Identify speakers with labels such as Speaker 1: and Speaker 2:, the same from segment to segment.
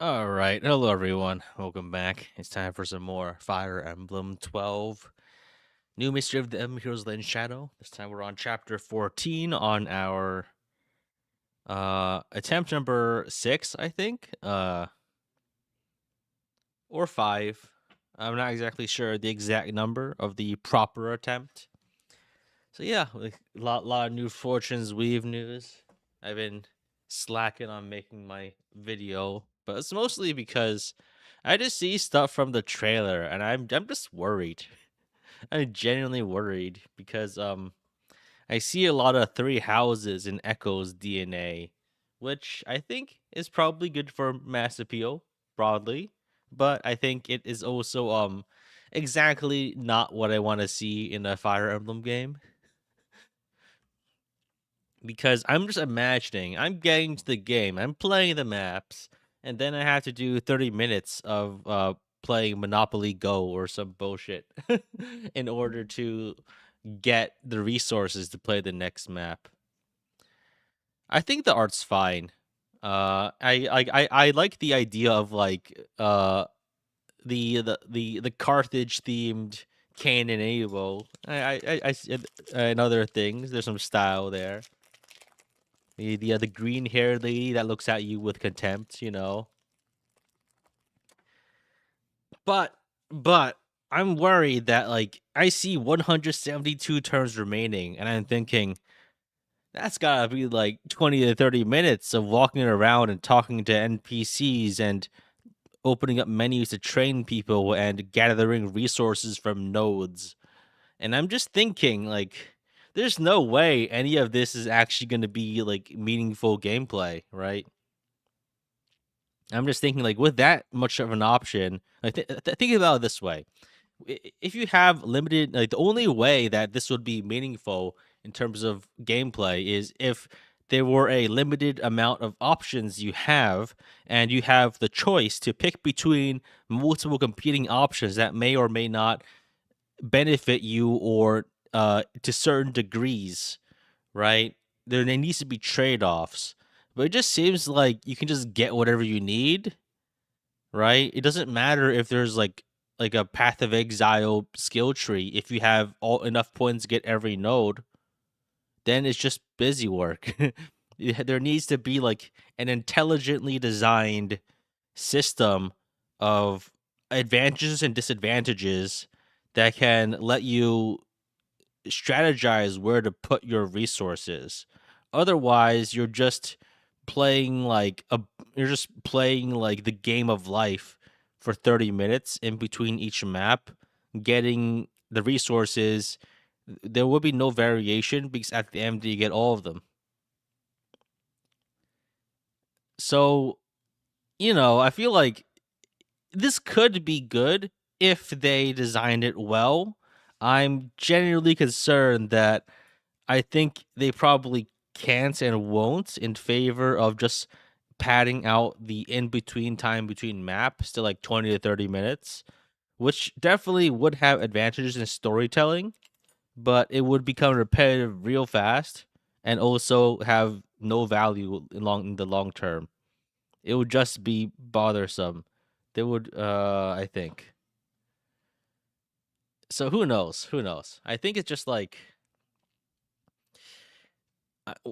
Speaker 1: All right, hello everyone. Welcome back. It's time for some more Fire Emblem 12 New Mystery of the Emblem Heroes Land Shadow. This time we're on chapter 14 on our attempt number 6, I think. Or 5. I'm not exactly sure the exact number of the proper attempt. So yeah, like, lot of new Fortunes Weave news. I've been slacking on making my video, but it's mostly because I just see stuff from the trailer and I'm just worried. I'm genuinely worried because I see a lot of three houses in Echo's DNA, which I think is probably good for mass appeal broadly, but I think it is also exactly not what I want to see in a Fire Emblem game. Because I'm just imagining I'm getting to the game, I'm playing the maps, and then I have to do 30 minutes of playing Monopoly Go or some bullshit in order to get the resources to play the next map. I think the art's fine. I like the idea of like the Carthage themed Canon Evo. And other things. There's some style there. The green haired lady that looks at you with contempt, you know. But I'm worried that like I see 172 turns remaining, and I'm thinking that's gotta be like 20 to 30 minutes of walking around and talking to NPCs and opening up menus to train people and gathering resources from nodes. And I'm just thinking like there's no way any of this is actually going to be like meaningful gameplay, right? I'm just thinking, like, with that much of an option, like, think about it this way: if you have limited, like, the only way that this would be meaningful in terms of gameplay is if there were a limited amount of options you have, and you have the choice to pick between multiple competing options that may or may not benefit you or to certain degrees, right? There needs to be trade offs. But it just seems like you can just get whatever you need, right? It doesn't matter if there's like a Path of Exile skill tree. If you have all enough points to get every node, then it's just busy work. There needs to be like an intelligently designed system of advantages and disadvantages that can let you strategize where to put your resources. Otherwise, you're just playing like the game of life for 30 minutes in between each map, getting the resources. There will be no variation because at the end you get all of them. So, I feel like this could be good if they designed it well. I'm genuinely concerned that I think they probably can't and won't in favor of just padding out the in between time between maps to like 20 to 30 minutes, which definitely would have advantages in storytelling, but it would become repetitive real fast and also have no value in the long term. It would just be bothersome. They would I think. So who knows? Who knows? I think it's just like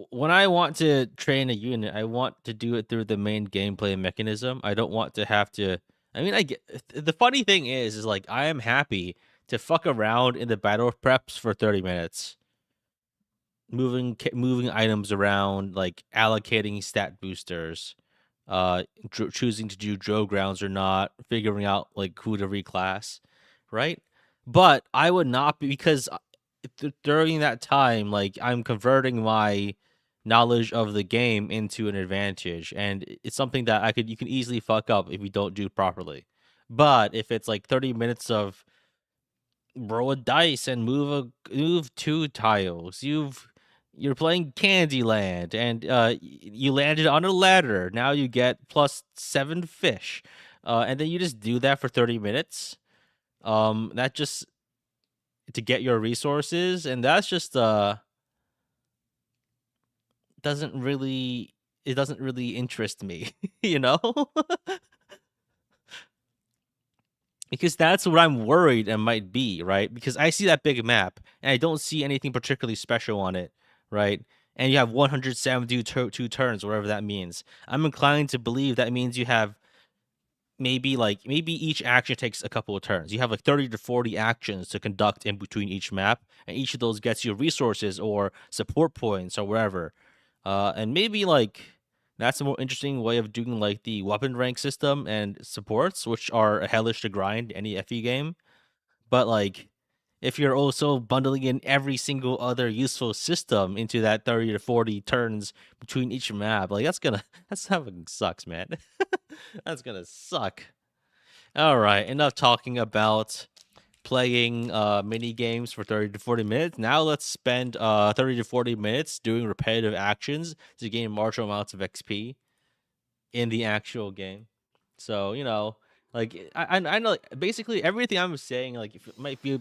Speaker 1: when I want to train a unit, I want to do it through the main gameplay mechanism. I don't want to have to. I mean, I get the funny thing is like I am happy to fuck around in the battle preps for 30 minutes, moving items around, like allocating stat boosters, choosing to do Joe grounds or not, figuring out like who to reclass, right? But I would not be because during that time, like I'm converting my knowledge of the game into an advantage, and it's something that you can easily fuck up if you don't do properly. But if it's like 30 minutes of roll a dice and move two tiles, you're playing Candyland, and you landed on a ladder. Now you get +7 fish, and then you just do that for 30 minutes. That just to get your resources, and that's just doesn't really it doesn't really interest me, you know? Because that's what I'm worried it might be, right? Because I see that big map and I don't see anything particularly special on it, right? And you have 172 turns, whatever that means. I'm inclined to believe that means you have maybe each action takes a couple of turns. You have like 30 to 40 actions to conduct in between each map, and each of those gets you resources or support points or wherever. And maybe like that's a more interesting way of doing like the weapon rank system and supports, which are hellish to grind any FE game. But like if you're also bundling in every single other useful system into that 30 to 40 turns between each map, like that's fucking sucks, man. That's gonna suck. All right, enough talking about playing mini games for 30 to 40 minutes. Now let's spend 30 to 40 minutes doing repetitive actions to gain marginal amounts of XP in the actual game. So, like I know like, basically everything I'm saying like it might be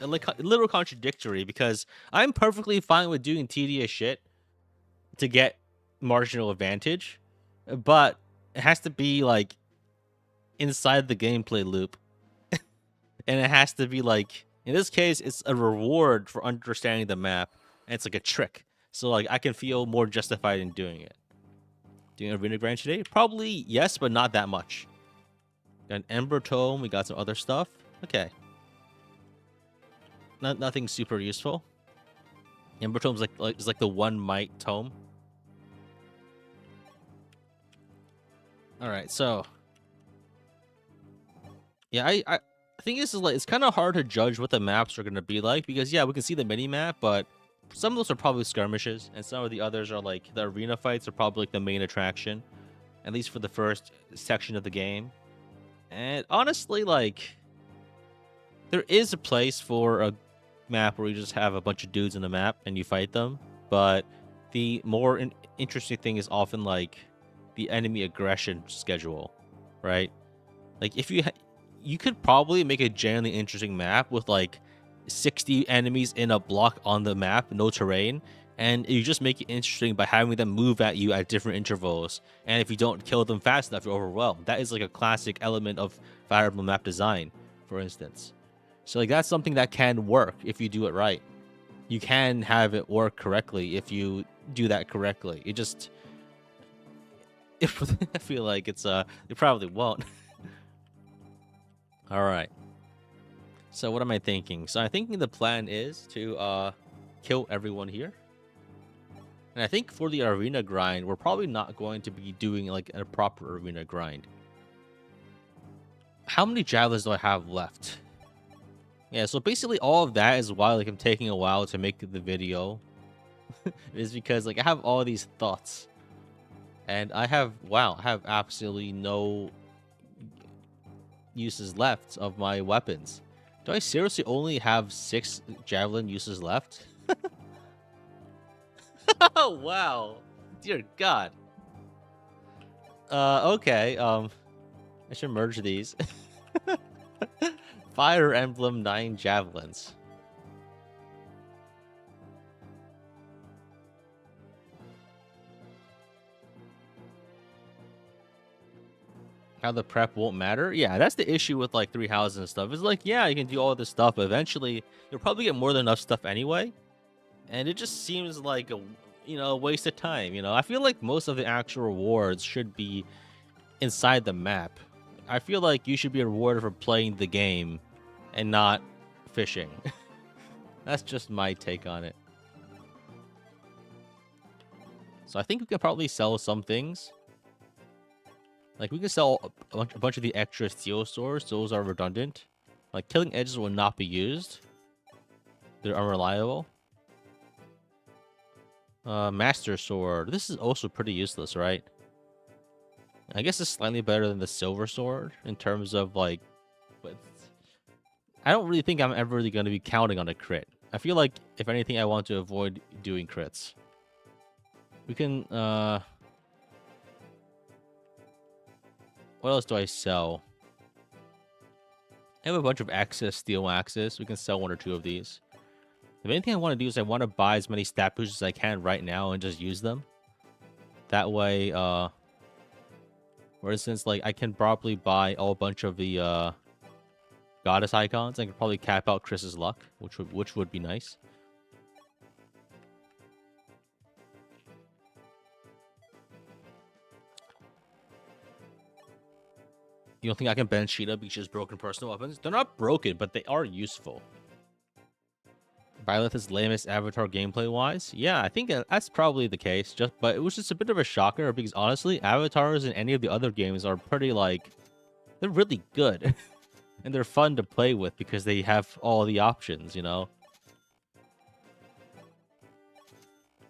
Speaker 1: like a little contradictory because I'm perfectly fine with doing tedious shit to get marginal advantage, but it has to be like inside the gameplay loop. And it has to be like in this case it's a reward for understanding the map, and it's like a trick, so like I can feel more justified in doing it. Doing arena grind today, probably yes, but not that much. Got an ember tome, we got some other stuff. Okay, nothing super useful. Ember tome's is like the one might tome. All right, so yeah, I think this is like it's kind of hard to judge what the maps are going to be like because yeah, we can see the mini map, but some of those are probably skirmishes, and some of the others are like the arena fights are probably like the main attraction, at least for the first section of the game. And honestly, like there is a place for a map where you just have a bunch of dudes in the map and you fight them, but the more interesting thing is often like the enemy aggression schedule, right? Like if you could probably make a genuinely interesting map with like 60 enemies in a block on the map, no terrain, and you just make it interesting by having them move at you at different intervals. And if you don't kill them fast enough, you're overwhelmed. That is like a classic element of Fire Emblem map design, for instance. So like that's something that can work if you do it right. You can have it work correctly if you do that correctly. It just I feel like it probably won't. All right. So what am I thinking? So I'm thinking the plan is to kill everyone here. And I think for the arena grind, we're probably not going to be doing like a proper arena grind. How many javelins do I have left? Yeah, so basically all of that is why like I'm taking a while to make the video. Is because like I have all these thoughts. And I have absolutely no uses left of my weapons. Do I seriously only have 6 javelin uses left? Oh, wow. Dear God. Okay. I should merge these. Fire Emblem 9 javelins. How the prep won't matter? Yeah, that's the issue with like 3 houses and stuff. It's like, yeah, you can do all this stuff, but eventually you'll probably get more than enough stuff anyway. And it just seems like a waste of time. I feel like most of the actual rewards should be inside the map. I feel like you should be rewarded for playing the game and not fishing. That's just my take on it. So I think we can probably sell some things. Like, we can sell a bunch of the extra steel swords. Those are redundant. Like, killing edges will not be used. They're unreliable. Master sword. This is also pretty useless, right? I guess it's slightly better than the silver sword in terms of, like... But I don't really think I'm ever really going to be counting on a crit. I feel like, if anything, I want to avoid doing crits. We can, what else do I sell? I have a bunch of access, steel axes. We can sell 1 or 2 of these. If anything I want to do is I want to buy as many stat boosts as I can right now and just use them. That way, for instance, like I can probably buy a whole bunch of the goddess icons. I could probably cap out Chris's luck, which would be nice. You don't think I can ban Cheetah because she's broken personal weapons? They're not broken, but they are useful. Byleth is lamest avatar gameplay wise. Yeah, I think that's probably the case. But it was just a bit of a shocker because honestly, avatars in any of the other games are pretty like they're really good. And they're fun to play with because they have all the options, you know?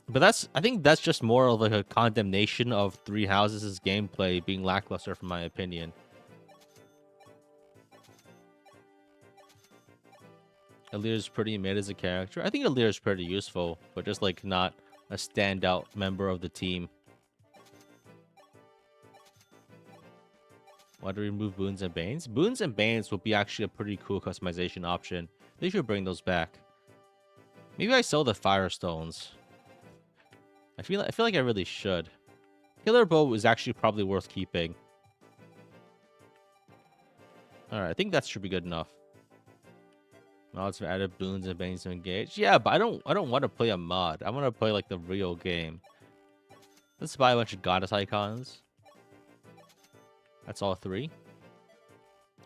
Speaker 1: But I think that's just more of like a condemnation of Three Houses' gameplay being lackluster, from my opinion. Alir's pretty mid as a character. I think Alir's pretty useful, but just like not a standout member of the team. Why do we remove Boons and Banes? Boons and Banes would be actually a pretty cool customization option. They should bring those back. Maybe I sell the Firestones. I feel like I really should. Killer Bow is actually probably worth keeping. Alright, I think that should be good enough. Mods for added boons and banes to engage. Yeah, but I don't want to play a mod. I want to play like the real game. Let's buy a bunch of goddess icons. That's all 3.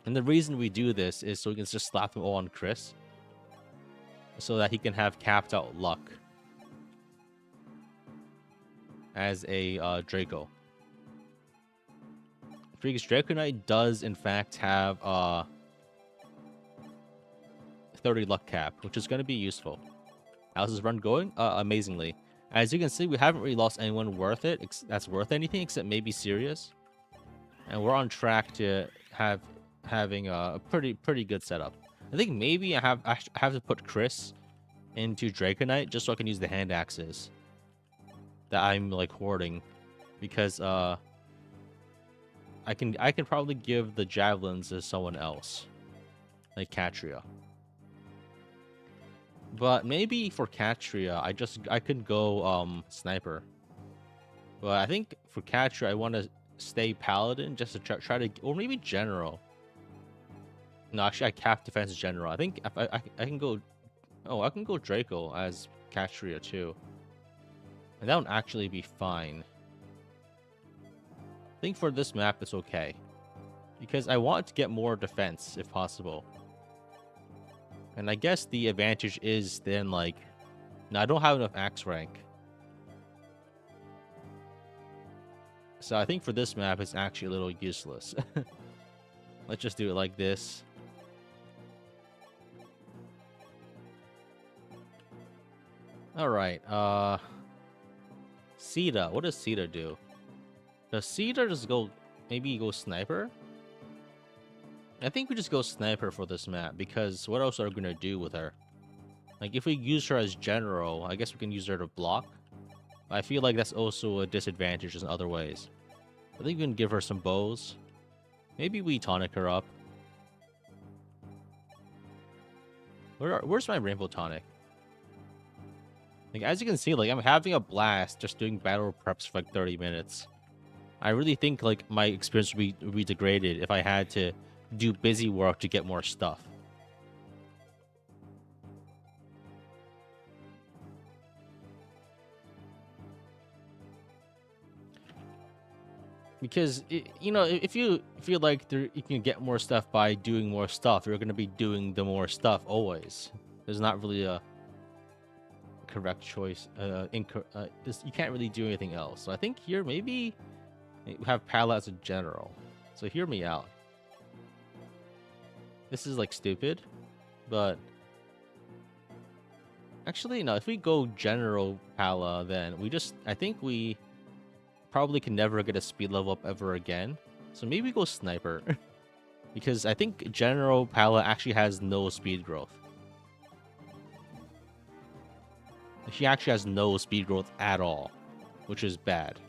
Speaker 1: And the reason we do this is so we can just slap them all on Chris. So that he can have capped out luck. As a Draco. Because Draco Knight does in fact have 30 luck cap, which is going to be useful. How's this run going? Amazingly. As you can see, we haven't really lost anyone worth it. That's worth anything except maybe Sirius. And we're on track to having a pretty good setup. I think maybe I have to put Chris into Draconite just so I can use the hand axes that I'm like hoarding, because I can probably give the javelins to someone else, like Katria. But maybe for Katria, I could go sniper. But I think for Katria, I want to stay paladin just to try to, or maybe general. No, actually, I cap defense general. I think I can go. Oh, I can go Draco as Katria too, and that would actually be fine. I think for this map it's okay, because I want to get more defense if possible. And I guess the advantage is then like, no, I don't have enough axe rank. So I think for this map it's actually a little useless. Let's just do it like this. Alright, Sita. What does Sita do? Does Sita just go, maybe go sniper? I think we just go sniper for this map, because what else are we gonna do with her? Like, if we use her as general, I guess we can use her to block. I feel like that's also a disadvantage in other ways. I think we can give her some bows. Maybe we tonic her up. Where's my rainbow tonic? Like, as you can see, like, I'm having a blast just doing battle preps for like 30 minutes. I really think like my experience would be degraded if I had to do busy work to get more stuff. Because you know, if you feel like you can get more stuff by doing more stuff, you're going to be doing the more stuff always. There's not really a correct choice. You can't really do anything else. So I think here maybe have Pala as a general. So hear me out. This is like stupid, but actually no. If we go general Pala, then I think we probably can never get a speed level up ever again. So maybe go sniper, because I think general Pala actually has no speed growth. She actually has no speed growth at all, which is bad.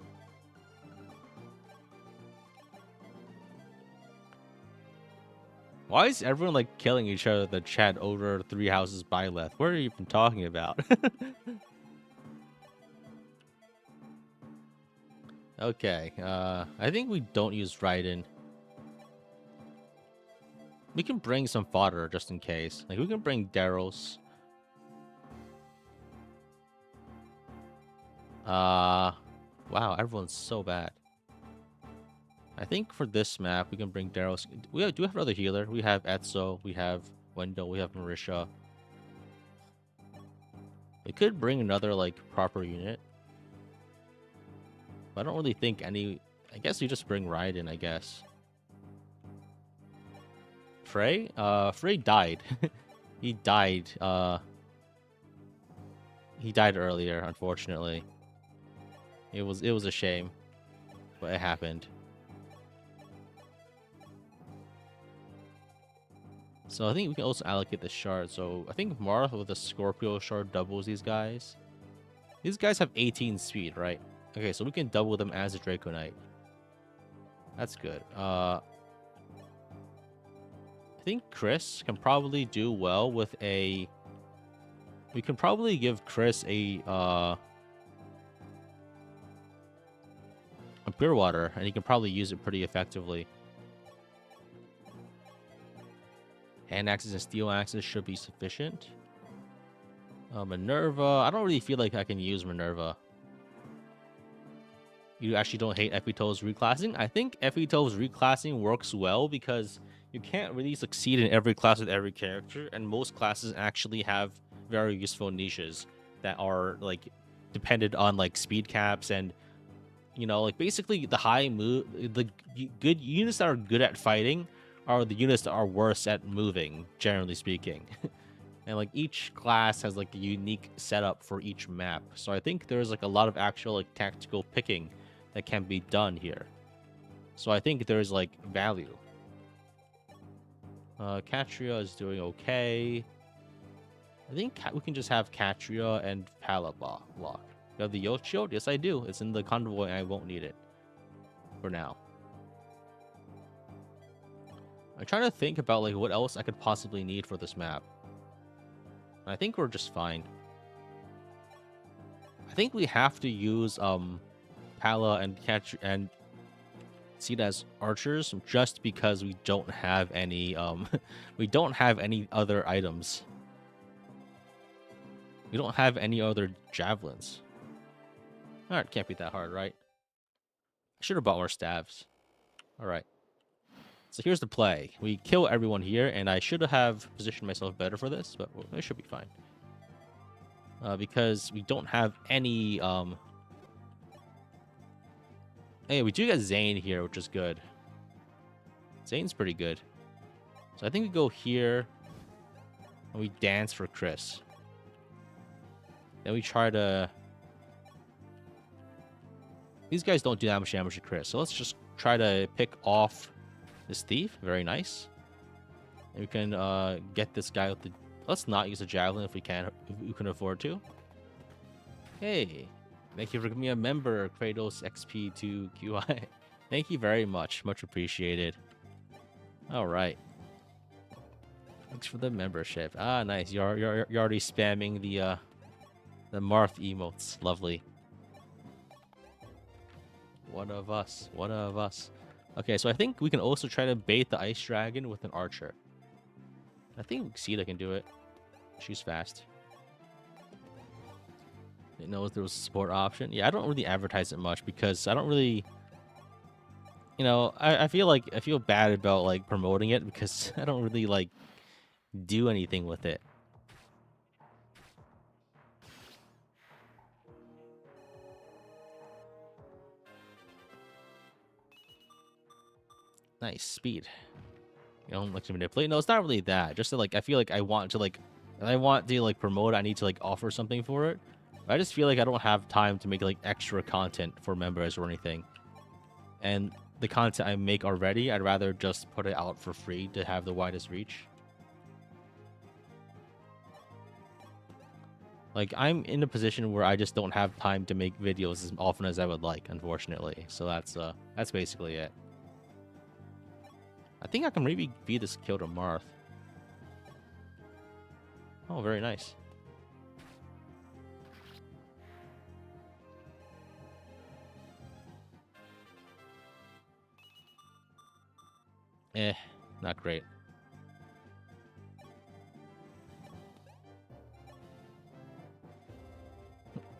Speaker 1: Why is everyone like killing each other in the chat over Three Houses Byleth? What are you even talking about? Okay, I think we don't use Raiden. We can bring some fodder just in case. Like, we can bring Darrow's. Wow, everyone's so bad. I think for this map, we can bring Darrow's. Do have another healer. We have Etzo, we have Wendell, we have Marisha. We could bring another, like, proper unit. But I don't really think any... I guess we just bring Raiden, I guess. Frey? Frey died. He died. He died earlier, unfortunately. It was a shame, but it happened. So I think we can also allocate the shard. So I think Marth with the Scorpio shard doubles these guys. These guys have 18 speed, right? Okay, so we can double them as a Draco Knight. That's good. I think Chris can probably do well with a... We can probably give Chris a pure water, and he can probably use it pretty effectively. Hand axes and steel axes should be sufficient. Minerva, I don't really feel like I can use Minerva. You actually don't hate FE12's reclassing? I think FE12's reclassing works well because you can't really succeed in every class with every character, and most classes actually have very useful niches that are, like, dependent on, like, speed caps and, you know, like, basically the high move, the good units that are good at fighting are the units that are worse at moving, generally speaking. And, like, each class has, like, a unique setup for each map. So I think there's, like, a lot of actual, like, tactical picking that can be done here. So I think there's, like, value. Katria is doing okay. I think we can just have Katria and Pala block. You have the Yoke Shield? Yes, I do. It's in the convoy, and I won't need it for now. I'm trying to think about, like, what else I could possibly need for this map. I think we're just fine. I think we have to use Pala and Katria and Sita as archers just because we don't have any we don't have any other items. We don't have any other javelins. Alright, can't be that hard, right? I should have bought more staves. Alright. So here's the play. We kill everyone here, and I should have positioned myself better for this, but it should be fine. Because we don't have any... Hey, we do get Zane here, which is good. Zane's pretty good. So I think we go here, and we dance for Chris. Then we try to... These guys don't do that much damage to Chris, so let's just try to pick off this thief. Very nice. And we can get this guy with the... Let's not use a javelin if we can afford to. Hey, thank you for giving me a member, Kratos XP2QI. Thank you very much. Much appreciated. All right. Thanks for the membership. Ah, nice. You're already spamming the Marth emotes. Lovely. One of us. One of us. Okay, so I think we can also try to bait the ice dragon with an archer. I think Sita can do it. She's fast. Didn't know if there was a support option. Yeah, I don't really advertise it much because I don't really... You know, I feel bad about, like, promoting it because I don't really, like, do anything with it. Nice speed. You don't like to manipulate. No, it's not really that. Just that, like, I feel like I want to promote it. I need to, like, offer something for it. But I just feel like I don't have time to make, like, extra content for members or anything. And the content I make already, I'd rather just put it out for free to have the widest reach. Like, I'm in a position where I just don't have time to make videos as often as I would like, unfortunately. So that's basically it. I think I can maybe beat this kill to Marth. Oh, very nice. Not great.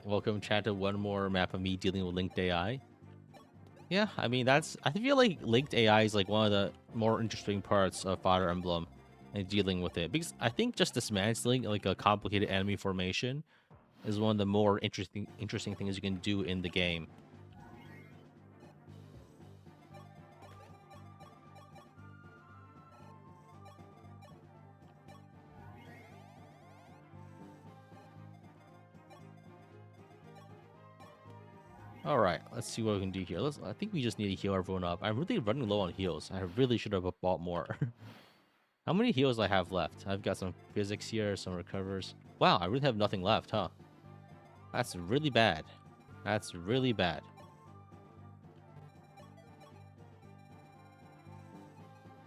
Speaker 1: Welcome, chat, to one more map of me dealing with linked AI. Yeah, I mean, I feel like linked AI is like one of the more interesting parts of Fire Emblem and dealing with it. Because I think just dismantling like a complicated enemy formation is one of the more interesting things you can do in the game. All right, let's see what we can do here. I think we just need to heal everyone up. I'm really running low on heals. I really should have bought more. How many heals I have left? I've got some physics here, some recovers. Wow, I really have nothing left, huh? That's really bad. That's really bad.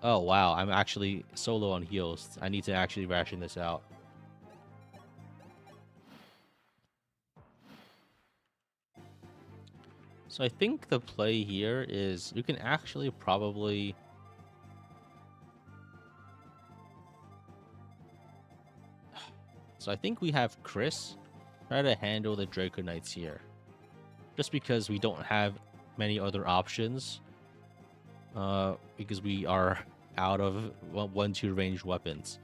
Speaker 1: Oh, wow, I'm actually so low on heals. I need to actually ration this out. So I think the play here is you can actually probably... So I think we have Chris try to handle the Draco Knights here. Just because we don't have many other options. Because we are out of 1-2 ranged weapons.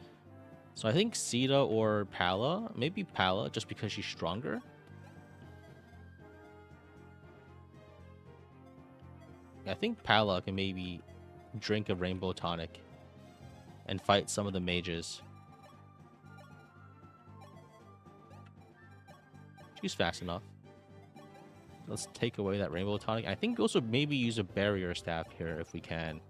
Speaker 1: So I think Sita or Pala. Maybe Pala, just because she's stronger. I think Pala can maybe drink a rainbow tonic and fight some of the mages. She's fast enough. Let's take away that rainbow tonic. I think also maybe use a barrier staff here if we can.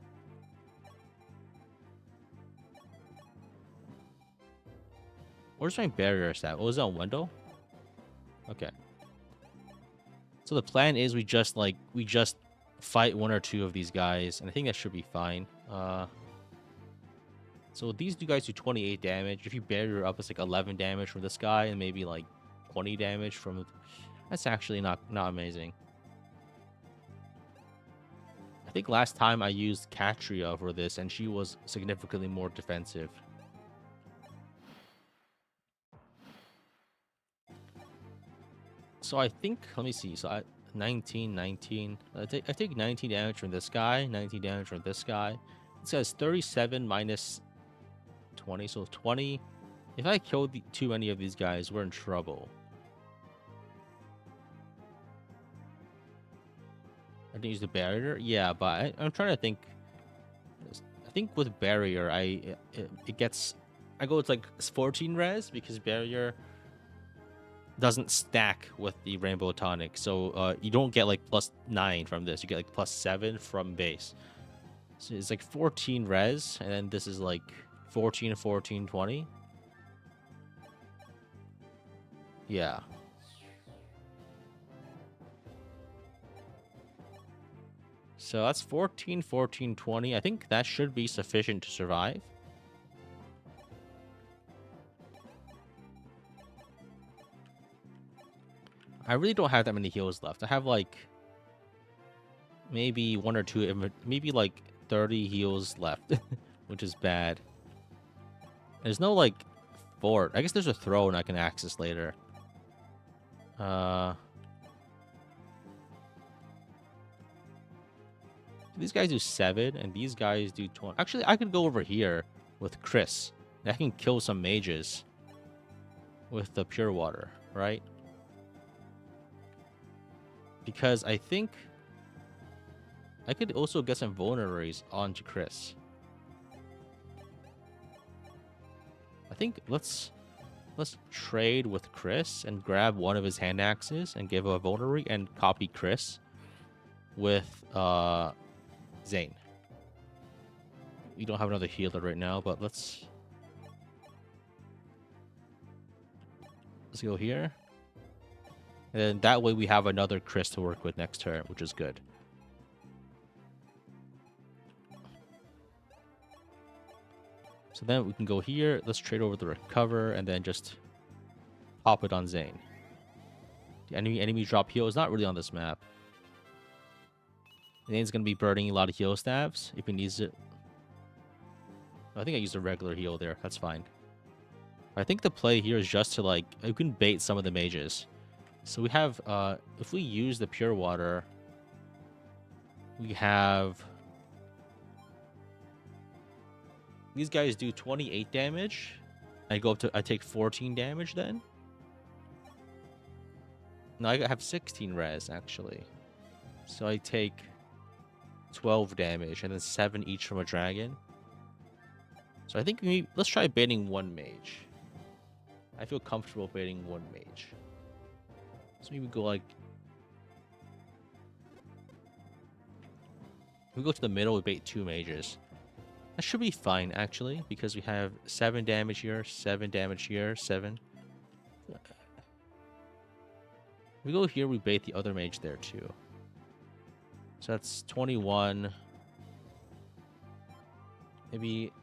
Speaker 1: Where's my barrier staff? Oh, is that on window? Okay. So the plan is we just fight 1 or 2 of these guys, and I think that should be fine. So these two guys do 28 damage. If you barrier up, it's like 11 damage from this guy, and maybe like 20 damage from... That's actually not amazing. I think last time I used Katria for this, and she was significantly more defensive. So I think, let me see. So 19. I take 19 damage from this guy, 19 damage from this guy. It says 37 minus 20, so 20. If I kill too many of these guys, we're in trouble. I can use the barrier. Yeah, but I'm trying to think. I think with barrier, it gets... I go with like 14 res because barrier doesn't stack with the rainbow tonic, so you don't get like +9 from this. You get like +7 from base. So it's like 14 res, and then this is like 14, 14, 20. Yeah. So that's 14, 14, 20. I think that should be sufficient to survive. I really don't have that many heals left. I have like maybe 1 or 2, maybe like 30 heals left, which is bad. There's no like fort. I guess there's a throne I can access later. These guys do 7, and these guys do 20. Actually, I could go over here with Chris. And I can kill some mages with the pure water, right? Because I think I could also get some vulneraries onto Chris. I think let's trade with Chris and grab one of his hand axes and give a vulnerary and copy Chris with Zane. We don't have another healer right now, but let's go here. And then that way we have another Chris to work with next turn, which is good. So then we can go here. Let's trade over the recover and then just pop it on Zane. The enemy drop heal is not really on this map. Zane's going to be burning a lot of heal staves if he needs it. I think I used a regular heal there. That's fine. I think the play here is just to like... You can bait some of the mages. So we have, if we use the pure water, we have... These guys do 28 damage. I take 14 damage then. No, I have 16 res, actually. So I take 12 damage, and then 7 each from a dragon. So I think let's try baiting one mage. I feel comfortable baiting one mage. So maybe go like... We go to the middle, we bait 2 mages. That should be fine, actually, because we have 7 damage here, 7 damage here, 7. We go here, we bait the other mage there too. So that's 21. Maybe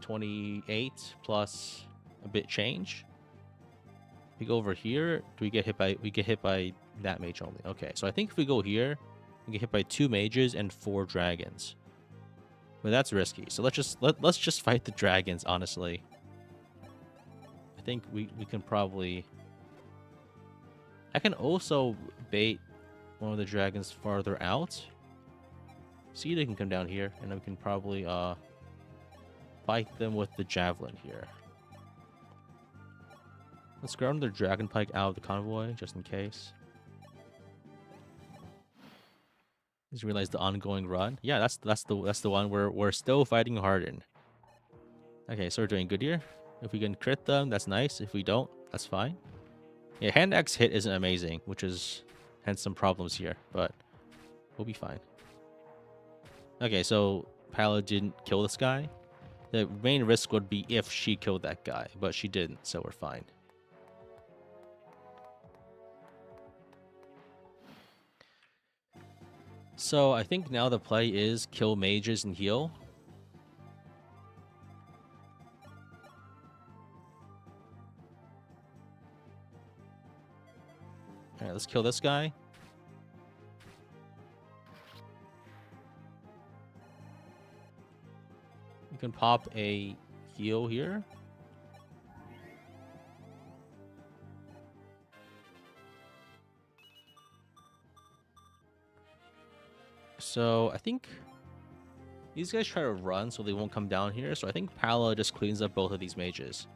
Speaker 1: 28 plus a bit change. We go over here. Do we get hit by? We get hit by that mage only. Okay, so I think if we go here, we get hit by 2 mages and 4 dragons. But that's risky. So let's just fight the dragons. Honestly, I think we can probably. I can also bait one of the dragons farther out. See, they can come down here, and then we can probably fight them with the javelin here. Let's grab their dragon pike out of the convoy, just in case. Just realized the ongoing run. Yeah, that's the one where we're still fighting Hardin. Okay, so we're doing good here. If we can crit them, that's nice. If we don't, that's fine. Yeah, hand axe hit isn't amazing, which is hence some problems here, but we'll be fine. Okay, so Pala didn't kill this guy. The main risk would be if she killed that guy, but she didn't, so we're fine. So I think now the play is kill mages and heal. Alright, let's kill this guy. We can pop a heal here. So I think these guys try to run so they won't come down here. So I think Pala just cleans up both of these mages.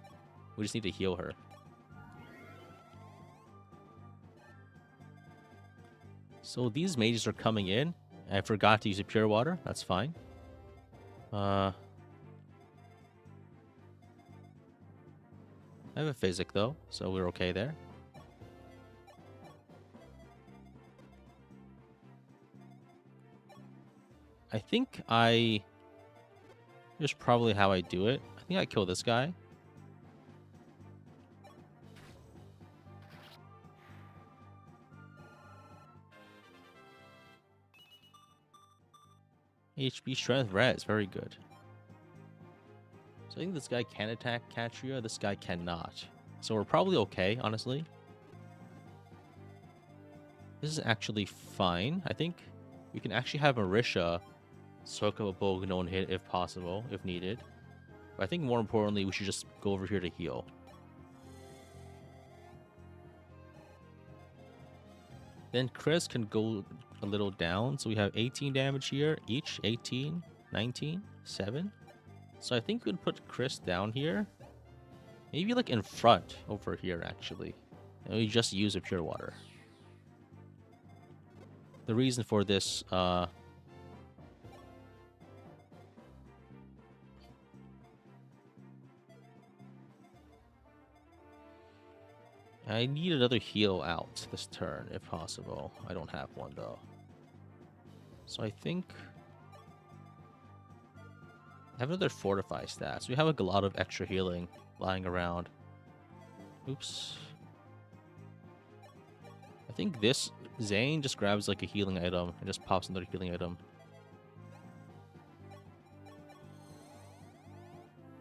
Speaker 1: We just need to heal her. So these mages are coming in. I forgot to use a pure water. That's fine. I have a physic though, so we're okay there. I think here's probably how I do it. I think I kill this guy. HP, strength, res, very good. So I think this guy can attack Katria, this guy cannot. So we're probably okay, honestly. This is actually fine. I think we can actually have Marisha soak up a bog no one hit if possible, if needed. But I think more importantly, we should just go over here to heal. Then Chris can go a little down. So we have 18 damage here each. 18, 19, 7. So I think we would put Chris down here. Maybe like in front over here, actually. And we just use a pure water. The reason for this, I need another heal out this turn, if possible. I don't have one, though. So I think... I have another Fortify stat. So we have like a lot of extra healing lying around. Oops. I think this Zane just grabs like a healing item and just pops another healing item.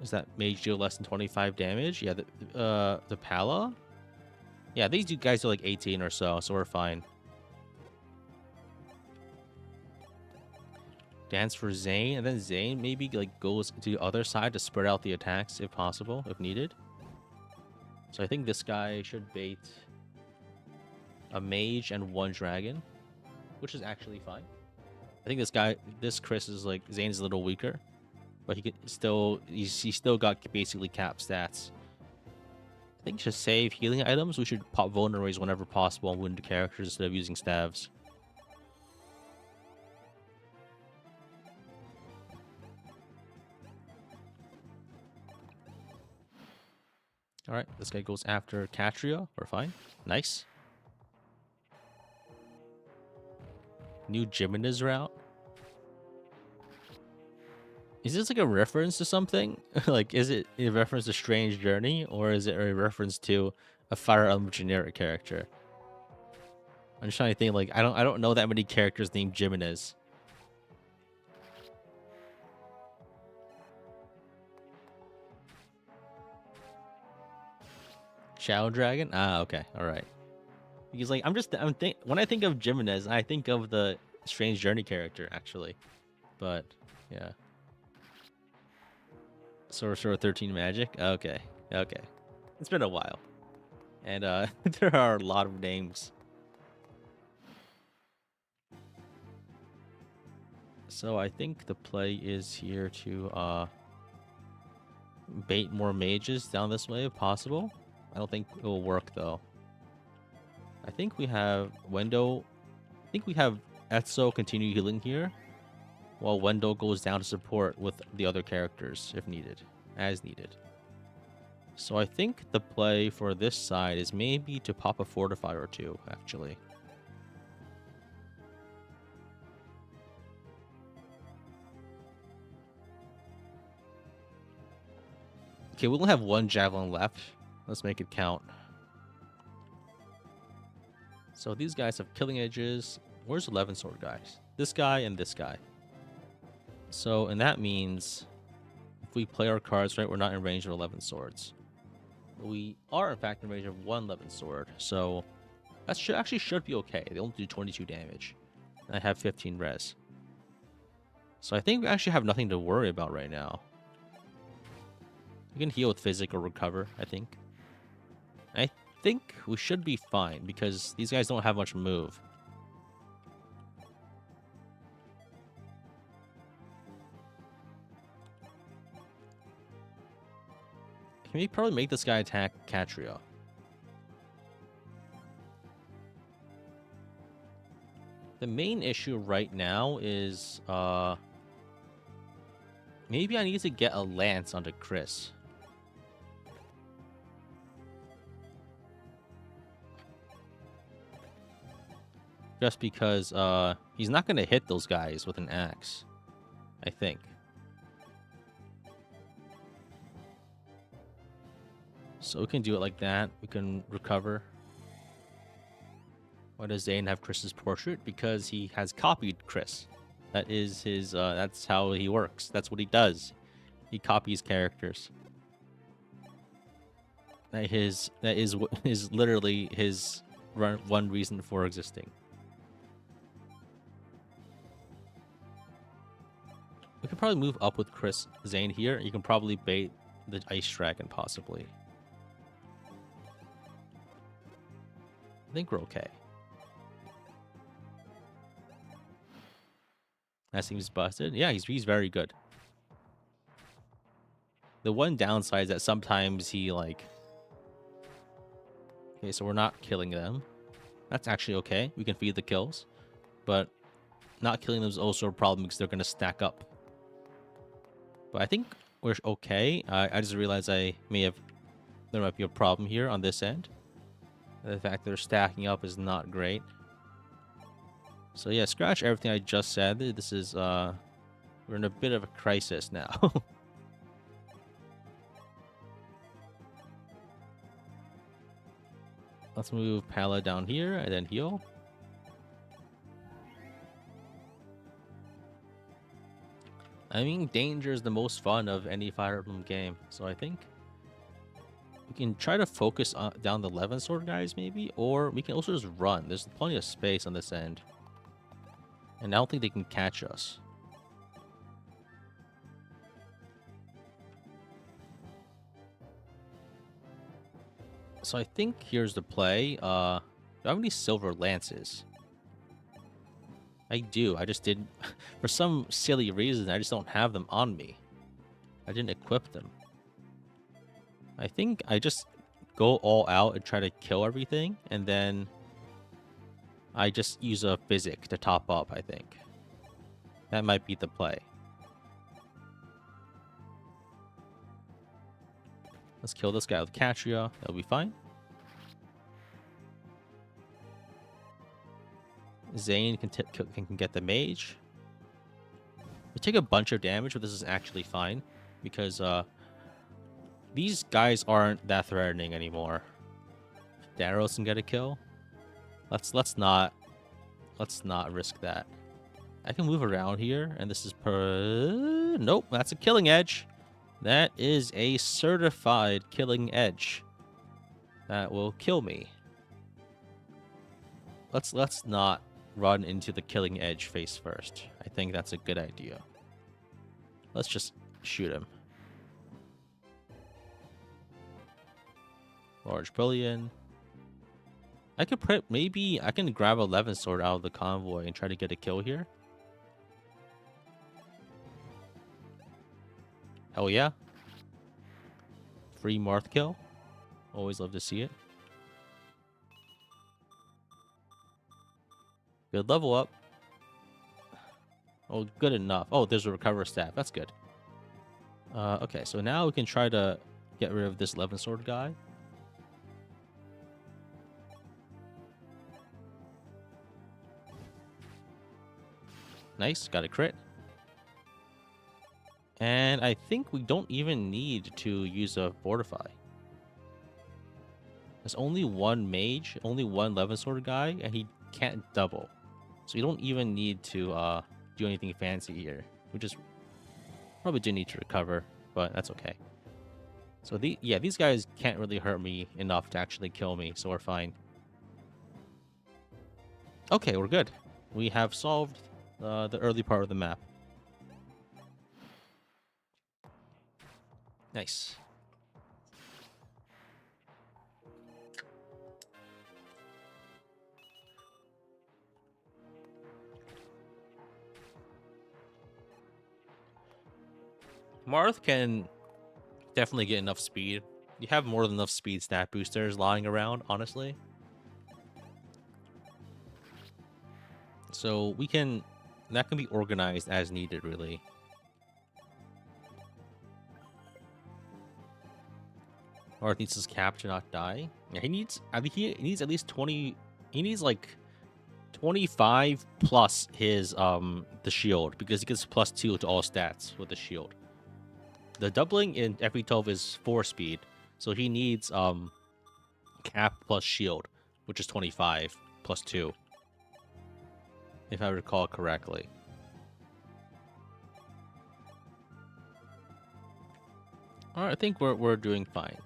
Speaker 1: Is that mage deal less than 25 damage? Yeah, the Pala? Yeah, these guys are like 18 or so we're fine. Dance for Zane, and then Zane maybe like goes to the other side to spread out the attacks if possible, if needed. So I think this guy should bait a mage, and 1 dragon, which is actually fine. I think this Chris is like, Zane's a little weaker, but he still got basically cap stats. I think to save healing items, we should pop vulneraries whenever possible on wounded characters instead of using staves. Alright, this guy goes after Catria. We're fine. Nice. New Jimenez route. Is this like a reference to something? Like, is it a reference to Strange Journey, or is it a reference to a Fire Emblem generic character? I'm just trying to think. Like, I don't know that many characters named Jimenez. Shadow Dragon? Ah, okay, all right. Because like when I think of Jimenez, I think of the Strange Journey character actually, but yeah. Sorcerer 13 Magic. Okay, okay. It's been a while, and there are a lot of names. So I think the play is here to bait more mages down this way if possible. I don't think it will work though. I think we have Wendo. I think we have Etzo continue healing here, while Wendo goes down to support with the other characters if needed, as needed. So I think the play for this side is maybe to pop a Fortify or 2, actually. Okay, we'll have 1 Javelin left. Let's make it count. So these guys have Killing Edges. Where's 11 Sword guys? This guy and this guy. So, and that means if we play our cards right, we're not in range of 11 swords. We are, in fact, in range of 1 11 sword. So that should be okay. They only do 22 damage. I have 15 res. So I think we actually have nothing to worry about right now. We can heal with Physic or Recover, I think. I think we should be fine because these guys don't have much move. Can we probably make this guy attack Catria? The main issue right now is maybe I need to get a lance onto Chris. Just because he's not going to hit those guys with an axe, I think. So we can do it like that. We can recover. Why does Zane have Chris's portrait? Because he has copied Chris. That is his, that's how he works. That's what he does. He copies characters. That is literally his one reason for existing. We could probably move up with Zane here. You can probably bait the Ice Dragon, possibly. I think we're okay. That seems busted. Yeah, he's very good. The one downside is that sometimes he, like... Okay, so we're not killing them. That's actually okay. We can feed the kills. But not killing them is also a problem because they're going to stack up. But I think we're okay. I just realized there might be a problem here on this end. The fact they're stacking up is not great. So yeah, scratch everything I just said. This is, we're in a bit of a crisis now. Let's move Pala down here and then heal. I mean, danger is the most fun of any Fire Emblem game, so I think we can try to focus down the 11 sword guys maybe, or we can also just run. There's plenty of space on this end. And I don't think they can catch us. So I think here's the play. I have any silver lances? I do. I just didn't. For some silly reason, I just don't have them on me. I didn't equip them. I think I just go all out and try to kill everything, and then I just use a physic to top up, I think. That might be the play. Let's kill this guy with Catria. That'll be fine. Zane can get the mage. We take a bunch of damage, but this is actually fine because these guys aren't that threatening anymore. Daros can get a kill. Let's not risk that. I can move around here, and this is nope, that's a killing edge. That is a certified killing edge. That will kill me. Let's not run into the killing edge face first. I think that's a good idea. Let's just shoot him. Large Brilliant. I could maybe I can grab 11 sword out of the convoy and try to get a kill here. Hell yeah. Free Marth kill. Always love to see it. Good level up. Oh, good enough. Oh, there's a recover staff. That's good. Okay, so now we can try to get rid of this 11 sword guy. Nice, got a crit. And I think we don't even need to use a fortify. There's only one mage, only one 11 sword guy, and he can't double. So you don't even need to do anything fancy here. We just probably do need to recover, but that's okay. So these guys can't really hurt me enough to actually kill me, so we're fine. Okay, we're good. We have solved the early part of the map. Nice. Marth can definitely get enough speed. You have more than enough speed stat boosters lying around, honestly. So that can be organized as needed, really. Marth needs his cap to not die. Yeah, he needs at least 20. He needs like 25 plus his the shield, because he gets +2 to all stats with the shield. The doubling in FE12 is 4 speed, so he needs cap plus shield, which is 25 +2, if I recall correctly. All right, I think we're doing fine.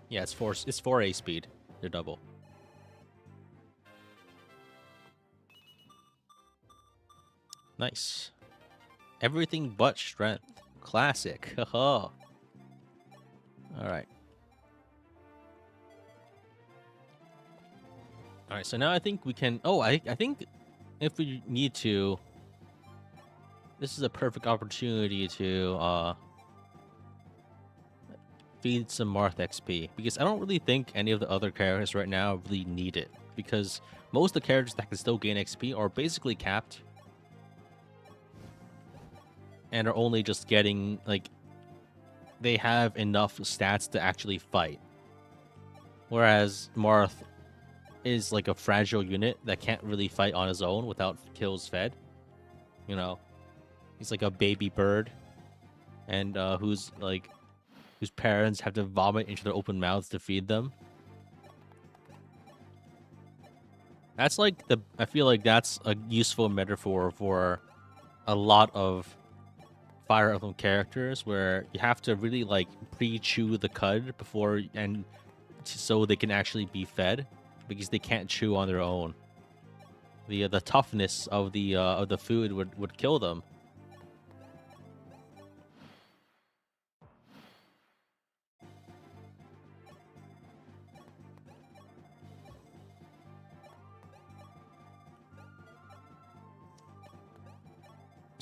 Speaker 1: Yeah, it's 4A speed to double. Nice. Everything but strength. Classic. All right. All right, so now I think we can... Oh, I think if we need to... This is a perfect opportunity to feed some Marth XP, because I don't really think any of the other characters right now really need it, because most of the characters that can still gain XP are basically capped and are only just getting, like, they have enough stats to actually fight. Whereas Marth is like a fragile unit that can't really fight on his own without kills fed. You know, he's like a baby bird, and whose parents have to vomit into their open mouths to feed them. That's like I feel like that's a useful metaphor for a lot of Fire Emblem characters, where you have to really like pre-chew the cud before, and so they can actually be fed, because they can't chew on their own. The toughness of the food would kill them.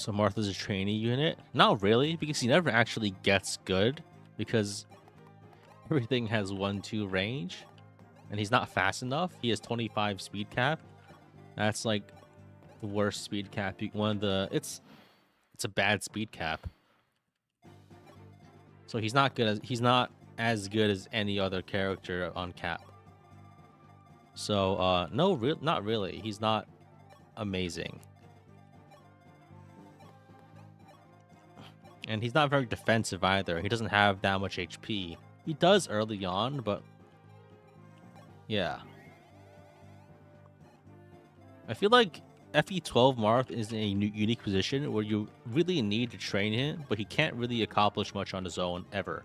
Speaker 1: So Martha's a trainee unit? Not really, because he never actually gets good, because everything has 1-2 range, and he's not fast enough. He has 25 speed cap. That's like the worst speed cap. It's a bad speed cap. So he's not as good as any other character on cap. So not really. He's not amazing. And he's not very defensive either. He doesn't have that much HP. He does early on, but yeah. I feel like FE12 Marth is in a unique position where you really need to train him, but he can't really accomplish much on his own ever.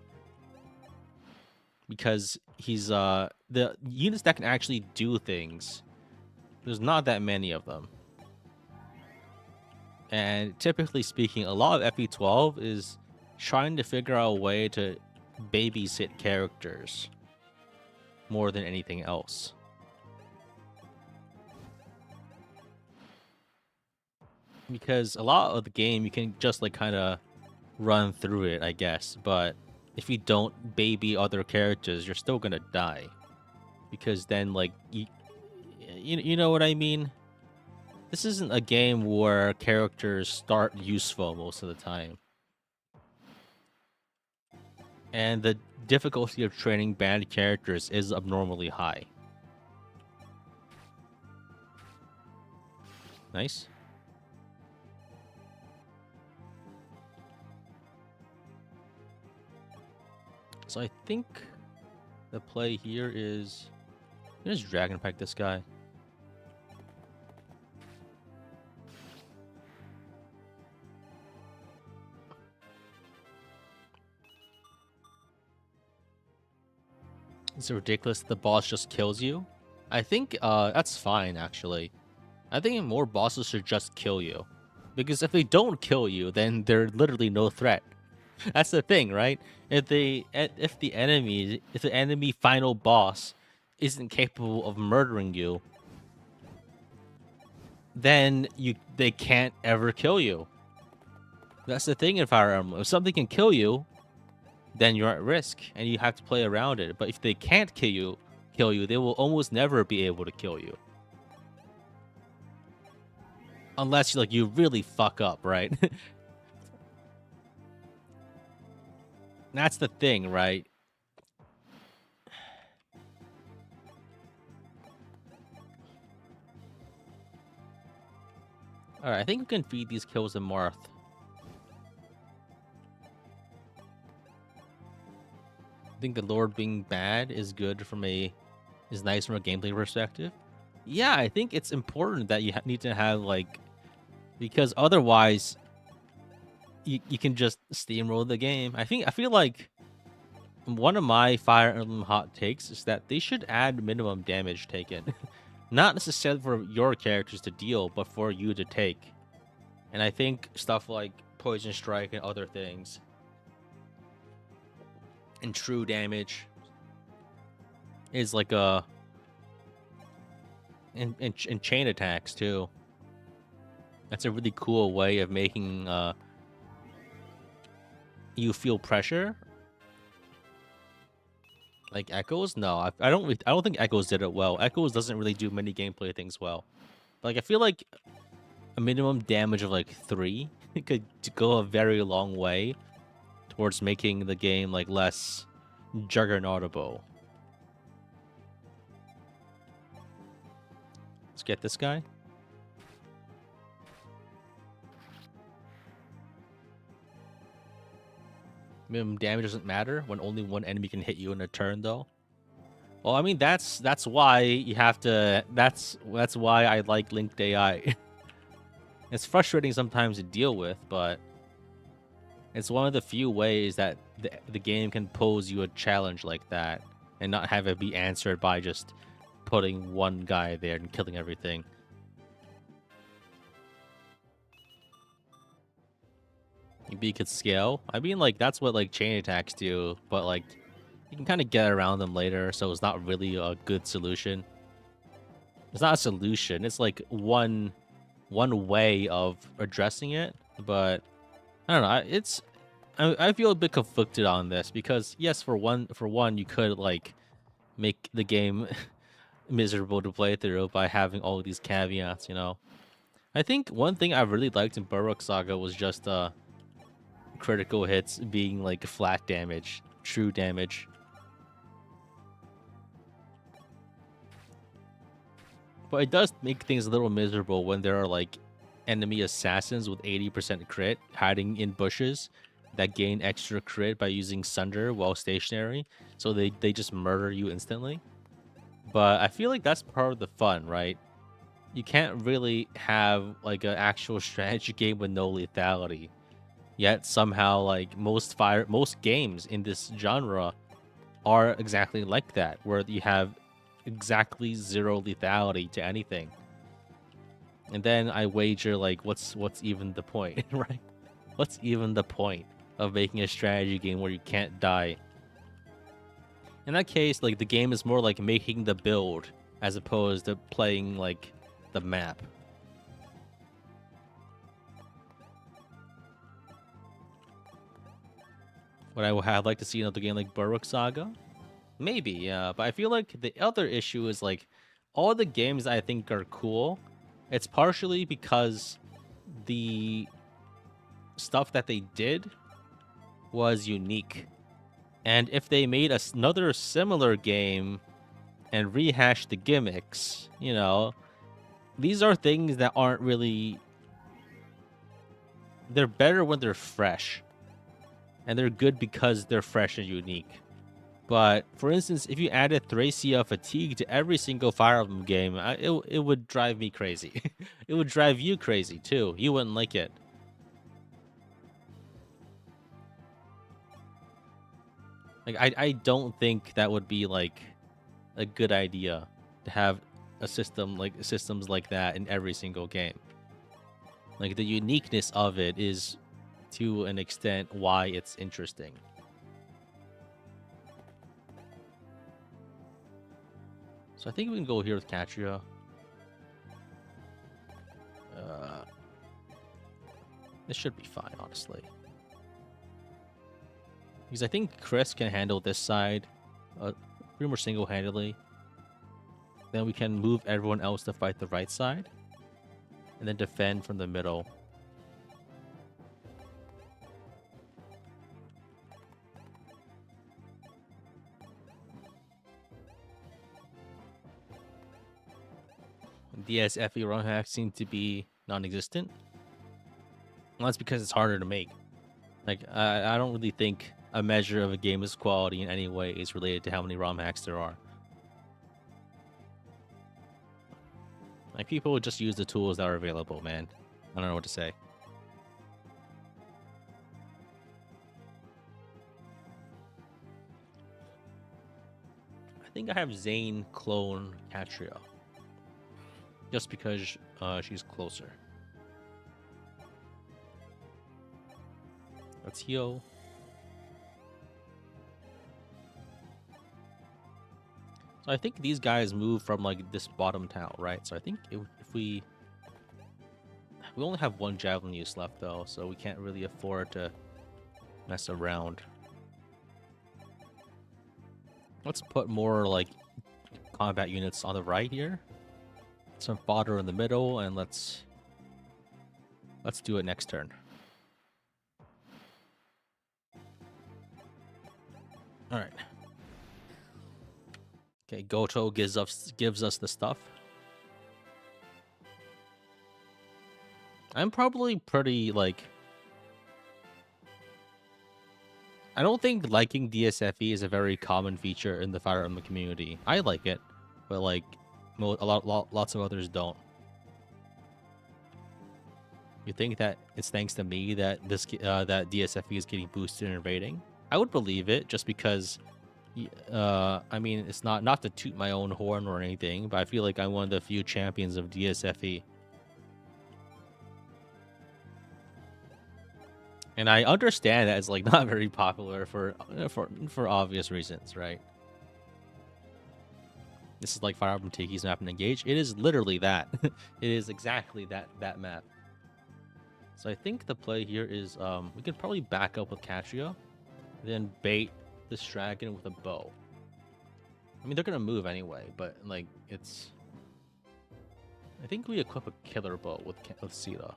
Speaker 1: Because he's the units that can actually do things, there's not that many of them. And typically speaking, a lot of FE12 is trying to figure out a way to babysit characters more than anything else. Because a lot of the game, you can just like kind of run through it, I guess. But if you don't baby other characters, you're still gonna die. Because then, like, you know what I mean? This isn't a game where characters start useful most of the time. And the difficulty of training bad characters is abnormally high. Nice. So I think the play here is... Let's Dragon Pack this guy. Is it ridiculous that the boss just kills you? I think that's fine, actually. I think more bosses should just kill you. Because if they don't kill you, then they're literally no threat. That's the thing, right? If the enemy final boss isn't capable of murdering you, then they can't ever kill you. That's the thing in Fire Emblem. If something can kill you, then you're at risk and you have to play around it. But if they can't kill you, they will almost never be able to kill you. Unless you really fuck up, right? That's the thing, right? Alright, I think we can feed these kills to Marth. I think the Lord being bad is nice from a gameplay perspective. Yeah, I think it's important that you need to have, because otherwise you can just steamroll the game. I feel like one of my Fire Emblem hot takes is that they should add minimum damage taken. Not necessarily for your characters to deal, but for you to take. And I think stuff like Poison Strike and other things, and true damage, is like and chain attacks too. That's a really cool way of making you feel pressure. Like Echoes? No, I don't think Echoes did it well. Echoes doesn't really do many gameplay things well. I feel like a minimum damage of 3 could go a very long way towards making the game less juggernautable. Let's get this guy. Minimum damage doesn't matter when only one enemy can hit you in a turn, though. Well, I mean that's why you have to. That's why I like linked AI. It's frustrating sometimes to deal with, but it's one of the few ways that the game can pose you a challenge like that and not have it be answered by just putting one guy there and killing everything. Maybe you could scale. I mean, that's what chain attacks do, but you can kind of get around them later, so it's not really a good solution. It's not a solution. It's one way of addressing it, But I don't know. I feel a bit conflicted on this because yes, for one, you could like make the game miserable to play through by having all of these caveats. You know, I think one thing I really liked in Baroque Saga was just critical hits being like flat damage, true damage. But it does make things a little miserable when there are like enemy assassins with 80% crit hiding in bushes that gain extra crit by using Sunder while stationary. So they just murder you instantly. But I feel like that's part of the fun, right? You can't really have like an actual strategy game with no lethality. Yet somehow like most games in this genre are exactly like that, where you have exactly zero lethality to anything. And then I wager like what's even the point, right? What's even the point of making a strategy game where you can't die? In that case, like the game is more like making the build as opposed to playing like the map. Would I have like to see another game like Baroque Saga? Maybe, yeah. But I feel like the other issue is like all the games I think are cool. It's partially because the stuff that they did was unique. And if they made another similar game and rehashed the gimmicks, you know, these are things that aren't really. They're better when they're fresh. And they're good because they're fresh and unique. But for instance, if you added Thracia Fatigue to every single Fire Emblem game, it would drive me crazy. It would drive you crazy too. You wouldn't like it. Like I don't think that would be like a good idea to have a system like systems like that in every single game. Like the uniqueness of it is to an extent why it's interesting. So I think we can go here with Catria. This should be fine, honestly. Because I think Chris can handle this side pretty much single-handedly. Then we can move everyone else to fight the right side. And then defend from the middle. DSFE run hacks seem to be non-existent. Well, that's because it's harder to make. Like, I don't really think a measure of a game's quality in any way is related to how many ROM hacks there are. Like, people just use the tools that are available, man. I don't know what to say. I think I have Zane clone Catria. Just because she's closer. Let's heal. So I think these guys move from like this bottom town, right? So I think if we only have one javelin use left though, so we can't really afford to mess around. Let's put more like combat units on the right here. Some fodder in the middle, and let's do it next turn. All right. Okay, Goto gives us the stuff. I'm probably pretty like. I don't think liking DSFE is a very common feature in the Fire Emblem community. I like it, but like lots of others don't. You think that it's thanks to me that that DSFE is getting boosted in rating? I would believe it just because. I mean, it's not to toot my own horn or anything, but I feel like I'm one of the few champions of DSFE. And I understand that it's like not very popular for obvious reasons, right? This is like Fire Emblem Tiki's map and Engage. It is literally that. It is exactly that map. So I think the play here is we can probably back up with Catria, then bait this dragon with a bow. I mean, they're gonna move anyway, but like it's. I think we equip a killer bow with Sita.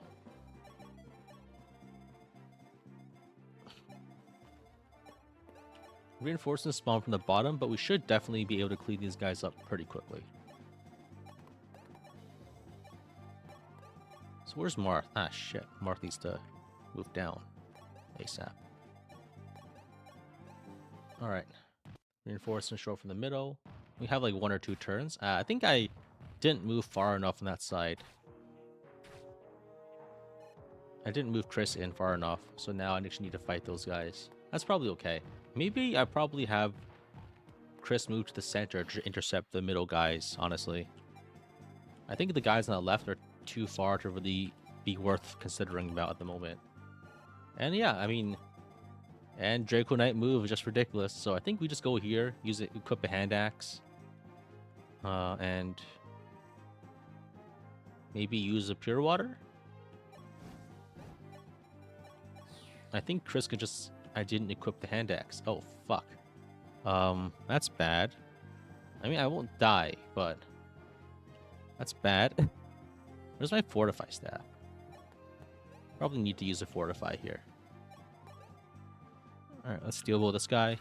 Speaker 1: Reinforcements spawn from the bottom, but we should definitely be able to clean these guys up pretty quickly. So where's Marth? Ah, shit. Marth needs to move down ASAP. Alright. Reinforcements show up from the middle. We have like 1 or 2 turns. I think I didn't move far enough on that side. I didn't move Chris in far enough, so now I actually need to fight those guys. That's probably okay. Maybe I probably have Chris move to the center to intercept the middle guys, honestly. I think the guys on the left are too far to really be worth considering about at the moment. And yeah, I mean, and Draco Knight move is just ridiculous, so I think we just go here, use it, equip a hand axe, and maybe use a pure water. I think Chris could just. I didn't equip the hand axe. Oh fuck. That's bad. I mean, I won't die, but that's bad. Where's my fortify staff? Probably need to use a fortify here. All right, let's steel bow this guy.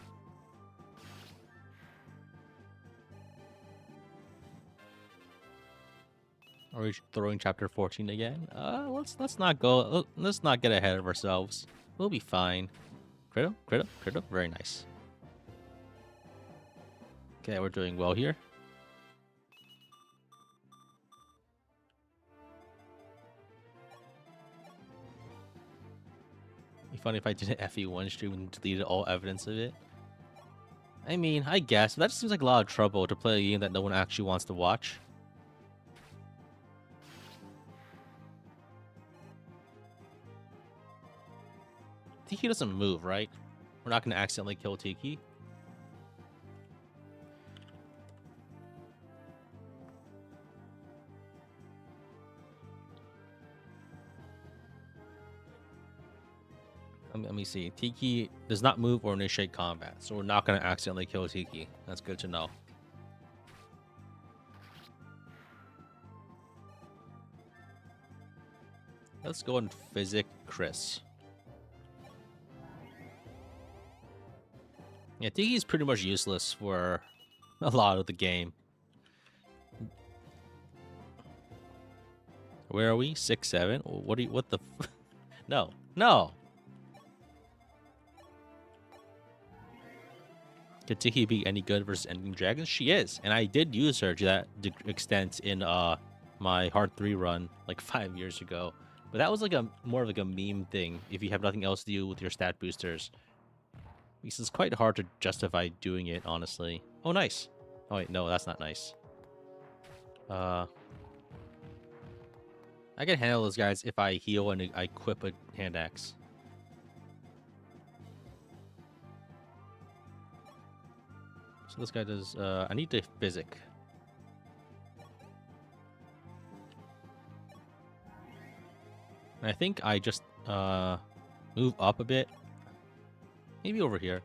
Speaker 1: Are we throwing chapter 14 again? Let's not go. Let's not get ahead of ourselves. We'll be fine. Crit up. Very nice. Okay, we're doing well here. It'd be funny if I did an FE1 stream and deleted all evidence of it. I mean, I guess. That just seems like a lot of trouble to play a game that no one actually wants to watch. Tiki doesn't move, right? We're not going to accidentally kill Tiki. Let me see. Tiki does not move or initiate combat, so we're not going to accidentally kill Tiki. That's good to know. Let's go and physic Chris. Yeah, Tiki is pretty much useless for a lot of the game. Where are we? 6, 7? What do you? What the? No, no. Could Tiki be any good versus ending dragons? She is, and I did use her to that extent in my Hard 3 run like 5 years ago. But that was like a more of like a meme thing. If you have nothing else to do with your stat boosters. Because it's quite hard to justify doing it, honestly. Oh, nice. Oh, wait, no, that's not nice. I can handle those guys if I heal and I equip a hand axe. So this guy does... I need to physic. And I think I just move up a bit. Maybe over here.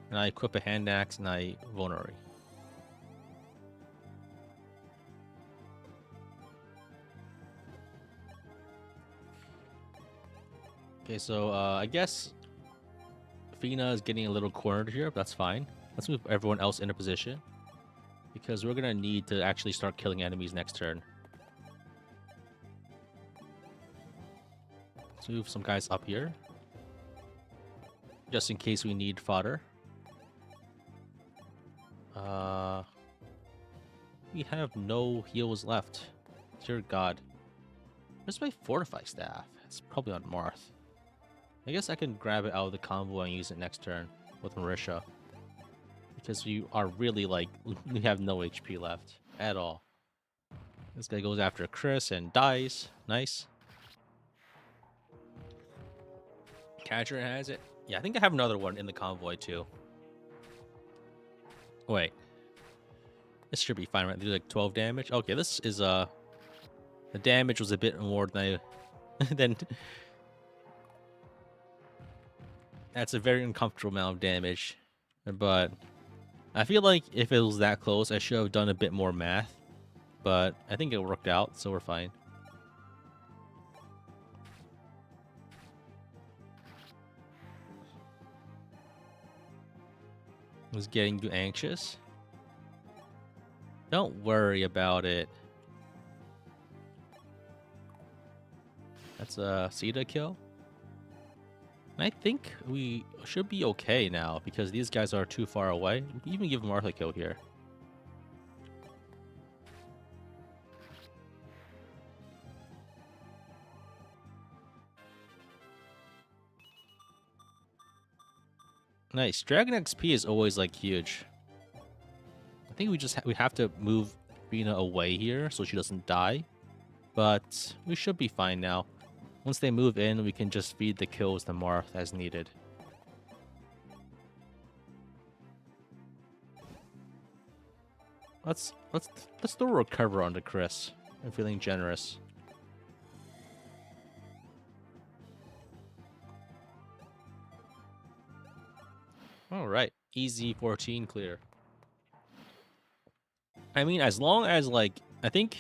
Speaker 1: And I equip a hand axe and I vulnerary. Okay, so I guess Fina is getting a little cornered here, but that's fine. Let's move everyone else into position. Because we're going to need to actually start killing enemies next turn. Let's move some guys up here. Just in case we need fodder. We have no heals left. Dear God. Where's my fortify staff? It's probably on Marth. I guess I can grab it out of the convoy and use it next turn with Marisha. Because we are really like, we have no HP left at all. This guy goes after Chris and dies. Nice. Catcher has it. Yeah, I think I have another one in the convoy too. Wait. This should be fine, right? Do like 12 damage. Okay, this is the damage was a bit more than I then that's a very uncomfortable amount of damage. But I feel like if it was that close, I should have done a bit more math. But I think it worked out, so we're fine. I was getting too anxious. Don't worry about it. That's a Sita kill. I think we should be okay now because these guys are too far away. We can even give Martha a kill here. Nice. Dragon XP is always like huge. I think we have to move Rena away here so she doesn't die. But we should be fine now. Once they move in, we can just feed the kills to Marth as needed. Let's throw a recover onto Chris. I'm feeling generous. All right, easy 14 clear. I mean, as long as like I think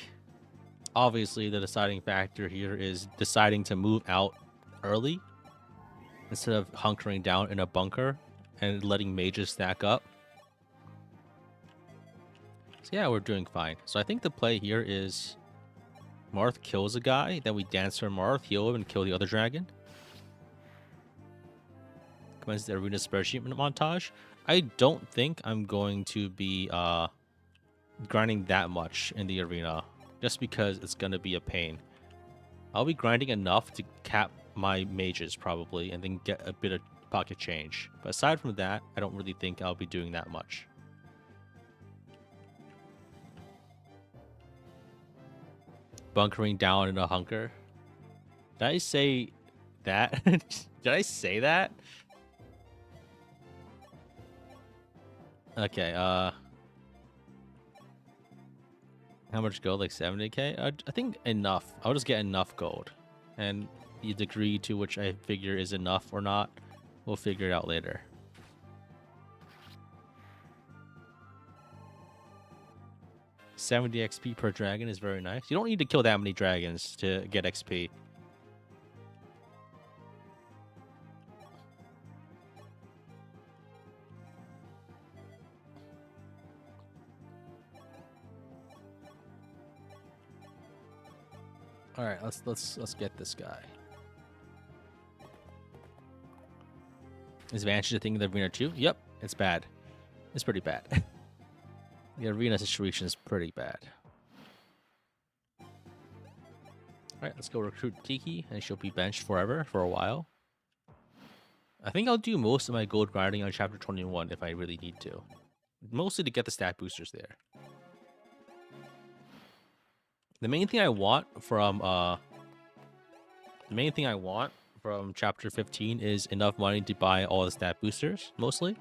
Speaker 1: obviously the deciding factor here is deciding to move out early instead of hunkering down in a bunker and letting mages stack up. So yeah, we're doing fine. So I think the play here is Marth kills a guy, then we dance for Marth, heal him, and kill the other dragon. Commence the arena spreadsheet montage. I don't think I'm going to be grinding that much in the arena, just because it's going to be a pain. I'll be grinding enough to cap my mages probably, and then get a bit of pocket change. But aside from that, I don't really think I'll be doing that much. Bunkering down in a hunker. Did I say that? Did I say that? Okay, how much gold? Like 70k? I think enough. I'll just get enough gold. And the degree to which I figure is enough or not, we'll figure it out later. $70 XP per dragon is very nice. You don't need to kill that many dragons to get XP. All right, let's get this guy. Is Vantage a thing in the arena too? Yep, it's bad. It's pretty bad. The arena situation is pretty bad. Alright, let's go recruit Kiki, and she'll be benched forever for a while. I think I'll do most of my gold grinding on chapter 21 if I really need to. Mostly to get the stat boosters there. The main thing I want from chapter 15 is enough money to buy all the stat boosters, mostly.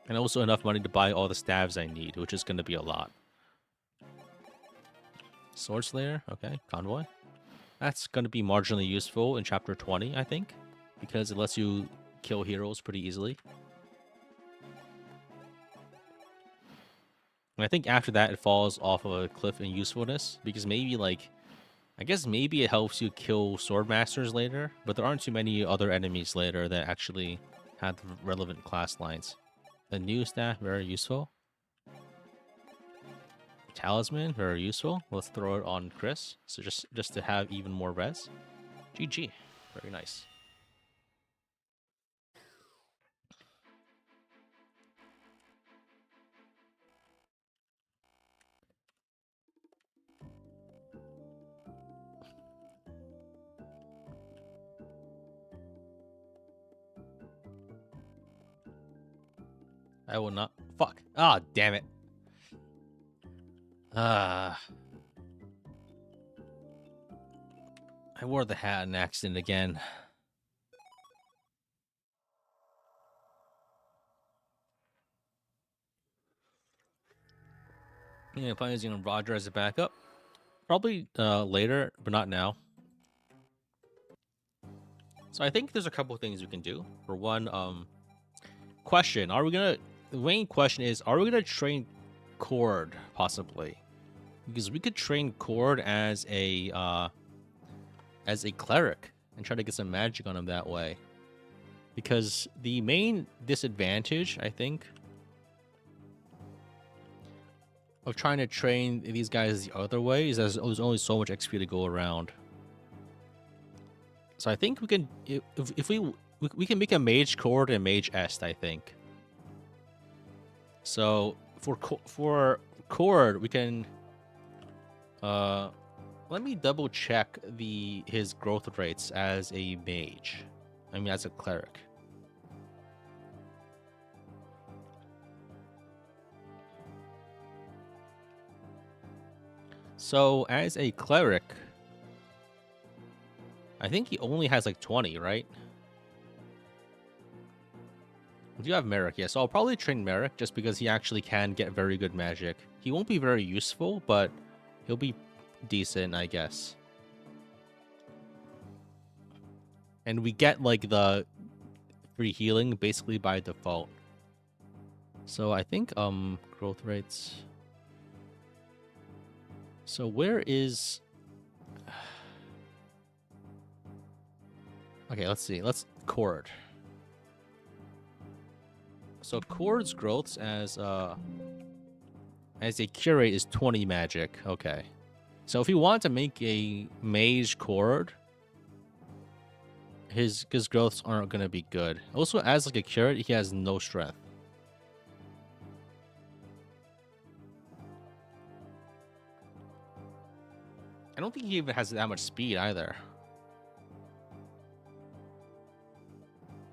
Speaker 1: And also enough money to buy all the staves I need, which is going to be a lot. Sword Slayer, okay, Convoy. That's going to be marginally useful in chapter 20, I think, because it lets you kill heroes pretty easily. And I think after that, it falls off of a cliff in usefulness, because maybe, like, I guess maybe it helps you kill Swordmasters later, but there aren't too many other enemies later that actually have relevant class lines. The new staff, very useful. Talisman, very useful. Let's throw it on Chris, so just to have even more res. GG, very nice. I will not. Fuck. Ah, damn it. I wore the hat in accident again. Yeah, plan using Roger as a backup. Probably later, but not now. So I think there's a couple things we can do. For one, question: the main question is, are we gonna train Cord possibly? Because we could train Cord as a cleric and try to get some magic on him that way. Because the main disadvantage, I think, of trying to train these guys the other way is there's only so much XP to go around. So I think we can, if we can make a mage Cord and mage Est, I think. So for Cord, we can let me double check his growth rates as a mage. I mean, as a cleric. So as a cleric, I think he only has like 20, right? We do have Merrick, yeah. So I'll probably train Merrick just because he actually can get very good magic. He won't be very useful, but he'll be decent, I guess. And we get like the free healing basically by default. So I think growth rates. So where is okay, let's see. Let's Cord. So Cord's growths as a curate is 20 magic. Okay. So if you want to make a mage Cord, his growths aren't gonna be good. Also, as like a curate, he has no strength. I don't think he even has that much speed either.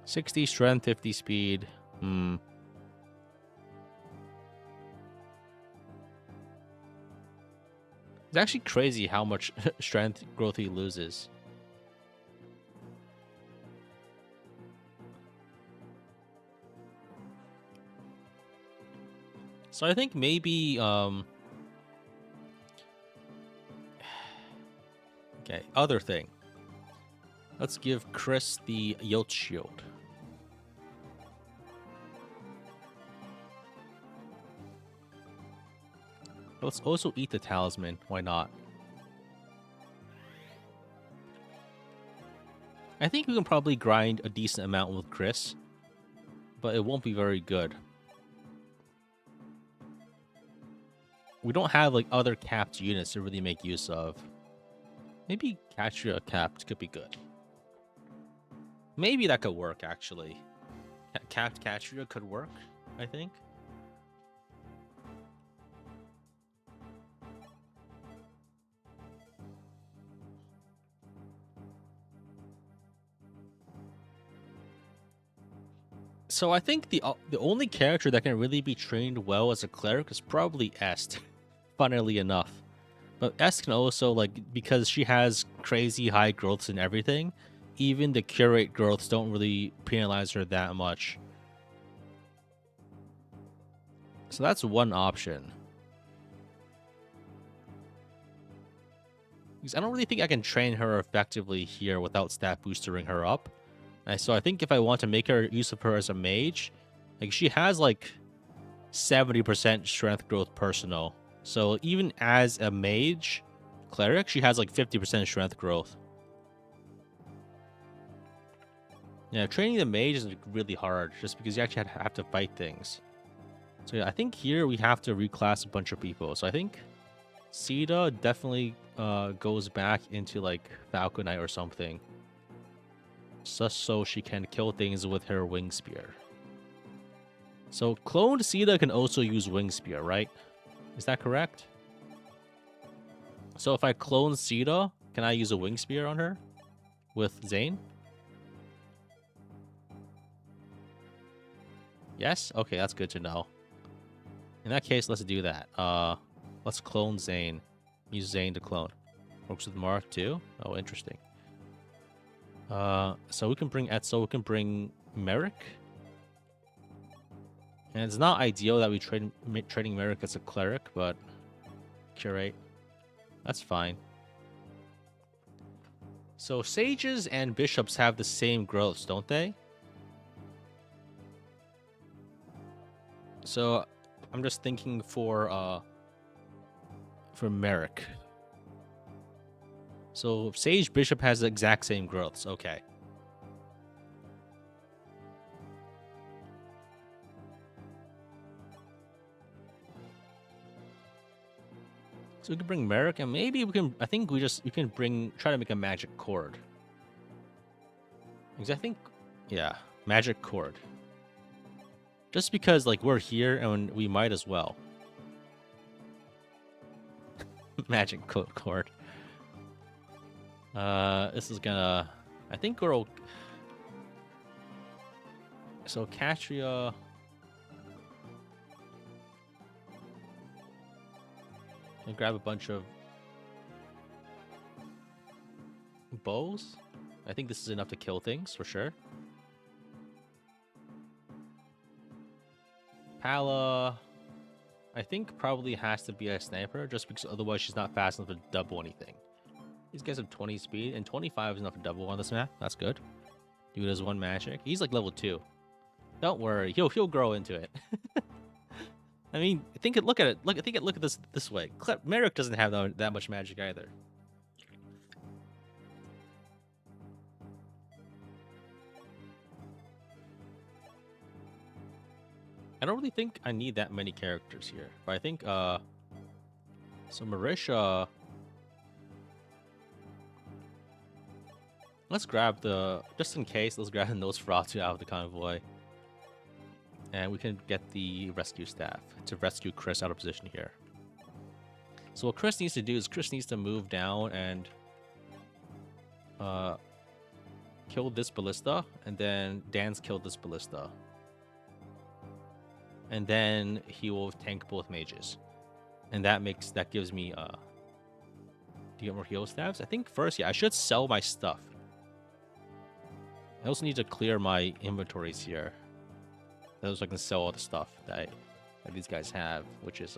Speaker 1: 60 strength, 50 speed. It's actually crazy how much strength growth he loses. So I think maybe okay, other thing. Let's give Chris the Yield Shield. Let's also eat the talisman. Why not? I think we can probably grind a decent amount with Chris, but it won't be very good. We don't have like other capped units to really make use of. Maybe Katria capped could be good. Maybe that could work, actually. Capped Katria could work, I think. So I think the only character that can really be trained well as a cleric is probably Est, funnily enough. But Est can also, like, because she has crazy high growths and everything, even the curate growths don't really penalize her that much. So that's one option. Because I don't really think I can train her effectively here without stat boostering her up. And so I think if I want to make her use of her as a mage, like she has like 70% strength growth personal. So even as a mage cleric, she has like 50% strength growth. Yeah, training the mage is really hard just because you actually have to fight things. So yeah, I think here we have to reclass a bunch of people. So I think Sita definitely goes back into like Falcon Knight or something. Just so she can kill things with her wing spear. So cloned Sita can also use wing spear, right? Is that correct? So if I clone Sita, can I use a wing spear on her with Zane? Yes? Okay, that's good to know. In that case, let's do that. Let's clone Zane. Use Zane to clone. Works with Mark too? Oh, interesting. So we can bring Etzel, we can bring Merrick. And it's not ideal that we training Merrick as a cleric, but curate. That's fine. So sages and bishops have the same growths, don't they? So I'm just thinking for Merrick. So Sage Bishop has the exact same growths. Okay. So we can bring Merrick, and maybe we can. I think we can try to make a magic cord. Because I think, yeah, magic cord. Just because like we're here and we might as well. Magic cord. This is gonna. I think we're. So Catria. And grab a bunch of bows. I think this is enough to kill things for sure. Pala, I think probably has to be a sniper just because otherwise she's not fast enough to double anything. These guys have 20 speed and 25 is enough to double on this map. That's good. Dude has 1 magic. He's like level 2. Don't worry, he'll grow into it. I mean, look at it. Look at this way. Merrick doesn't have that much magic either. I don't really think I need that many characters here, but I think so Marisha. Let's grab just in case. Let's grab the Nosferatu out of the convoy. And we can get the rescue staff to rescue Chris out of position here. So what Chris needs to do is Chris needs to move down and kill this ballista, and then Dan's killed this ballista. And then he will tank both mages. And that gives me do you get more heal staffs? I think first, yeah, I should sell my stuff. I also need to clear my inventories here. So I can sell all the stuff that these guys have, which is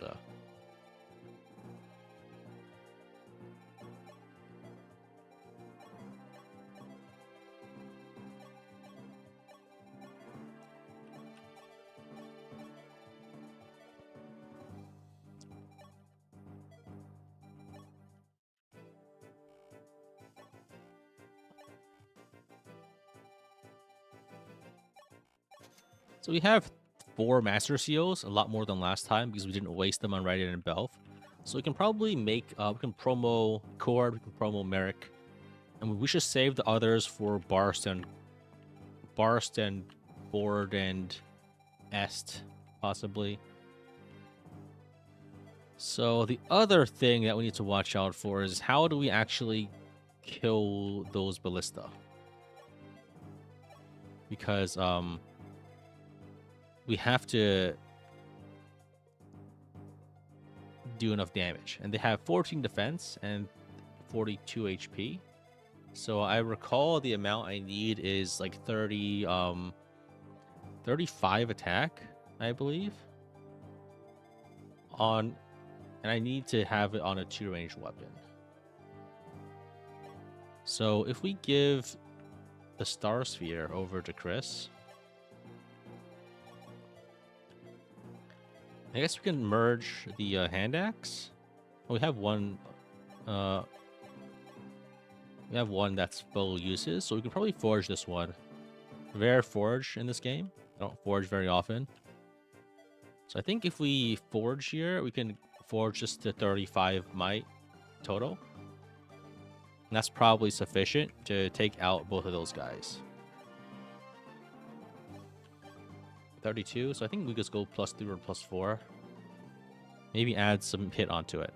Speaker 1: so we have 4 Master Seals, a lot more than last time because we didn't waste them on Raiden and Belf. So we can probably make, we can promo Cord, we can promo Merrick, and we should save the others for Barst and Ford and Est, possibly. So the other thing that we need to watch out for is how do we actually kill those ballista? Because, we have to do enough damage. And they have 14 defense and 42 HP. So I recall the amount I need is like 35 attack, I believe. And I need to have it on a 2-range weapon. So if we give the Star Sphere over to Chris, I guess we can merge the hand axe. Oh, we have one. We have one that's full uses, so we can probably forge this one. Rare forge in this game. I don't forge very often, so I think if we forge here, we can forge just to 35 might total. And that's probably sufficient to take out both of those guys. 32, so I think we just go +3 or +4. Maybe add some hit onto it.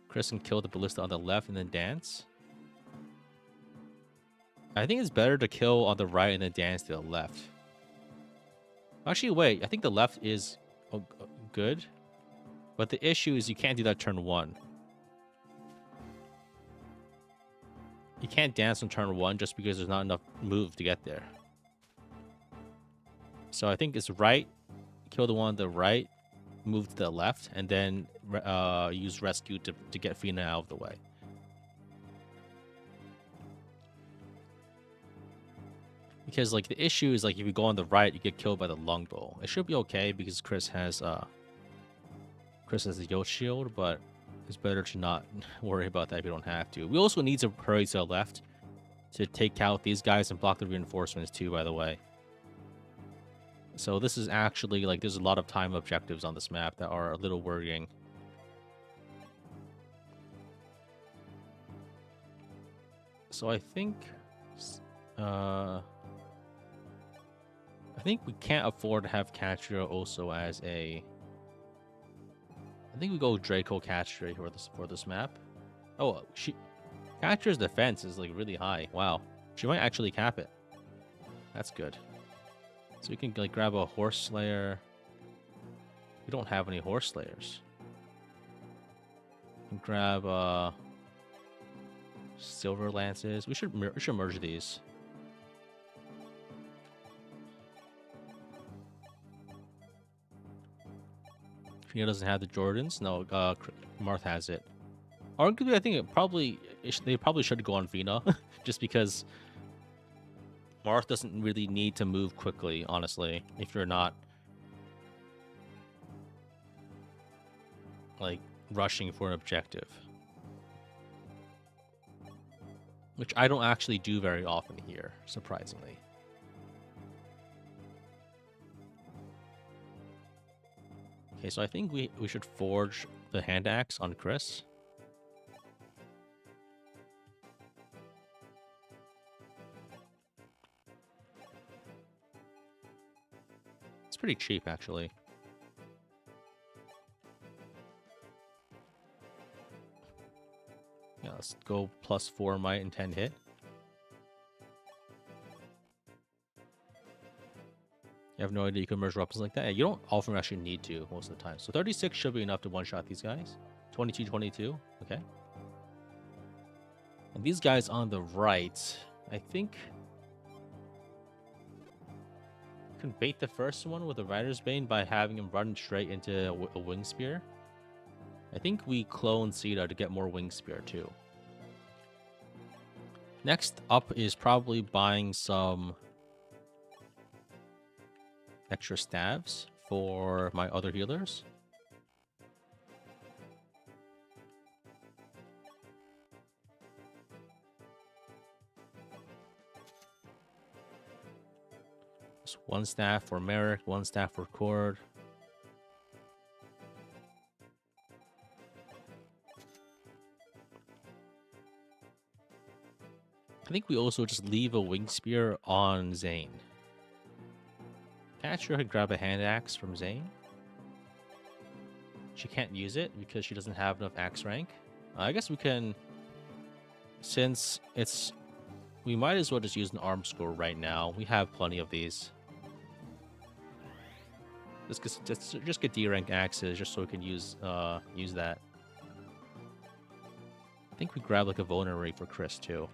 Speaker 1: Chris can kill the ballista on the left and then dance. I think it's better to kill on the right and then dance to the left. Actually, wait, I think the left is good. But the issue is you can't do that turn 1. You can't dance on turn 1 just because there's not enough move to get there. So I think it's right. Kill the one on the right. move to the left, and then use rescue to get Fina out of the way. Because like the issue is like if you go on the right, you get killed by the longbow. It should be okay because Chris has the Yote shield, but it's better to not worry about that if you don't have to. We also need to hurry to the left to take out these guys and block the reinforcements too, by the way. So this is actually like there's a lot of time objectives on this map that are a little worrying. So I think we can't afford to have Catria also as a... I think we go Draco Catria for this map. Oh, Catria's defense is like really high. Wow. She might actually cap it. That's good. So we can like grab a Horse Slayer. We don't have any Horse Slayers. We can grab Silver Lances. We should merge these. Fina doesn't have the Jordans. No, Marth has it. Arguably, I think they probably should go on Fina, just because Marth doesn't really need to move quickly, honestly, if you're not like rushing for an objective. Which I don't actually do very often here, surprisingly. Okay, so I think we should forge the hand axe on Chris. It's pretty cheap, actually. Yeah, let's go +4 might and 10 hit. You have no idea you can merge weapons like that? Yeah, you don't often actually need to most of the time. So 36 should be enough to one-shot these guys. 22, 22. Okay. And these guys on the right, I think... you can bait the first one with a Rider's Bane by having him run straight into a Wing Spear. I think we clone Sita to get more Wing Spear too. Next up is probably buying some extra stabs for my other healers. So 1 staff for Merrick, 1 staff for Cord. I think we also just leave a Wing Spear on Zane. Catcher could grab a hand axe from Zane. She can't use it because she doesn't have enough axe rank. I guess we can, since it's... we might as well just use an arm score right now. We have plenty of these. Just get D rank axes just so we can use that. I think we grab like a vulnerary for Chris too.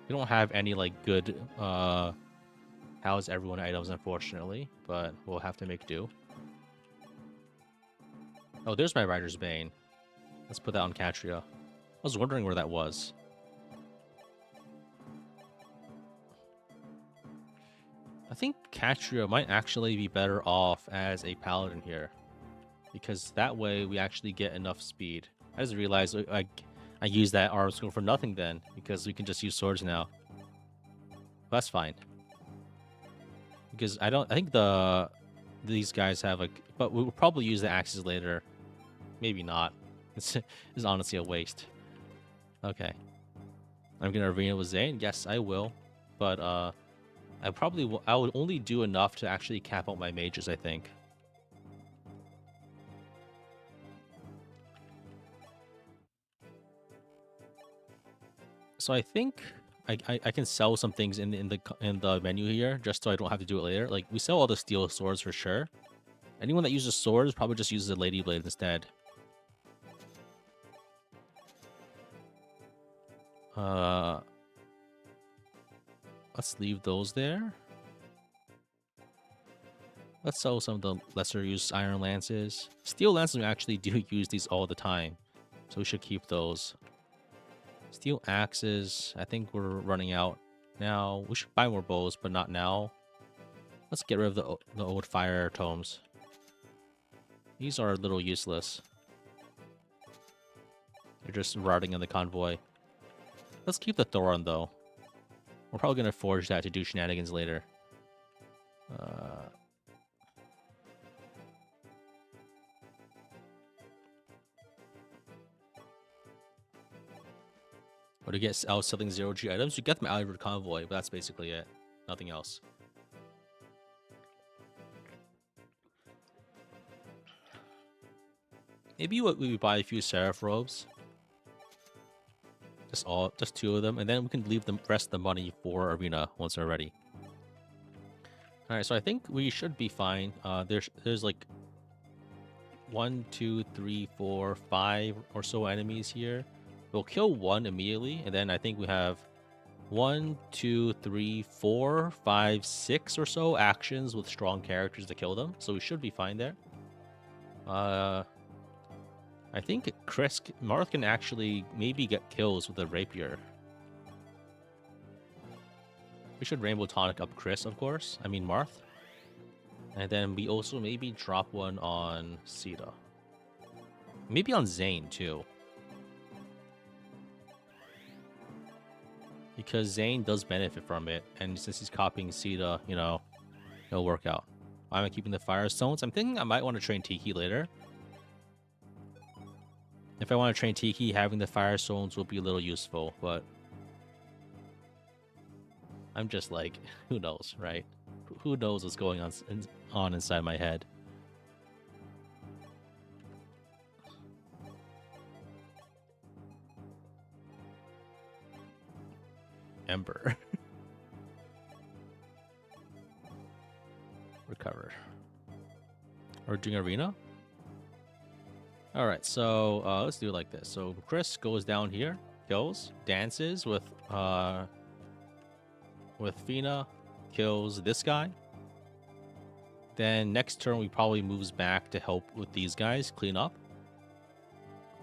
Speaker 1: We don't have any like good house everyone items, unfortunately, but we'll have to make do. Oh, there's my Rider's Bane. Let's put that on Catria. I was wondering where that was. I think Catria might actually be better off as a paladin here, because that way we actually get enough speed. I just realized I used that arm skill for nothing then, because we can just use swords now. That's fine. Because I think these guys have like, but we'll probably use the axes later. Maybe not. It's honestly a waste. Okay. I'm gonna arena with Zane. Yes, I will. But I would only do enough to actually cap out my mages, I think. So I think I can sell some things in the menu here, just so I don't have to do it later. Like, we sell all the steel swords for sure. Anyone that uses swords probably just uses a Lady Blade instead. Let's leave those there. Let's sell some of the lesser used iron lances. Steel lances, we actually do use these all the time, so we should keep those. Steel axes, I think we're running out now. We should buy more bows, but not now. Let's get rid of the old fire tomes. These are a little useless. They're just rotting in the convoy. Let's keep the Thoron, though. We're probably going to forge that to do shenanigans later. Or to get out selling 0G items, you get them out of your convoy, but that's basically it. Nothing else. Maybe we buy a few Seraph robes. Just 2 of them, and then we can leave the rest of the money for Arena once they're ready. Alright, so I think we should be fine. There's like 1, 2, 3, 4, 5 or so enemies here. We'll kill 1 immediately, and then I think we have 1, 2, 3, 4, 5, 6 or so actions with strong characters to kill them, so we should be fine there. I think Marth can actually maybe get kills with a rapier. We should Rainbow Tonic up Chris, of course. I mean Marth. And then we also maybe drop one on Sita. Maybe on Zane, too. Because Zane does benefit from it, and since he's copying Sita, you know, it'll work out. I'm keeping the Firestones. I'm thinking I might want to train Tiki later. If I want to train Tiki, having the Firestones will be a little useful, but I'm just like, who knows, right? Who knows what's going on inside my head? Ember. Recover. Or doing Arena? Alright, so let's do it like this. So Chris goes down here, kills, dances with Fina, kills this guy. Then next turn we probably moves back to help with these guys clean up.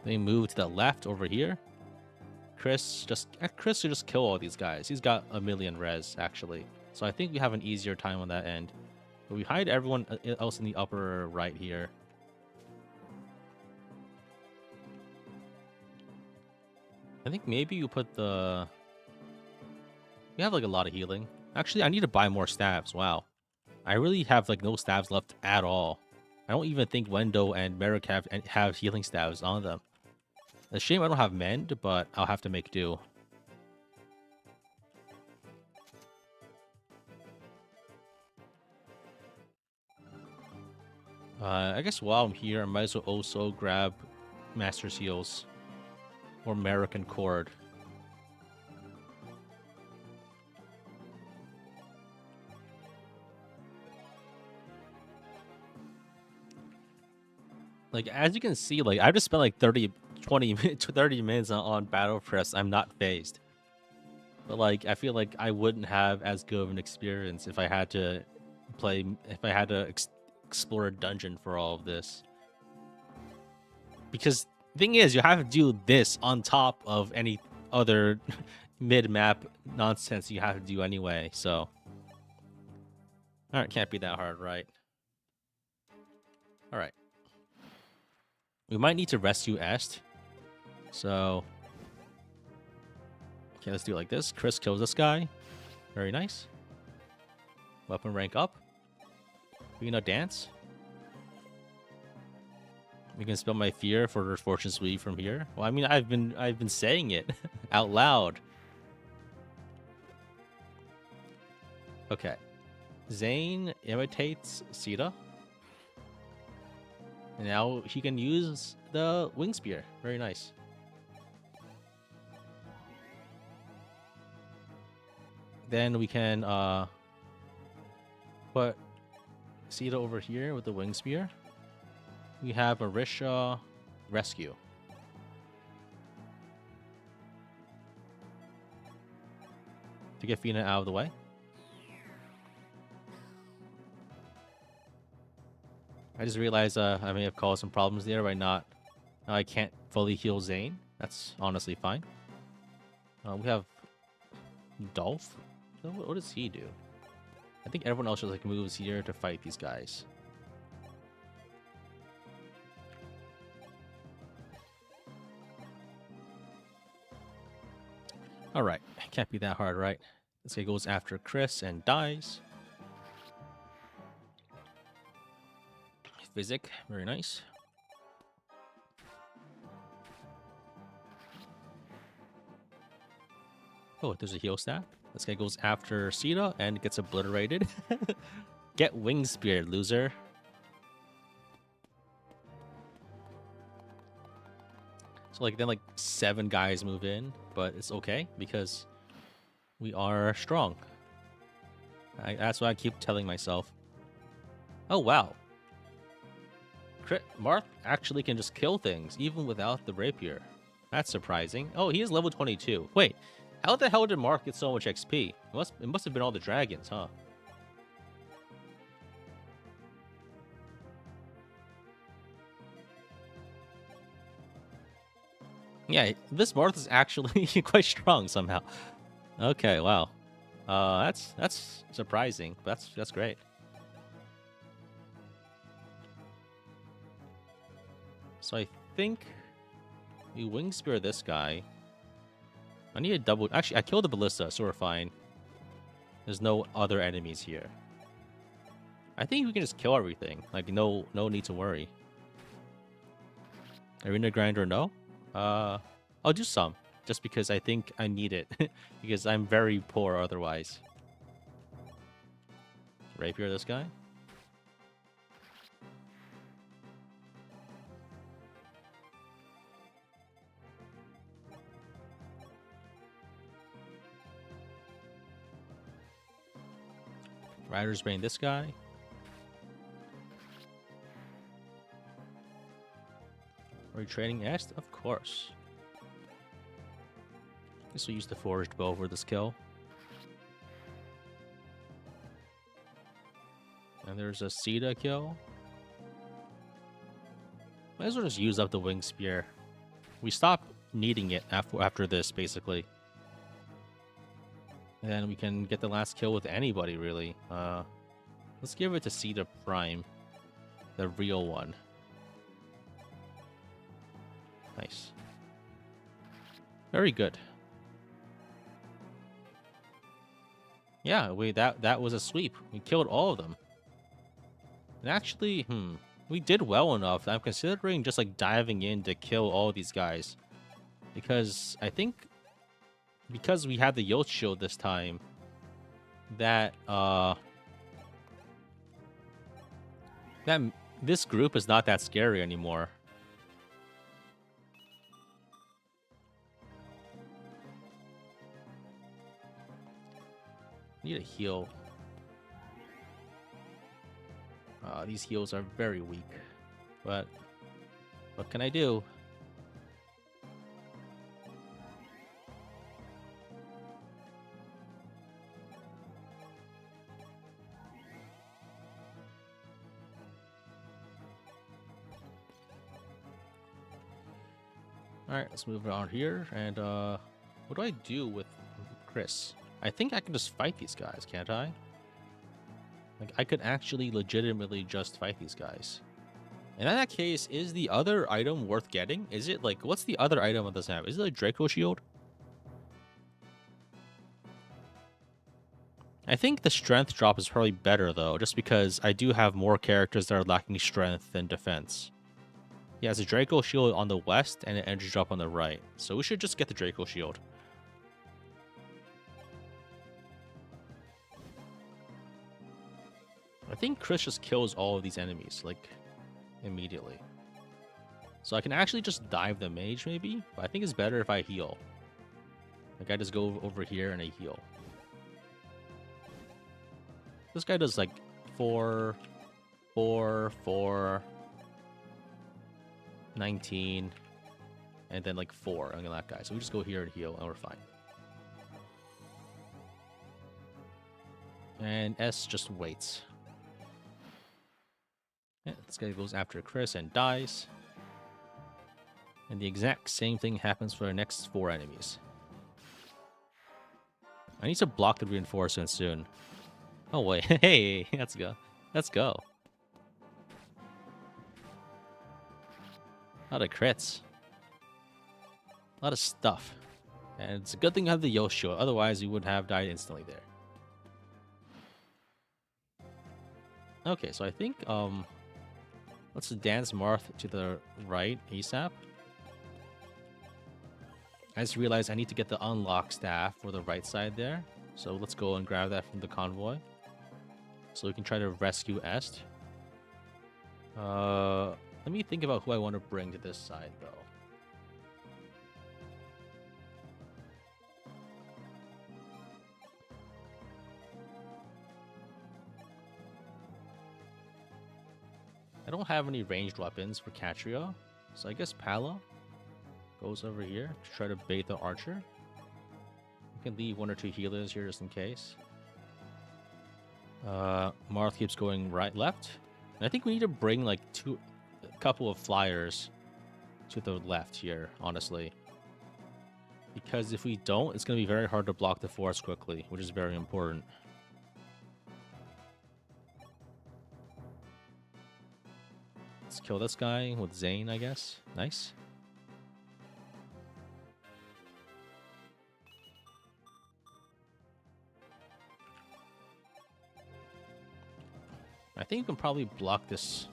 Speaker 1: They move to the left over here. Chris should just kill all these guys. He's got a million res actually, so I think we have an easier time on that end. But we hide everyone else in the upper right here. I think maybe you put the... We have like a lot of healing. Actually, I need to buy more staves. Wow. I really have like no staves left at all. I don't even think Wendo and Merrick have healing staves on them. It's a shame I don't have Mend, but I'll have to make do. I guess while I'm here, I might as well also grab Master's Heals. Or American Cord. Like, as you can see, like, I just spent like 30 minutes on Battle Press. I'm not phased. But, like, I feel like I wouldn't have as good of an experience if I had to explore a dungeon for all of this. Because the thing is, you have to do this on top of any other mid-map nonsense you have to do anyway, so... Alright, can't be that hard, right? Alright. We might need to rescue Est. So... Okay, let's do it like this. Chris kills this guy. Very nice. Weapon rank up. We can now dance. We can spell my fear for Fortune Sweep from here. Well, I mean, I've been saying it out loud. Okay. Zane imitates Sita. And now he can use the Wing Spear. Very nice. Then we can put Sita over here with the Wing Spear. We have Arisha Rescue. To get Fina out of the way. I just realized I may have caused some problems there by not... I can't fully heal Zane. That's honestly fine. We have Dolph. So what does he do? I think everyone else just like moves here to fight these guys. All right, can't be that hard, right? This guy goes after Chris and dies. Physic, very nice. Oh, there's a heal staff. This guy goes after Sita and gets obliterated. Get wing spear, loser. So like then like 7 guys move in, but it's okay because we are strong. That's what I keep telling myself. Oh wow. Marth actually can just kill things even without the rapier. That's surprising. Oh, he is level 22. Wait, how the hell did Marth get so much XP? It must have been all the dragons, huh? Yeah, this Marth is actually quite strong somehow. Okay, wow. That's surprising. That's great. So I think we wing spear this guy. I need a double. Actually, I killed the ballista, so we're fine. There's no other enemies here. I think we can just kill everything. Like no need to worry. Arena grinder, no. I'll do some just because I think I need it because I'm very poor otherwise. Rapier this guy. Rider's Bane this guy. Are we trading Est? Of course. Guess we'll use the Forged Bow for this kill. And there's a Sita kill. Might as well just use up the Wing Spear. We stop needing it after this, basically. And then we can get the last kill with anybody, really. Let's give it to Sita Prime. The real one. Nice. Very good. Yeah, that was a sweep. We killed all of them. And actually, we did well enough. I'm considering just like diving in to kill all these guys. Because I think because we had the Yolt Shield this time, that this group is not that scary anymore. Need a heal. These heals are very weak, but what can I do? Alright, let's move around here. And what do I do with Chris? I think I can just fight these guys, can't I? Like, I could actually legitimately just fight these guys. And in that case, is the other item worth getting? Is it like, what's the other item on this map? Is it a Draco Shield? I think the strength drop is probably better though, just because I do have more characters that are lacking strength than defense. He has a Draco Shield on the west and an energy drop on the right. So we should just get the Draco Shield. I think Chris just kills all of these enemies, like, immediately. So I can actually just dive the mage, maybe? But I think it's better if I heal. Like, I just go over here and I heal. This guy does, like, 4, 19, and then, like, 4 on that guy. So we just go here and heal, and we're fine. And S just waits. Yeah, This guy goes after Chris and dies. And the exact same thing happens for the next 4 enemies. I need to block the reinforcement soon. Oh wait, hey, let's go. Let's go. A lot of crits. A lot of stuff. And it's a good thing to have the Yoshio, otherwise you would have died instantly there. Okay, so I think let's dance Marth to the right ASAP. I just realized I need to get the unlock staff for the right side there. So let's go and grab that from the convoy. So we can try to rescue Est. Let me think about who I want to bring to this side, though. I don't have any ranged weapons for Catrio, so I guess Palo goes over here to try to bait the archer. We can leave 1 or 2 healers here just in case. Marth keeps going right, left. And I think we need to bring like a couple of flyers to the left here, honestly. Because if we don't, it's going to be very hard to block the force quickly, which is very important. Let's kill this guy with Zane, I guess. Nice. I think we can probably block this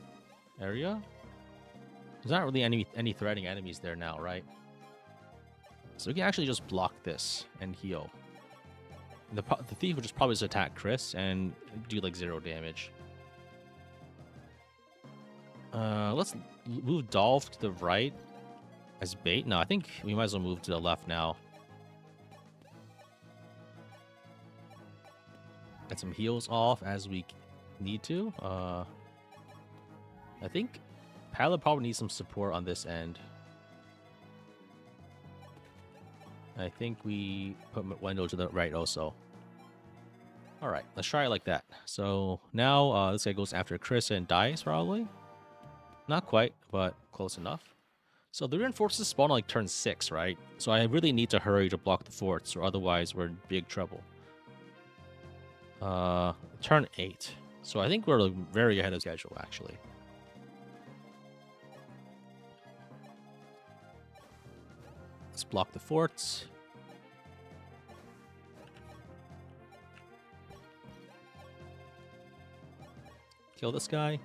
Speaker 1: area. There's not really any threatening enemies there now, right? So we can actually just block this and heal. The thief would just probably just attack Chris and do like 0 damage. Let's move Dolph to the right as bait. No, I think we might as well move to the left now. Get some heals off as we need to. I think Pala probably needs some support on this end. I think we put Wendell to the right also. Alright, let's try it like that. So now this guy goes after Chris and dies probably. Not quite, but close enough. So the reinforcements spawn on like turn 6, right? So I really need to hurry to block the forts, or otherwise we're in big trouble. Turn 8. So I think we're like very ahead of schedule, actually. Let's block the forts. Kill this guy.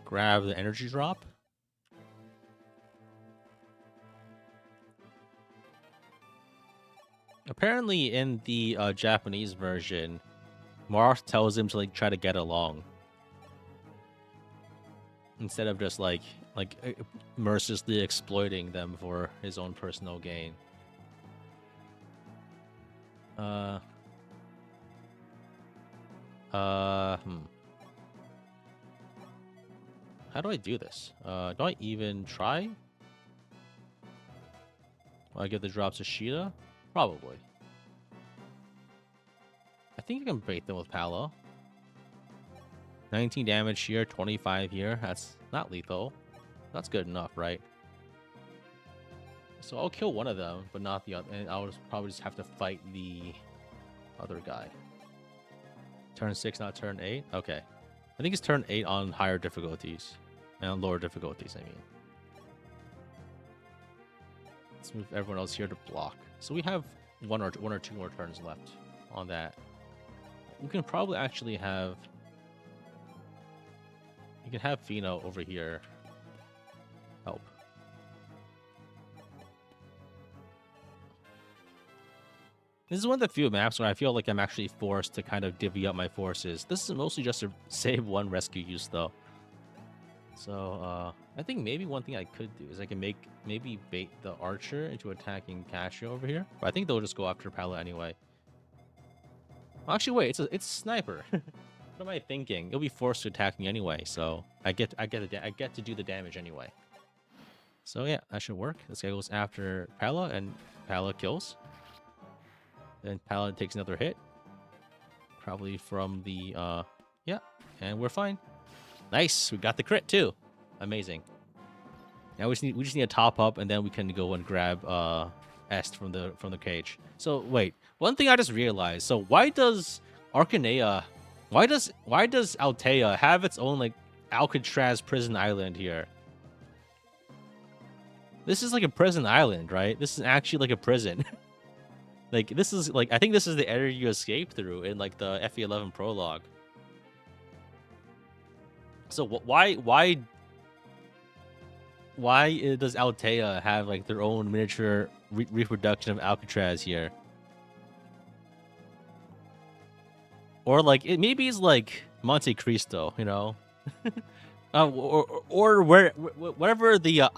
Speaker 1: Grab the energy drop. Apparently in the Japanese version, Marth tells him to like try to get along. Instead of just like mercilessly exploiting them for his own personal gain. How do I do this? Do I even try? Will I give the drops to Sheeta? Probably. I think I can bait them with Palo. 19 damage here, 25 here. That's not lethal. That's good enough, right? So I'll kill one of them, but not the other. And I'll probably just have to fight the other guy. Turn 6, not turn 8? Okay. I think it's turn 8 on higher difficulties. And on lower difficulties, I mean. Let's move everyone else here to block. So we have one or two more turns left on that. We can probably actually have... You can have Fino over here help. This is one of the few maps where I feel like I'm actually forced to kind of divvy up my forces. This is mostly just to save 1 rescue use, though. So, I think maybe one thing I could do is I can maybe bait the archer into attacking Casio over here. But I think they'll just go after Pala anyway. Well, actually, wait, it's sniper. What am I thinking? It'll be forced to attacking anyway, so I get to do the damage anyway. So yeah, that should work. This guy goes after Pala, and Pala kills. Then Pala takes another hit. Probably from the yeah, and we're fine. Nice, we got the crit too. Amazing. Now we just need to top up, and then we can go and grab Est from the cage. So wait, one thing I just realized. So why does Arcanea, why does Altea have its own like Alcatraz prison island here? This is like a prison island, right? This is actually like a prison. Like this is like I think this is the area you escape through in like the FE11 prologue. So why does Altea have like their own miniature reproduction of Alcatraz here? Or like maybe it's like Monte Cristo, you know, or whatever the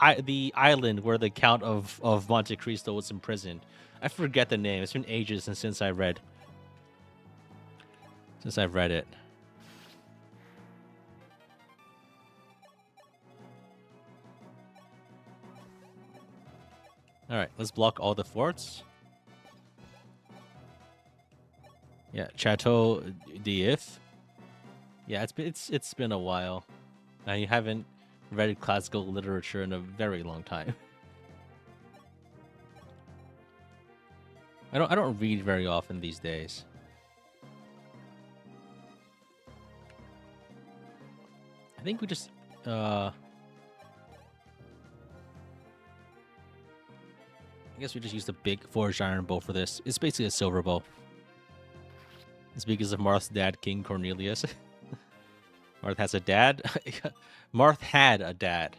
Speaker 1: island where the Count of Monte Cristo was imprisoned. I forget the name. It's been ages since I read it. All right, let's block all the forts. Yeah, Chateau d'If. Yeah, it's been a while. I haven't read classical literature in a very long time. I don't read very often these days. I think we just I guess we just use the big forged iron bow for this. It's basically a silver bow. It's because of Marth's dad, King Cornelius. Marth has a dad? Marth had a dad.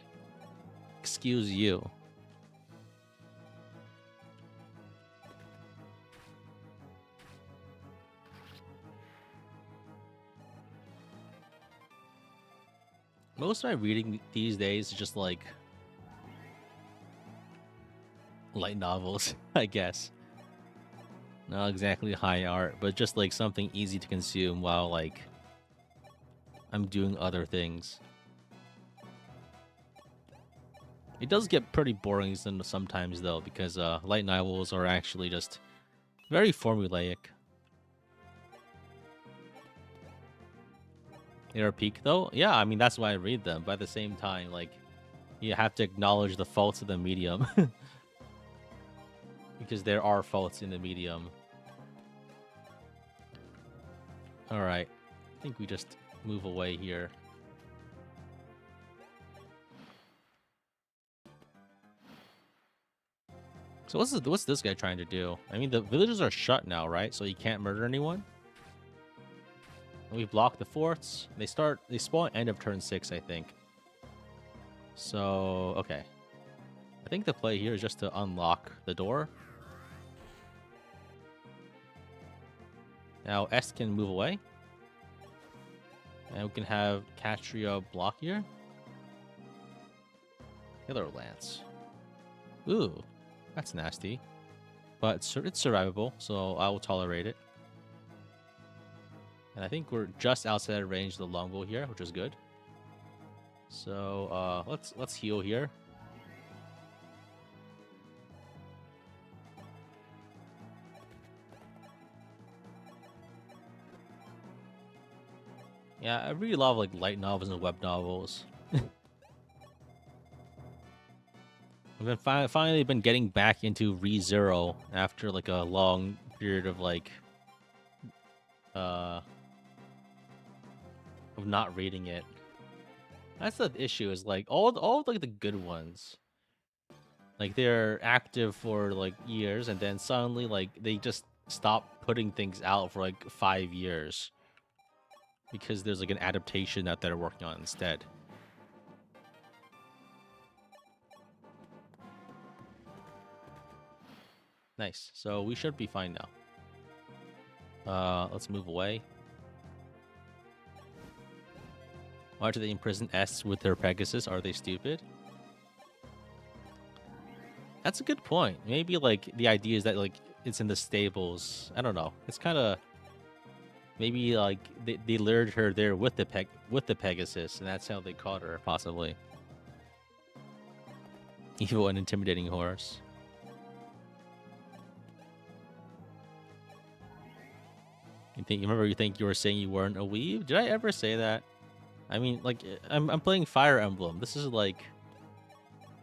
Speaker 1: Excuse you. Most of my reading these days is just like light novels, I guess. Not exactly high art, but just like something easy to consume while like I'm doing other things. It does get pretty boring sometimes though, because light novels are actually just very formulaic. They're a peak though? Yeah, I mean that's why I read them, but at the same time, like you have to acknowledge the faults of the medium. Because there are faults in the medium. Alright. I think we just move away here. So what's this guy trying to do? I mean, the villages are shut now, right? So you can't murder anyone? And we block the forts. They spawn end of turn 6, I think. So, okay. I think the play here is just to unlock the door. Now Est can move away. And we can have Catria block here. Killer Lance. Ooh, that's nasty. But it's survivable, so I will tolerate it. And I think we're just outside of range of the longbow here, which is good. So let's heal here. Yeah, I really love like light novels and web novels. I've been finally been getting back into ReZero after like a long period of like of not reading it. That's the issue, is like all like the good ones, like they're active for like years and then suddenly like they just stop putting things out for like 5 years because there's like an adaptation that they're working on instead. Nice. So we should be fine now. Let's move away. Why do they imprison S with their Pegasus? Are they stupid? That's a good point. Maybe like the idea is that like it's in the stables. I don't know. It's kind of maybe like they lured her there with the Pegasus, and that's how they caught her, possibly. Evil and intimidating horse. You think you were saying you weren't a weeb? Did I ever say that? I mean, like, I'm playing Fire Emblem. This is like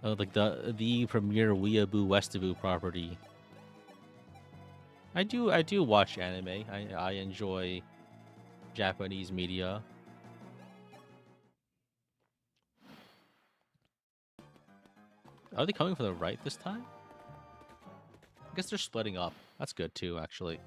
Speaker 1: the premier weeaboo westaboo property. I do watch anime. I enjoy Japanese media. Are they coming from the right this time? I guess they're splitting up. That's good too, actually.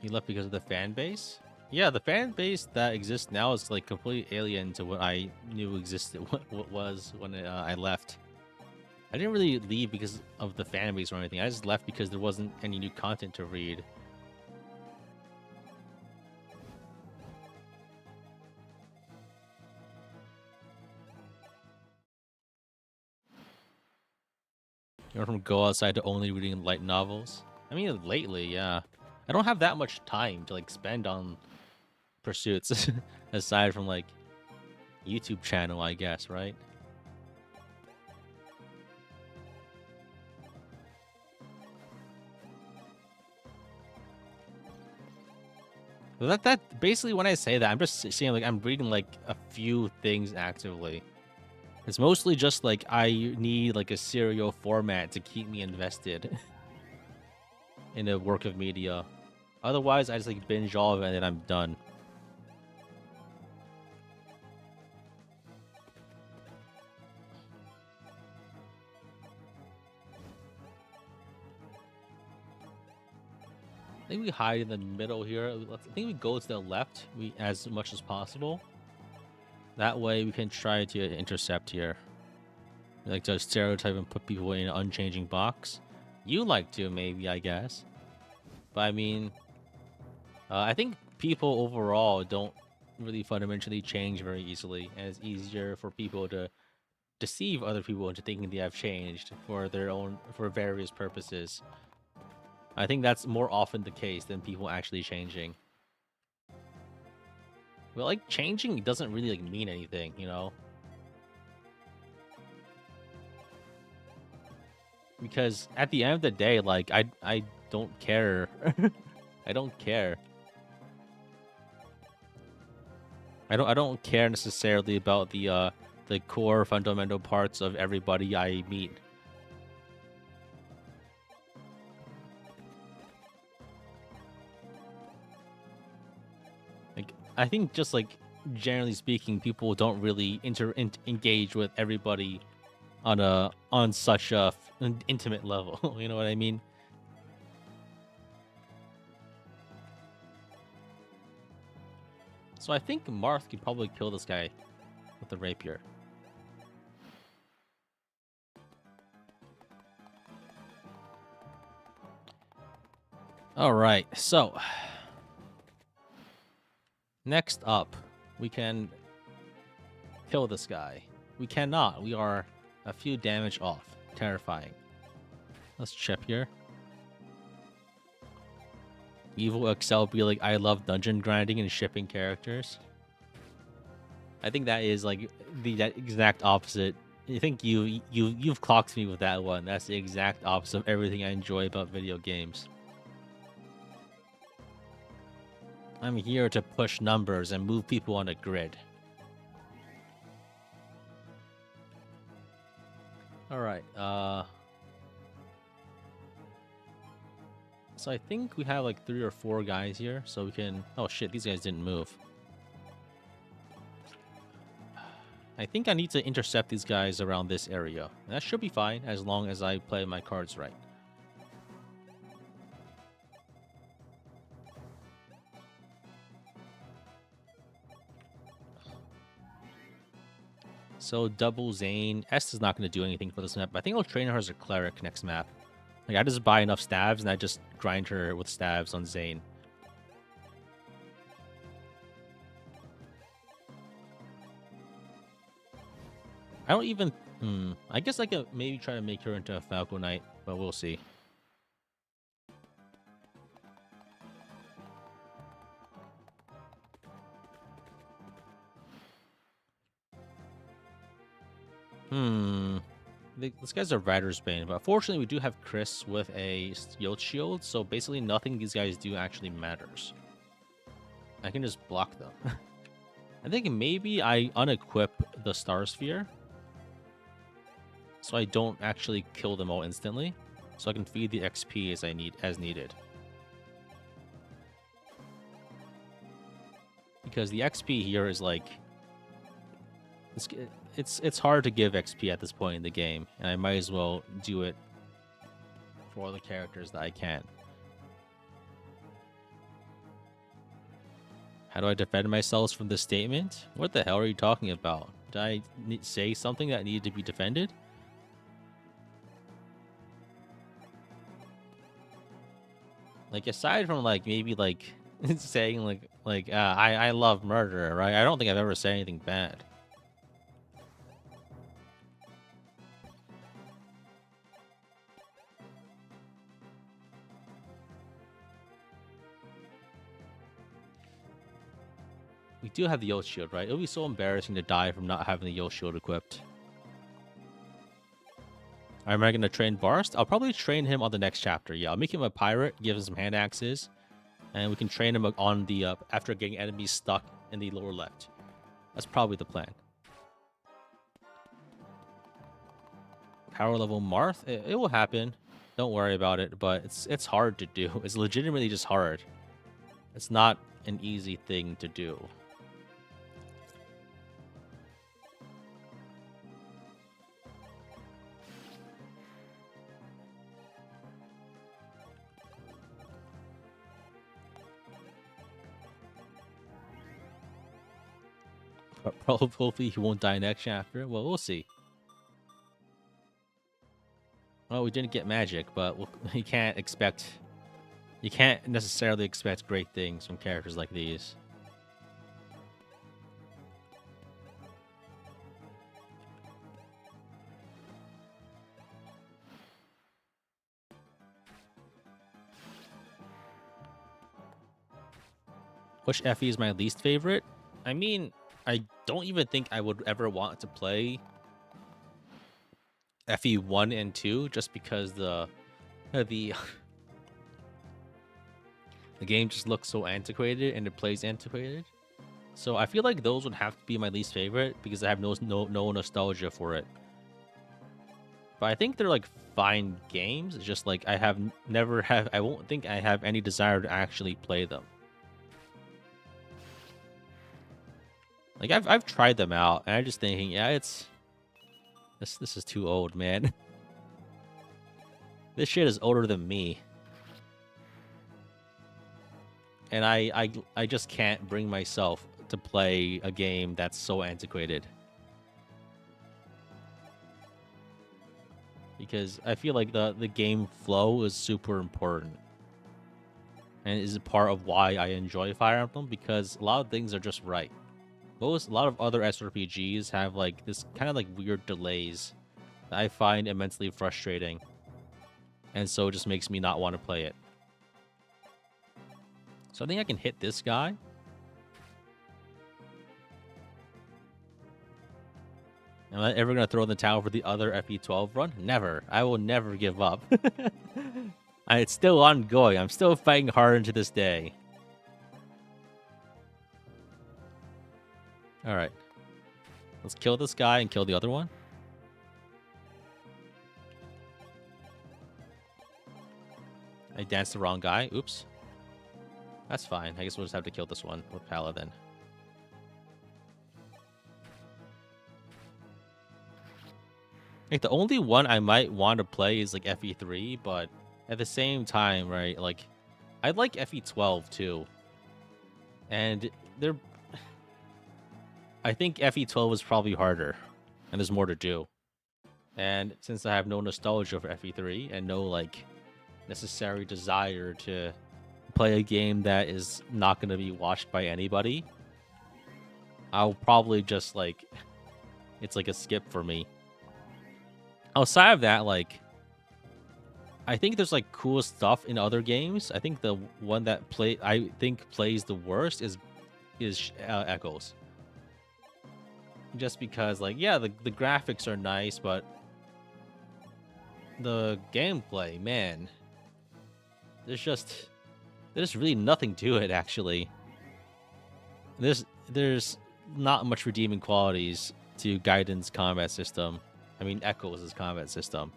Speaker 1: He left because of the fan base? Yeah, the fan base that exists now is like completely alien to what I knew existed, what was when I left. I didn't really leave because of the fan base or anything. I just left because there wasn't any new content to read. You went from go outside to only reading light novels. I mean, lately, yeah. I don't have that much time to like spend on pursuits aside from like YouTube channel, I guess, right? But that basically when I say that, I'm just saying like I'm reading like a few things actively. It's mostly just like I need like a serial format to keep me invested in a work of media. Otherwise, I just like binge all of it and then I'm done. I think we hide in the middle here. I think we go to the left as much as possible. That way we can try to intercept here. We like to stereotype and put people in an unchanging box. You like to, maybe, I guess. But I mean, I think people overall don't really fundamentally change very easily. And it's easier for people to deceive other people into thinking they have changed for various purposes. I think that's more often the case than people actually changing. Well, like, changing doesn't really, like, mean anything, you know? Because at the end of the day, like, I don't care. I don't care. I don't care necessarily about the core fundamental parts of everybody I meet. Like, I think just like generally speaking, people don't really engage with everybody on such an intimate level. You know what I mean? So I think Marth could probably kill this guy with the rapier. All right, so next up, we can kill this guy. We cannot. We are a few damage off. Terrifying. Let's chip here. Evil Excel be like, I love dungeon grinding and shipping characters. I think that is like that exact opposite. I think you've clocked me with that one. That's the exact opposite of everything I enjoy about video games. I'm here to push numbers and move people on a grid. All right. So I think we have like 3 or 4 guys here, so we can. Oh shit! These guys didn't move. I think I need to intercept these guys around this area. That should be fine as long as I play my cards right. So double Zane. S is not going to do anything for this map. I think I'll train her as a cleric next map. Like I just buy enough stabs and I just grind her with stabs on Zane. I don't even... I guess I could maybe try to make her into a Falco Knight, but we'll see. This guy's a Rider's Bane, but fortunately we do have Chris with a Yield Shield, so basically nothing these guys do actually matters. I can just block them. I think maybe I unequip the Star Sphere, so I don't actually kill them all instantly, so I can feed the XP as needed. Because the XP here is like, it's hard to give XP at this point in the game, and I might as well do it for all the characters that I can. How do I defend myself from this statement? What the hell are you talking about? Did I say something that needed to be defended? Like, aside from, like, maybe, like, saying, I love murder, right? I don't think I've ever said anything bad. We do have the Yield Shield, right? It would be so embarrassing to die from not having the Yield Shield equipped. Am I going to train Barst? I'll probably train him on the next chapter. Yeah, I'll make him a pirate, give him some hand axes, and we can train him on the after getting enemies stuck in the lower left. That's probably the plan. Power level Marth? It will happen. Don't worry about it, but it's hard to do. It's legitimately just hard. It's not an easy thing to do. Hopefully he won't die next chapter. Well, we'll see. Well, we didn't get magic, but you can't necessarily expect great things from characters like these. Which FE is my least favorite? I mean, I don't even think I would ever want to play FE1 and 2 just because the game just looks so antiquated and it plays antiquated. So I feel like those would have to be my least favorite because I have no nostalgia for it. But I think they're like fine games. It's just like I won't think I have any desire to actually play them. Like I've tried them out and I'm just thinking, yeah, this is too old, man. This shit is older than me. And I just can't bring myself to play a game that's so antiquated. Because I feel like the game flow is super important. And is a part of why I enjoy Fire Emblem, because a lot of things are just right. A lot of other SRPGs have like this kind of like weird delays that I find immensely frustrating. And so it just makes me not want to play it. So I think I can hit this guy. Am I ever going to throw in the towel for the other FE12 run? Never. I will never give up. It's still ongoing. I'm still fighting Hardin to this day. Alright. Let's kill this guy and kill the other one. I danced the wrong guy. Oops. That's fine. I guess we'll just have to kill this one with Paladin. Like, the only one I might want to play is, like, FE3, but at the same time, right, like, I like FE12, too. And I think FE12 is probably harder, and there's more to do. And since I have no nostalgia for FE3, and no, like, necessary desire to play a game that is not going to be watched by anybody, I'll probably just, like, it's like a skip for me. Outside of that, like, I think there's like cool stuff in other games. I think the one that plays the worst is Echoes. just because, like, yeah, the graphics are nice, but the gameplay, man, there's really nothing to it, actually. There's not much redeeming qualities to Gaiden's combat system. I mean, Echoes' combat system.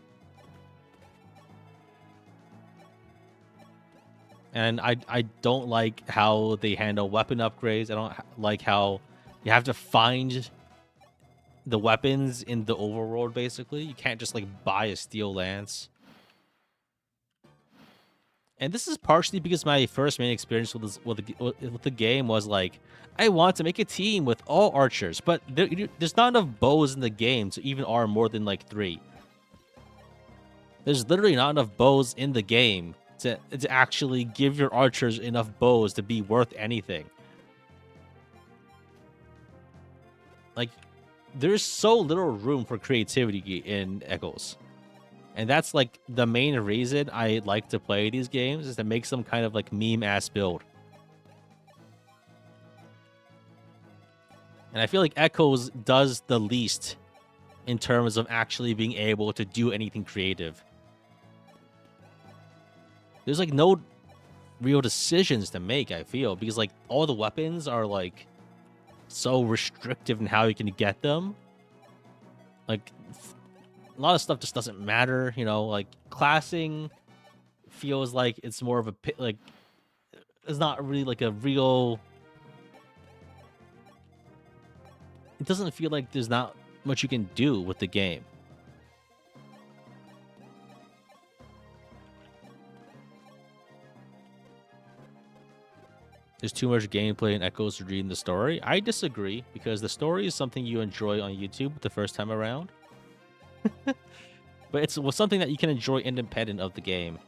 Speaker 1: And I don't like how they handle weapon upgrades. I don't like how you have to find the weapons in the overworld, basically. You can't just, like, buy a steel lance. And this is partially because my first main experience with the game was like, I want to make a team with all archers, but there's not enough bows in the game to even arm more than like 3. There's literally not enough bows in the game to actually give your archers enough bows to be worth anything. Like, there's so little room for creativity in Echoes. And that's, like, the main reason I like to play these games, is to make some kind of, like, meme-ass build. And I feel like Echoes does the least in terms of actually being able to do anything creative. There's, like, no real decisions to make, I feel, because, like, all the weapons are, like, so restrictive in how you can get them. Like, a lot of stuff just doesn't matter, you know, like, classing feels like it's more of a, like, it's not really, like, a real... It doesn't feel like there's not much you can do with the game. There's too much gameplay and Echoes to read in the story. I disagree, because the story is something you enjoy on YouTube the first time around. But it's something that you can enjoy independent of the game.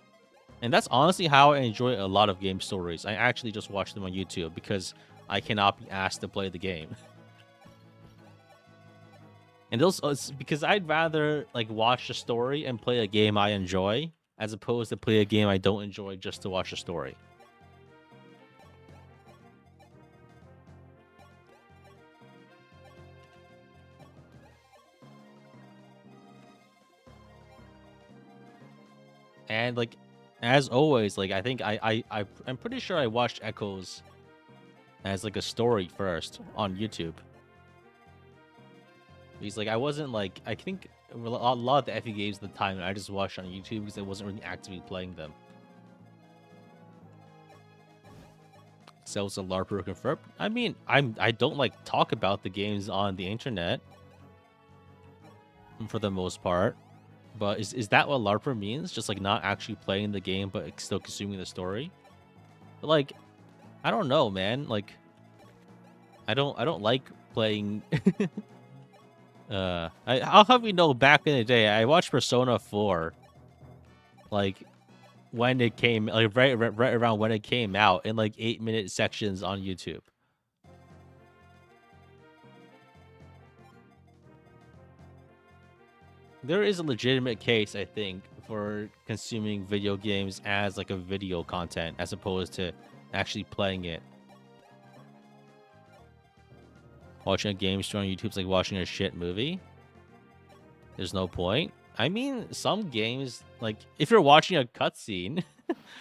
Speaker 1: And that's honestly how I enjoy a lot of game stories. I actually just watch them on YouTube because I cannot be asked to play the game. And those, it's because I'd rather, like, watch the story and play a game I enjoy, as opposed to play a game I don't enjoy just to watch the story. And, like, as always, like, I think I'm pretty sure I watched Echoes as, like, a story first on YouTube. Because, like, I wasn't, like, I think a lot of the FE games at the time I just watched on YouTube because I wasn't really actively playing them. So it's a LARPer confirmed. I mean, I don't, like, talk about the games on the internet for the most part. But is that what LARPer means? Just, like, not actually playing the game, but still consuming the story? But, like, I don't know, man. Like, I don't like playing. I'll have you know, back in the day, I watched Persona 4. Like, when it came, like, right around when it came out, in, like, 8-minute sections on YouTube. There is a legitimate case, I think, for consuming video games as, like, a video content, as opposed to actually playing it. Watching a game stream on YouTube's like watching a shit movie. There's no point. I mean, some games, like, if you're watching a cutscene,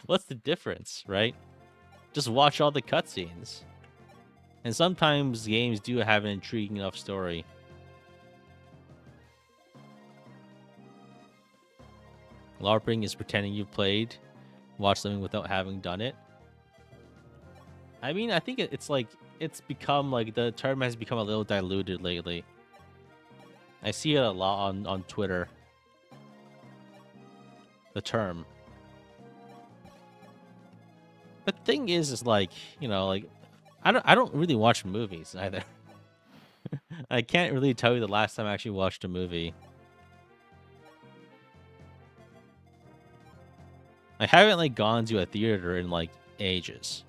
Speaker 1: what's the difference, right? Just watch all the cutscenes. And sometimes games do have an intriguing enough story. LARPing is pretending you've watched something without having done it. I mean, I think it's like, it's become, like, the term has become a little diluted lately. I see it a lot on Twitter. The term. The thing is like, you know, like, I don't really watch movies either. I can't really tell you the last time I actually watched a movie. I haven't, like, gone to a theater in, like, ages.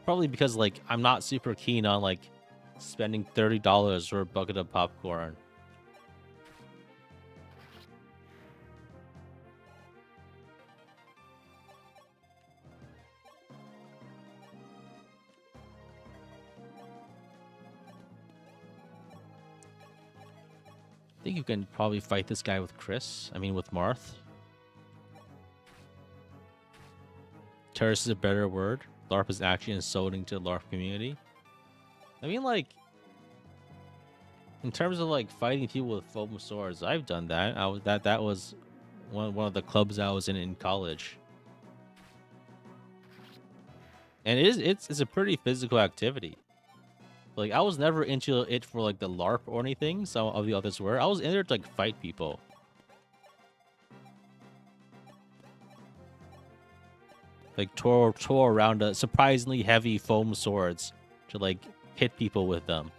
Speaker 1: Probably because, like, I'm not super keen on, like, spending $30 for a bucket of popcorn. I think you can probably fight this guy with Chris. I mean, with Marth. Terrorist is a better word. LARP is actually insulting to the LARP community. I mean, like, in terms of like fighting people with foam swords, I've done that. That was one of the clubs I was in college, and it's a pretty physical activity. Like, I was never into it for like the LARP or anything. Some of the others were. I was in there to like fight people. Like tore around a surprisingly heavy foam swords to like hit people with them.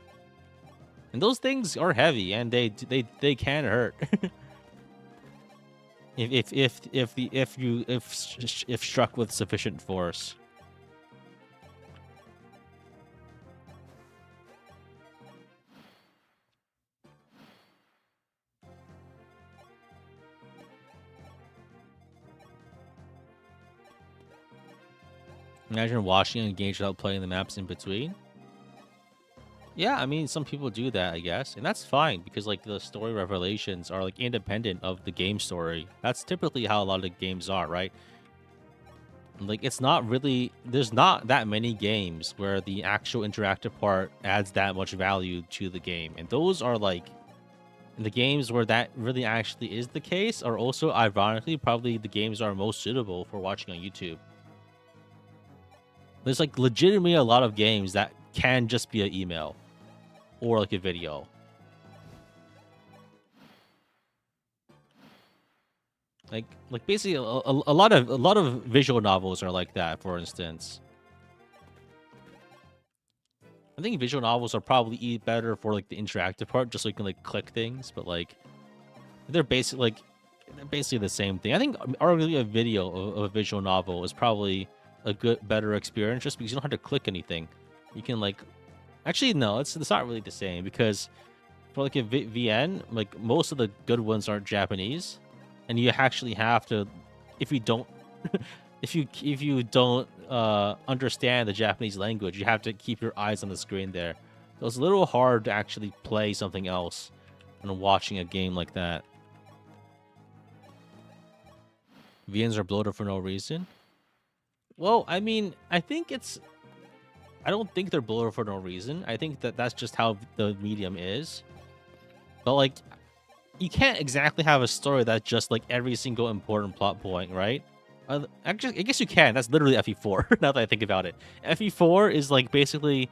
Speaker 1: And those things are heavy, and they can hurt. if struck with sufficient force. Imagine watching a game without playing the maps in between. Yeah, I mean, some people do that, I guess, and that's fine because like the story revelations are like independent of the game story. That's typically how a lot of games are, right? Like, it's not really, there's not that many games where the actual interactive part adds that much value to the game, and those are like the games where that really actually is the case are also ironically probably the games that are most suitable for watching on YouTube. There's like legitimately a lot of games that can just be an email or like a video. Like basically a lot of visual novels are like that, for instance. I think visual novels are probably better for like the interactive part, just so you can like click things, but like they're basically the same thing. I think arguably a video of a visual novel is probably a better experience just because you don't have to click anything. You can like, actually no, it's not really the same because for like a VN, like most of the good ones aren't Japanese, and you actually have to, if you don't, if you don't understand the Japanese language, you have to keep your eyes on the screen there. So it's a little hard to actually play something else when watching a game like that. VNs are bloated for no reason. Well, I mean, I don't think they're bloated for no reason. I think that's just how the medium is. But like, you can't exactly have a story that's just like every single important plot point, right? I guess you can. That's literally FE4. Now that I think about it, FE4 is like basically,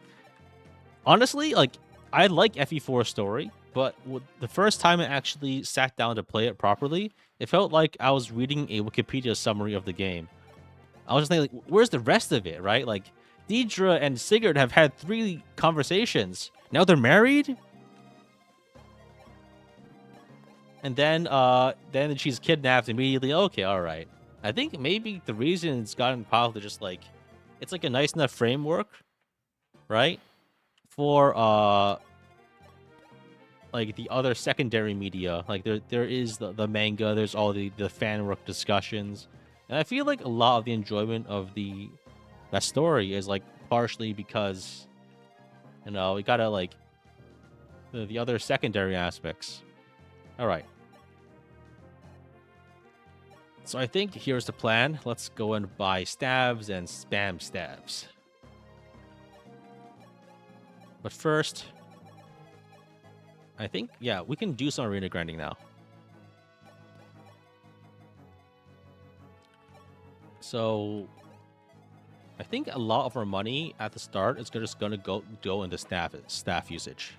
Speaker 1: honestly, like I like FE4 story, but the first time I actually sat down to play it properly, it felt like I was reading a Wikipedia summary of the game. I was just thinking, like, where's the rest of it, right? Like, Deidre and Sigurd have had 3 conversations. Now they're married? And then she's kidnapped immediately. Okay, all right. I think maybe the reason it's gotten popular just like it's like a nice enough framework, right? For like the other secondary media. Like there is the manga, there's all the fan work discussions. And I feel like a lot of the enjoyment of that story is like partially because we gotta like the other secondary aspects. All right. So I think here's the plan. Let's go and buy stabs and spam stabs. But first, I think, yeah, we can do some arena grinding now. So I think a lot of our money at the start is just going to go into staff usage.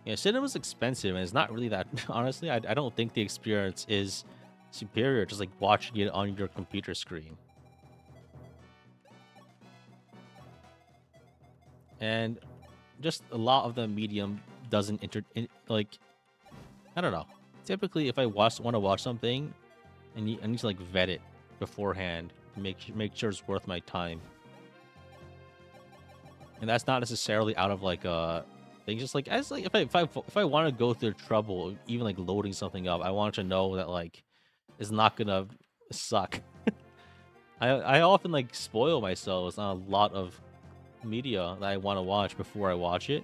Speaker 1: Yeah, cinema's expensive, and it's not really that. Honestly, I don't think the experience is superior, just like watching it on your computer screen. And just a lot of the medium doesn't like, I don't know. Typically, if I want to watch something, I need to like vet it beforehand to make sure it's worth my time. And that's not necessarily out of like things, just like as like if I want to go through the trouble of even like loading something up, I want to know that like it's not gonna suck. I often like spoil myself on a lot of media that I want to watch before I watch it.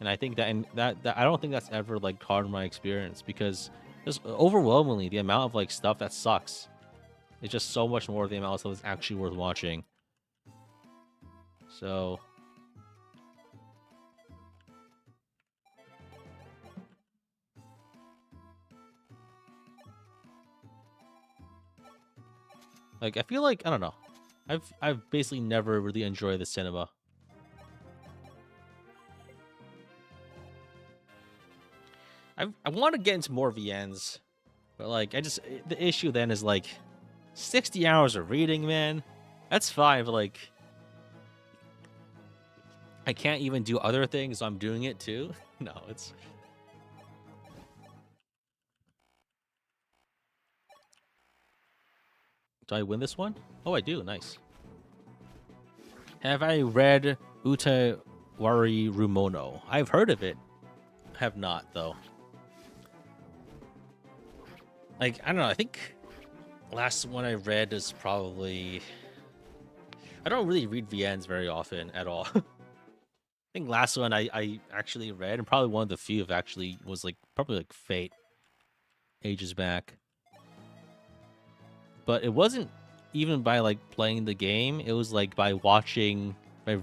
Speaker 1: And I think that, that I don't think that's ever like harmed my experience, because just overwhelmingly the amount of like stuff that sucks is just so much more the amount of stuff that's actually worth watching. So like I feel like, I don't know, I've basically never really enjoyed the cinema. I want to get into more VNs, but like the issue then is like 60 hours of reading, man. That's fine, but like I can't even do other things, so I'm doing it too. No, it's... Do I win this one? Oh, I do. Nice. Have I read Uta Wari Rumono? I've heard of it. Have not, though. Like, I don't know. I think last one I read is probably... I don't really read VNs very often at all. I think last one I actually read, and probably one of the few, actually was like probably like Fate, ages back. But it wasn't even by like playing the game. It was like by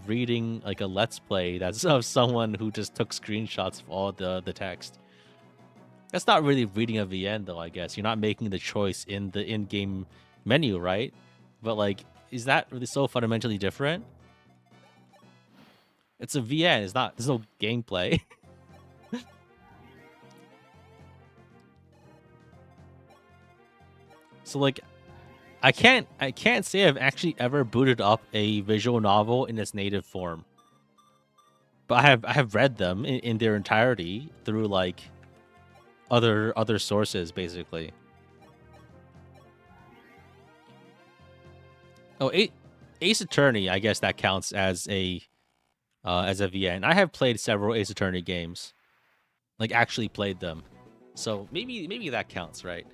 Speaker 1: reading like a let's play that's of someone who just took screenshots of all the text. That's not really reading a VN though, I guess. You're not making the choice in the in-game menu, right? But like, is that really so fundamentally different? It's a VN. It's not. There's no gameplay. So like, I can't say I've actually ever booted up a visual novel in its native form. But I have read them in their entirety through like other sources, basically. Oh, Ace Attorney, I guess that counts as a VN. I have played several Ace Attorney games, like actually played them, so maybe that counts, right?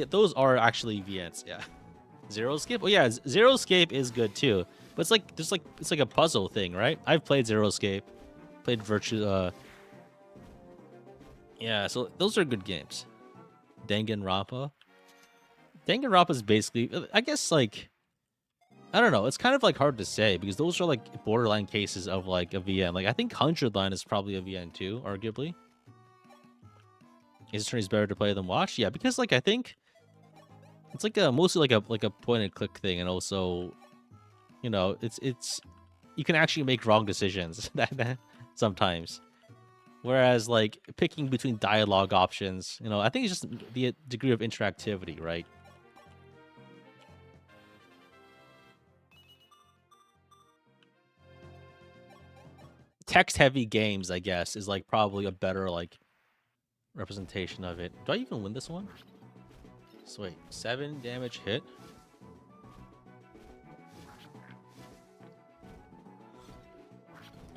Speaker 1: Those are actually VNs, yeah. Zero Escape, oh yeah, Zero Escape is good too, but it's like a puzzle thing, right? I've played Zero Escape, played Virtue, yeah. So those are good games. Danganronpa. Danganronpa is basically, I guess, like, I don't know. It's kind of like hard to say because those are like borderline cases of like a VN. Like I think 100 Line is probably a VN too, arguably. Ace Attorney is better to play than watch, yeah, because like I think it's like a mostly like a point and click thing, and also, you know, it's you can actually make wrong decisions sometimes. Whereas like picking between dialogue options, you know, I think it's just the degree of interactivity, right? Text-heavy games, I guess, is like probably a better like representation of it. Do I even win this one? So wait, 7 damage hit.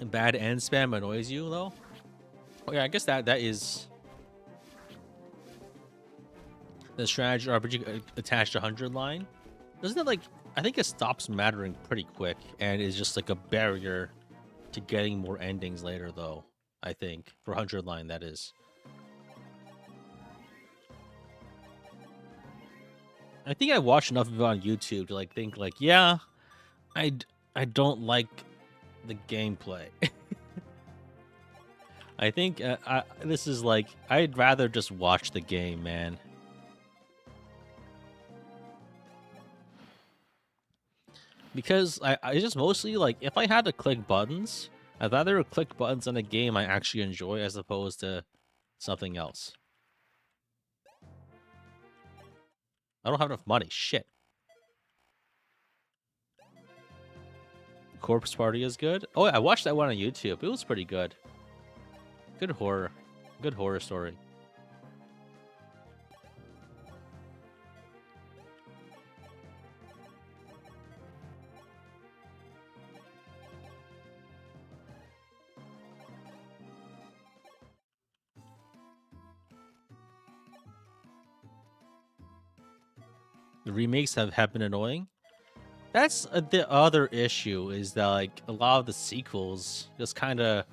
Speaker 1: And bad end spam annoys you though? Oh yeah, I guess that is the strategy RPG attached to 100 Line. Doesn't it like, I think it stops mattering pretty quick and is just like a barrier to getting more endings later though, I think. For 100 Line, that is. I think I watched enough of it on YouTube to like think like, yeah, I don't like the gameplay. I think this is like, I'd rather just watch the game, man. Because I just mostly like, if I had to click buttons, I'd rather click buttons on a game I actually enjoy as opposed to something else. I don't have enough money. Shit. Corpse Party is good. Oh, I watched that one on YouTube. It was pretty good. Good horror. Good horror story. The remakes have been annoying. That's the other issue, is that like a lot of the sequels just kind of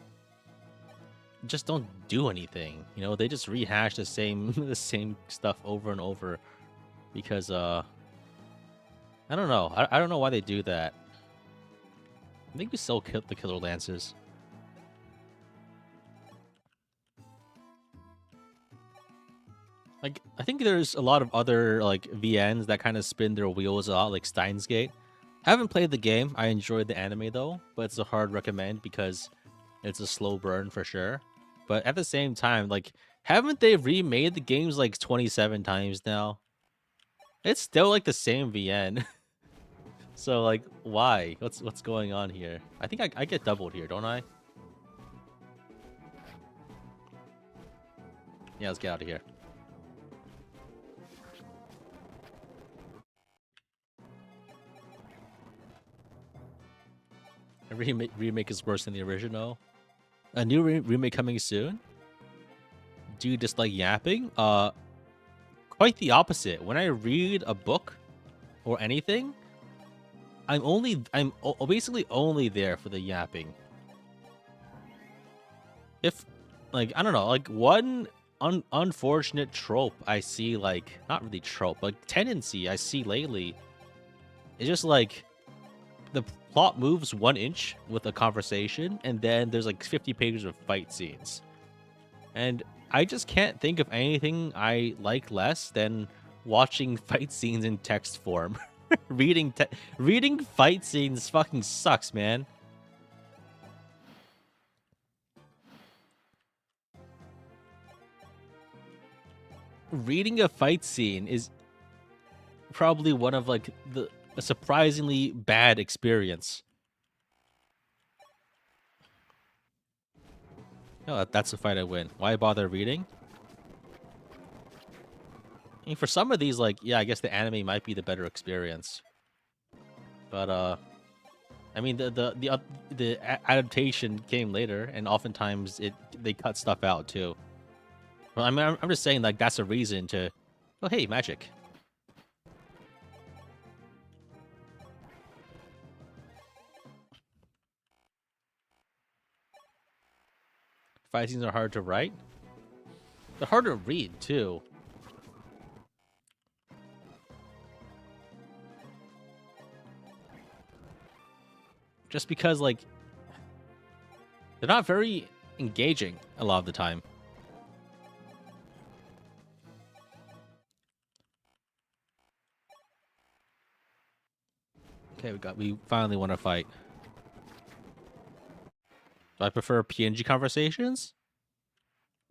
Speaker 1: just don't do anything. You know, they just rehash the same the same stuff over and over because I don't know. I don't know why they do that. I think we still kill the Killer Lancers. Like, I think there's a lot of other like VNs that kind of spin their wheels a lot, like Steins Gate. I haven't played the game. I enjoyed the anime though, but it's a hard recommend because it's a slow burn for sure. But at the same time, like, haven't they remade the games like 27 times now? It's still like the same VN. So like, why? What's going on here? I think I get doubled here, don't I? Yeah, let's get out of here. A remake is worse than the original. A new remake coming soon? Do you dislike yapping? Quite the opposite. When I read a book or anything, I'm basically only there for the yapping. If, like, I don't know, like one unfortunate trope I see, like, not really trope, like tendency I see lately, is just like the plot moves 1 inch with a conversation, and then there's like 50 pages of fight scenes. And I just can't think of anything I like less than watching fight scenes in text form. reading fight scenes fucking sucks, man. Reading a fight scene is probably one of like a surprisingly bad experience. No, that's the fight I win. Why bother reading? I mean, for some of these, like, yeah, I guess the anime might be the better experience. But I mean, the adaptation came later, and oftentimes they cut stuff out too. Well, I mean, I'm just saying, like, that's a reason to. Oh, hey, magic. Fight scenes are hard to write. They're hard to read too. Just because, like, they're not very engaging a lot of the time. Okay, we finally won a fight. Do I prefer PNG conversations?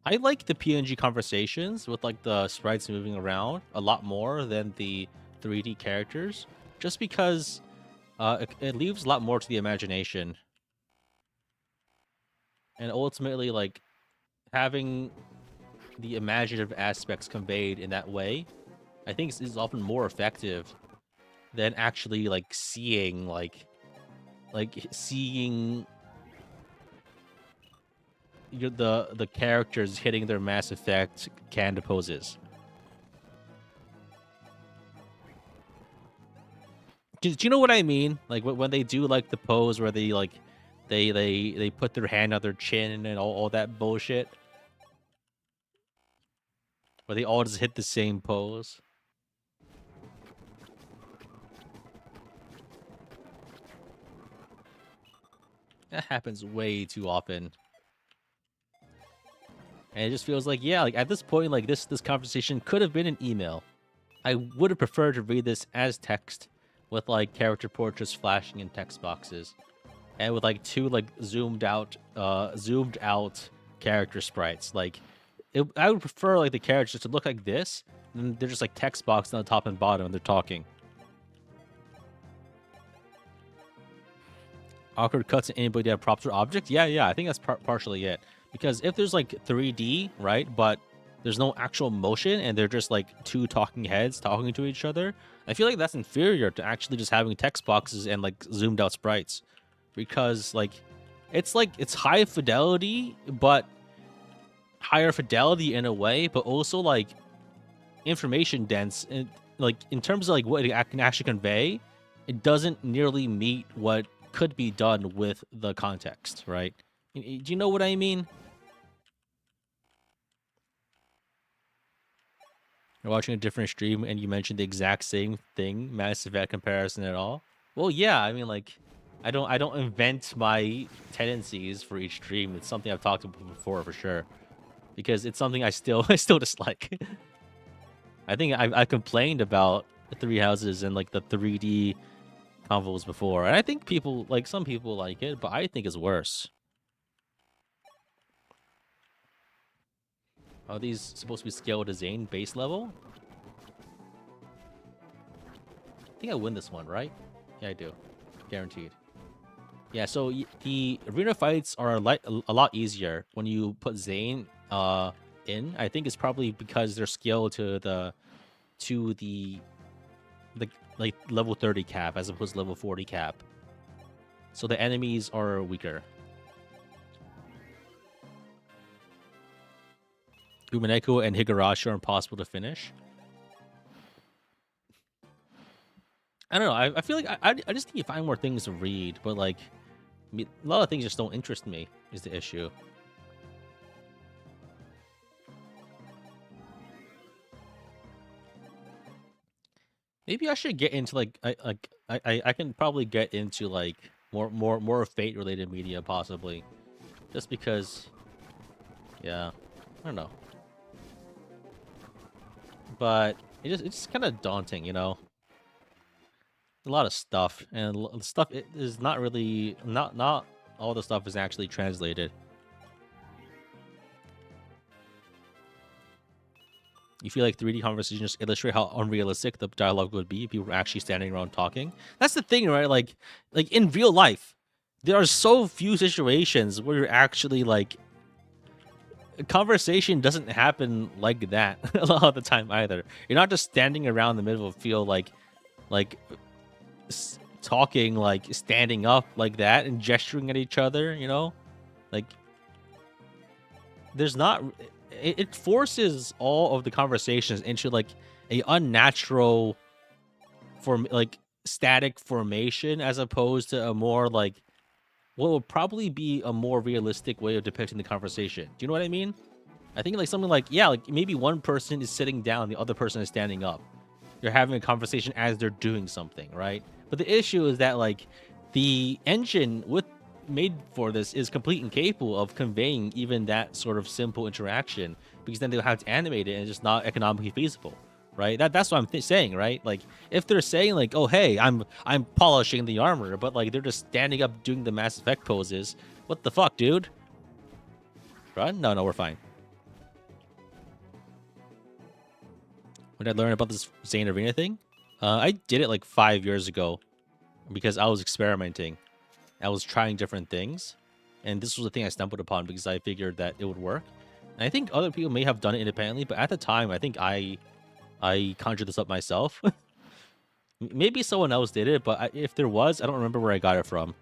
Speaker 1: I like the PNG conversations with like the sprites moving around a lot more than the 3D characters, just because it leaves a lot more to the imagination. And ultimately, like, having the imaginative aspects conveyed in that way, I think is often more effective than actually like seeing seeing the characters hitting their Mass Effect canned poses. Do you know what I mean? Like when they do like the pose where they like they put their hand on their chin and all that bullshit, where they all just hit the same pose. That happens way too often. And it just feels like, yeah, like at this point, like this conversation could have been an email. I would have preferred to read this as text with like character portraits flashing in text boxes. And with like two like zoomed out character sprites. Like I would prefer like the characters to look like this, and they're just like text boxed on the top and bottom and they're talking. Awkward cuts in anybody that have props or objects? Yeah, I think that's partially it. Because if there's like 3D, right, but there's no actual motion and they're just like two talking heads talking to each other, I feel like that's inferior to actually just having text boxes and like zoomed out sprites. Because like it's high fidelity, but higher fidelity in a way, but also like information dense, and like in terms of like what it can actually convey, it doesn't nearly meet what could be done with the context, right? Do you know what I mean? You're watching a different stream and you mentioned the exact same thing, Mass Effect comparison at all. Well, yeah, I mean, like, I don't invent my tendencies for each stream. It's something I've talked about before for sure, because it's something I still I still dislike. I think I complained about the Three Houses and like the 3D convos before, and I think people like some people like it, but I think it's worse. Are these supposed to be scaled to Zane base level? I think I win this one, right? Yeah, I do. Guaranteed. Yeah, so the arena fights are a lot easier when you put Zane in. I think it's probably because they're scaled to the like level 30 cap as opposed to level 40 cap. So the enemies are weaker. Umineko and Higurashi are impossible to finish. I don't know. I feel like I just need to find more things to read, but like a lot of things just don't interest me is the issue. Maybe I should get into like I can probably get into like more fate related media possibly, just because. Yeah, I don't know, but it's just kind of daunting, you know. A lot of stuff and stuff is not really not all the stuff is actually translated. You feel like 3D conversations illustrate how unrealistic the dialogue would be if you were actually standing around talking. That's the thing, right? Like in real life, there are so few situations where you're actually like a conversation doesn't happen like that a lot of the time either. You're not just standing around the middle of a field like talking, like standing up like that and gesturing at each other, you know? Like there's not it forces all of the conversations into like a unnatural like static formation as opposed to a more like what would probably be a more realistic way of depicting the conversation. Do you know what I mean? I think like something like, yeah, like maybe one person is sitting down, the other person is standing up. You're having a conversation as they're doing something, right? But the issue is that like the engine made for this is complete and capable of conveying even that sort of simple interaction, because then they'll have to animate it and it's just not economically feasible, right? That's what I'm saying, right? Like if they're saying like, oh hey, I'm polishing the armor, but like they're just standing up doing the Mass Effect poses, what the fuck, dude? Run? No, we're fine. When did I learn about this Zane Arena thing? I did it like 5 years ago because I was experimenting. I was trying different things, and this was the thing I stumbled upon because I figured that it would work. And I think other people may have done it independently, but at the time, I think I conjured this up myself. Maybe someone else did it, but if there was, I don't remember where I got it from.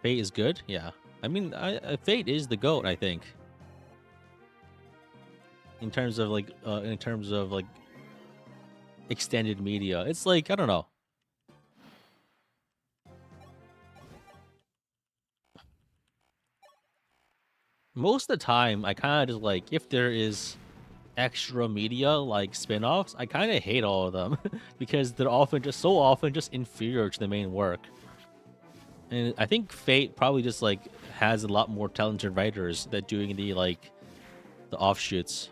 Speaker 1: Fate is good, yeah. I mean, Fate is the GOAT, I think. In terms of like extended media, it's like I don't know. Most of the time, I kind of just like if there is extra media like spin-offs, I kind of hate all of them because they're often just inferior to the main work. And I think Fate probably just like has a lot more talented writers that doing the offshoots.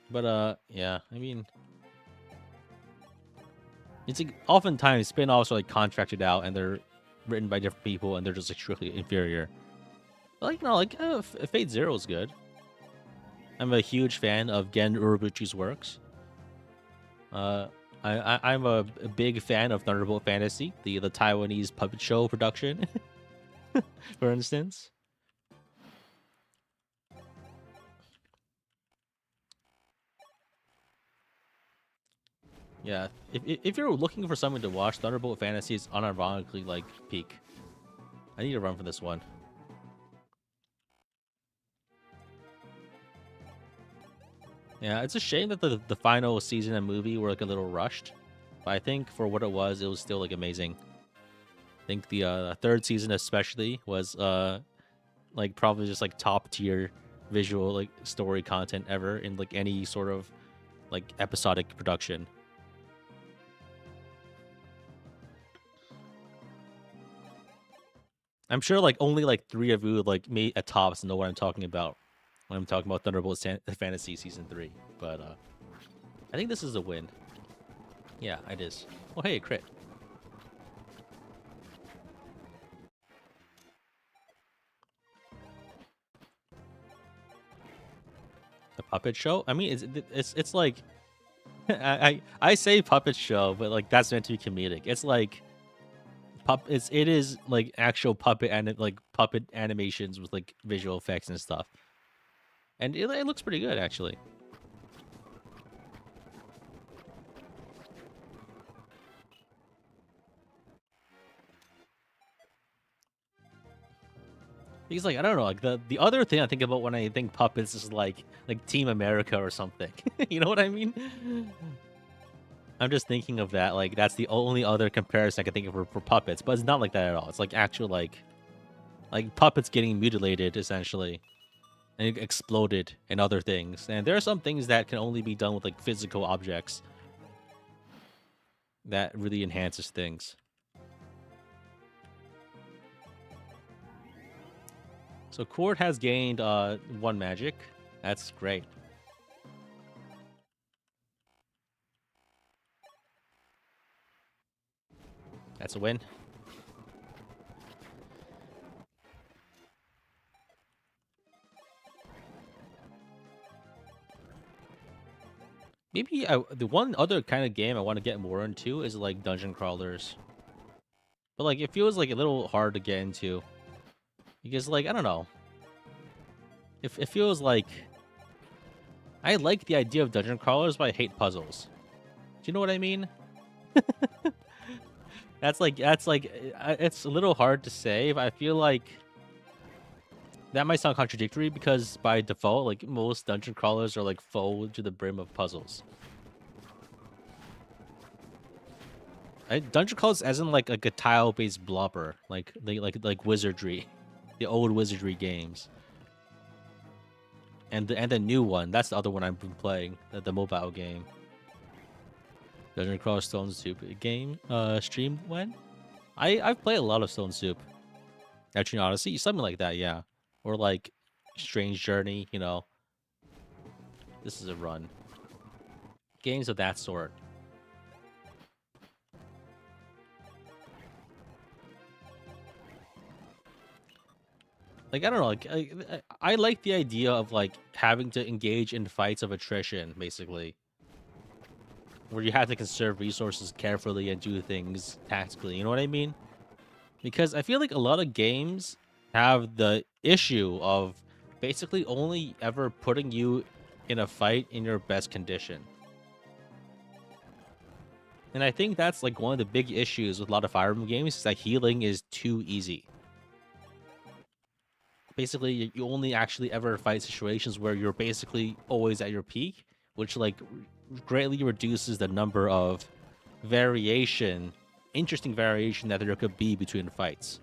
Speaker 1: But yeah, I mean, it's like oftentimes spin-offs are like contracted out and they're written by different people and they're just like strictly inferior. But, like no, like Fate Zero is good. I'm a huge fan of Gen Urobuchi's works. I'm a big fan of Thunderbolt Fantasy, the Taiwanese puppet show production, for instance. Yeah, if you're looking for something to watch, Thunderbolt Fantasy is unironically like peak. I need to run for this one. Yeah, it's a shame that the final season and movie were like a little rushed, but I think for what it was still like amazing. I think the third season especially was like probably just like top tier visual like story content ever in like any sort of like episodic production. I'm sure like only like 3 of you like me at tops know what I'm talking about when I'm talking about Thunderbolt Fantasy Season 3. But I think this is a win. Yeah, it is. Oh hey, crit. The puppet show? I mean it's like I say puppet show, but like that's meant to be comedic. It's like it is like actual puppet and like puppet animations with like visual effects and stuff. And it looks pretty good actually. He's like, I don't know, like the other thing I think about when I think puppets is like Team America or something. You know what I mean? I'm just thinking of that. Like that's the only other comparison I can think of for puppets, but it's not like that at all. It's like actual like puppets getting mutilated essentially and exploded and other things. And there are some things that can only be done with like physical objects that really enhances things. So Cord has gained 1 magic. That's great. That's a win. Maybe the one other kind of game I want to get more into is like dungeon crawlers. But like it feels like a little hard to get into. Because like, I don't know. It feels like I like the idea of dungeon crawlers, but I hate puzzles. Do you know what I mean? That's like it's a little hard to say, but I feel like that might sound contradictory because by default, like most dungeon crawlers are like full to the brim of puzzles. Dungeon crawlers as in like a tile-based blobber, like wizardry, the old wizardry games, and the new one. That's the other one I've been playing, the mobile game. Dungeon Crawler Stone Soup game stream when? I've played a lot of Stone Soup. Actually, Odyssey, something like that, yeah, or like Strange Journey. You know, this is a run. Games of that sort. Like I don't know, like I like the idea of like having to engage in fights of attrition, basically, where you have to conserve resources carefully and do things tactically. You know what I mean? Because I feel like a lot of games have the issue of basically only ever putting you in a fight in your best condition. And I think that's like one of the big issues with a lot of Fire Emblem games is that healing is too easy. Basically, you only actually ever fight situations where you're basically always at your peak, which like greatly reduces the number of interesting variation that there could be between fights.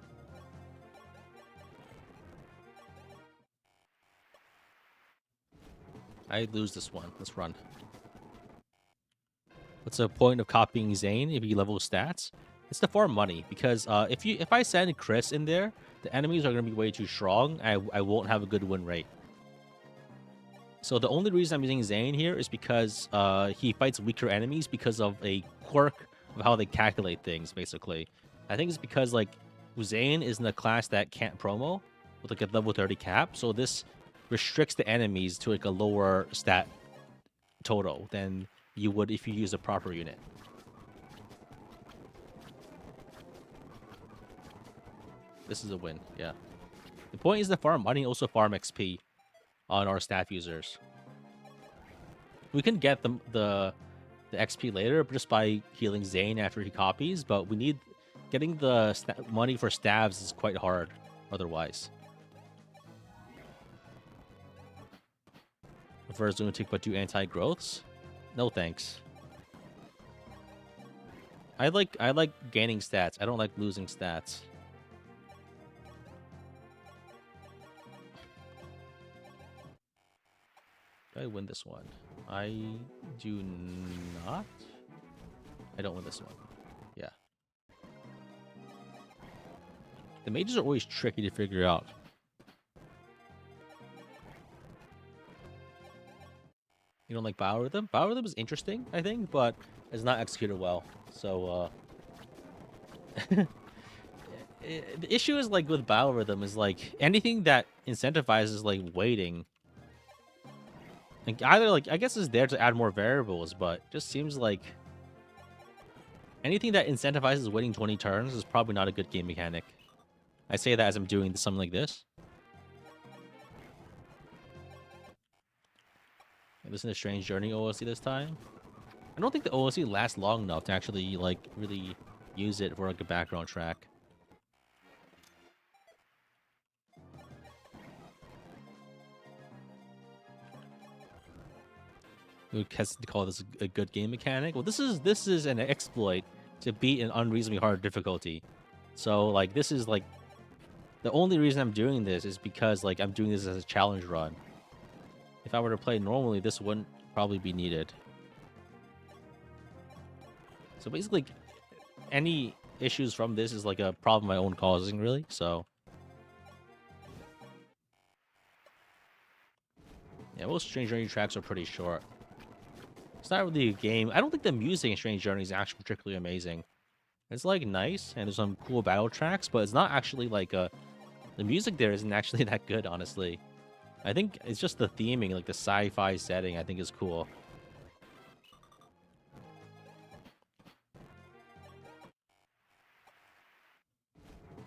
Speaker 1: I lose this one. Let's run. What's the point of copying Zane if you level stats? It's to farm money because if I send Chris in there, the enemies are gonna be way too strong. I won't have a good win rate. So the only reason I'm using Zane here is because he fights weaker enemies because of a quirk of how they calculate things. Basically, I think it's because like Zane is in a class that can't promo with like a level 30 cap, so this restricts the enemies to like a lower stat total than you would if you use a proper unit. This is a win, yeah. The point is to farm money, also farm XP on our staff users. We can get the the XP later just by healing Zane after he copies, but we need getting the money for stabs is quite hard otherwise. Reverse Lunatic but do anti-growths? No thanks. I like gaining stats. I don't like losing stats. Do I win this one? I do not. I don't win this one. Yeah. The mages are always tricky to figure out. You don't like Biorhythm? Biorhythm is interesting, I think, but it's not executed well. So, the issue is, like, with Biorhythm is, like, anything that incentivizes, like, waiting. Like, either, like, I guess it's there to add more variables, but just seems like anything that incentivizes waiting 20 turns is probably not a good game mechanic. I say that as I'm doing something like this. Listen to Strange Journey OSC this time. I don't think the OSC lasts long enough to actually, like, really use it for, like, a background track. Who has to call this a good game mechanic? Well, this is an exploit to beat an unreasonably hard difficulty. So, like, this is, like, the only reason I'm doing this is because, like, I'm doing this as a challenge run. If I were to play normally, this wouldn't probably be needed. So basically, any issues from this is like a problem my own causing, really. So yeah, most Strange Journey tracks are pretty short. It's not really a game. I don't think the music in Strange Journey is actually particularly amazing. It's like nice and there's some cool battle tracks, but it's not actually like the music there isn't actually that good, honestly. I think it's just the theming, like the sci-fi setting, I think is cool.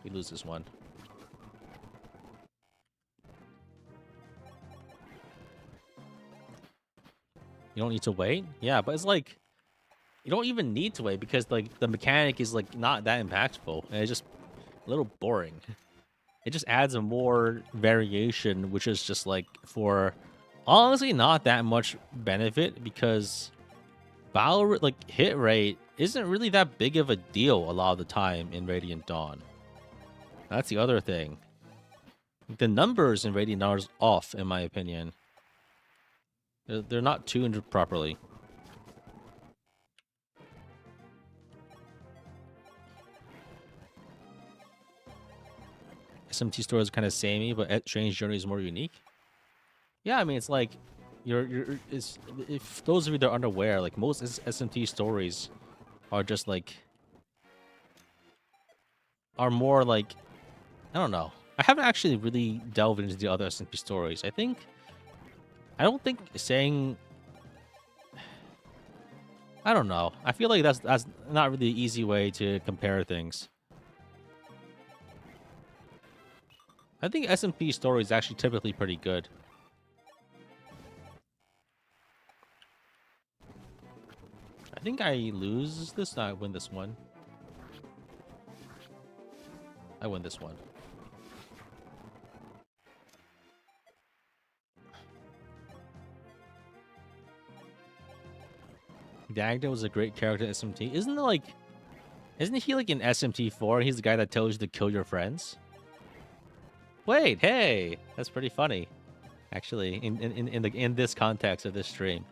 Speaker 1: We lose this one. You don't need to wait? Yeah, but it's like, you don't even need to wait because like the mechanic is like not that impactful. And it's just a little boring. It just adds a more variation, which is just like for honestly not that much benefit because battle like hit rate isn't really that big of a deal a lot of the time in Radiant Dawn. That's the other thing. The numbers in Radiant Dawn are off, in my opinion. They're not tuned properly. SMT stories are kind of samey, but Strange Journey is more unique. Yeah, I mean, it's like if those of you that are unaware, like most SMT stories are just like are more like I don't know. I haven't actually really delved into the other SMT stories. I don't think saying I don't know. I feel like that's not really an easy way to compare things. I think SMP story is actually typically pretty good. I think I lose this. No, I win this one. I win this one. Dagda was a great character in SMT. Isn't he like in SMT4? He's the guy that tells you to kill your friends. Wait, hey, that's pretty funny, actually. In this context of this stream.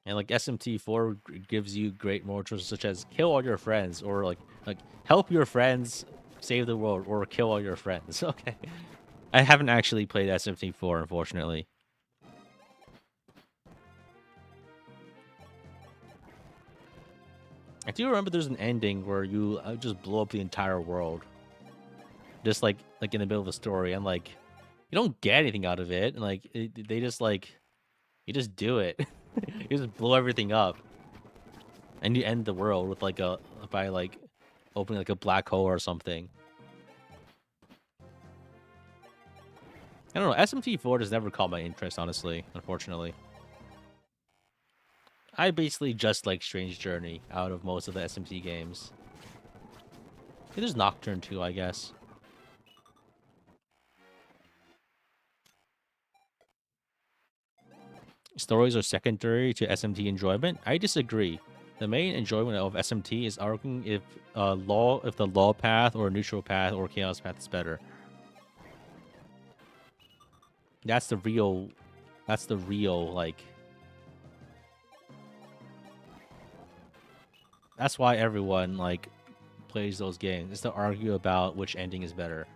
Speaker 1: And like SMT4 gives you great morals such as kill all your friends or like help your friends save the world or kill all your friends. Okay. I haven't actually played SMT4, unfortunately. I do remember there's an ending where you just blow up the entire world. Just like in the middle of the story. And like, you don't get anything out of it. And like, they just like, you just do it. You just blow everything up. And you end the world with like by like opening like a black hole or something. I don't know. SMT4 has never caught my interest, honestly, unfortunately. I basically just like Strange Journey out of most of the SMT games. There's Nocturne too, I guess. Stories are secondary to SMT enjoyment. I disagree. The main enjoyment of SMT is arguing if the law path or neutral path or chaos path is better. That's the real like. That's why everyone like plays those games, is to argue about which ending is better.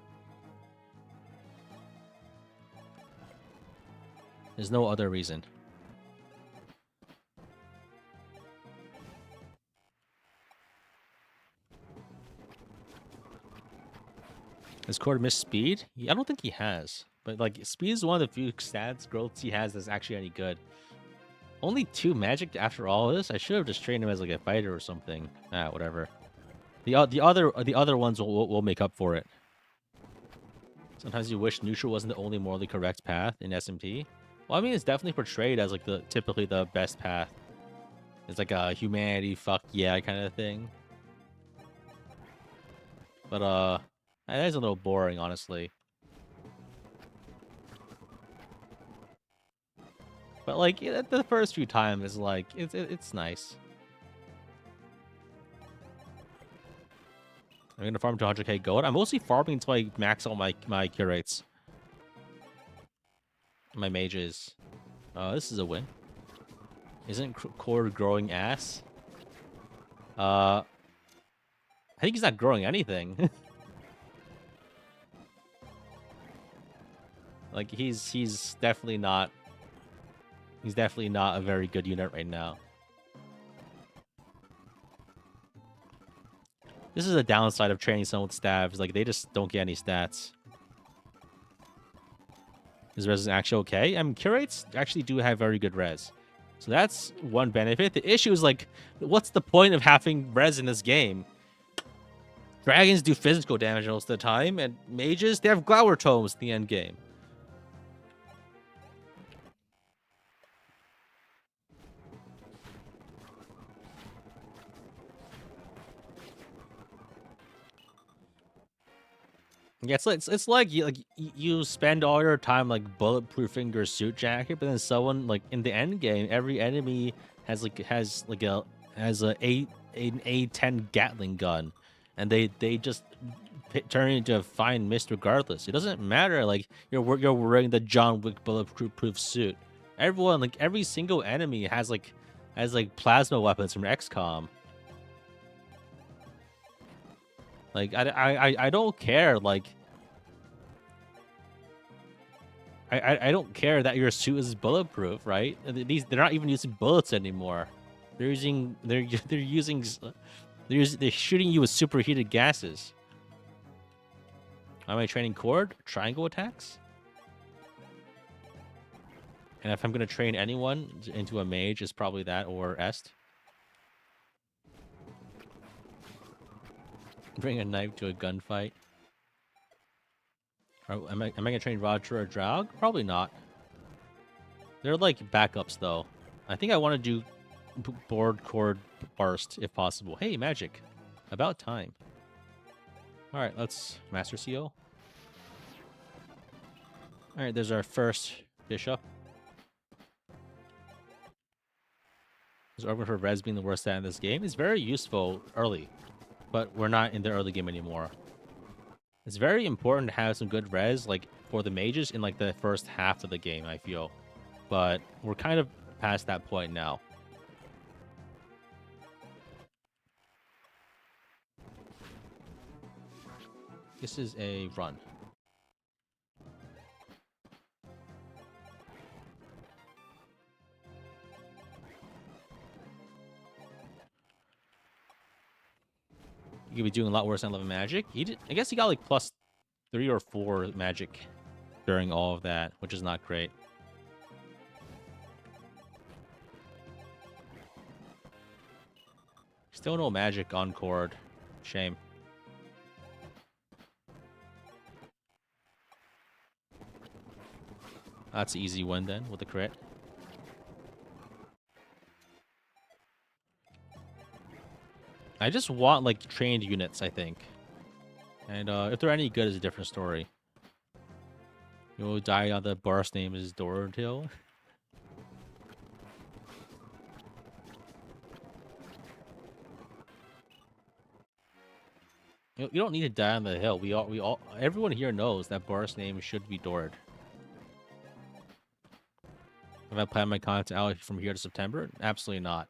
Speaker 1: There's no other reason. Has Cord missed speed? I don't think he has. But like speed is one of the few stats growths he has that's actually any good. Only 2 magic after all this? I should have just trained him as like a fighter or something. Ah, whatever. The other ones will make up for it. Sometimes you wish neutral wasn't the only morally correct path in SMT. Well, I mean, it's definitely portrayed as like typically the best path. It's like a humanity fuck yeah kind of thing. But that is a little boring, honestly. But like the first few times is like it's nice. I'm gonna farm to 100k gold. I'm mostly farming until I max out my curates. My mages. This is a win. Isn't Cord growing ass? I think he's not growing anything. Like he's definitely not. He's definitely not a very good unit right now. This is a downside of training someone with stabs. Like they just don't get any stats. Is res actually okay? I mean, curates actually do have very good res. So that's one benefit. The issue is like, what's the point of having res in this game? Dragons do physical damage most of the time, and mages, they have Glower Tomes in the end game. Yeah, it's like you spend all your time like bulletproofing your suit jacket, but then someone like in the end game, every enemy has an A10 Gatling gun, and they just turn into a fine mist regardless. It doesn't matter like you're wearing the John Wick bulletproof suit. Everyone like every single enemy has like plasma weapons from XCOM. Like I don't care. Like I don't care that your suit is bulletproof, right? They're not even using bullets anymore. They're shooting you with superheated gases. Am I training Cord? Triangle attacks? And if I'm gonna train anyone into a mage, it's probably that or Est. Bring a knife to a gunfight. Am I gonna train Roger or Draug? Probably not. They're like backups though. I think I want to do board Cord burst if possible. Hey, magic. About time. Alright, let's Master Seal. Alright, there's our first bishop. This argument for res being the worst stat in this game is very useful early, but we're not in the early game anymore. It's very important to have some good res, like, for the mages in, like, the first half of the game, I feel. But we're kind of past that point now. This is a run. You could be doing a lot worse on 11 magic. I guess he got like plus 3 or 4 magic during all of that, which is not great. Still no magic on Cord. Shame. That's an easy win then with the crit. I just want like trained units, I think. And if they're any good is a different story. You'll die on the boss name is Dortil. You don't need to die on the hill. We all everyone here knows that boss name should be Dord. Have I planned my content out from here to September? Absolutely not.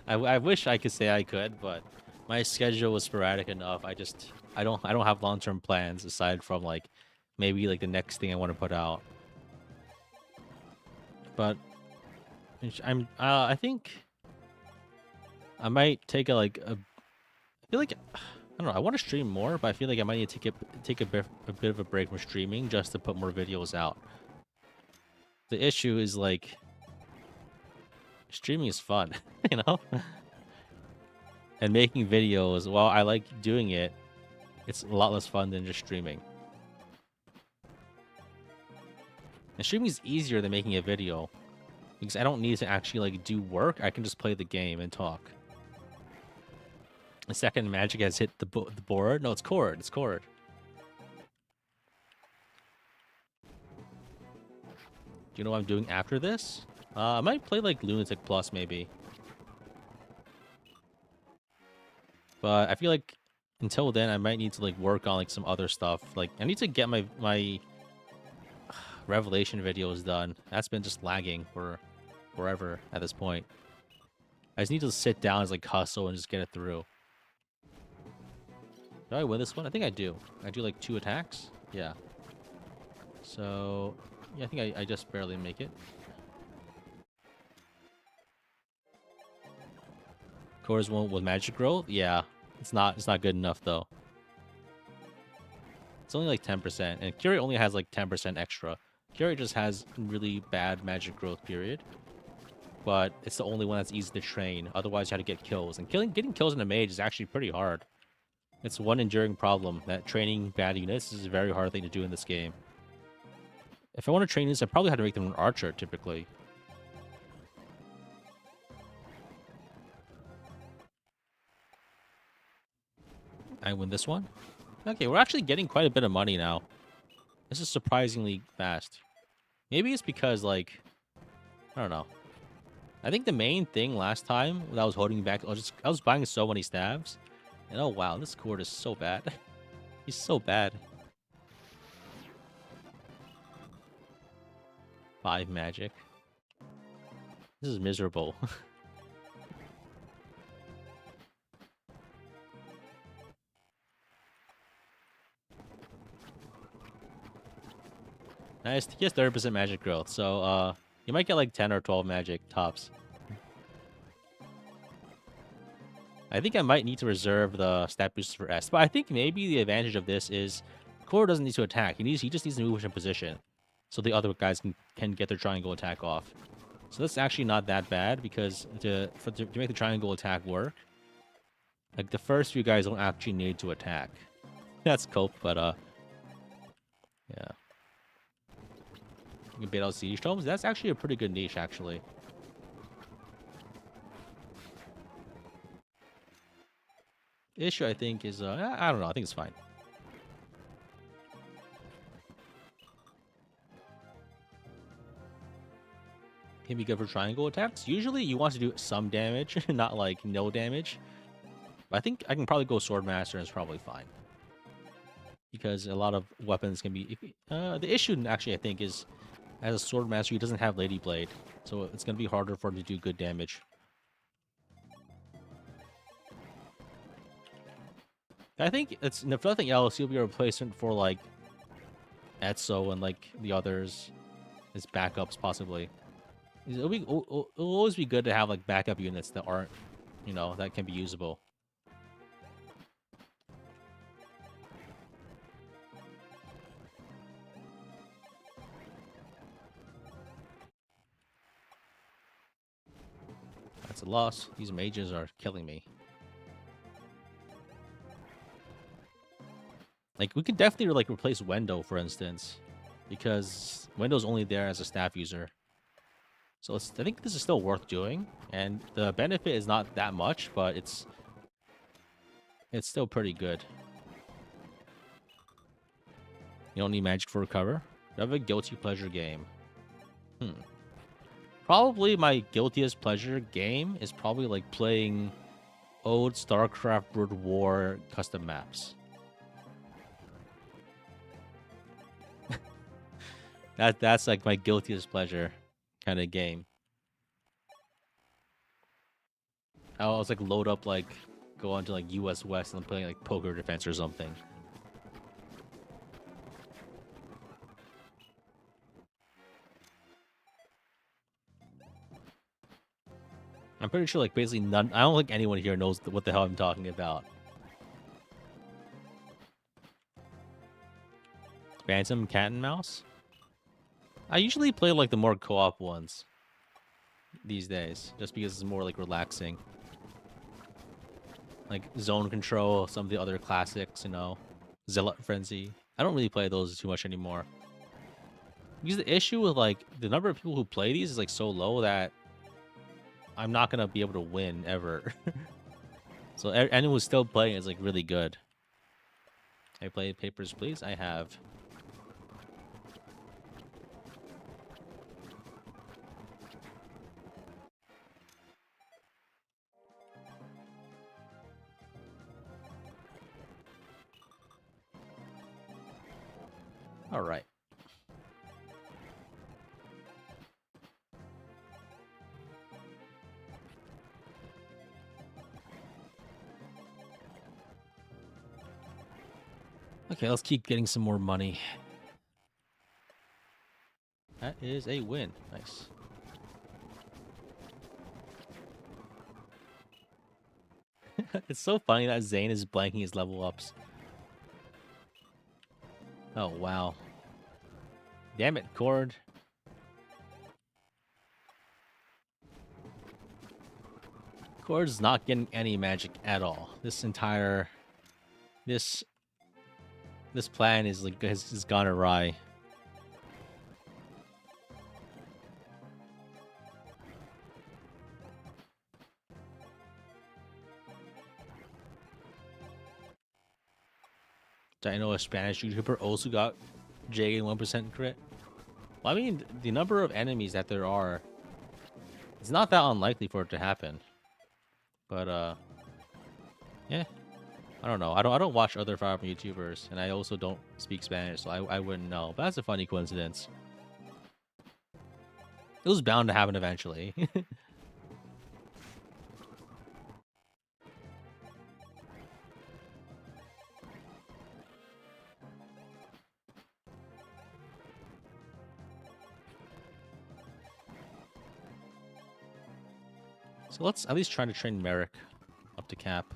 Speaker 1: I wish I could say I could, but my schedule was sporadic enough. I don't have long-term plans aside from like maybe like the next thing I want to put out. But I think I might take a I feel like I don't know. I want to stream more, but I feel like I might need to take a bit of a break from streaming just to put more videos out. The issue is like streaming is fun, you know? And making videos, while I like doing it, it's a lot less fun than just streaming. And streaming is easier than making a video because I don't need to actually like do work. I can just play the game and talk. The second magic has hit the board. No, it's cord. It's cord. Do you know what I'm doing after this? I might play like Lunatic Plus maybe. But I feel like until then I might need to like work on like some other stuff. Like I need to get my Revelation videos done. That's been just lagging for forever at this point. I just need to sit down and like hustle and just get it through. Do I win this one? I think I do. I do like 2 attacks. Yeah. So yeah, I think I just barely make it. Core's one with magic growth? Yeah. It's not good enough though. It's only like 10%. And Curie only has like 10% extra. Curie just has really bad magic growth period. But it's the only one that's easy to train. Otherwise you have to get kills. And getting kills in a mage is actually pretty hard. It's one enduring problem that training bad units is a very hard thing to do in this game. If I want to train this, I probably have to make them an archer typically. I win this one. Okay, we're actually getting quite a bit of money now. This is surprisingly fast. Maybe it's because, like, I don't know. I think the main thing last time that I was holding back, I was buying so many stabs. And oh wow, this cord is so bad. He's so bad. 5 magic. This is miserable. Nice. He has 30% magic growth, so you might get like 10 or 12 magic tops. I think I might need to reserve the stat boosts for S, but I think maybe the advantage of this is Core doesn't need to attack. He just needs to move in position, so the other guys can get their triangle attack off. So that's actually not that bad because to make the triangle attack work, like the first few guys don't actually need to attack. That's cope, but yeah. You can bait out siege tomes. That's actually a pretty good niche, actually. The issue, I think, is I don't know. I think it's fine. Can be good for triangle attacks. Usually, you want to do some damage, not like no damage. But I think I can probably go Swordmaster, and it's probably fine. Because a lot of weapons can be. The issue, actually, I think, is as a Swordmaster, he doesn't have Lady Blade, so it's going to be harder for him to do good damage. I think it's, if nothing else, he'll be a replacement for like Etso and like the others as backups, possibly. It'll always be good to have like backup units that aren't, you know, that can be usable. That's a loss. These mages are killing me. Like, we could definitely, like, replace Wendo, for instance. because Windows only there as a staff user. So I think this is still worth doing, and the benefit is not that much, but it's still pretty good. You don't need magic for recover. You have a guilty pleasure game. Probably my guiltiest pleasure game is probably like playing old StarCraft Brood War custom maps. That's like my guiltiest pleasure kind of game. I always like load up like go onto like US West and play like Poker Defense or something. I'm pretty sure like basically none. I don't think anyone here knows what the hell I'm talking about. Phantom Cat and Mouse. I usually play like the more co-op ones these days, just because it's more like relaxing. Like Zone Control, some of the other classics, you know, Zealot Frenzy. I don't really play those too much anymore. Because the issue with like the number of people who play these is like so low that I'm not gonna be able to win ever. So anyone who's still playing is like really good. I play Papers, Please. I have. All right. Okay, let's keep getting some more money. That is a win. Nice. It's so funny that Zane is blanking his level ups. Oh, wow. Damn it, Cord. Cord's not getting any magic at all. This entire... This plan is like has gone awry. I know a Spanish YouTuber also got J 1% crit. Well, I mean, the number of enemies that there are, it's not that unlikely for it to happen. But yeah, I don't know. I don't watch other Fire Emblem YouTubers, and I also don't speak Spanish, so I wouldn't know. But that's a funny coincidence. It was bound to happen eventually. So let's at least try to train Merrick up to cap.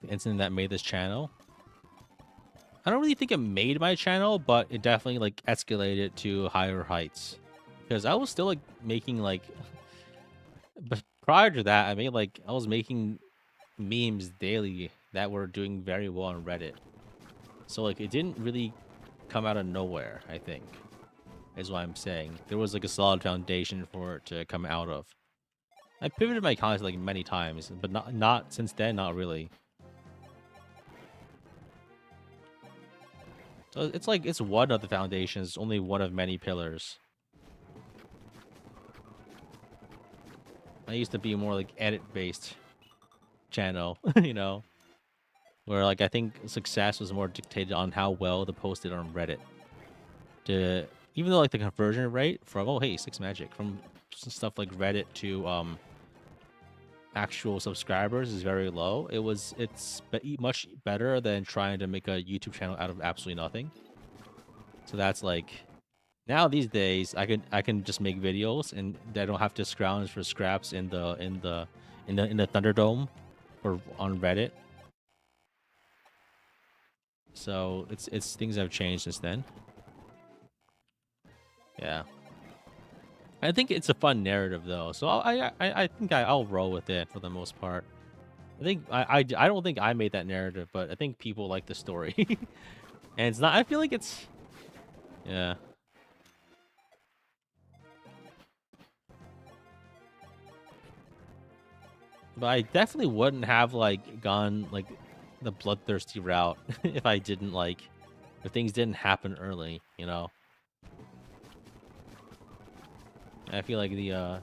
Speaker 1: The incident that made this channel. I don't really think it made my channel, but it definitely like escalated to higher heights. Because I was still like making like, but prior to that, I was making memes daily that were doing very well on Reddit. So like it didn't really come out of nowhere, I think, is what I'm saying. There was like a solid foundation for it to come out of. I pivoted my content like many times, but not since then, not really. So it's like it's one of the foundations, only one of many pillars. I used to be more like edit-based channel, you know, where like I think success was more dictated on how well the post did on Reddit. Even though like the conversion rate from 6 magic from stuff like Reddit to actual subscribers is very low. It's much better than trying to make a YouTube channel out of absolutely nothing. So that's like now these days I can just make videos and I don't have to scrounge for scraps in the Thunderdome or on Reddit. So it's things have changed since then. Yeah. I think it's a fun narrative though, so I think I'll roll with it for the most part. I think I don't think I made that narrative, but I think people like the story. And it's not, I feel like it's, yeah. But I definitely wouldn't have like gone like the bloodthirsty route if I didn't like, if things didn't happen early, you know. I feel like the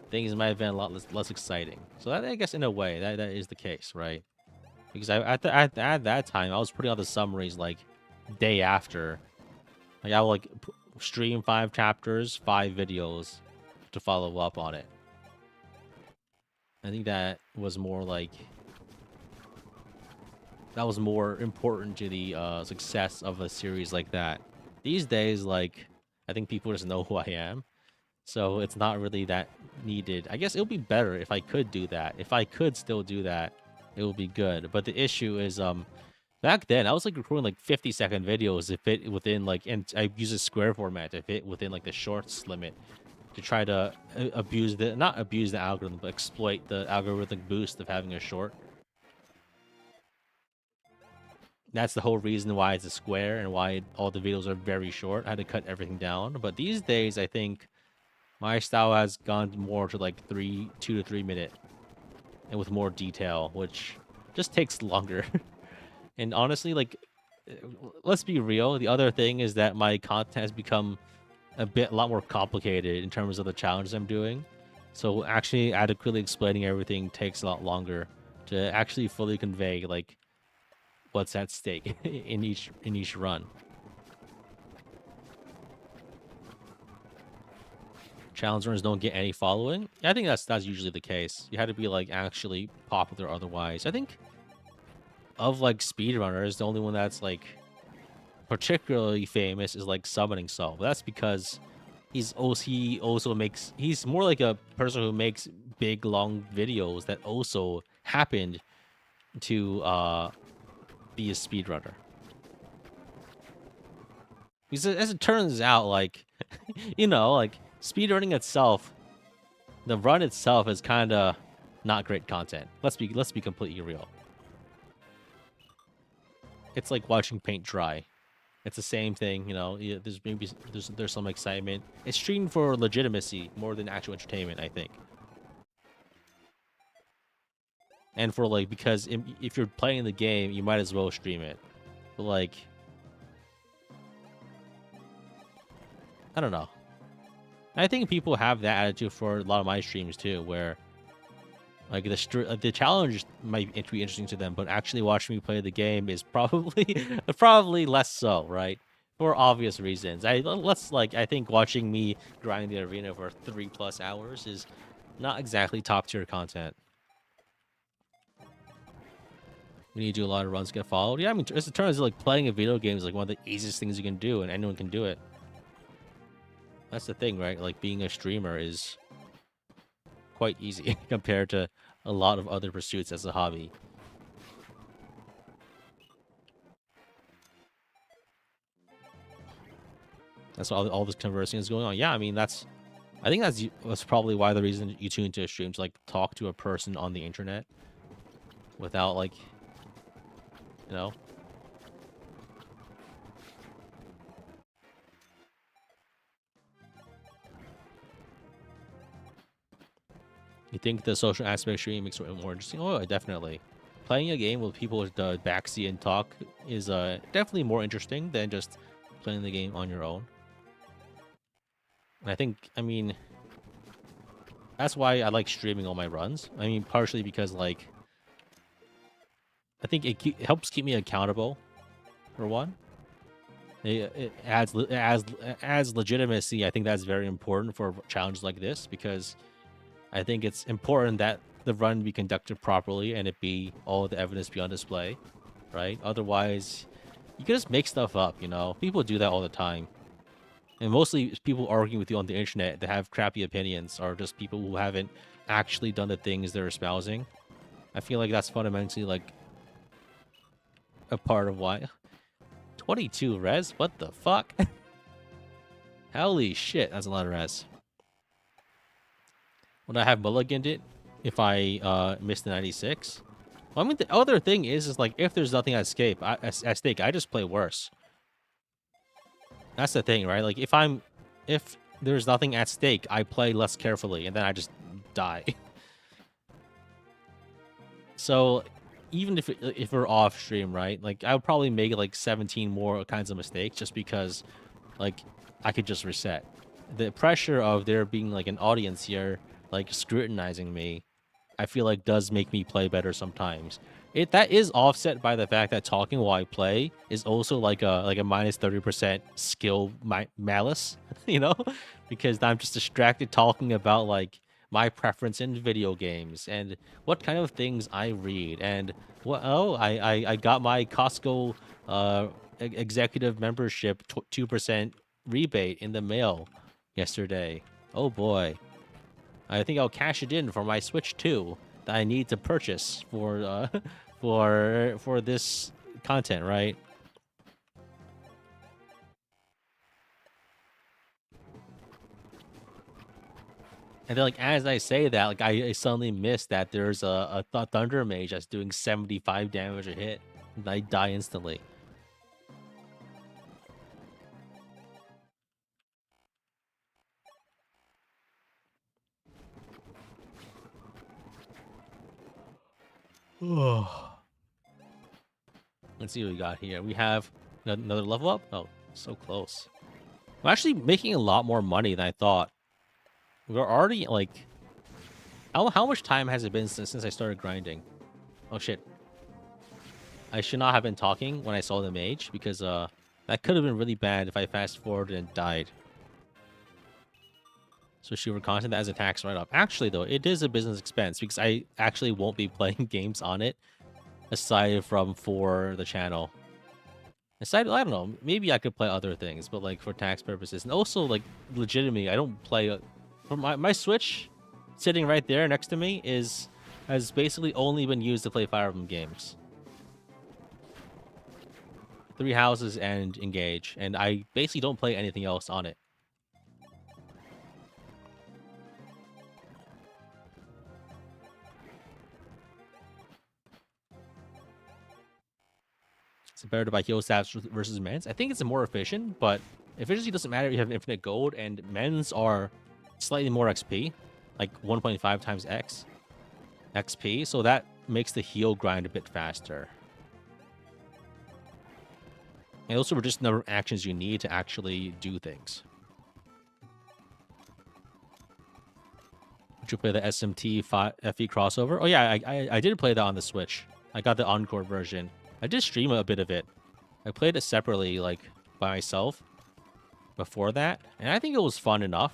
Speaker 1: things might have been a lot less exciting. So that, I guess in a way that is the case, right? Because at that time I was putting out the summaries like day after. Like I would like stream 5 chapters, 5 videos to follow up on it. I think that was more like, that was more important to the success of a series like that. These days, like, I think people just know who I am, so it's not really that needed. I guess it would be better if I could do that. If I could still do that, it would be good. But the issue is, back then I was like recording like 50-second videos to fit within like, and I use a square format to fit within like the shorts limit to try to abuse the, not abuse the algorithm, but exploit the algorithmic boost of having a short. That's the whole reason why it's a square and why all the videos are very short. I had to cut everything down. But these days, I think my style has gone more to like 2 to 3 minute and with more detail, which just takes longer. And honestly, like, let's be real. The other thing is that my content has become a lot more complicated in terms of the challenges I'm doing. So actually adequately explaining everything takes a lot longer to actually fully convey like what's at stake in each run. Challenge runners don't get any following. I think that's usually the case. You had to be like actually popular otherwise. I think of like speedrunners, the only one that's like particularly famous is like Summoning Soul. But that's because he also makes, he's more like a person who makes big long videos that also happened to be a speedrunner. Because as it turns out, like, you know, like speedrunning itself, the run itself is kind of not great content. Let's be completely real. It's like watching paint dry. It's the same thing, you know. There's maybe there's some excitement. It's streamed for legitimacy more than actual entertainment, I think. And for like, because if you're playing the game, you might as well stream it. But like, I don't know. I think people have that attitude for a lot of my streams too, where like the challenge might be interesting to them, but actually watching me play the game is probably probably less so, right? For obvious reasons. I think watching me grind the arena for 3+ hours is not exactly top tier content. When you do a lot of runs get followed, yeah. I mean, as it turns out, like playing a video game is like one of the easiest things you can do, and anyone can do it. That's the thing, right? Like being a streamer is quite easy compared to a lot of other pursuits as a hobby. That's all this conversing is going on. Yeah, I mean, I think that's probably why the reason you tune into a stream, to like talk to a person on the internet without like, you know. You think the social aspect of streaming makes it more interesting? Oh, definitely. Playing a game with people with the backseat and talk is definitely more interesting than just playing the game on your own. And I think, I mean, that's why I like streaming all my runs. I mean, partially because like, I think it helps keep me accountable, for one. It adds legitimacy. I think that's very important for challenges like this, because I think it's important that the run be conducted properly and it be all the evidence be on display, right? Otherwise, you can just make stuff up, you know? People do that all the time. And mostly people arguing with you on the internet that have crappy opinions are just people who haven't actually done the things they're espousing. I feel like that's fundamentally like a part of why. 22 res? What the fuck? Holy shit, that's a lot of res. Would I have mulliganed it if I missed the 96? Well, I mean, the other thing is like if there's nothing at stake, I just play worse. That's the thing, right? Like if there's nothing at stake, I play less carefully, and then I just die. So even if we're off stream, right? Like I would probably make like 17 more kinds of mistakes just because like I could just reset. The pressure of there being like an audience here like scrutinizing me, I feel like does make me play better sometimes. That is offset by the fact that talking while I play is also like a minus 30% skill malice, you know, because I'm just distracted talking about like my preference in video games and what kind of things I read and what I got my Costco executive membership 2% rebate in the mail yesterday. Oh boy. I think I'll cash it in for my Switch 2 that I need to purchase for for this content, right? And then, like, as I say that, like, I suddenly miss that there's a Thunder Mage that's doing 75 damage a hit, and I die instantly. Let's see what we got here. We have another level up. Oh, so close. I'm actually making a lot more money than I thought. We're already like, how much time has it been since I started grinding? Oh shit. I should not have been talking when I saw the mage because that could have been really bad if I fast forwarded and died. So she were content that as a tax write-off. Actually, though, it is a business expense because I actually won't be playing games on it aside from for the channel. Aside, I don't know, maybe I could play other things, but like for tax purposes, and also like legitimately, I don't play. For my Switch, sitting right there next to me has basically only been used to play Fire Emblem games. 3 houses and engage, and I basically don't play anything else on it. It's better to buy heal stats versus men's. I think it's more efficient, but efficiency doesn't matter if you have infinite gold, and men's are slightly more XP, like 1.5 times X XP, so that makes the heal grind a bit faster. And also reduce the number of actions you need to actually do things. Did you play the SMT FE crossover? Oh yeah, I did play that on the Switch. I got the Encore version. I did stream a bit of it. I played it separately, like, by myself before that. And I think it was fun enough.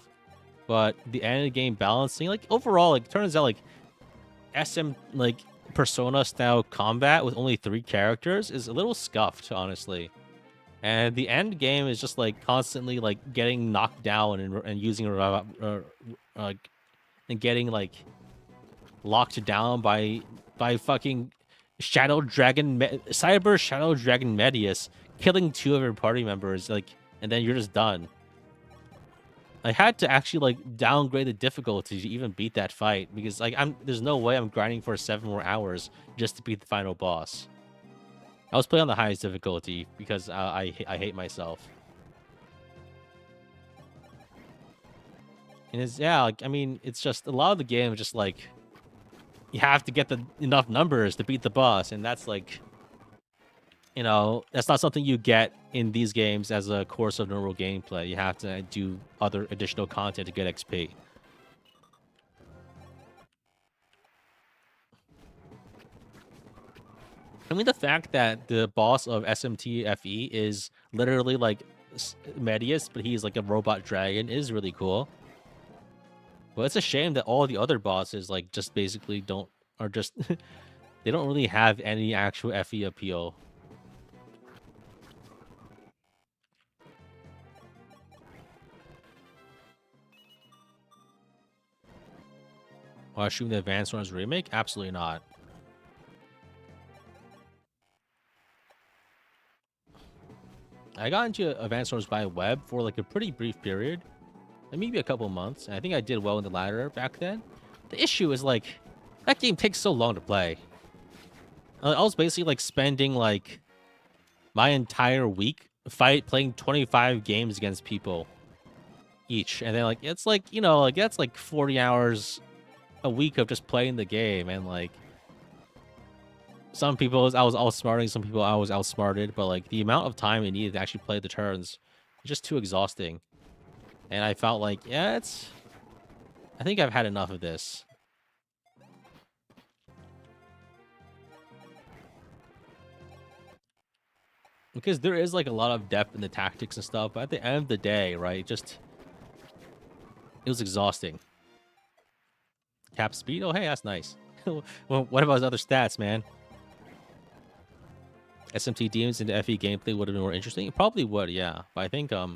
Speaker 1: But the end of the game balancing, like, overall, like, turns out, like, like, Persona-style combat with only 3 characters is a little scuffed, honestly. And the end game is just, like, constantly, like, getting knocked down and using and getting, like, locked down by fucking Shadow Dragon, Cyber Shadow Dragon Medius, killing 2 of your party members, like, and then you're just done. I had to actually, like, downgrade the difficulty to even beat that fight, because, like, there's no way I'm grinding for 7 more hours just to beat the final boss. I was playing on the highest difficulty because I hate myself. And it's, yeah, like, I mean, it's just, a lot of the game is just, like, you have to get enough numbers to beat the boss, and that's, like, you know, that's not something you get in these games as a course of normal gameplay. You have to do other additional content to get XP. I mean, the fact that the boss of SMT FE is literally, like, Medius, but he's, like, a robot dragon is really cool. But it's a shame that all the other bosses, like, just basically are just, they don't really have any actual FE appeal. While shooting the Advanced Wars remake? Absolutely not. I got into Advanced Wars by web for, like, a pretty brief period. Maybe a couple months. And I think I did well in the ladder back then. The issue is, like, that game takes so long to play. I was basically like spending like my entire week playing 25 games against people each, and then like it's like, you know, like that's like 40 hours a week of just playing the game, and like some people I was outsmarting, some people I was outsmarted, but like the amount of time I needed to actually play the turns was just too exhausting. And I felt like, yeah, I think I've had enough of this. Because there is like a lot of depth in the tactics and stuff, but at the end of the day, right, it was exhausting. Cap speed? Oh, hey, that's nice. Well, what about his other stats, man? SMT demons into FE gameplay would have been more interesting. It probably would, yeah. But I think, I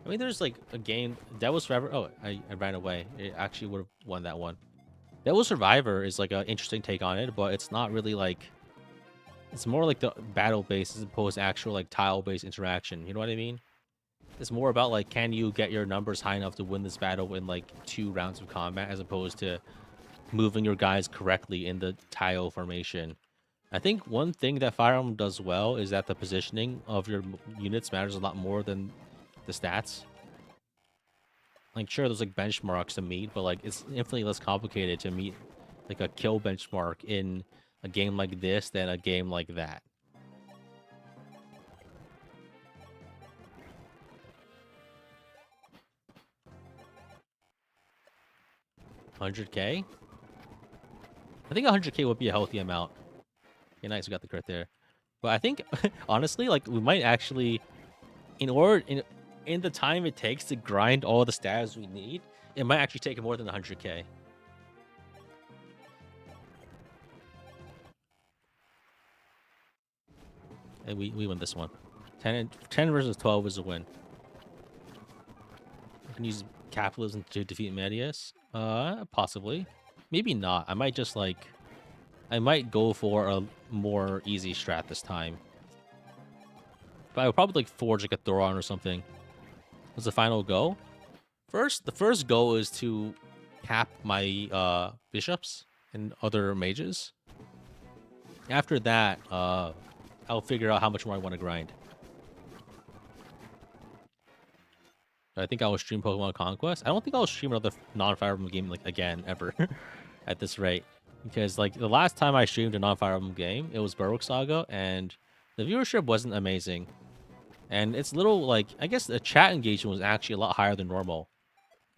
Speaker 1: mean, there's like a game, Devil Survivor. Oh, I ran away. It actually would have won that one. Devil Survivor is like an interesting take on it, but it's not really like, it's more like the battle based as opposed to actual like tile based interaction. You know what I mean? It's more about like, can you get your numbers high enough to win this battle in like 2 rounds of combat, as opposed to moving your guys correctly in the tile formation. I think one thing that Fire Emblem does well is that the positioning of your units matters a lot more than the stats. Like, sure, there's like benchmarks to meet, but like it's infinitely less complicated to meet like a kill benchmark in a game like this than a game like that. $100K? I think 100K would be a healthy amount. Okay, nice, we got the crit there. But I think, honestly, like, we might actually, in the time it takes to grind all the stats we need, it might actually take more than 100K. And we win this one. 10 versus 12 is a win. I can use capitalism to defeat Medius. Possibly. Maybe not. I might just like, I might go for a more easy strat this time. But I would probably like forge like a Thoron or something. What's the final go? The first goal is to cap my bishops and other mages. After that, I'll figure out how much more I want to grind. I think I will stream Pokemon Conquest. I don't think I'll stream another non-Fire Emblem game like again ever at this rate, because like the last time I streamed a non-Fire Emblem game, it was Berwick Saga, and the viewership wasn't amazing. And it's little like, I guess the chat engagement was actually a lot higher than normal.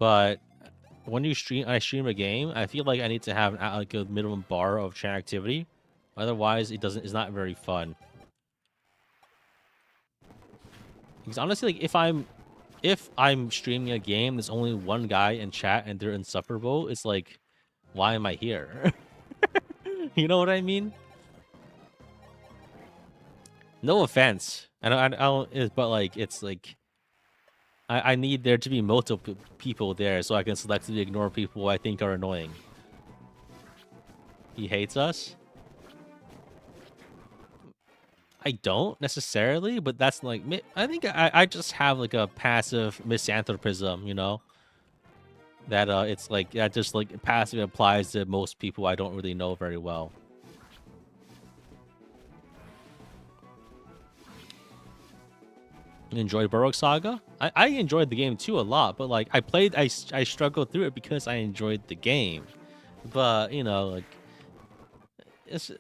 Speaker 1: But when I stream a game, I feel like I need to have like a minimum bar of chat activity. Otherwise, it's not very fun. Because honestly, like if I'm streaming a game, there's only one guy in chat and they're insufferable, it's like, why am I here? You know what I mean? No offense. I don't, but like, it's like, I need there to be multiple people there so I can selectively ignore people I think are annoying. He hates us? I don't necessarily, but that's like, I think I just have like a passive misanthropism, you know? That it's like, that just like passive applies to most people I don't really know very well. Enjoyed Berwick Saga? I enjoyed the game too a lot, but like I struggled through it because I enjoyed the game. But, you know, like, it's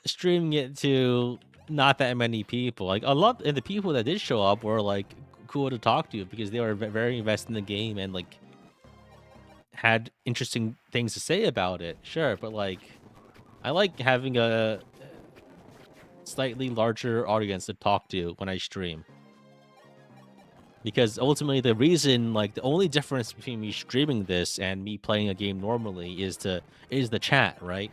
Speaker 1: streaming it to not that many people. Like, a lot of the people that did show up were like cool to talk to because they were very invested in the game and like had interesting things to say about it. Sure, but like, I like having a slightly larger audience to talk to when I stream. Because ultimately the reason, like, the only difference between me streaming this and me playing a game normally is the chat, right?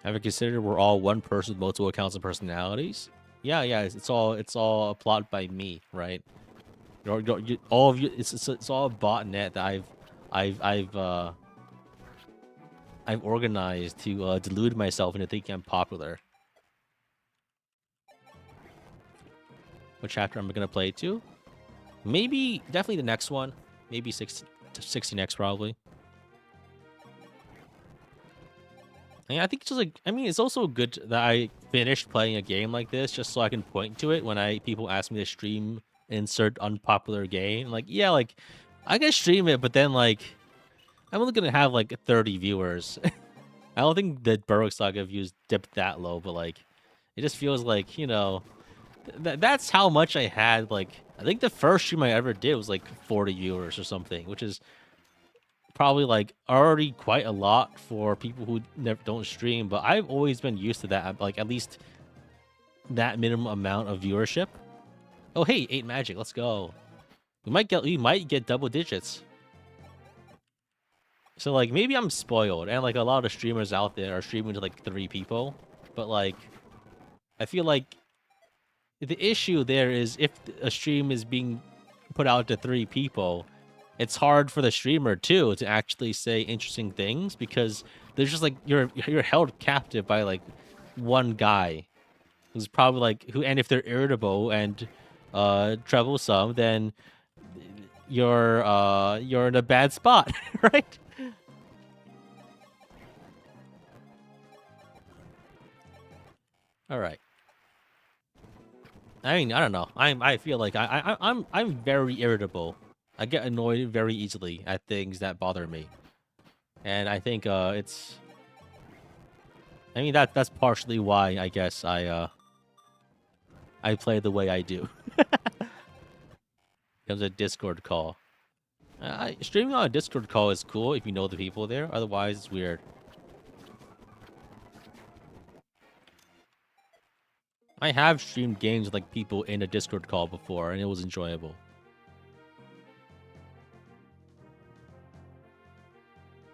Speaker 1: Have you considered we're all one person with multiple accounts and personalities? Yeah, it's all a plot by me, right? All of you, it's all a botnet that I've organized to delude myself into thinking I'm popular. What chapter am I gonna play to? Maybe, definitely the next one. Maybe 60 next, probably. And I think it's just like, I mean, it's also good that I finished playing a game like this just so I can point to it when people ask me to stream insert unpopular game. Like, yeah, like I can stream it, but then like I'm only gonna have like 30 viewers. I don't think the Burrow Saga views dipped that low, but like it just feels like, that's how much I had. Like, I think the first stream I ever did was like 40 viewers or something, which is probably like already quite a lot for people who never don't stream. But I've always been used to that, like at least that minimum amount of viewership. Oh, hey, 8 magic, let's go. We might get double digits. So like maybe I'm spoiled, and like a lot of streamers out there are streaming to like 3 people, but like I feel like the issue there is if a stream is being put out to 3 people, it's hard for the streamer too to actually say interesting things because there's just like you're held captive by like one guy who's probably like and if they're irritable and troublesome, then you're in a bad spot, right? All right. I mean, I don't know. I feel like I'm very irritable. I get annoyed very easily at things that bother me. And I think it's I mean that's partially why I guess I play the way I do. Comes a Discord call. Streaming on a Discord call is cool if you know the people there. Otherwise, it's weird. I have streamed games with like people in a Discord call before, and it was enjoyable.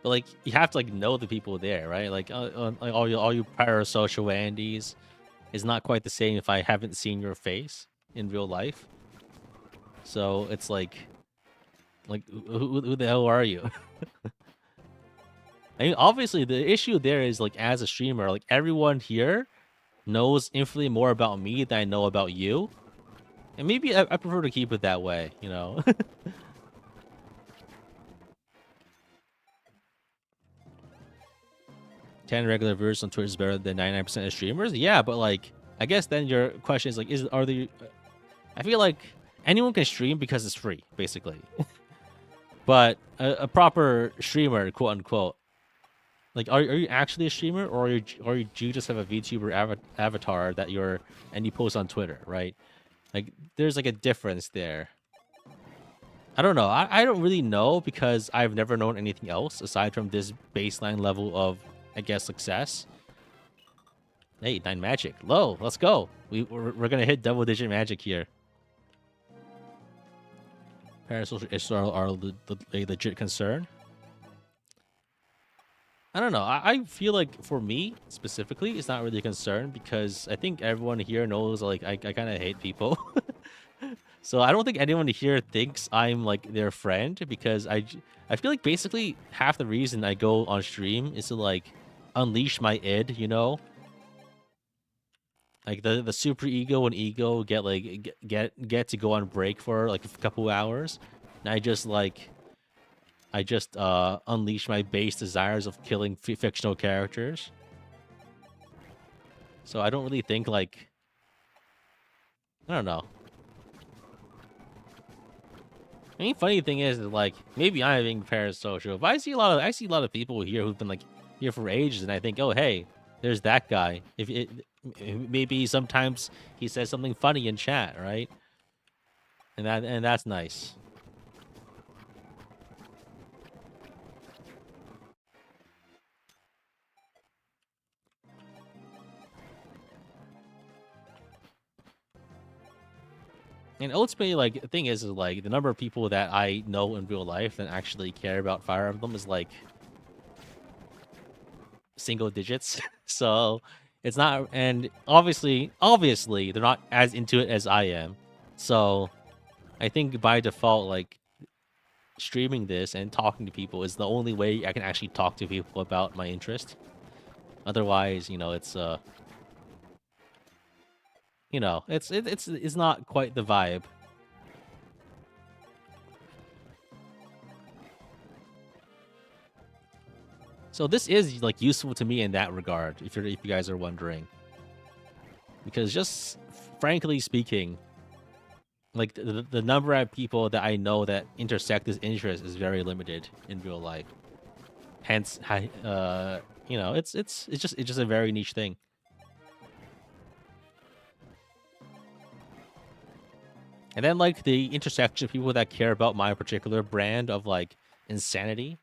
Speaker 1: But like, you have to like know the people there, right? Like all you parasocial Andes is not quite the same if I haven't seen your face in real life. So it's like who the hell are you? I mean, obviously the issue there is like as a streamer, like everyone here knows infinitely more about me than I know about you, and maybe I prefer to keep it that way, you know. 10 regular viewers on Twitch is better than 99% of streamers. Yeah, but like, I guess then your question is like, are they? I feel like anyone can stream because it's free, basically. But a proper streamer, quote unquote, like, are you actually a streamer, or do you just have a VTuber avatar that and you post on Twitter, right? Like, there's like a difference there. I don't know. I don't really know because I've never known anything else aside from this baseline level of, I guess, success. Hey, 9 magic. Low. Let's go. We're gonna hit double-digit magic here. Parasocial issues are a legit concern. I don't know. I feel like for me specifically, it's not really a concern because I think everyone here knows like I kind of hate people. So I don't think anyone here thinks I'm like their friend because I feel like basically half the reason I go on stream is to like unleash my id, you know? Like the super ego and ego get to go on break for like a couple hours. And I just unleash my base desires of killing fictional characters. So I don't really think like I don't know. I mean, funny thing is, like, maybe I'm being parasocial, but I see a lot of people here who've been like here for ages, and I think, oh, hey, there's that guy. Maybe sometimes he says something funny in chat, right? And that's nice. And ultimately, like, the thing is like the number of people that I know in real life that actually care about Fire Emblem is like single digits. So it's not, and obviously they're not as into it as I am. So I think by default, like streaming this and talking to people is the only way I can actually talk to people about my interest. Otherwise, it's not quite the vibe. So this is like useful to me in that regard, if you guys are wondering, because just frankly speaking, like the number of people that I know that intersect this interest is very limited in real life. Hence, you know, it's just a very niche thing. And then like the intersection of people that care about my particular brand of like insanity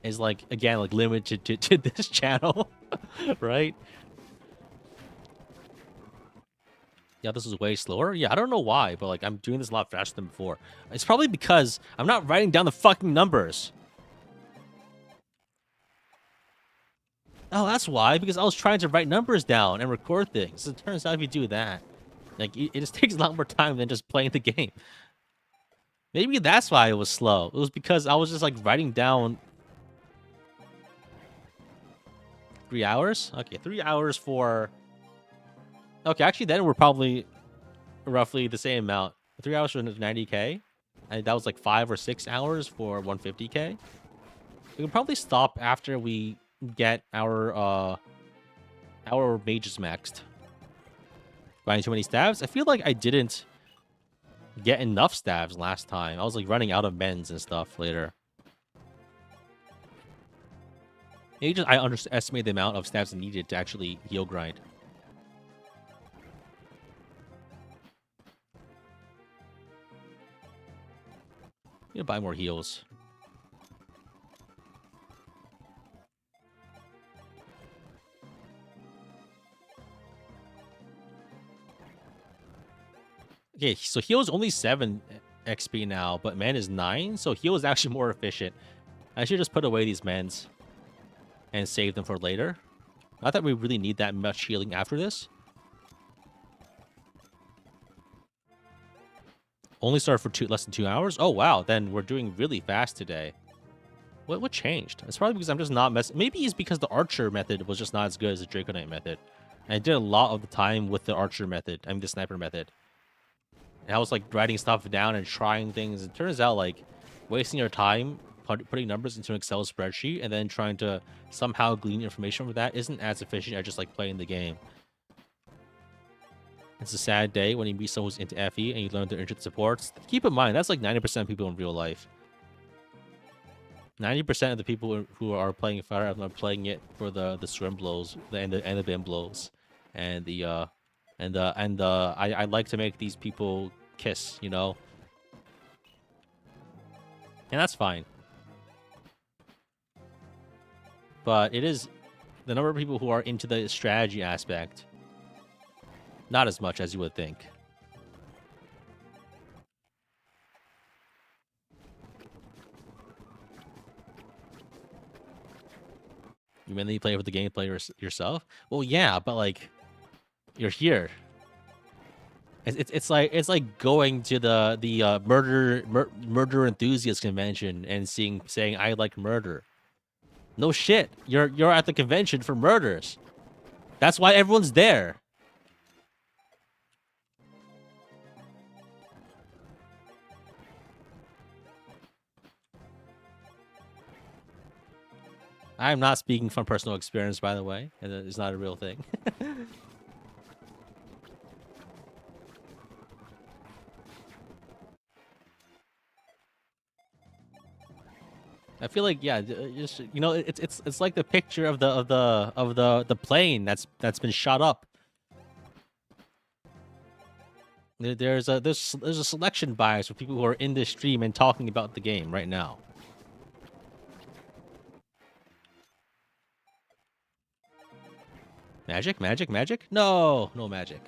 Speaker 1: is like, again, like limited to this channel, right? Yeah, this is way slower. Yeah, I don't know why, but like I'm doing this a lot faster than before. It's probably because I'm not writing down the fucking numbers. Oh, that's why, because I was trying to write numbers down and record things. It turns out if you do that, like it just takes a lot more time than just playing the game. Maybe that's why it was slow. It was because I was just like writing down 3 hours. Okay, 3 hours for. Okay, actually, then we're probably roughly the same amount. 3 hours for 90k, and that was like 5 or 6 hours for 150k. We can probably stop after we get our mages maxed. Buying too many stabs. I feel like I didn't get enough stabs last time. I was like running out of mends and stuff later. Maybe just I underestimated the amount of stabs needed to actually heal grind. I'm gonna buy more heals. Okay, so heal is only 7 XP now, but man is 9, so heal is actually more efficient. I should just put away these mends and save them for later. Not that we really need that much healing after this. Only started for less than 2 hours? Oh, wow. Then we're doing really fast today. What changed? It's probably because I'm just not messing. Maybe it's because the archer method was just not as good as the Draco Knight method. And I did a lot of the time with the archer method. I mean, the sniper method. And I was like writing stuff down and trying things. It turns out like wasting your time putting numbers into an Excel spreadsheet and then trying to somehow glean information from that isn't as efficient as just like playing the game. It's a sad day when you meet someone who's into FE and you learn their interest supports. Keep in mind, that's like 90% of people in real life. 90% of the people who are playing Fire Emblem are playing it for the swim blows, and the bin blows, and I like to make these people kiss, you know, and that's fine. But it is the number of people who are into the strategy aspect. Not as much as you would think. You mainly play with the gameplay yourself? Well, yeah, but like, you're here. It's like going to the murder enthusiast convention and saying I like murder. No shit, you're at the convention for murders. That's why everyone's there. I'm not speaking from personal experience, by the way, and it's not a real thing. I feel like, yeah, just, you know, it's like the picture of the plane that's been shot up. There's a selection bias for people who are in this stream and talking about the game right now. Magic? Magic? Magic? No! No magic.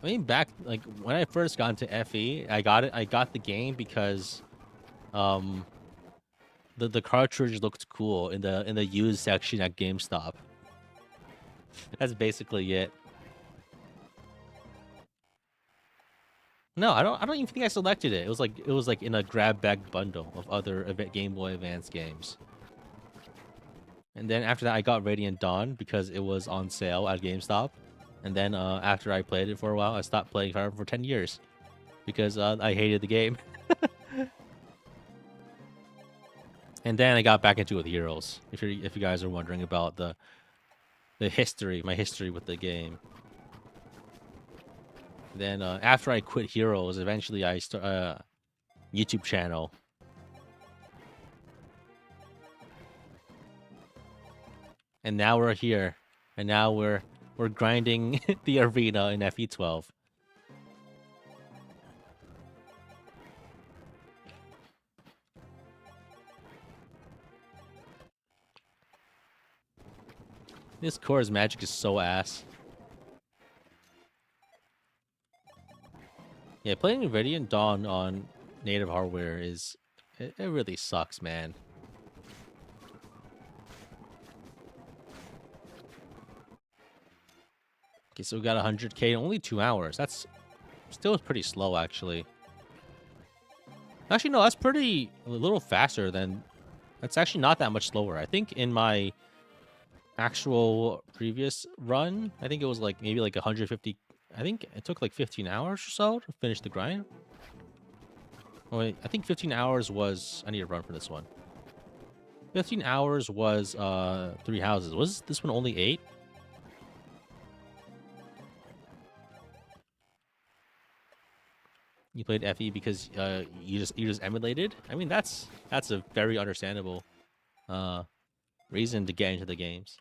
Speaker 1: I mean, back, like, when I first got into FE, I got the game because, the cartridge looked cool in the used section at GameStop. That's basically it. No, I don't even think I selected it. It was like in a grab bag bundle of other Game Boy Advance games. And then after that, I got Radiant Dawn because it was on sale at GameStop. And then after I played it for a while, I stopped playing Fire Emblem for 10 years because I hated the game. And then I got back into it with Heroes. If you guys are wondering about the history, my history with the game. Then after I quit Heroes, eventually I start a YouTube channel. And now we're here. And now we're grinding the arena in FE12. This Core's magic is so ass. Yeah, playing Radiant Dawn on native hardware is... It really sucks, man. Okay, so we got 100k in only 2 hours. That's still pretty slow, actually. Actually, no, that's pretty... a little faster than... That's actually not that much slower. I think in my actual previous run, I think it was like maybe like 150... I think it took like 15 hours or so to finish the grind. Oh, wait, I think 15 hours was... I need to run for this one. 15 hours was 3 houses. Was this one only 8? You played FE because you just emulated? I mean, that's a very understandable reason to get into the games.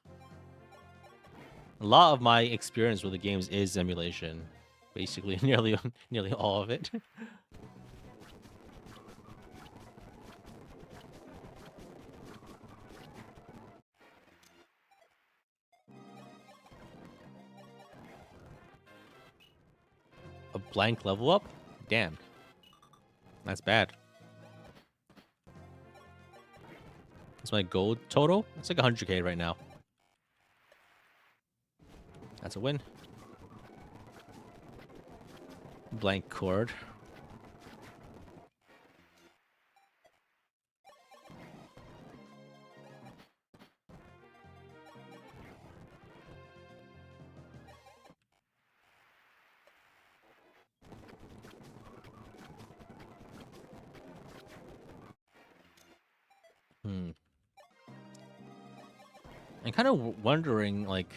Speaker 1: A lot of my experience with the games is emulation. Basically, nearly all of it. A blank level up? Damn. That's bad. That's my gold total. It's like 100k right now. That's a win. Blank cord. I'm kind of wondering, like,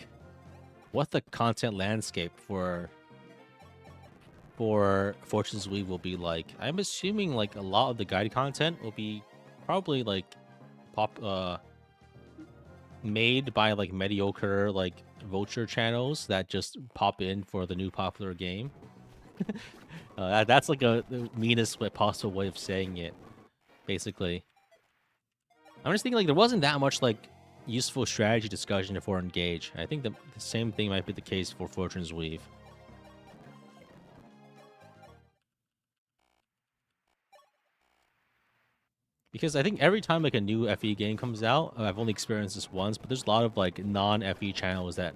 Speaker 1: what the content landscape for Fortune's Weave will be like. I'm assuming like a lot of the guide content will be probably like made by like mediocre like vulture channels that just pop in for the new popular game. That's like the meanest possible way of saying it, basically. I'm just thinking like there wasn't that much like useful strategy discussion for Engage. I think the same thing might be the case for Fortune's Weave. Because I think every time like a new FE game comes out, I've only experienced this once, but there's a lot of like non-FE channels that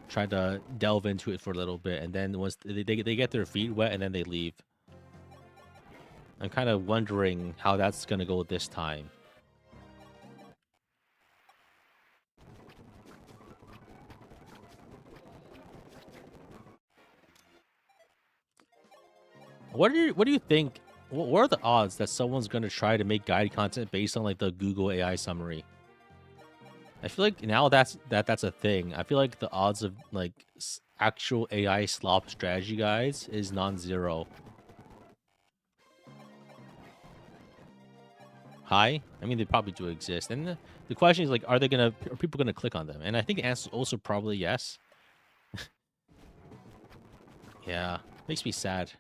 Speaker 1: try to delve into it for a little bit, and then once they get their feet wet and then they leave. I'm kind of wondering how that's gonna go this time. What do you think? What are the odds that someone's gonna try to make guide content based on like the Google AI summary? I feel like now that's a thing. I feel like the odds of like actual AI slop strategy guides is non-zero. High? I mean, they probably do exist. And the question is like, are people gonna click on them? And I think the answer is also probably yes. Yeah, makes me sad.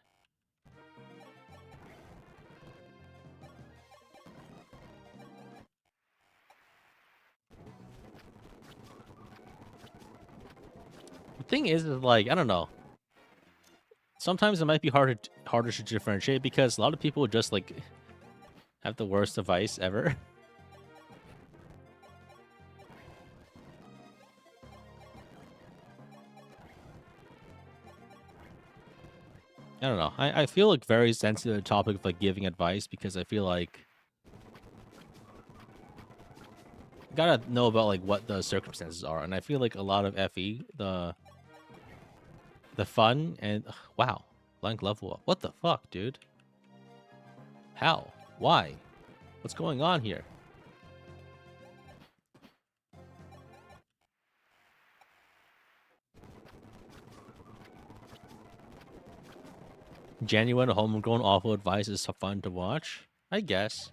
Speaker 1: The thing is like, I don't know. Sometimes it might be harder to differentiate because a lot of people just like have the worst device ever. I don't know. I feel like very sensitive topic of like giving advice because I feel like you gotta know about like what the circumstances are, and I feel like a lot of FE the fun and wow, blank level up. What the fuck, dude? How? Why? What's going on here? Genuine homegrown awful advice is so fun to watch, I guess.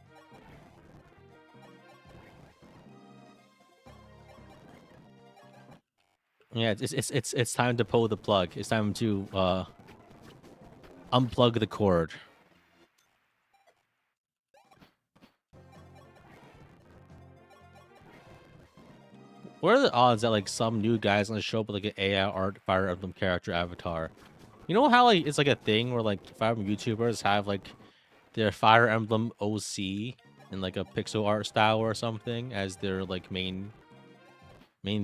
Speaker 1: Yeah, it's time to pull the plug. It's time to unplug the cord. What are the odds that like some new guy's gonna show up with like an AI art Fire Emblem character avatar? You know how like it's like a thing where like Fire Emblem YouTubers have like their Fire Emblem OC in like a pixel art style or something as their like main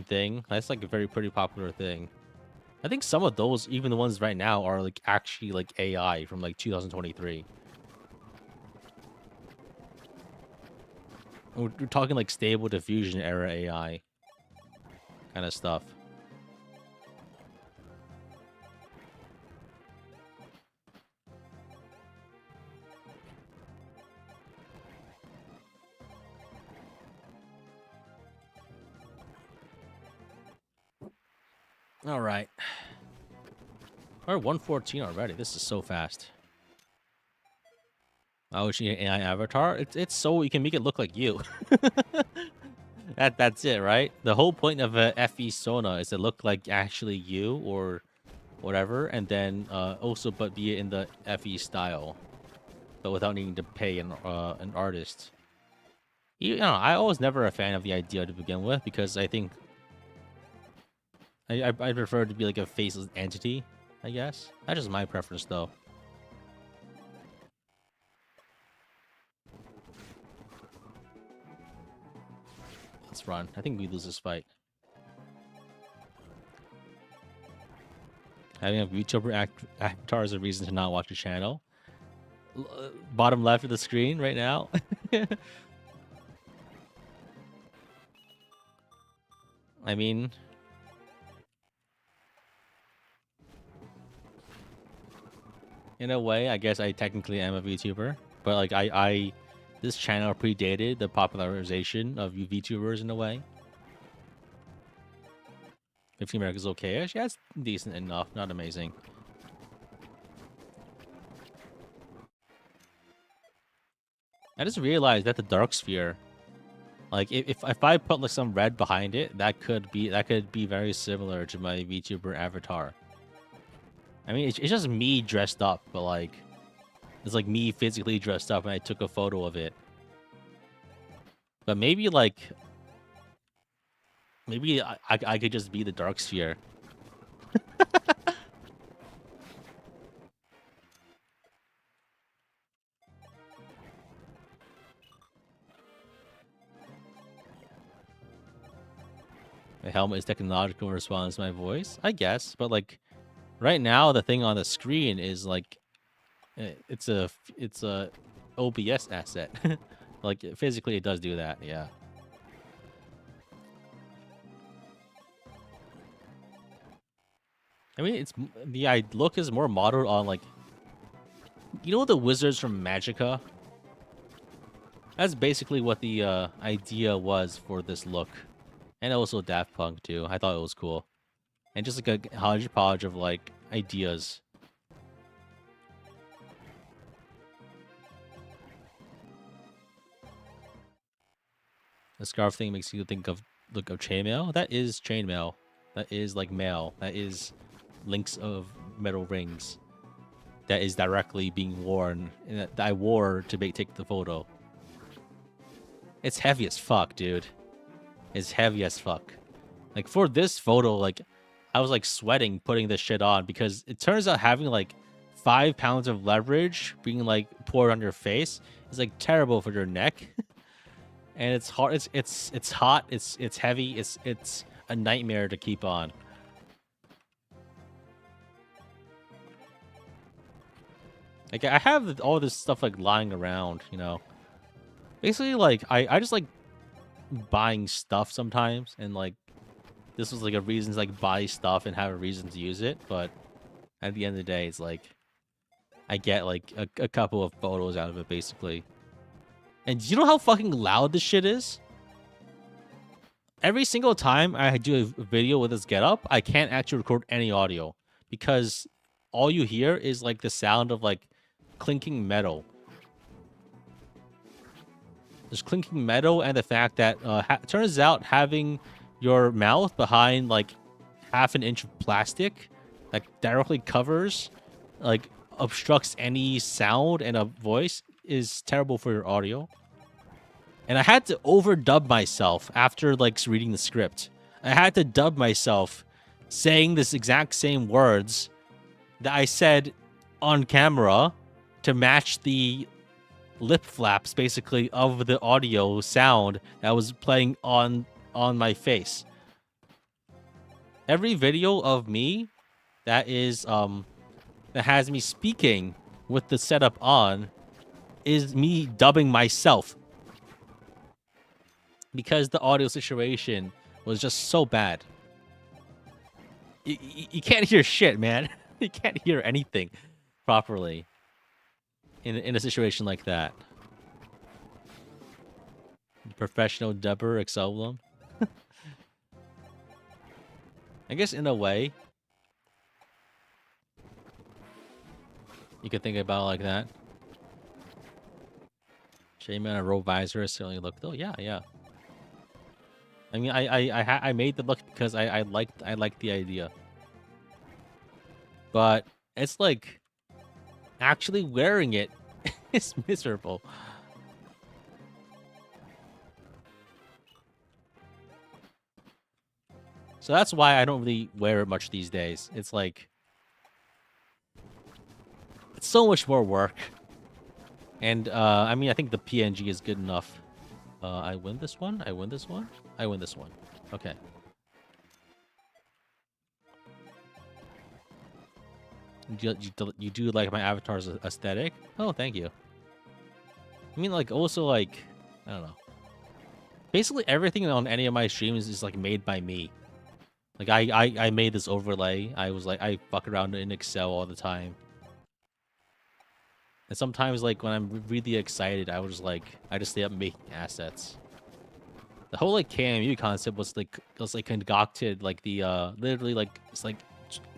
Speaker 1: thing. That's like a very pretty popular thing. I think some of those, even the ones right now, are like actually like AI from like 2023. We're talking like stable diffusion era AI kind of stuff. All right. We're 114 already. This is so fast. Oh, she an AI avatar? It's so you can make it look like you. That's it, right? The whole point of a FE Sona is to look like actually you or whatever, and then also but be it in the FE style, but without needing to pay an artist. You know, I was never a fan of the idea to begin with because I think I prefer it to be like a faceless entity. I guess that's just my preference, though. Let's run. I think we lose this fight. Having a VTuber avatar is a reason to not watch the channel. Bottom left of the screen right now. I mean, in a way, I guess I technically am a VTuber, but like this channel predated the popularization of VTubers in a way. 15 America's okay-ish. Yeah, it's decent enough, not amazing. I just realized that the Dark Sphere, like if I put like some red behind it, that could be very similar to my VTuber avatar. I mean, it's just me dressed up, but like it's like me physically dressed up, and I took a photo of it. But maybe like I could just be the Dark Sphere. The helmet is technological in response to my voice, I guess. But like right now, the thing on the screen is like it's a OBS asset. Like physically, it does do that. Yeah. I mean, it's the look is more modeled on like, you know, the wizards from Magica. That's basically what the idea was for this look, and also Daft Punk too. I thought it was cool, and just like a hodgepodge of like ideas. The scarf thing makes you think of look of chainmail. That is chainmail. That is like mail. That is links of metal rings. That is directly being worn, and that I wore to take the photo. It's heavy as fuck, dude. It's heavy as fuck. Like for this photo, like I was like sweating putting this shit on because it turns out having like 5 pounds of leverage being like poured on your face is like terrible for your neck. And it's hard. It's hot. It's heavy. It's a nightmare to keep on. Like, I have all this stuff, like, lying around, you know? Basically, like, I just like buying stuff sometimes, and, like, this was, like, a reason to, like, buy stuff and have a reason to use it, but at the end of the day, it's like, I get, like, a couple of photos out of it, basically. And do you know how fucking loud this shit is? Every single time I do a video with this getup, I can't actually record any audio because all you hear is like the sound of like clinking metal. There's clinking metal and the fact that turns out having your mouth behind like half an inch of plastic that directly covers, like obstructs any sound and a voice is terrible for your audio. And I had to overdub myself after, like, reading the script. I had to dub myself saying this exact same words that I said on camera to match the lip flaps, basically, of the audio sound that was playing on my face. Every video of me that is, that has me speaking with the setup on is me dubbing myself. Because the audio situation was just so bad. You can't hear shit, man. You can't hear anything properly in a situation like that. Professional dubber, Excelblem. I guess in a way, you could think about it like that. Shame on a roll visor, silly look. Oh yeah, yeah. I mean, I made the look because I liked the idea, but it's like actually wearing it is miserable. So that's why I don't really wear it much these days. It's like it's so much more work, and I mean I think the PNG is good enough. I win this one. I win this one. I win this one. Okay. You do like my avatar's aesthetic? Oh, thank you. I mean, like, also, like, I don't know. Basically, everything on any of my streams is, like, made by me. Like, I made this overlay. I was, like, I fuck around in Excel all the time. And sometimes, like, when I'm really excited, I just stay up making assets. The whole, like, KMU concept was concocted, like, literally, like, it's, like,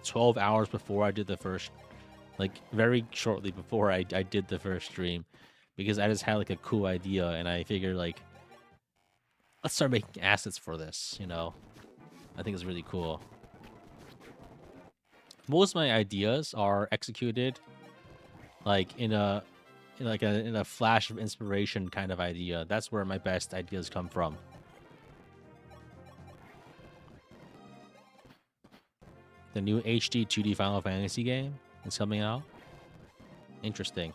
Speaker 1: 12 hours before I did the first, like, very shortly before I did the first stream. Because I just had, like, a cool idea, and I figured, like, let's start making assets for this, you know? I think it's really cool. Most of my ideas are executed like in a flash of inspiration kind of idea. That's where my best ideas come from. The new HD 2D Final Fantasy game is coming out. Interesting.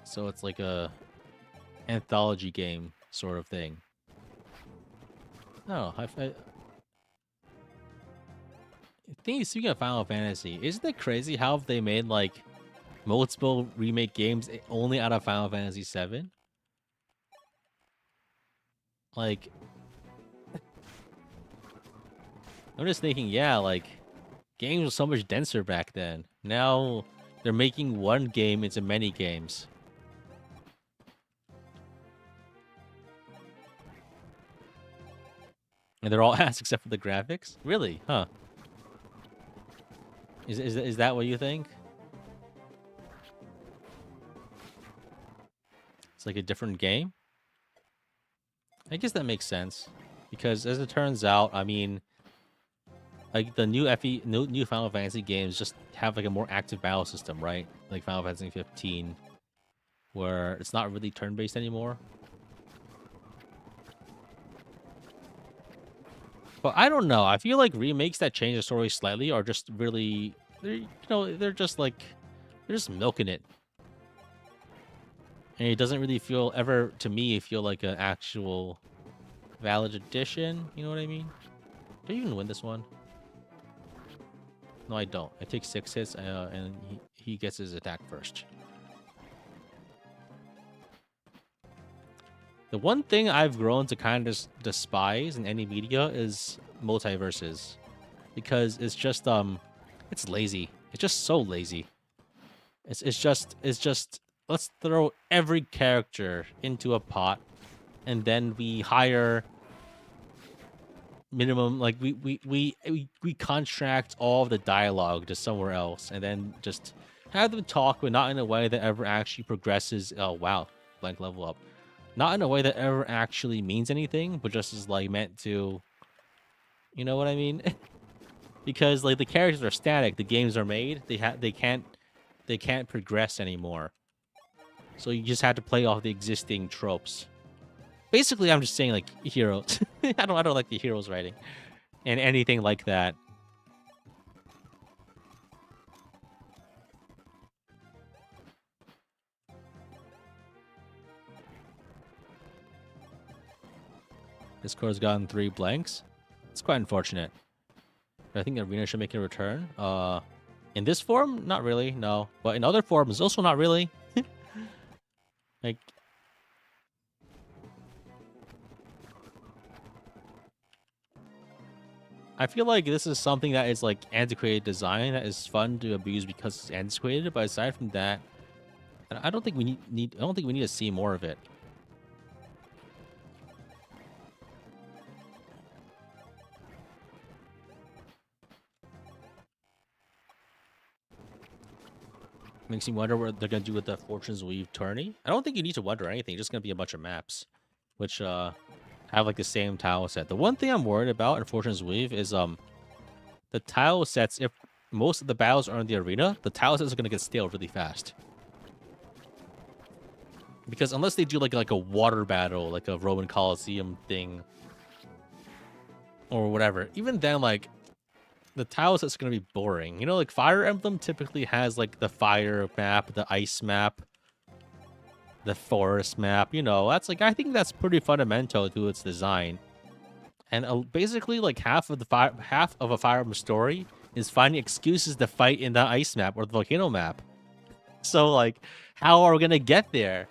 Speaker 1: So it's like a anthology game sort of thing. Oh, I think speaking of Final Fantasy, isn't it crazy how they made like multiple remake games only out of Final Fantasy VII? Like, I'm just thinking, yeah, like, games were so much denser back then. Now, they're making one game into many games. And they're all ass except for the graphics? Really? Huh. Is that what you think? It's like a different game? I guess that makes sense. Because as it turns out, I mean, like the new new Final Fantasy games just have like a more active battle system, right? Like Final Fantasy 15, where it's not really turn-based anymore. But I don't know. I feel like remakes that change the story slightly are just really, they're just like, they're just milking it. And it doesn't really feel feel like an actual valid addition. You know what I mean? Do I even win this one? No, I don't. I take 6 hits, and he gets his attack first. The one thing I've grown to kind of despise in any media is multiverses, because it's just it's lazy. It's just so lazy. It's just let's throw every character into a pot, and then we hire minimum, like we contract all of the dialogue to somewhere else, and then just have them talk, but not in a way that ever actually progresses. Oh wow, blank level up. Not in a way that ever actually means anything, but just is like meant to, you know what I mean? Because like the characters are static, the games are made, they can't progress anymore. So you just have to play off the existing tropes. Basically, I'm just saying like heroes. I don't like the heroes writing and anything like that. This card's gotten 3 blanks. It's quite unfortunate. But I think Arena should make a return. In this form, not really, no. But in other forms, also not really. Like, I feel like this is something that is like antiquated design that is fun to abuse because it's antiquated. But aside from that, I don't think we need. I don't think we need to see more of it. Makes me wonder what they're gonna do with the Fortune's Weave tourney. I don't think you need to wonder anything. It's just gonna be a bunch of maps, which have like the same tile set. The one thing I'm worried about in Fortune's Weave is the tile sets. If most of the battles are in the arena, the tile sets are gonna get stale really fast. Because unless they do like a water battle, like a Roman Colosseum thing, or whatever, even then, like the tile set's gonna be boring. You know, like Fire Emblem typically has like the fire map, the ice map, the forest map. You know, that's like I think that's pretty fundamental to its design. And basically, like half of a Fire Emblem story is finding excuses to fight in the ice map or the volcano map. So, like, how are we gonna get there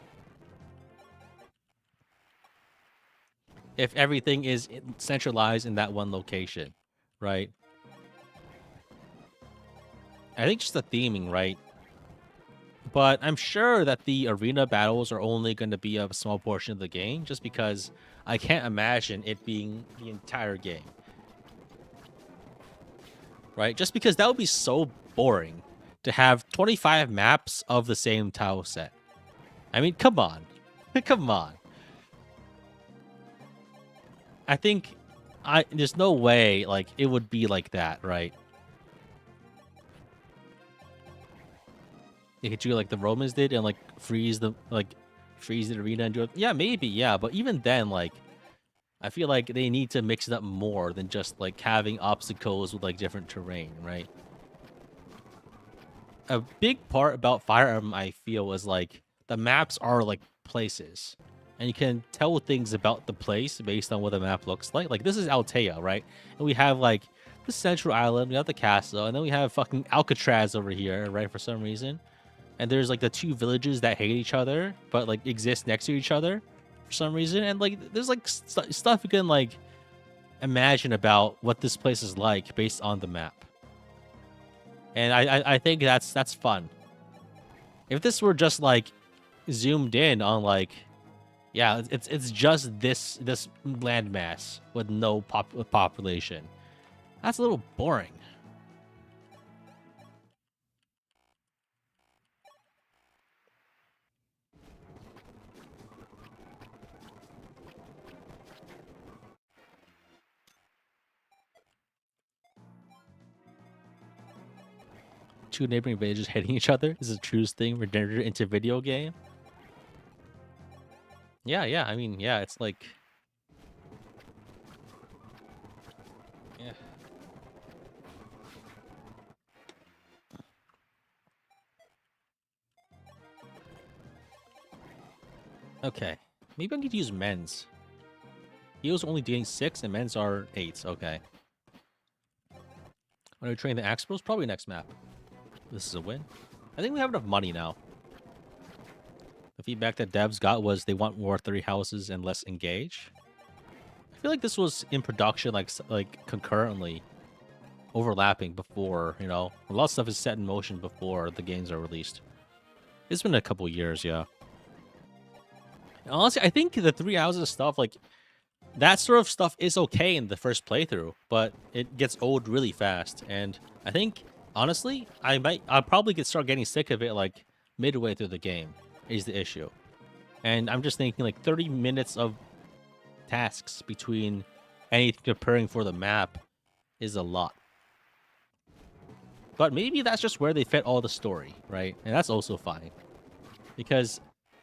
Speaker 1: if everything is centralized in that one location, right? I think just the theming, right? But I'm sure that the arena battles are only going to be a small portion of the game, just because I can't imagine it being the entire game. Right? Just because that would be so boring to have 25 maps of the same tile set. I mean, come on. Come on. I think there's no way like it would be like that, right? They could do like the Romans did and like freeze the arena and do it. Yeah, maybe, yeah, but even then, like I feel like they need to mix it up more than just like having obstacles with like different terrain, right? A big part about Fire Emblem, I feel, was like the maps are like places, and you can tell things about the place based on what the map looks like. Like this is Altea, right? And we have like the central island, we have the castle, and then we have fucking Alcatraz over here, right? For some reason. And there's like the 2 villages that hate each other, but like exist next to each other for some reason. And like there's like stuff you can like imagine about what this place is like based on the map. And I think that's fun. If this were just like zoomed in on like, yeah, it's just this landmass with no population, that's a little boring. Two neighboring villages hitting each other is a true thing rendered into video game. Yeah, I mean, yeah, it's like, yeah. Okay, maybe I need to use men's. Heels only doing 6 and men's are 8. Okay. When we train the Axe Bros, probably next map. This is a win. I think we have enough money now. The feedback that devs got was they want more 3 houses and less engage. I feel like this was in production like concurrently, overlapping before, you know. A lot of stuff is set in motion before the games are released. It's been a couple years, yeah. And honestly, I think the 3 houses stuff, like, that sort of stuff is okay in the first playthrough, but it gets old really fast. And I think, honestly, I'll probably start getting sick of it, like, midway through the game is the issue. And I'm just thinking, like, 30 minutes of tasks between anything preparing for the map is a lot. But maybe that's just where they fit all the story, right? And that's also fine. Because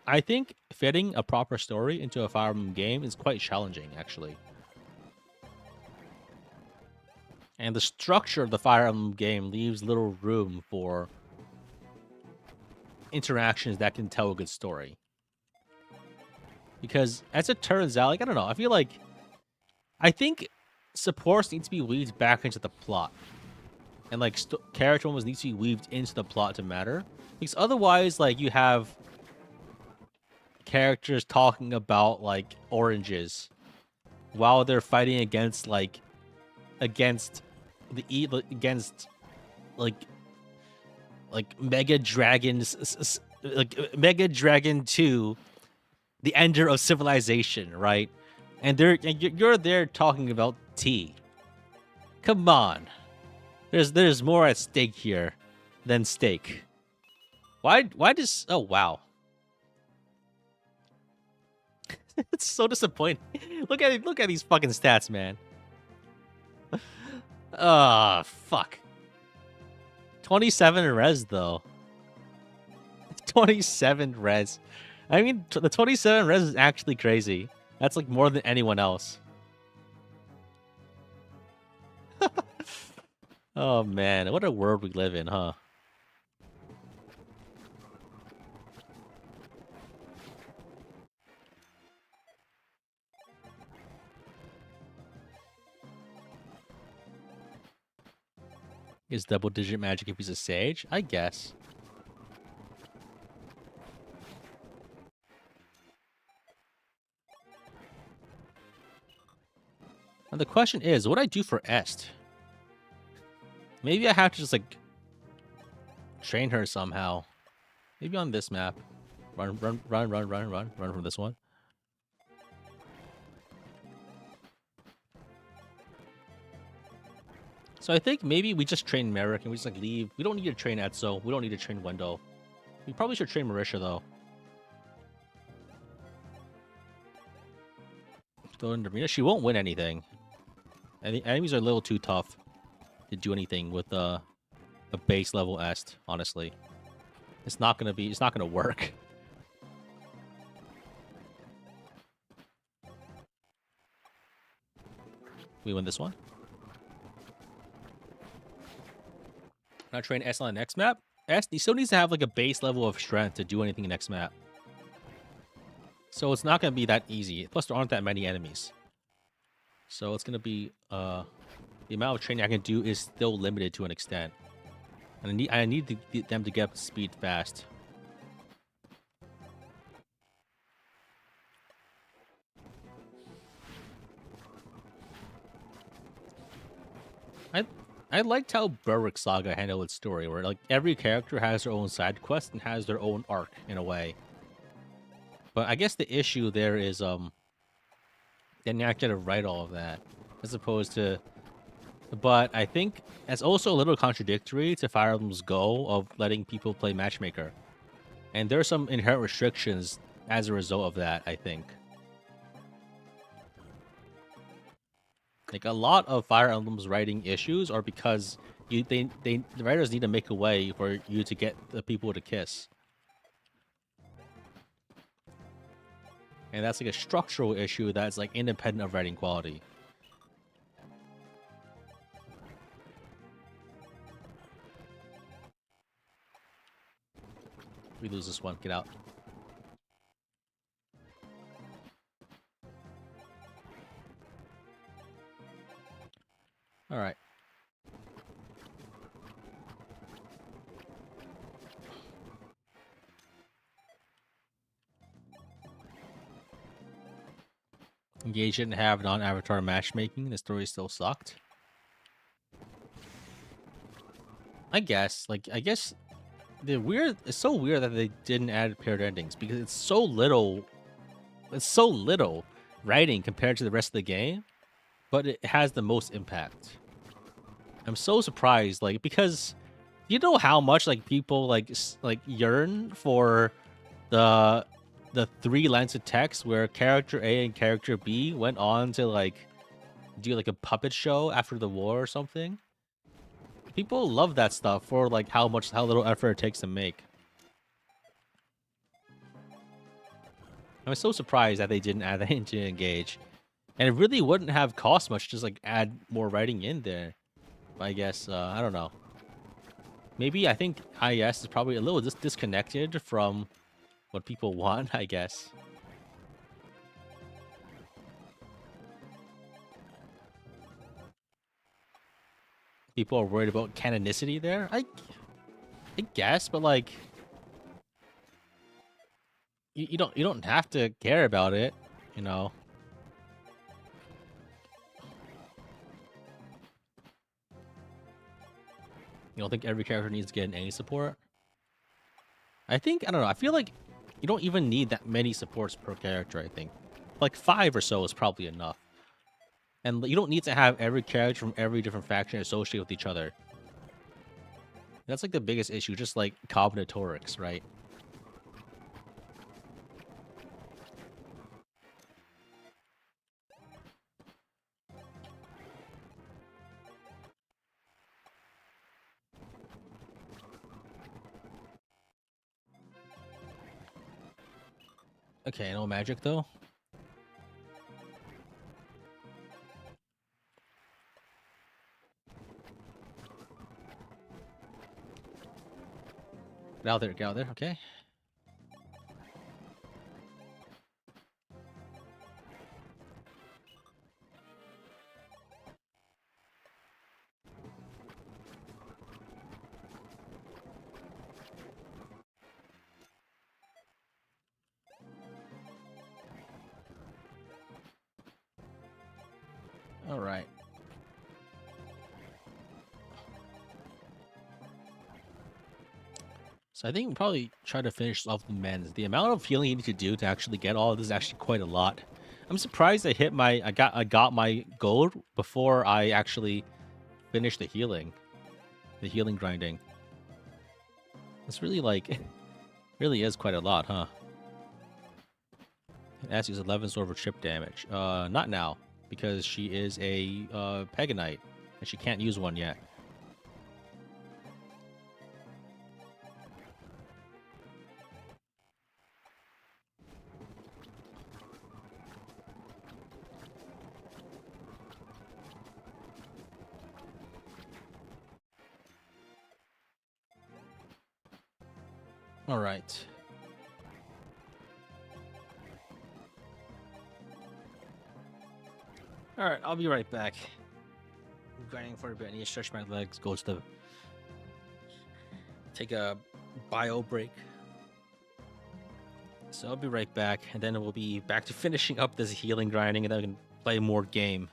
Speaker 1: I think fitting a proper story into a Fire Emblem game is quite challenging, actually. And the structure of the Fire Emblem game leaves little room for interactions that can tell a good story. Because as it turns out, like, I don't know, I think supports need to be weaved back into the plot. And, like, character moments need to be weaved into the plot to matter. Because otherwise, like, you have characters talking about, like, oranges while they're fighting against, like, Mega Dragons, like, Mega Dragon 2, the ender of civilization, right? And you're there talking about tea. Come on. There's more at stake here than steak. Why does... Oh, wow. It's so disappointing. Look at these fucking stats, man. Ah, fuck. 27 res, though. 27 res. I mean, the 27 res is actually crazy. That's, like, more than anyone else. Oh, man. What a world we live in, huh? Is double-digit magic a piece of sage? I guess. And the question is, what do I do for Est? Maybe I have to just, like, train her somehow. Maybe on this map. Run from this one. So I think maybe we just train Merrick and we just, like, leave. We don't need to train Etzo. We don't need to train Wendell. We probably should train Marisha, though. Throw in Darina. She won't win anything. And the enemies are a little too tough to do anything with a base level Est, honestly. It's not gonna work. We win this one. Now train S on the next map. S, he still needs to have, like, a base level of strength to do anything next map. So it's not gonna be that easy. Plus, there aren't that many enemies. So it's gonna be the amount of training I can do is still limited to an extent. And I need them to get up to speed fast. I liked how Berwick Saga handled its story, where, like, every character has their own side quest and has their own arc in a way. But I guess the issue there is then you actually have to write all of that, as opposed to. But I think it's also a little contradictory to Fire Emblem's goal of letting people play matchmaker, and there are some inherent restrictions as a result of that, I think. Like, a lot of Fire Emblem's writing issues are because the writers need to make a way for you to get the people to kiss. And that's, like, a structural issue that's, like, independent of writing quality. We lose this one. Get out. All right. Engage didn't have non-avatar matchmaking. The story still sucked. I guess. I guess it's so weird that they didn't add paired endings because it's so little writing compared to the rest of the game, but it has the most impact. I'm so surprised, because you know how much people yearn for the 3 lines of text where character A and character B went on to do a puppet show after the war or something. People love that stuff for how little effort it takes to make. I'm so surprised that they didn't add that into Engage. And it really wouldn't have cost much just add more writing in there. I guess I don't know. Maybe I think IS is probably a little disconnected from what people want, I guess. People are worried about canonicity there. I guess, but you don't have to care about it, you know. You don't think every character needs to get an A support? I don't know. I feel like you don't even need that many supports per character, I think. 5 or so is probably enough. And you don't need to have every character from every different faction associated with each other. That's the biggest issue, just combinatorics, right? Okay, no magic though. Get out there, okay. All right. So I think we'll probably try to finish off the men's. The amount of healing you need to do to actually get all of this is actually quite a lot. I'm surprised I got my gold before I actually finished the healing grinding. It's really really is quite a lot, huh? As use 11 sword for chip damage. Not now because she is a Paganite and she can't use one yet. All right. All right, I'll be right back. I'm grinding for a bit. I need to stretch my legs. Go to the take a bio break. So I'll be right back, and then we'll be back to finishing up this healing grinding, and then we can play more game.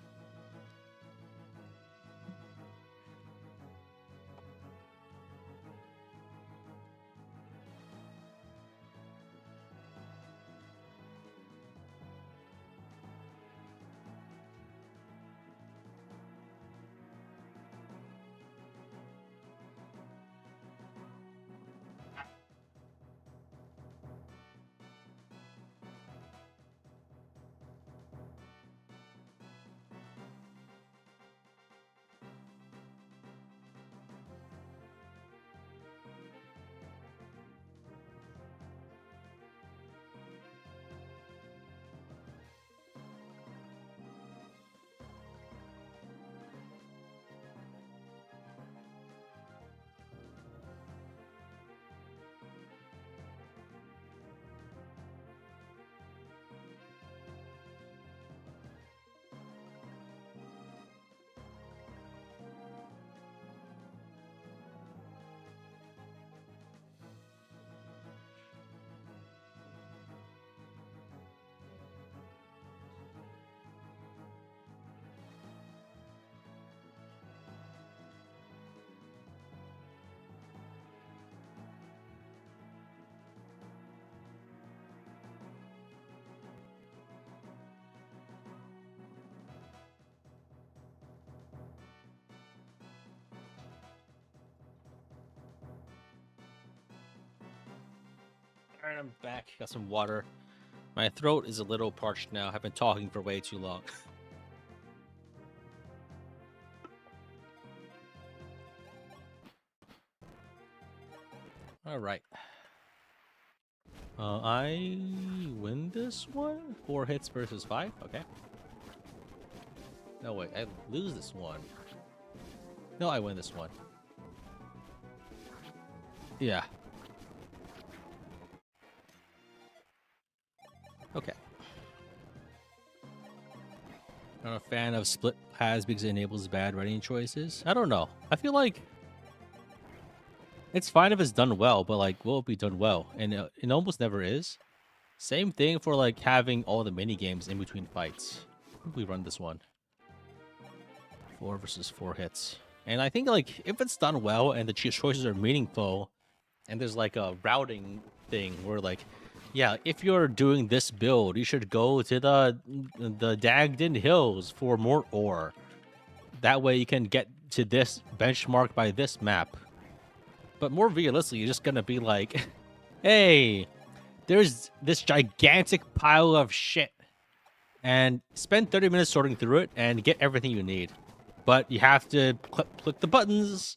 Speaker 1: Alright, I'm back. Got some water. My throat is a little parched now. I've been talking for way too long. Alright. I win this one? 4 hits versus 5? Okay. No, wait. I lose this one. No, I win this one. Yeah. Okay. I'm not a fan of split paths because it enables bad writing choices. I don't know. I feel like it's fine if it's done well, but like, will it be done well? And it almost never is. Same thing for like having all the mini games in between fights. I think we run this one. 4 versus 4 hits. And I think like if it's done well and the choices are meaningful, and there's like a routing thing where like, yeah, if you're doing this build, you should go to the Dagden Hills for more ore. That way you can get to this benchmark by this map. But more realistically, you're just gonna be like, hey, there's this gigantic pile of shit. And spend 30 minutes sorting through it and get everything you need. But you have to click the buttons.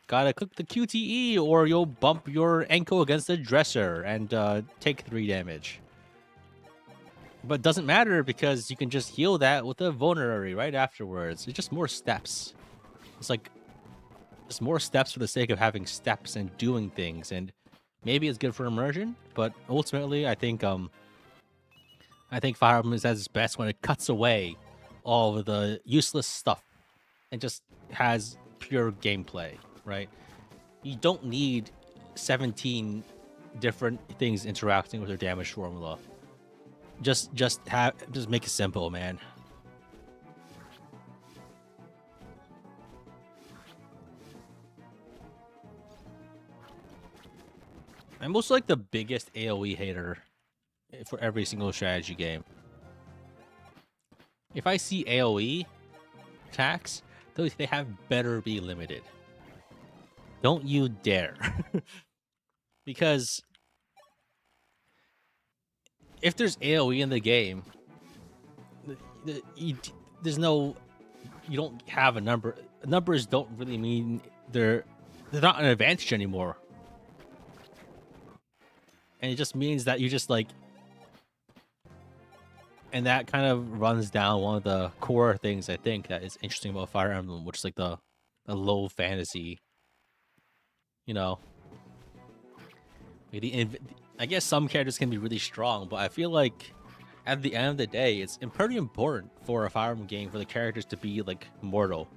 Speaker 1: Gotta click the QTE or you'll bump your ankle against the dresser and take 3 damage. But it doesn't matter because you can just heal that with a vulnerary right afterwards. It's just more steps. It's like just more steps for the sake of having steps and doing things. And maybe it's good for immersion, but ultimately I think Fire Emblem is at its best when it cuts away all of the useless stuff and just has pure gameplay, right? You don't need 17 different things interacting with your damage formula. Just make it simple, man. I'm most like the biggest AoE hater for every single strategy game. If I see AoE attacks, they have better be limited. Don't you dare. Because if there's AoE in the game, there's no, you don't have a number. Numbers don't really mean they're not an advantage anymore. And it just means that you just like, and that kind of runs down one of the core things I think that is interesting about Fire Emblem, which is like the low fantasy, you know. I guess some characters can be really strong, but I feel like at the end of the day, it's pretty important for a Fire Emblem game for the characters to be like mortal.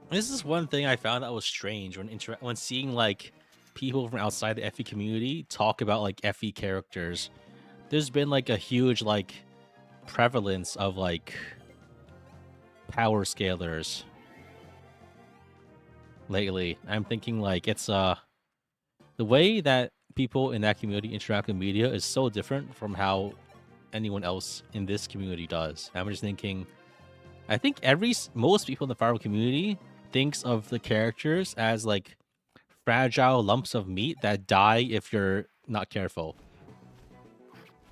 Speaker 1: This is one thing I found that was strange when seeing like people from outside the FE community talk about like FE characters. There's been like a huge like prevalence of like power scalers lately. I'm thinking like it's the way that people in that community interact with media is so different from how anyone else in this community does. I'm just thinking, I think most people in the Fire Emblem community thinks of the characters as like fragile lumps of meat that die if you're not careful.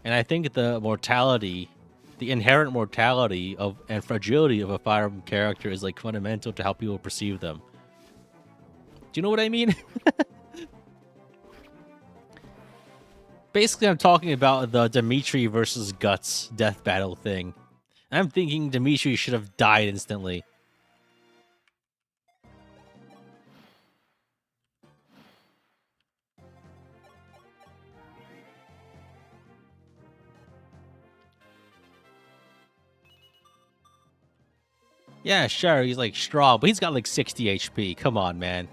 Speaker 1: And I think the inherent mortality and fragility of a Fire Emblem character is like fundamental to how people perceive them. Do you know what I mean? Basically, I'm talking about the Dimitri versus Guts death battle thing. I'm thinking Dimitri should have died instantly. Yeah, sure, he's like strong, but he's got like 60 HP. Come on, man.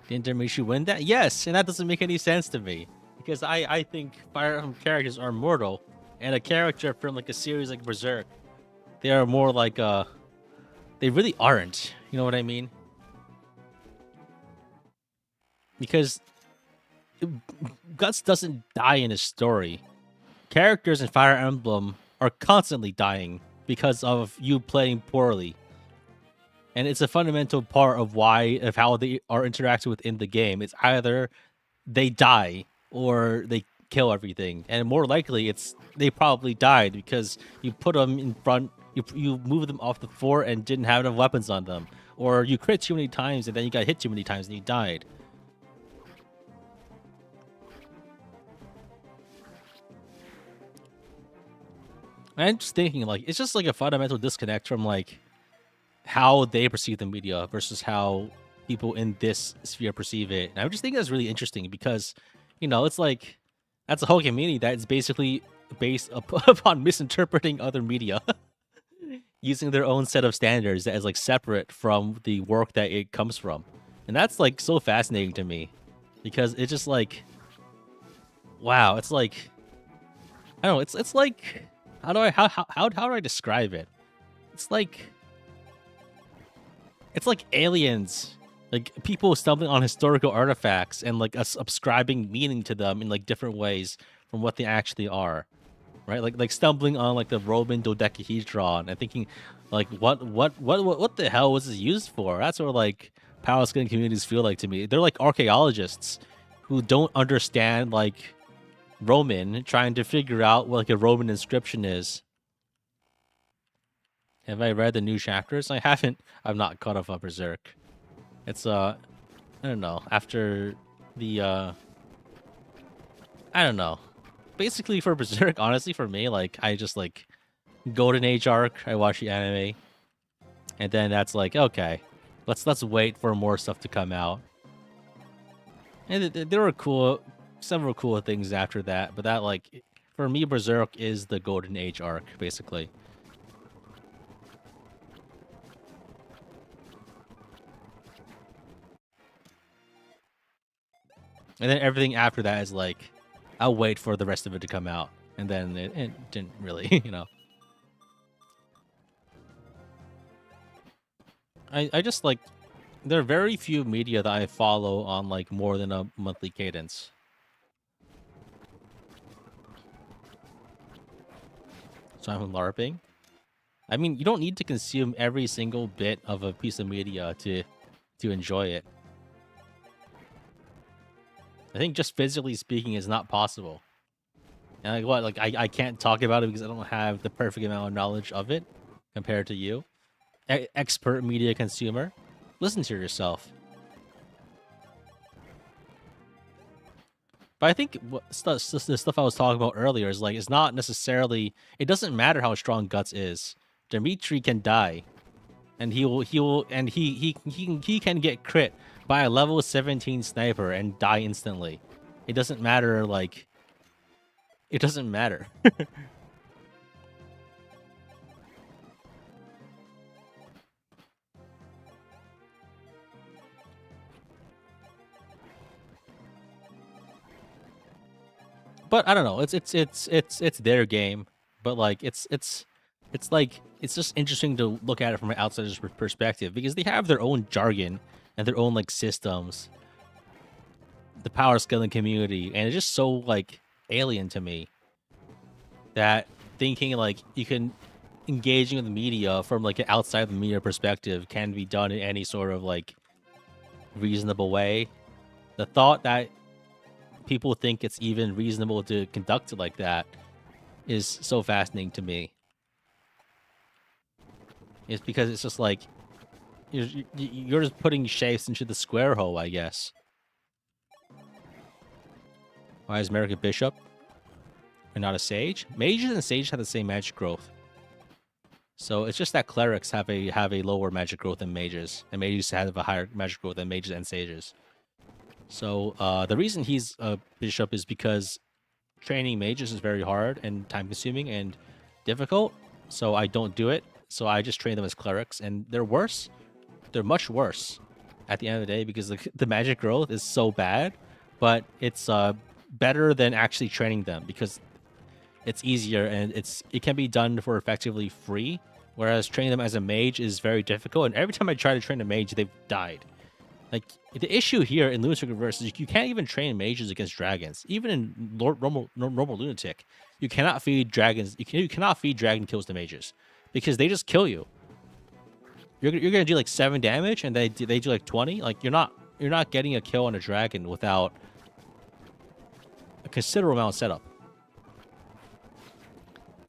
Speaker 1: Didn't Dimitri win that? Yes, and that doesn't make any sense to me. Because I think Fire Emblem characters are mortal, and a character from like a series like Berserk, they are more like they really aren't. You know what I mean? Because Guts doesn't die in his story. Characters in Fire Emblem are constantly dying because of you playing poorly. And it's a fundamental part of how they are interacted within the game. It's either they die or they kill everything. And more likely it's they probably died because you put them in front, you move them off the floor and didn't have enough weapons on them. Or you crit too many times and then you got hit too many times and you died. I'm just thinking, like, it's just like a fundamental disconnect from like how they perceive the media versus how people in this sphere perceive it. And I just think that's really interesting because, it's like that's a whole community that is basically based upon misinterpreting other media, using their own set of standards that is like separate from the work that it comes from. And that's like so fascinating to me because it's just like, wow, it's like, I don't know, it's like, how do I describe it? It's like aliens, like people stumbling on historical artifacts and like us ascribing meaning to them in like different ways from what they actually are, right? Like stumbling on like the Roman dodecahedron and thinking, like, what the hell was this used for? That's what like power scaling communities feel like to me. They're like archaeologists who don't understand like Roman, trying to figure out what like a Roman inscription is. Have I read the new chapters? I haven't. I'm not caught up on Berserk. It's I don't know. After the I don't know. Basically for Berserk, honestly, for me, like I just like Golden Age arc. I watch the anime, and then that's like okay, let's wait for more stuff to come out. And there were several cool things after that, but that like for me, Berserk is the Golden Age arc, basically. And then everything after that is like, I'll wait for the rest of it to come out. And then it didn't really, I just like, there are very few media that I follow on like more than a monthly cadence. So I'm LARPing. I mean, you don't need to consume every single bit of a piece of media to enjoy it. I think just physically speaking is not possible. And like what, like I can't talk about it because I don't have the perfect amount of knowledge of it compared to you. Expert media consumer. Listen to yourself. But I think the stuff I was talking about earlier is like, it's not necessarily, it doesn't matter how strong Guts is. Dimitri can die. And he can get crit by a level 17 sniper and die instantly. It doesn't matter, like, it doesn't matter. But I don't know. It's their game. But like it's like it's just interesting to look at it from an outsider's perspective because they have their own jargon and their own like systems. The power scaling community, and it's just so like alien to me that thinking like you can engaging with the media from like an outside the media perspective can be done in any sort of like reasonable way. The thought that people think it's even reasonable to conduct it like that is so fascinating to me. It's because it's just like you're just putting shapes into the square hole, I guess. Why is Merrick a bishop and not a sage? Mages and sages have the same magic growth. So it's just that clerics have a lower magic growth than mages, and mages have a higher magic growth than mages and sages. So the reason he's a bishop is because training mages is very hard and time-consuming and difficult. So I don't do it. So I just train them as clerics, and they're worse. They're much worse at the end of the day because the magic growth is so bad. But it's better than actually training them because it's easier and it can be done for effectively free. Whereas training them as a mage is very difficult. And every time I try to train a mage, they've died. Like, the issue here in Lunatic Reverse is you can't even train mages against dragons. Even in normal Lunatic, you cannot feed dragons. You cannot feed dragon kills to mages because they just kill you. You're gonna do like 7 damage, and they do like 20. Like, you're not getting a kill on a dragon without a considerable amount of setup.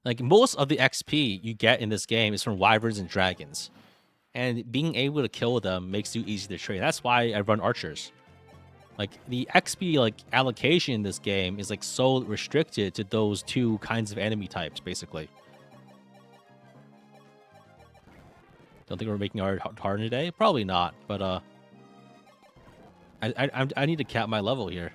Speaker 1: Like, most of the XP you get in this game is from wyverns and dragons. And being able to kill them makes you easy to train. That's why I run archers. Like, the XP like allocation in this game is like so restricted to those 2 kinds of enemy types, basically. Don't think we're making Hardin today? Probably not, but I need to cap my level here.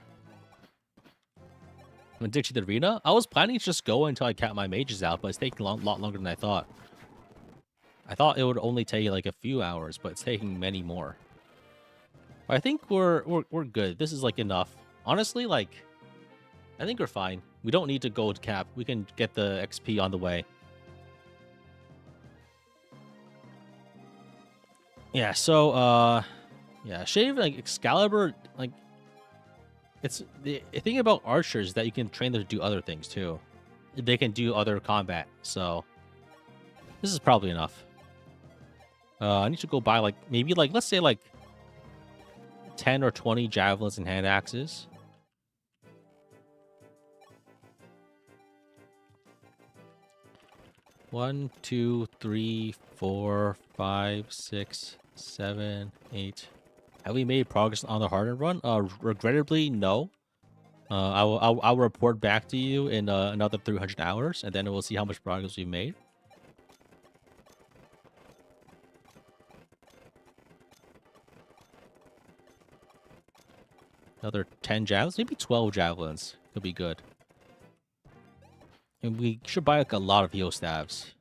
Speaker 1: I'm addicted to the arena. I was planning to just go until I cap my mages out, but it's taking a lot longer than I thought. I thought it would only take like a few hours, but it's taking many more. But I think we're good. This is like enough. Honestly, like, I think we're fine. We don't need to go to cap. We can get the XP on the way. Yeah, so yeah, shave like Excalibur, like, it's the thing about archers that you can train them to do other things too. They can do other combat, so this is probably enough. I need to go buy like maybe like let's say like 10 or 20 javelins and hand axes. One, 2, 3, 4, 5, 6, 7, 8. Have we made progress on the Hardin run? Regrettably, no. I'll report back to you in another 300 hours, and then we'll see how much progress we've made. Another 10 javelins, maybe 12 javelins could be good. And we should buy like a lot of heal staves.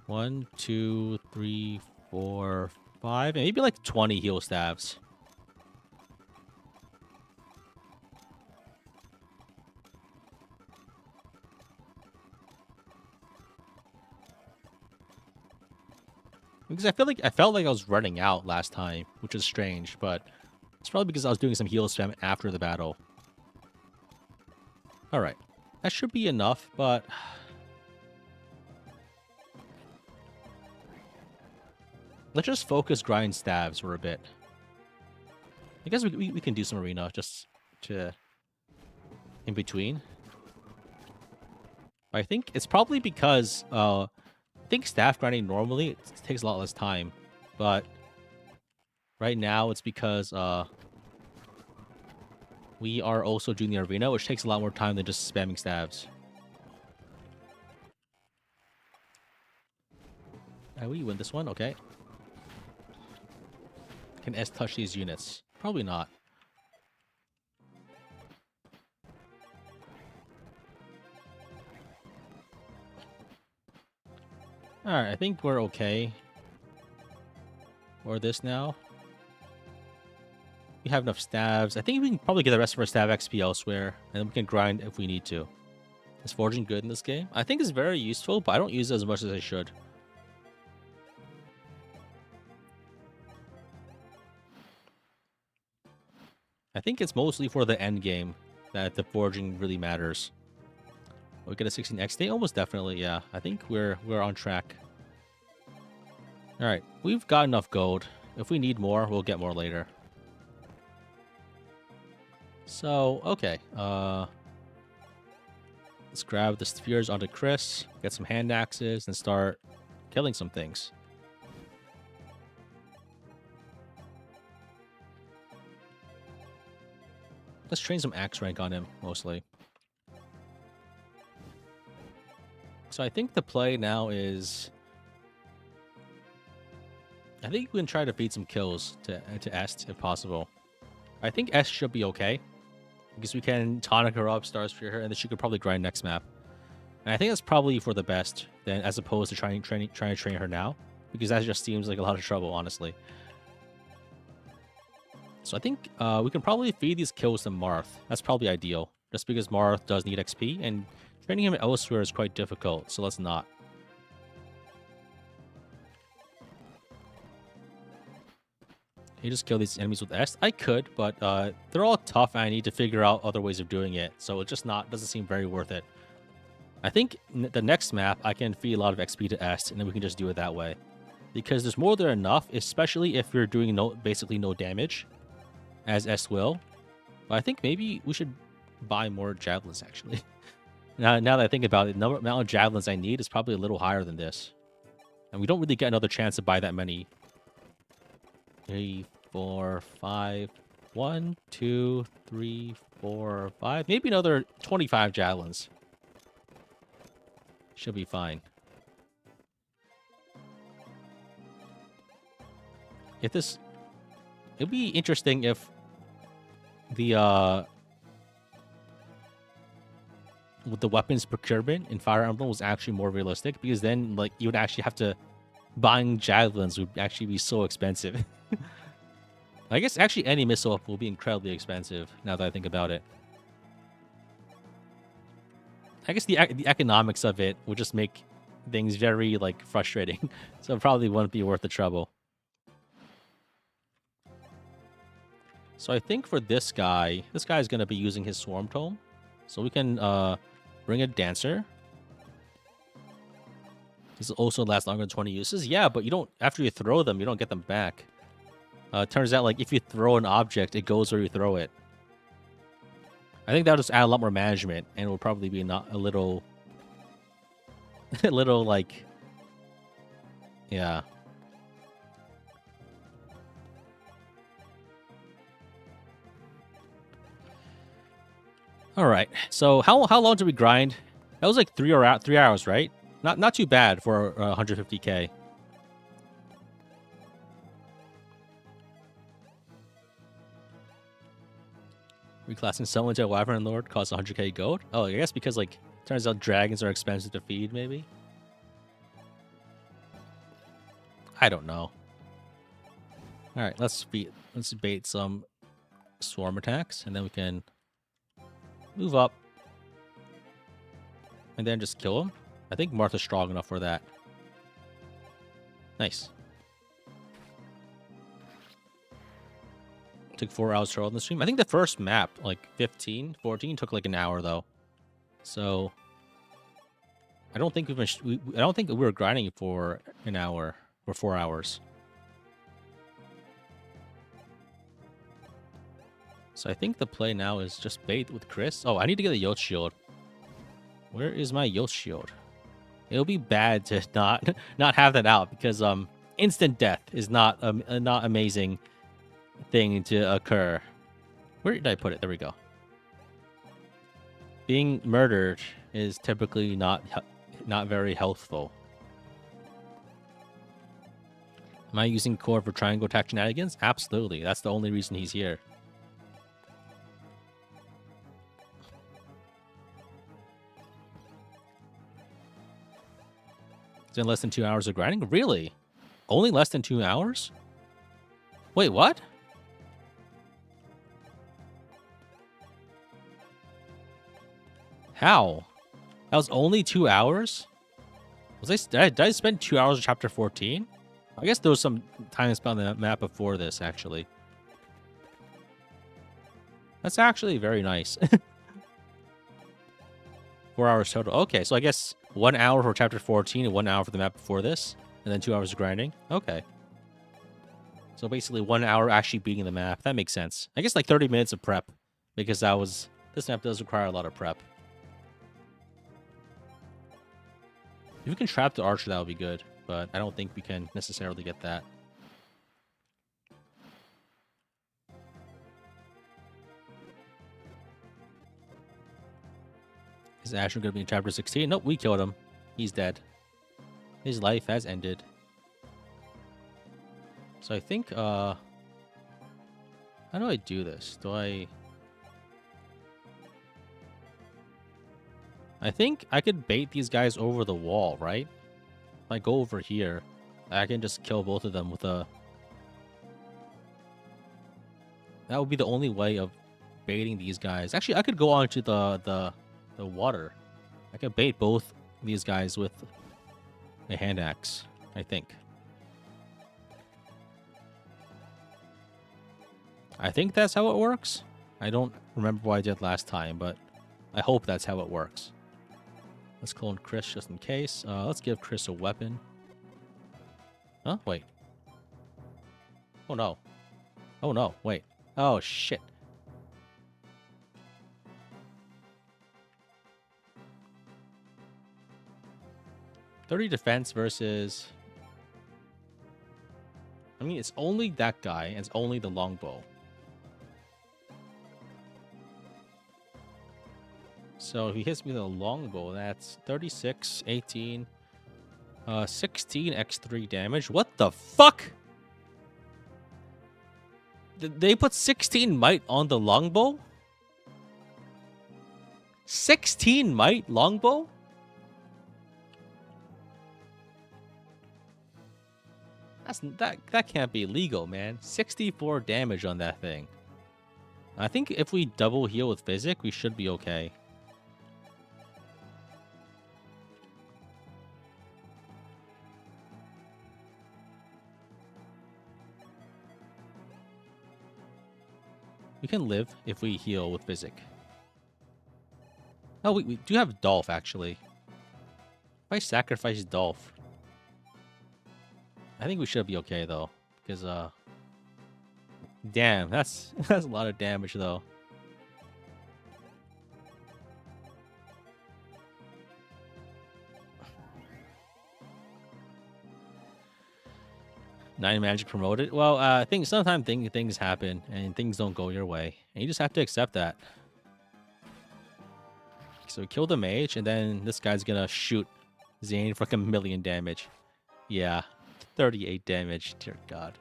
Speaker 1: One, 2, 3, 4, 5, maybe like 20 heal staves. Because I felt like I was running out last time, which is strange, but it's probably because I was doing some heal spam after the battle. Alright. That should be enough, but let's just focus grind staves for a bit. I guess we can do some arena just to in between. But I think it's probably because I think staff grinding normally it takes a lot less time, but right now it's because we are also doing the arena, which takes a lot more time than just spamming staves. We win this one, okay. Can S touch these units? Probably not. Alright, I think we're okay. Or this now. We have enough stabs. I think we can probably get the rest of our stab XP elsewhere, and then we can grind if we need to. Is forging good in this game? I think it's very useful, but I don't use it as much as I should. I think it's mostly for the end game that the forging really matters. We get a 16x day? Almost definitely, yeah. I think we're on track. Alright, we've got enough gold. If we need more, we'll get more later. So, okay. Let's grab the spheres onto Chris, get some hand axes, and start killing some things. Let's train some axe rank on him, mostly. So I think the play now is... I think we can try to feed some kills to Est, if possible. I think Est should be okay. Because we can tonic her up, Star Sphere her, and then she could probably grind next map. And I think that's probably for the best, then, as opposed to trying to train her now. Because that just seems like a lot of trouble, honestly. So I think we can probably feed these kills to Marth. That's probably ideal. Just because Marth does need XP, and training him elsewhere is quite difficult, so let's not. You just kill these enemies with S? I could, but they're all tough and I need to figure out other ways of doing it. So it just doesn't seem very worth it. I think the next map, I can feed a lot of XP to S, and then we can just do it that way. Because there's more than enough, especially if you're doing basically no damage, as S will. But I think maybe we should buy more javelins, actually. now that I think about it, the amount of javelins I need is probably a little higher than this. And we don't really get another chance to buy that many. 3, 4, 5. 1, 2, 3, 4, 5. Maybe another 25 javelins. Should be fine. It'd be interesting if the with the weapons procurement in Fire Emblem was actually more realistic, because then like you would actually have to buying javelins would actually be so expensive. I guess actually any missile will be incredibly expensive now that I think about it. I guess the economics of it would just make things very like frustrating, so it probably wouldn't be worth the trouble. So I think for this guy is going to be using his Swarm Tome. So we can bring a Dancer. This will also last longer than 20 uses. Yeah, but you don't, after you throw them, you don't get them back. It turns out like if you throw an object, it goes where you throw it. I think that'll just add a lot more management, and it will probably be not a little, a little like, yeah. All right. So how long did we grind? That was like 3 hours, right? Not too bad for 150k. Reclassing someone to a Wyvern Lord costs 100k gold. Oh, I guess because like turns out dragons are expensive to feed, maybe. I don't know. All right, let's bait some swarm attacks, and then we can move up and then just kill him. I think Martha's strong enough for that. Nice. Took 4 hours to roll on the stream. I think the first map, like 15, 14, took like an hour though. So I don't think I don't think we were grinding for an hour or 4 hours. So I think the play now is just bait with Chris. Oh, I need to get a Yote Shield. Where is my Yote Shield? It'll be bad to not have that out, because instant death is not a not amazing thing to occur. Where did I put it? There we go. Being murdered is typically not very healthful. Am I using core for triangle attack shenanigans? Absolutely. That's the only reason he's here. It's been less than 2 hours of grinding? Really? Only less than 2 hours? Wait, what? How? That was only 2 hours? Did I spend 2 hours of chapter 14? I guess there was some time spent on the map before this, actually. That's actually very nice. 4 hours total. Okay, so I guess 1 hour for chapter 14 and 1 hour for the map before this, and then 2 hours of grinding. Okay. So basically 1 hour actually beating the map. That makes sense. I guess like 30 minutes of prep, because this map does require a lot of prep. If we can trap the archer, that would be good, but I don't think we can necessarily get that. Is Asher going to be in chapter 16? Nope, we killed him. He's dead. His life has ended. So I think, how do I do this? I think I could bait these guys over the wall, right? If I go over here, I can just kill both of them with a... That would be the only way of baiting these guys. Actually, I could go onto the water. I could bait both these guys with a hand axe, I think. I think that's how it works. I don't remember what I did last time, but I hope that's how it works. Let's clone Chris just in case. Let's give Chris a weapon. Huh? Wait. Oh no. Oh no. Wait. Oh shit. $30 defense versus... I mean, it's only that guy, and it's only the longbow. So if he hits me with a longbow, that's 36, 18, 16 x3 damage. What the fuck? Did they put 16 might on the longbow? 16 might longbow? That can't be legal, man. 64 damage on that thing. I think if we double heal with Physic, we should be okay. We can live if we heal with Physic. Oh, we do have Dolph, actually. If I sacrifice Dolph... I think we should be okay, though. Because, damn, that's a lot of damage, though. Nine magic promoted. Well, I think sometimes things happen and things don't go your way, and you just have to accept that. So we kill the mage, and then this guy's gonna shoot Zane for like 1,000,000 damage. Yeah, 38 damage. Dear God.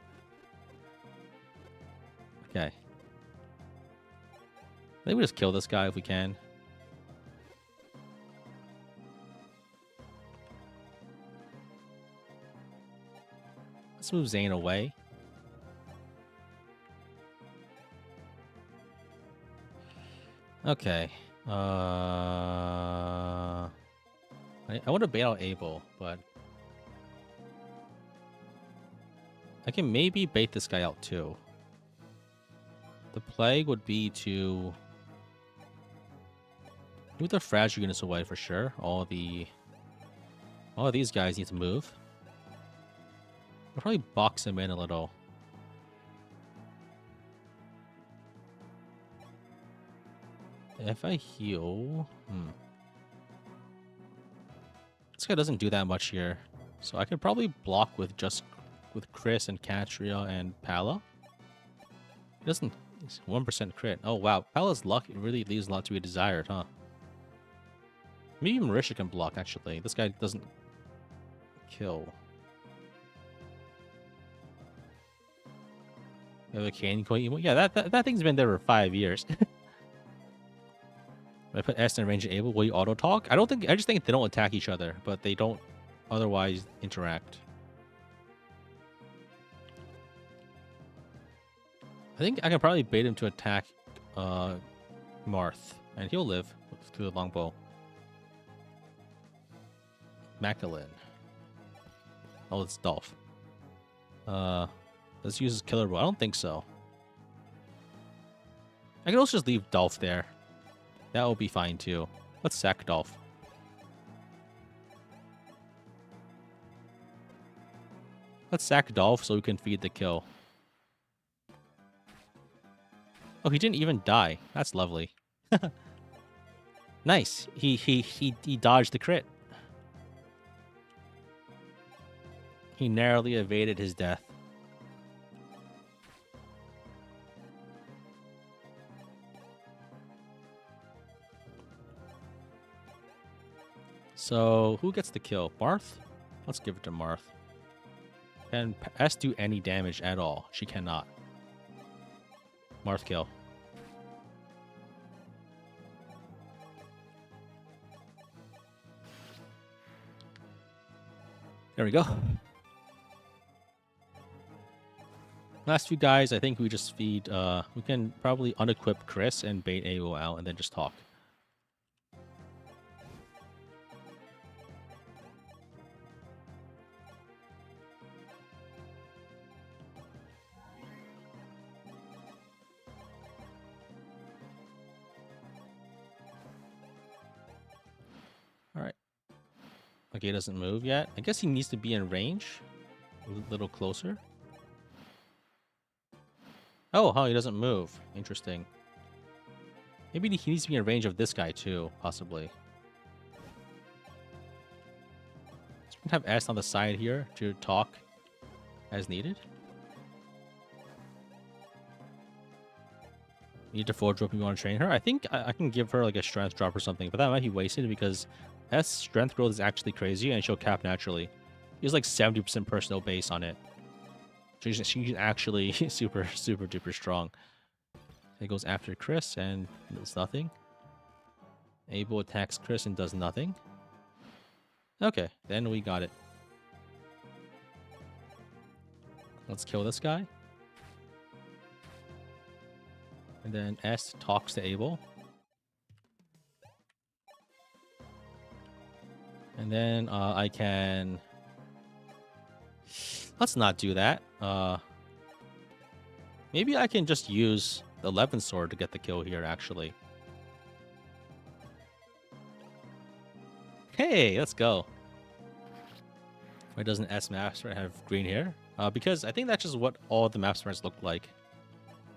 Speaker 1: Okay. I think we just kill this guy if we can. Let's move Zane away. Okay. I want to bait out Abel, but I can maybe bait this guy out too. The play would be to move the fragile units away for sure. All of these guys need to move. I'll probably box him in a little. If I heal... This guy doesn't do that much here. So I could probably block with Chris and Katria and Pala. He doesn't... 1% crit. Oh wow, Pala's luck really leaves a lot to be desired, huh? Maybe Marisha can block, actually. This guy doesn't kill. We have a cane coin. Yeah, that thing's been there for 5 years. When I put S in range of Abel, will you auto talk? I just think they don't attack each other, but they don't otherwise interact. I think I can probably bait him to attack Marth, and he'll live through the longbow. Macalin. Oh, it's Dolph. Let's use his killer bow. I don't think so. I can also just leave Dolph there. That will be fine too. Let's sack Dolph. Let's sack Dolph so we can feed the kill. Oh, he didn't even die. That's lovely. Nice. He dodged the crit. He narrowly evaded his death. So, who gets the kill? Marth? Let's give it to Marth. Can S do any damage at all? She cannot. Marth kill. There we go. Last few guys, I think we just feed... we can probably unequip Chris and bait AO out and then just talk. Okay, he doesn't move yet. I guess he needs to be in range. A little closer. Oh, he doesn't move. Interesting. Maybe he needs to be in range of this guy too, possibly. So we can have S on the side here to talk as needed. Need to forge drop if you want to train her. I think I can give her like a strength drop or something, but that might be wasted because S strength growth is actually crazy and she'll cap naturally. He has like 70% personal base on it. She's actually super duper strong. It goes after Chris and does nothing. Abel attacks Chris and does nothing. Okay, then we got it. Let's kill this guy. And then S talks to Abel. And then I can... Let's not do that. Maybe I can just use the 11 sword to get the kill here, actually. Hey, let's go. Why doesn't S map sprite have green hair? Because I think that's just what all the map sprites look like.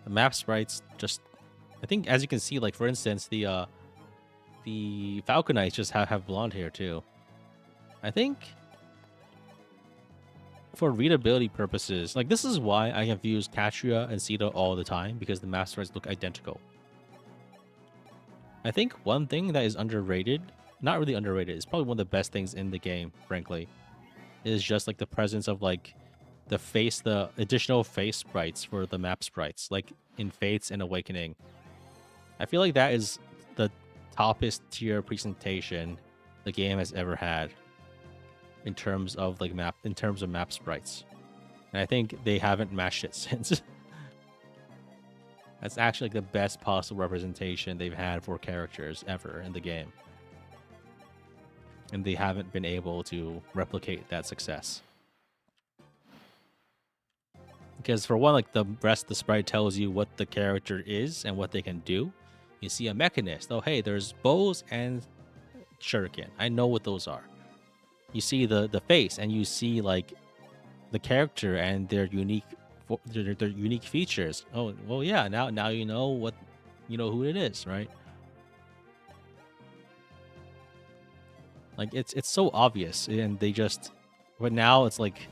Speaker 1: The map sprites just... I think, as you can see, like, for instance, the Falconites just have blonde hair, too. I think... for readability purposes, like, this is why I confuse Katria and Sita all the time, because the map sprites look identical. I think one thing that is underrated, not really underrated, it's probably one of the best things in the game, frankly, is just, like, the presence of, like, the additional face sprites for the map sprites, like in Fates and Awakening. I feel like that is the toppest tier presentation the game has ever had in terms of like map sprites. And I think they haven't matched it since. That's actually like the best possible representation they've had for characters ever in the game. And they haven't been able to replicate that success. Because for one, like, the rest of the sprite tells you what the character is and what they can do. You see a mechanist. Oh, hey, there's bows and shuriken. I know what those are. You see the face, and you see, like, the character and their unique features. Oh, well, yeah. Now you know who it is, right? Like, it's so obvious, and they just... But now it's like...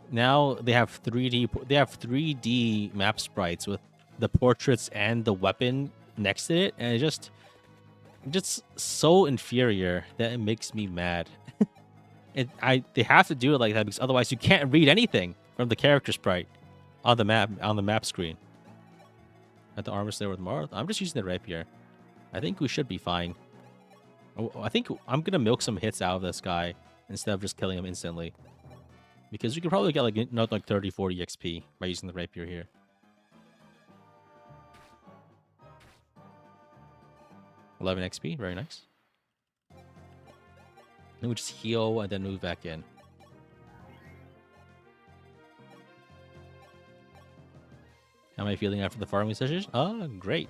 Speaker 1: Now they have 3D map sprites with the portraits and the weapon next to it, and it's just so inferior that it makes me mad. They have to do it like that because otherwise you can't read anything from the character sprite on the map screen. At the armor there with Marth, I'm just using the rapier. I think we should be fine. I think I'm gonna milk some hits out of this guy instead of just killing him instantly. Because you could probably get like not like 30, 40 XP by using the rapier here. $11 XP, very nice. Then we just heal and then move back in. How am I feeling after the farming session? Oh, great.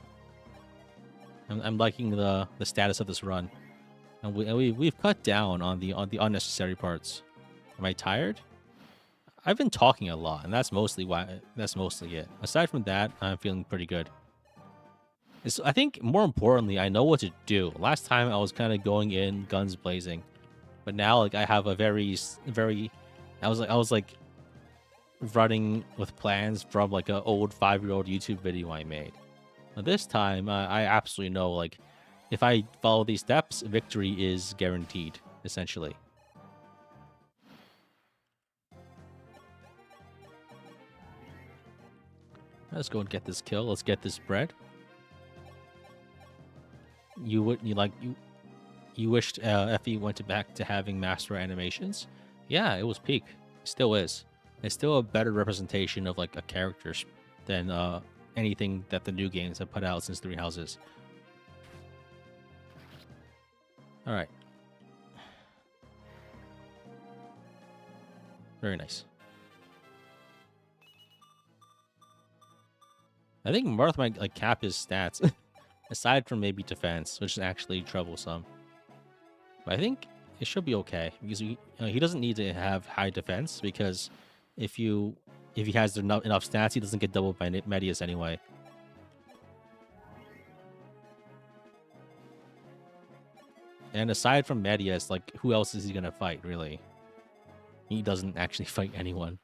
Speaker 1: I'm liking the status of this run, and we've cut down on the unnecessary parts. Am I tired? I've been talking a lot, and that's mostly it. Aside from that, I'm feeling pretty good. I think more importantly, I know what to do. Last time I was kind of going in guns blazing, but now like I have a I was like running with plans from like an old 5-year-old YouTube video I made. But this time, I absolutely know like if I follow these steps, victory is guaranteed, essentially. Let's go and get this kill. Let's get this bread. You wished FE went back to having master animations. Yeah, it was peak. It still is. It's still a better representation of like a character than anything that the new games have put out since Three Houses. All right. Very nice. I think Marth might like cap his stats, aside from maybe defense, which is actually troublesome. But I think it should be okay because he doesn't need to have high defense because if he has enough stats, he doesn't get doubled by Medius anyway. And aside from Medius, like, who else is he gonna fight, really? He doesn't actually fight anyone.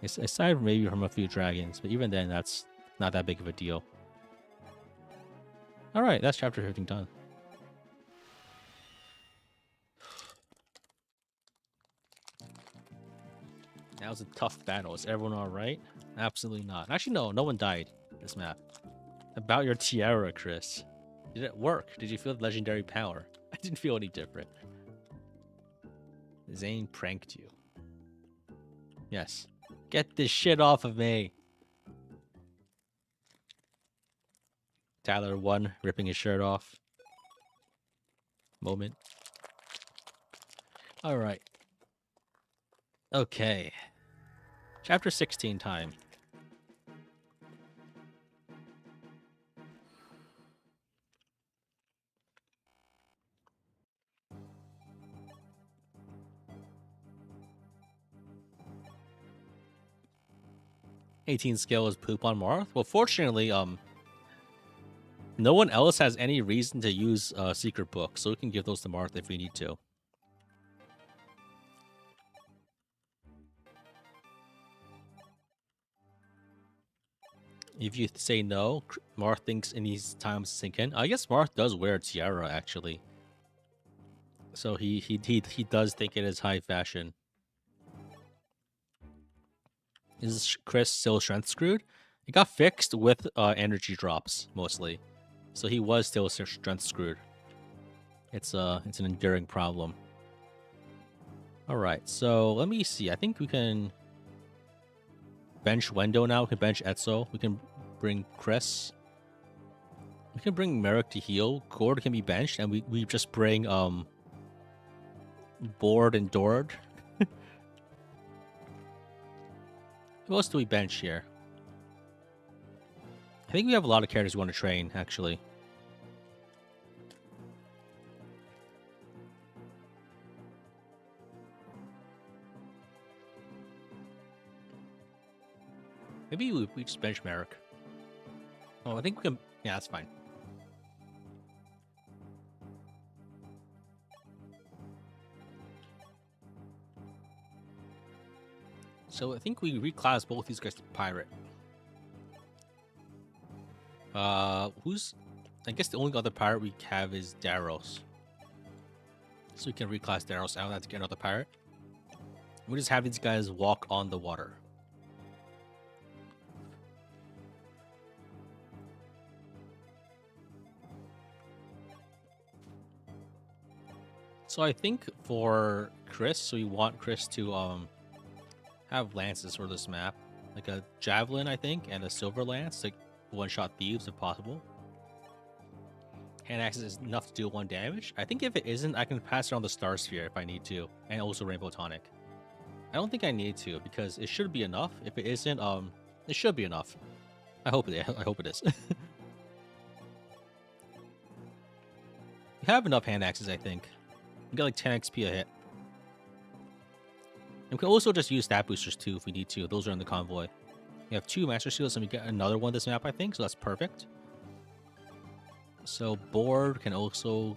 Speaker 1: Aside from maybe from a few dragons, but even then, that's not that big of a deal. Alright, that's chapter 15 done. That was a tough battle. Is everyone alright? Absolutely not. Actually, no one died this map. About your tiara, Chris. Did it work? Did you feel the legendary power? I didn't feel any different. Zane pranked you. Yes. Get this shit off of me. Tyler 1 ripping his shirt off. Moment. Alright. Okay. Chapter 16 time. '18 skill is poop on Marth. Well, fortunately, no one else has any reason to use secret book, so we can give those to Marth if we need to. If you say no, Marth thinks it needs time to sink in. I guess Marth does wear a tiara, actually. So he does think it is high fashion. Is Chris still strength screwed? It got fixed with energy drops, mostly. So he was still strength screwed. It's an enduring problem. Alright, so let me see. I think we can bench Wendo now. We can bench Etzo. We can bring Chris. We can bring Merrick to heal. Gord can be benched, and we just bring Board and Dord. Who else do we bench here? I think we have a lot of characters we want to train, actually. Maybe we just bench Merrick. Oh, I think we can... Yeah, that's fine. So I think we reclass both these guys to pirate. Who's... I guess the only other pirate we have is Daros. So we can reclass Daros out to get another pirate. We just have these guys walk on the water. So I think for Chris, we want Chris to have lances for this map. Like a javelin, I think, and a silver lance, like one-shot thieves if possible. Hand axe is enough to do 1 damage. I think if it isn't, I can pass it on the Star Sphere if I need to, and also Rainbow Tonic. I don't think I need to because it should be enough. If it isn't, it should be enough. I hope it is. We have enough hand axes, I think. We got like 10 XP a hit. And we can also just use stat boosters too if we need to. Those are in the convoy. We have 2 Master Seals and we get another one this map, I think, so that's perfect. So Board can also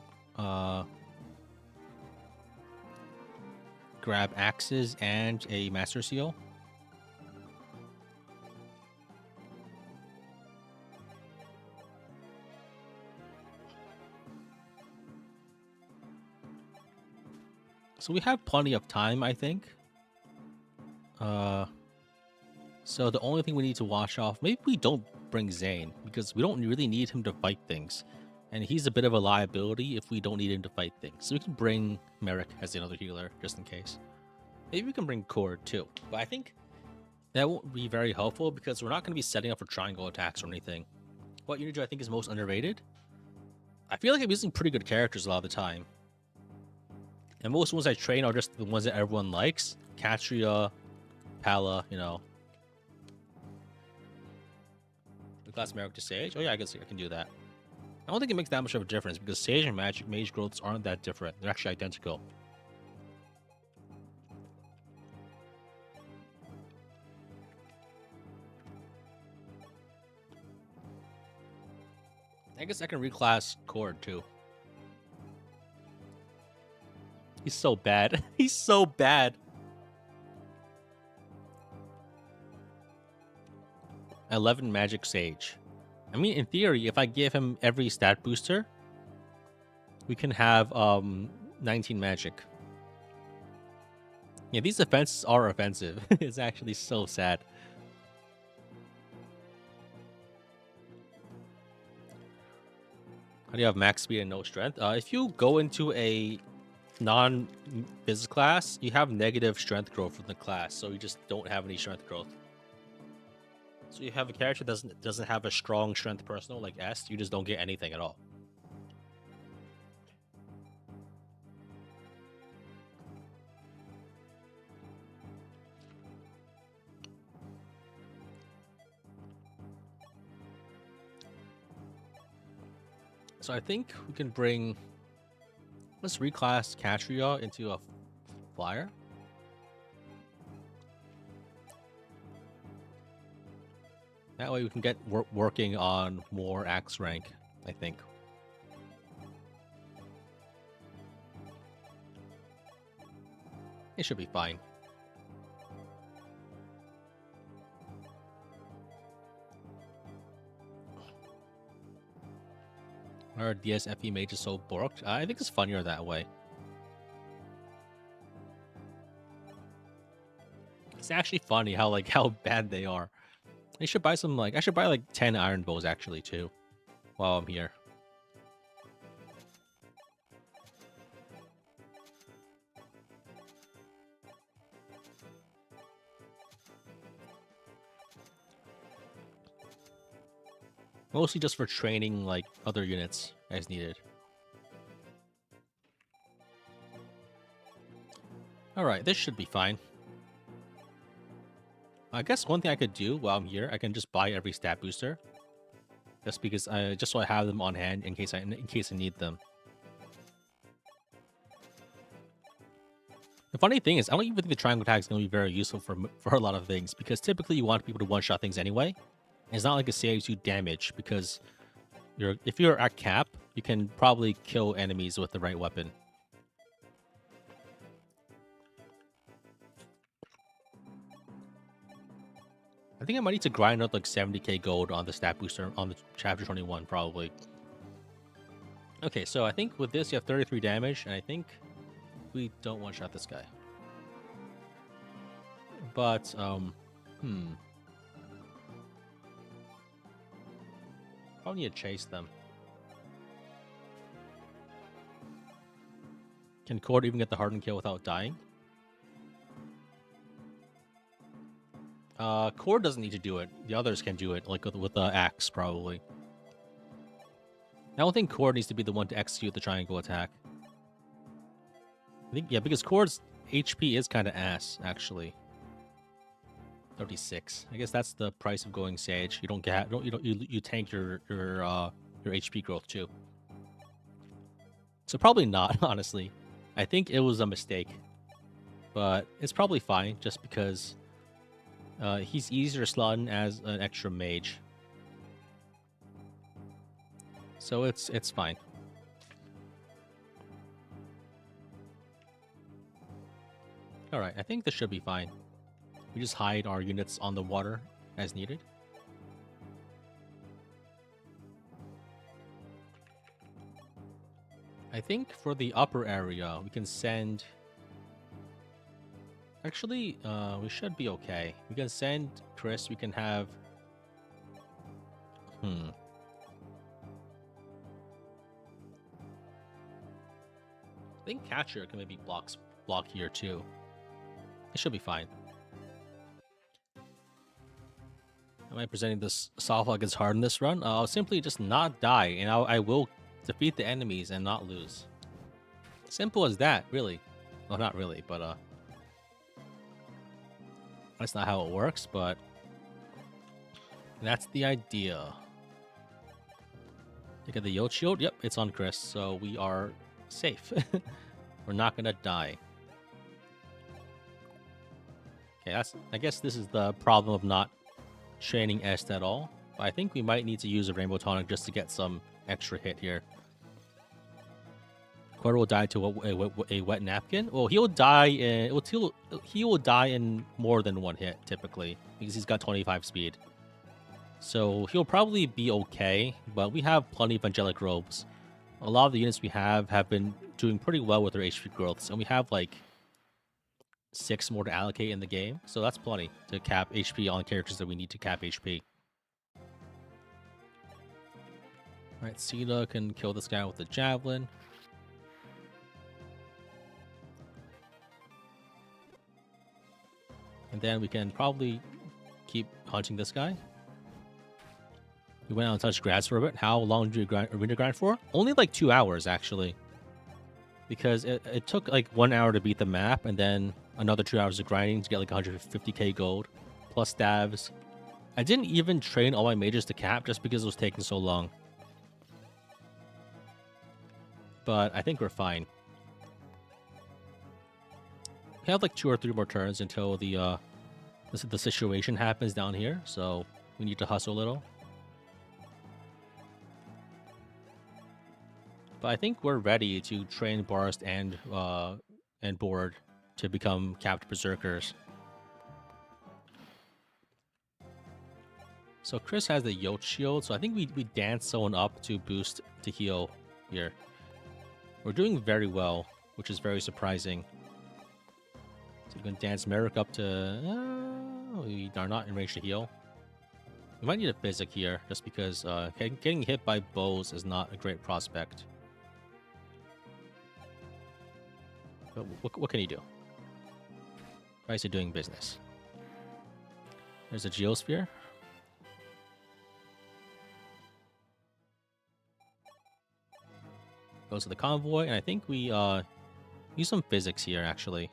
Speaker 1: grab axes and a Master Seal. So we have plenty of time, I think. So the only thing we need to wash off, maybe we don't bring Zane, because we don't really need him to fight things. And he's a bit of a liability if we don't need him to fight things. So we can bring Merrick as another healer, just in case. Maybe we can bring Cord too. But I think that won't be very helpful, because we're not going to be setting up for triangle attacks or anything. What unit do I think is most underrated? I feel like I'm using pretty good characters a lot of the time. And most ones I train are just the ones that everyone likes. Katria, Pala, you know. Class Merrick to Sage? Oh yeah, I guess I can do that. I don't think it makes that much of a difference because Sage and Mage growths aren't that different. They're actually identical. I guess I can reclass Cord too. He's so bad. He's so bad. 11 Magic Sage. I mean, in theory, if I give him every stat booster, we can have 19 magic. Yeah, these defenses are offensive. It's actually so sad. How do you have max speed and no strength? If you go into a non-biz class, you have negative strength growth from the class, so you just don't have any strength growth. So you have a character that doesn't have a strong strength personal like S, you just don't get anything at all. So I think we can bring... Let's reclass Catria into a flyer. That way we can get working on more axe rank, I think. It should be fine. Our DSFE mage is so borked. I think it's funnier that way. It's actually funny how bad they are. I should buy some I should buy like 10 iron bows actually too, while I'm here. Mostly just for training like other units as needed. Alright, this should be fine. I guess one thing I could do while I'm here, I can just buy every stat booster. Just because just so I have them on hand in case I need them. The funny thing is, I don't even think the triangle tag is going to be very useful for a lot of things, because typically you want people to one-shot things anyway. And it's not like it saves you damage, because if you're at cap, you can probably kill enemies with the right weapon. I think I might need to grind out like 70k gold on the stat booster on the chapter 21, probably. Okay, so I think with this you have 33 damage, and I think we don't one-shot this guy. But, probably need to chase them. Can Cord even get the Hardin kill without dying? Cord doesn't need to do it. The others can do it, like with the axe, probably. I don't think Cord needs to be the one to execute the triangle attack. I think, yeah, because Cord's HP is kind of ass, actually. 36. I guess that's the price of going Sage. You don't get, you tank your HP growth too. So probably not, honestly. I think it was a mistake, but it's probably fine just because he's easier to slot in as an extra mage. So it's fine. Alright, I think this should be fine. We just hide our units on the water as needed. I think for the upper area, we can send... Actually, we should be okay. We can send Chris, we can have... I think Catcher can maybe block here too. It should be fine. Am I presenting this softball against Hardin this run? I'll simply just not die, and I will defeat the enemies and not lose. Simple as that, really. Well, not really, but that's not how it works, but that's the idea. Look at the Yote Shield. Yep, it's on Chris, so we are safe. We're not gonna die. Okay, I guess this is the problem of not training Est at all. But I think we might need to use a Rainbow Tonic just to get some extra hit here. Quarter will die to a wet napkin. Well, he'll die in he will die in more than one hit typically because he's got 25 speed. So he'll probably be okay, but we have plenty of angelic robes. A lot of the units we have been doing pretty well with their HP growths, and we have like 6 more to allocate in the game, so that's plenty to cap HP on characters that we need to cap HP. Alright, Sita can kill this guy with the javelin. And then we can probably keep hunting this guy. We went out and touched grass for a bit. How long did you arena grind for? Only like 2 hours, actually. Because it took like 1 hour to beat the map, and then another 2 hours of grinding to get like 150k gold, plus stabs. I didn't even train all my mages to cap just because it was taking so long. But I think we're fine. We have like 2 or 3 more turns until the situation happens down here, so we need to hustle a little. But I think we're ready to train Barst and Board to become capped berserkers. So Chris has the Yoke Shield, so I think we dance someone up to boost to heal here. We're doing very well, which is very surprising. So we can dance Merrick up to... we are not in range to heal. We might need a physic here, just because getting hit by bows is not a great prospect. But what can he do? Price of doing business. There's a Geosphere. Goes to the convoy, and I think we use some physics here, actually.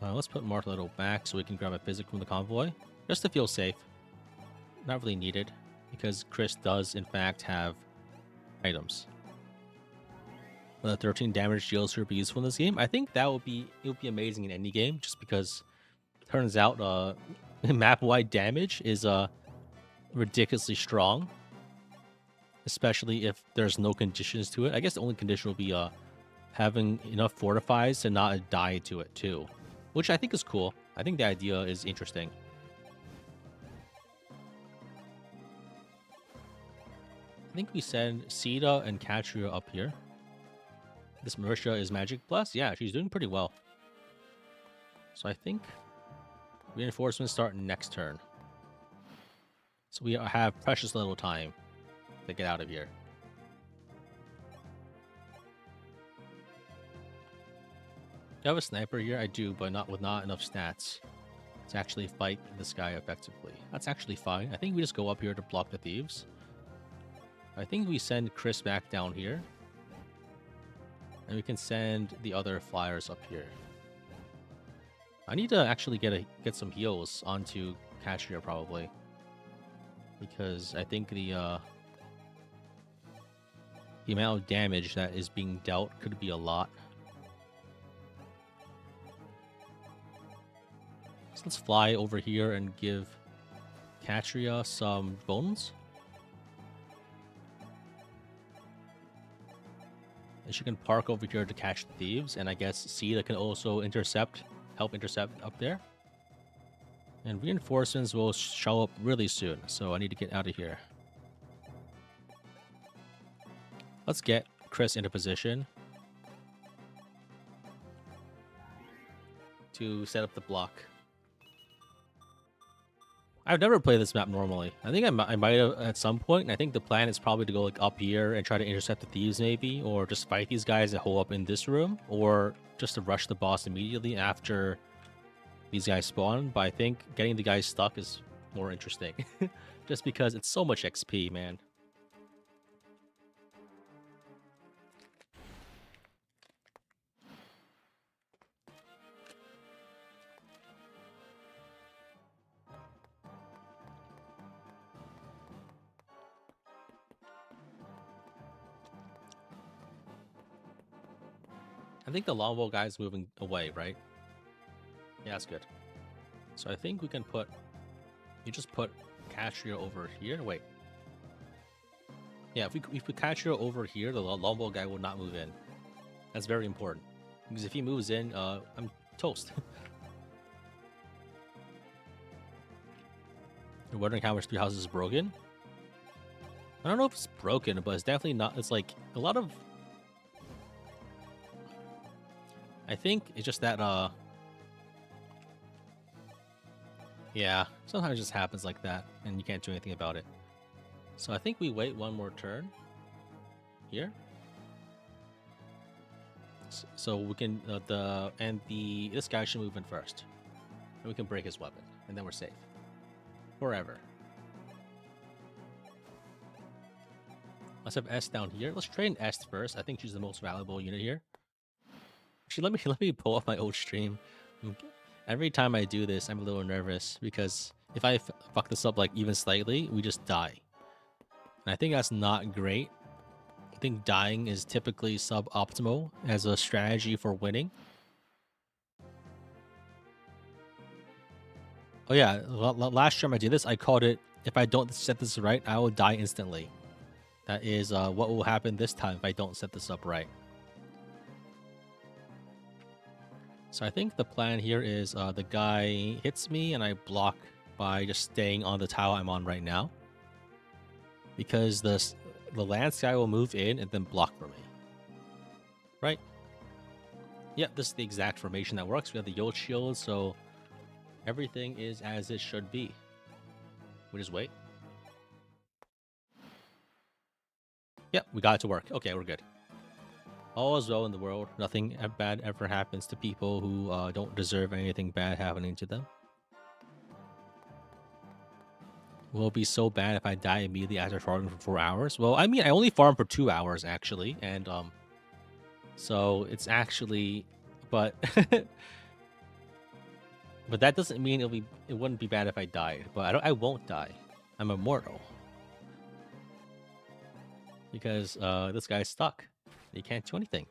Speaker 1: Let's put Mark a little back so we can grab a physic from the convoy, just to feel safe. Not really needed, because Chris does, in fact, have items. The 13 damage Geosphere would be useful in this game. I think it would be amazing in any game, just because it turns out map-wide damage is ridiculously strong. Especially if there's no conditions to it. I guess the only condition will be having enough fortifies to not die to it too. Which I think is cool. I think the idea is interesting. I think we send Sita and Katria up here. This Marisha is Magic Plus. Yeah, she's doing pretty well. So I think reinforcements start next turn. So we have precious little time to get out of here. Do I have a sniper here? I do, but not enough stats to actually fight this guy effectively. That's actually fine. I think we just go up here to block the thieves. I think we send Chris back down here. And we can send the other flyers up here. I need to actually get some heals onto Katria probably. Because I think the amount of damage that is being dealt could be a lot. So let's fly over here and give Katria some bones. And she can park over here to catch the thieves, and I guess Sita can also help intercept up there. And reinforcements will show up really soon, so I need to get out of here. Let's get Chris into position to set up the block. I've never played this map normally. I think I might have at some point, and I think the plan is probably to go like up here and try to intercept the thieves maybe, or just fight these guys that hole up in this room, or just to rush the boss immediately after these guys spawn. But I think getting the guys stuck is more interesting, just because it's so much XP, man. I think the longbow guy is moving away, right? Yeah, that's good. So I think we can you just put Katria over here. Wait. Yeah, if we catch her over here, the longbow guy will not move in. That's very important. Because if he moves in, I'm toast. You're wondering how much Three Houses is broken? I don't know if it's broken, but it's definitely not. It's like a lot of. I think it's just that, yeah, sometimes it just happens like that, and you can't do anything about it. So I think we wait one more turn here. So we can, this guy should move in first. And we can break his weapon, and then we're safe. Forever. Let's have S down here. Let's train S first. I think she's the most valuable unit here. Actually, let me pull off my old stream. Every time I do this, I'm a little nervous because if I fuck this up like even slightly, we just die. And I think that's not great. I think dying is typically suboptimal as a strategy for winning. Oh yeah, last time I did this, I called it, if I don't set this right, I will die instantly. That is what will happen this time if I don't set this up right. So I think the plan here is the guy hits me and I block by just staying on the tile I'm on right now. Because the lance guy will move in and then block for me. Right? Yep, this is the exact formation that works. We have the Yolt shield, so everything is as it should be. We just wait. Yep, we got it to work. Okay, we're good. All is well in the world. Nothing bad ever happens to people who don't deserve anything bad happening to them. Will it be so bad if I die immediately after farming for 4 hours? Well, I mean, I only farmed for 2 hours, actually. And, so it's actually... But... but that doesn't mean it wouldn't be bad if I died. But I won't die. I'm immortal. Because, this guy's stuck. He can't do anything.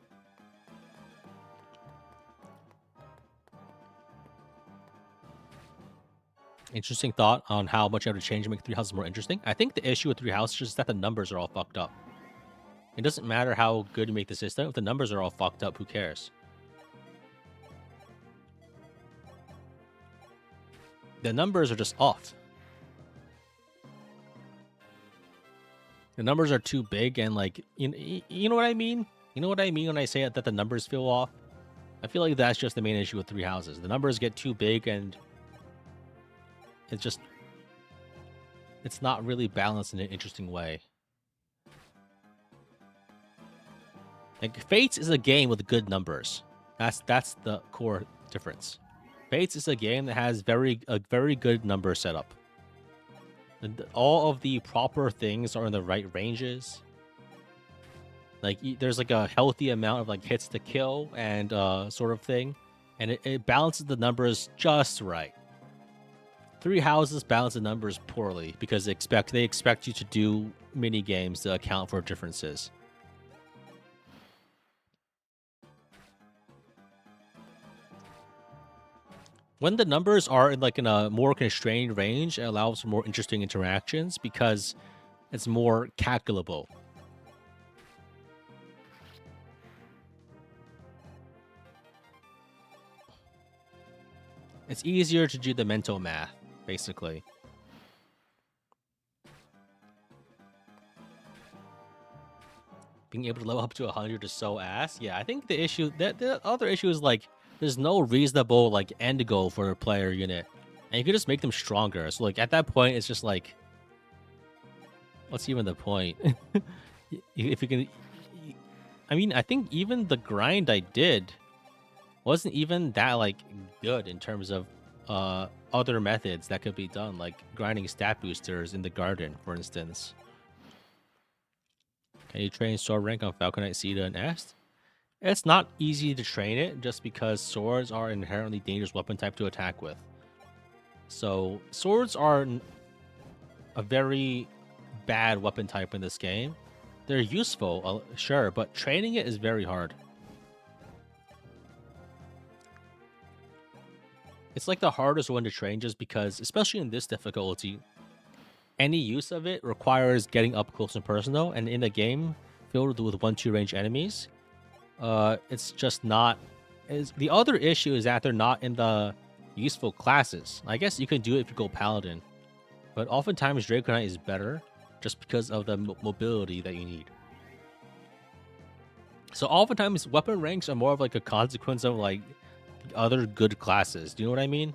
Speaker 1: Interesting thought on how much you have to change to make Three Houses more interesting. I think the issue with Three Houses is that the numbers are all fucked up. It doesn't matter how good you make the system. If the numbers are all fucked up, who cares? The numbers are just off. The numbers are too big and like, you know what I mean? You know what I mean when I say that the numbers feel off? I feel like that's just the main issue with Three Houses. The numbers get too big and it's not really balanced in an interesting way. Like, Fates is a game with good numbers. That's the core difference. Fates is a game that has a very good number setup. And all of the proper things are in the right ranges. Like, there's like a healthy amount of like hits to kill and sort of thing. And it balances the numbers just right. Three Houses balance the numbers poorly because they expect you to do mini games to account for differences. When the numbers are in a more constrained range, it allows for more interesting interactions because it's more calculable. It's easier to do the mental math, basically. Being able to level up to 100 is so ass. Yeah, I think the other issue is like there's no reasonable like end goal for a player unit, and you can just make them stronger. So like at that point, it's just like, what's even the point? If you can, I mean, I think even the grind I did wasn't even that like good in terms of other methods that could be done, like grinding stat boosters in the garden, for instance. Can you train sword rank on Falconite, Sita, and Est? It's not easy to train it just because swords are an inherently dangerous weapon type to attack with. So swords are a very bad weapon type in this game. They're useful, sure, but training it is very hard. It's like the hardest one to train just because, especially in this difficulty, any use of it requires getting up close and personal, and in a game filled with 1-2 range enemies, it's just not. The other issue is that they're not in the useful classes. I guess you can do it if you go Paladin, but oftentimes Draco Knight is better just because of the mobility that you need. So oftentimes weapon ranks are more of like a consequence of like the other good classes. Do you know what I mean?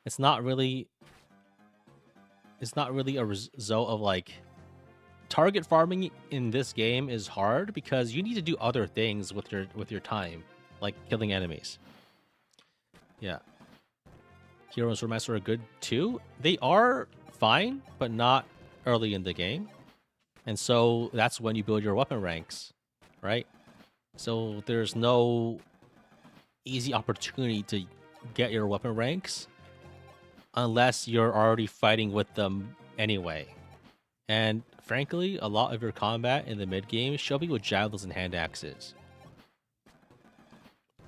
Speaker 1: It's not really a result of like target farming in this game is hard because you need to do other things with your time, like killing enemies. Yeah. Hero and Swordmaster are good too. They are fine, but not early in the game. And so that's when you build your weapon ranks, right? So there's no easy opportunity to get your weapon ranks unless you're already fighting with them anyway. And frankly, a lot of your combat in the mid game should be with javelins and hand axes.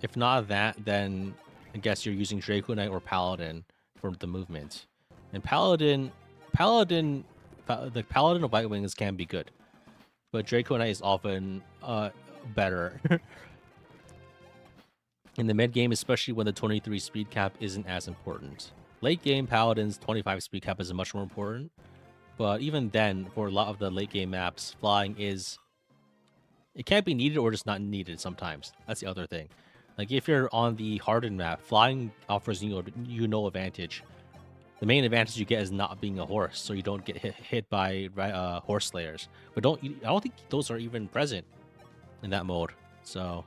Speaker 1: If not that, then I guess you're using Draco Knight or Paladin for the movement. And the Paladin of White Wings can be good, but Draco Knight is often better. In the mid game, especially when the 23 speed cap isn't as important. Late game, Paladin's 25 speed cap is much more important. But even then, for a lot of the late game maps, flying is... It can't be needed or just not needed sometimes. That's the other thing. Like if you're on the Hardin map, flying offers you no advantage. The main advantage you get is not being a horse, so you don't get hit by horse slayers. But I don't think those are even present in that mode. So,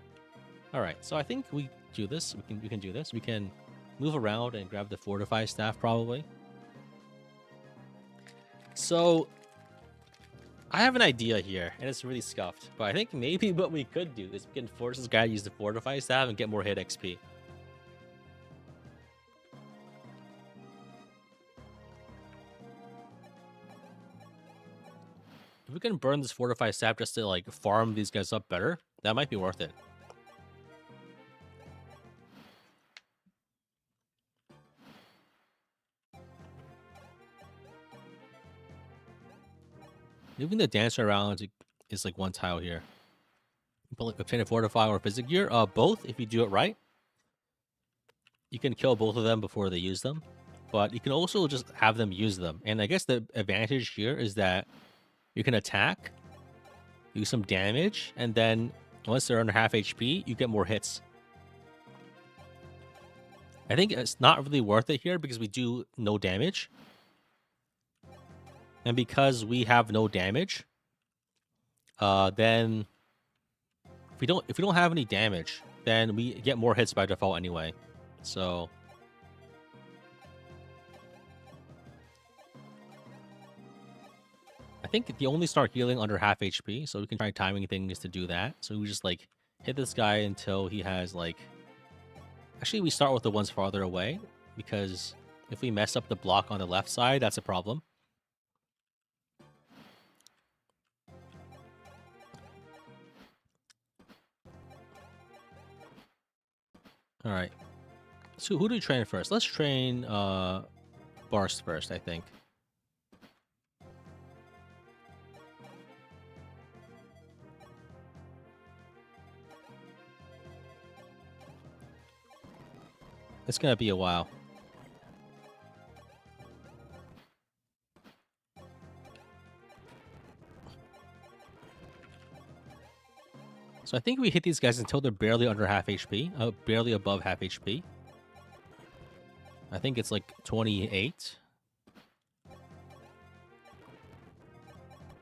Speaker 1: all right. So I think we do this. We can do this. We can move around and grab the fortify staff probably. So I have an idea here, and it's really scuffed. But I think maybe what we could do is we can force this guy to use the fortify staff and get more hit XP. If we can burn this fortify staff just to like farm these guys up better, that might be worth it. Moving the dancer around is like one tile here. But like obtain a fortify or physic gear, both if you do it right. You can kill both of them before they use them, but you can also just have them use them. And I guess the advantage here is that you can attack, do some damage, and then once they're under half HP, you get more hits. I think it's not really worth it here because we do no damage. And because we have no damage, then if we don't have any damage, then we get more hits by default anyway. So I think the only start healing under half HP, so we can try timing things to do that. So we just like hit this guy until he has like... Actually, we start with the ones farther away, because if we mess up the block on the left side, that's a problem. All right. So who do we train first? Let's train Barst first, I think. It's gonna be a while. So I think we hit these guys until they're barely under half HP, barely above half HP. I think it's like 28.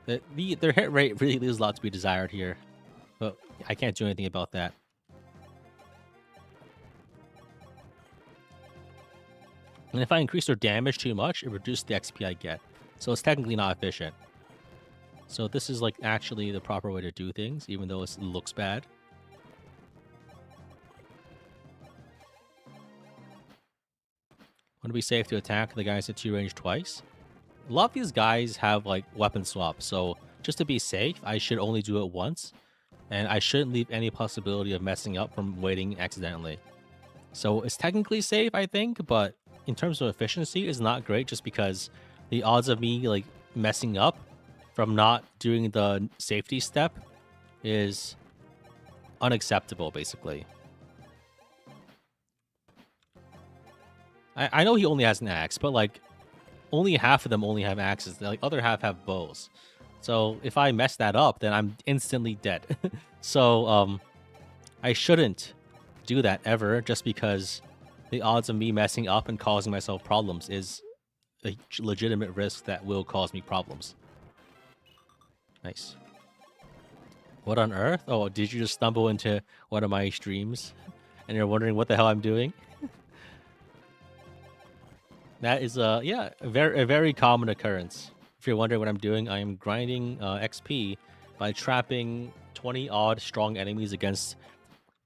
Speaker 1: Their hit rate really leaves a lot to be desired here, but I can't do anything about that. And if I increase their damage too much, it reduces the XP I get. So it's technically not efficient. So this is like actually the proper way to do things, even though it looks bad. Would it be safe to attack the guys at 2 range twice? A lot of these guys have like weapon swap, so just to be safe, I should only do it once. And I shouldn't leave any possibility of messing up from waiting accidentally. So it's technically safe, I think, but in terms of efficiency, it's not great just because the odds of me like messing up from not doing the safety step is unacceptable, basically. I know he only has an axe, but like only half of them only have axes. The other half have bows. So if I mess that up, then I'm instantly dead. So I shouldn't do that ever, just because the odds of me messing up and causing myself problems is a legitimate risk that will cause me problems. Nice. What on earth? Oh, did you just stumble into one of my streams and you're wondering what the hell I'm doing? That is yeah, a very common occurrence. If you're wondering what I'm doing, I am grinding XP by trapping 20 odd strong enemies against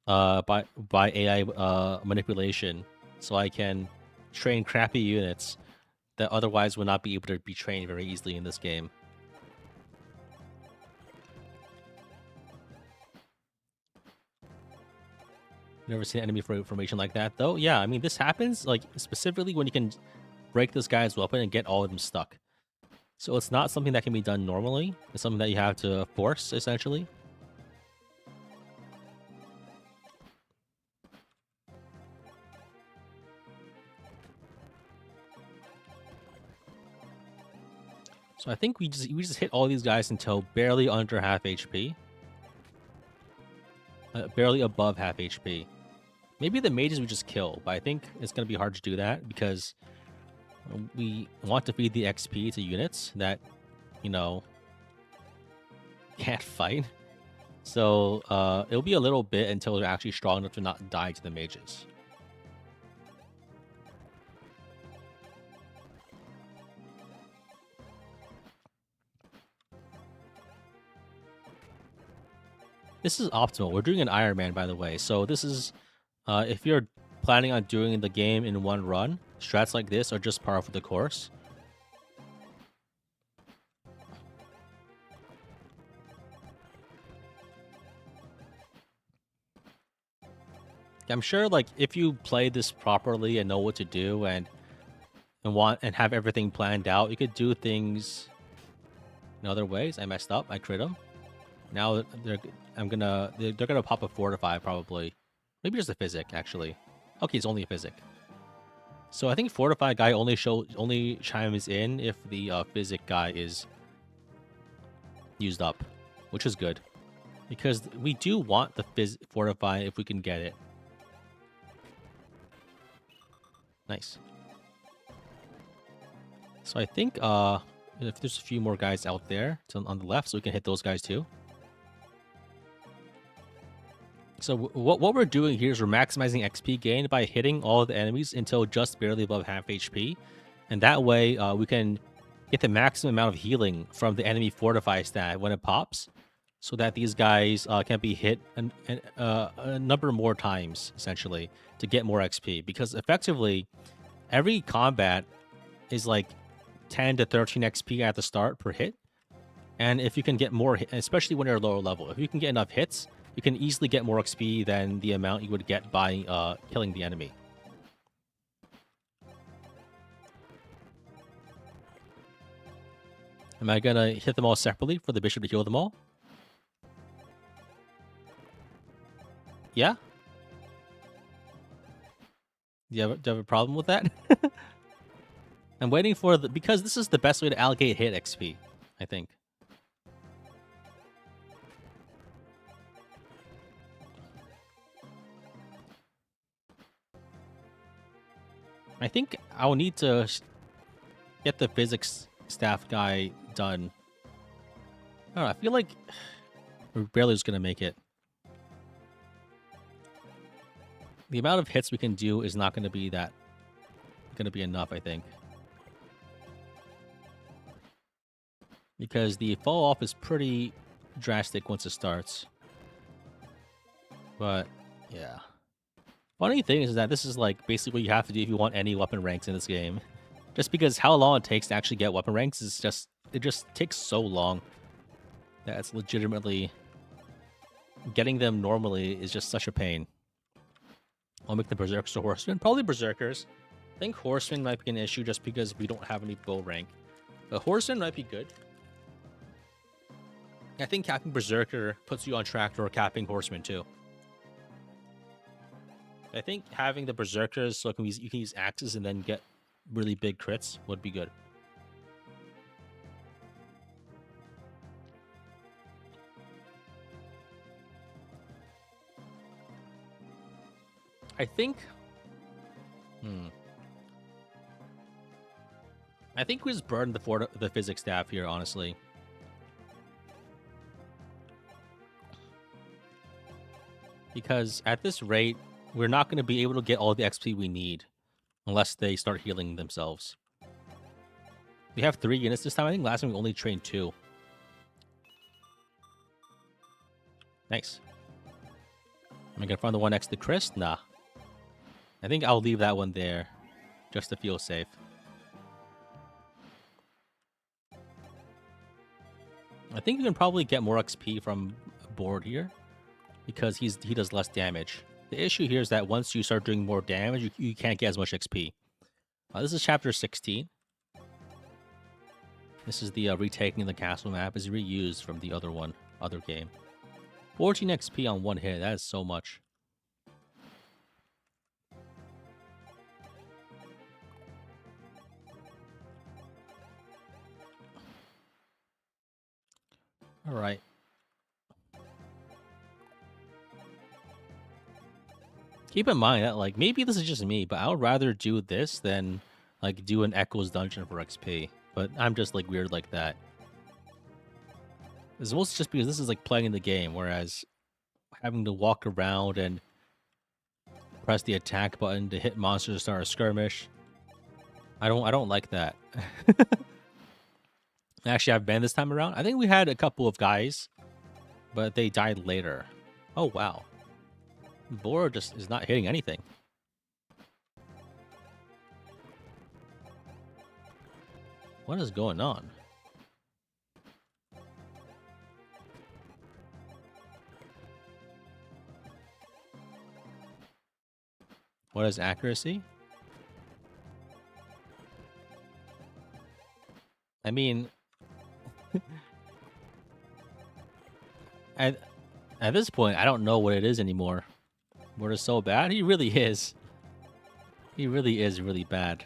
Speaker 1: by AI manipulation, so I can train crappy units that otherwise would not be able to be trained very easily in this game. Never seen enemy formation like that though. Yeah, I mean this happens like specifically when you can break this guy's weapon and get all of them stuck. So it's not something that can be done normally. It's something that you have to force, essentially. So I think we just hit all these guys until barely under half HP. Barely above half HP. Maybe the mages we just kill, but I think it's going to be hard to do that because we want to feed the XP to units that, you know, can't fight. So it'll be a little bit until they're actually strong enough to not die to the mages. This is optimal. We're doing an Iron Man, by the way. So this is, if you're planning on doing the game in one run, strats like this are just par for the course. I'm sure, like, if you play this properly and know what to do and have everything planned out, you could do things in other ways. I messed up. I crit them. Now they're gonna pop a Fortify probably. Maybe just a Physic, actually. Okay, it's only a Physic. So I think Fortify guy only chimes in if the Physic guy is used up, which is good. Because we do want the Fortify if we can get it. Nice. So I think if there's a few more guys out there on the left, so we can hit those guys too. So what we're doing here is we're maximizing XP gain by hitting all the enemies until just barely above half HP. And that way we can get the maximum amount of healing from the enemy Fortify stat when it pops. So that these guys can be hit a number more times, essentially, to get more XP. Because effectively, every combat is like 10 to 13 XP at the start per hit. And if you can get more, especially when you're lower level, if you can get enough hits, you can easily get more XP than the amount you would get by killing the enemy. Am I gonna hit them all separately for the bishop to heal them all? Yeah? Do you have a problem with that? I'm waiting for because this is the best way to allocate hit XP, I think. I think I'll need to get the physics staff guy done. I don't know, I feel like we're barely just gonna make it. The amount of hits we can do is not gonna be enough, I think. Because the fall off is pretty drastic once it starts. But yeah. Funny thing is that this is like basically what you have to do if you want any weapon ranks in this game. Just because how long it takes to actually get weapon ranks is it just takes so long that it's legitimately getting them normally is just such a pain. I'll make the Berserkers or Horsemen. Probably Berserkers. I think Horsemen might be an issue just because we don't have any bow rank. A Horseman might be good. I think capping Berserker puts you on track for capping Horseman too. I think having the Berserkers so you can use axes and then get really big crits would be good. I think... I think we just burn the physics staff here, honestly. Because at this rate, we're not going to be able to get all the XP we need unless they start healing themselves. We have 3 units this time. I think last time we only trained 2. Nice. Am I going to find the one next to Chris? Nah. I think I'll leave that one there just to feel safe. I think you can probably get more XP from Board here because he does less damage. The issue here is that once you start doing more damage, you can't get as much XP. This is chapter 16. This is the retaking the castle map. Is reused from the other game. 14 XP on one hit. That is so much. All right. Keep in mind that, like, maybe this is just me, but I would rather do this than, like, do an Echoes dungeon for XP. But I'm just, like, weird like that. It's mostly just because this is, like, playing the game, whereas having to walk around and press the attack button to hit monsters to start a skirmish, I don't like that. Actually, I've banned this time around. I think we had a couple of guys, but they died later. Oh, wow. Boar just is not hitting anything. What is going on? What is accuracy? I mean, at this point, I don't know what it is anymore. What is so bad? He really is. He really is really bad.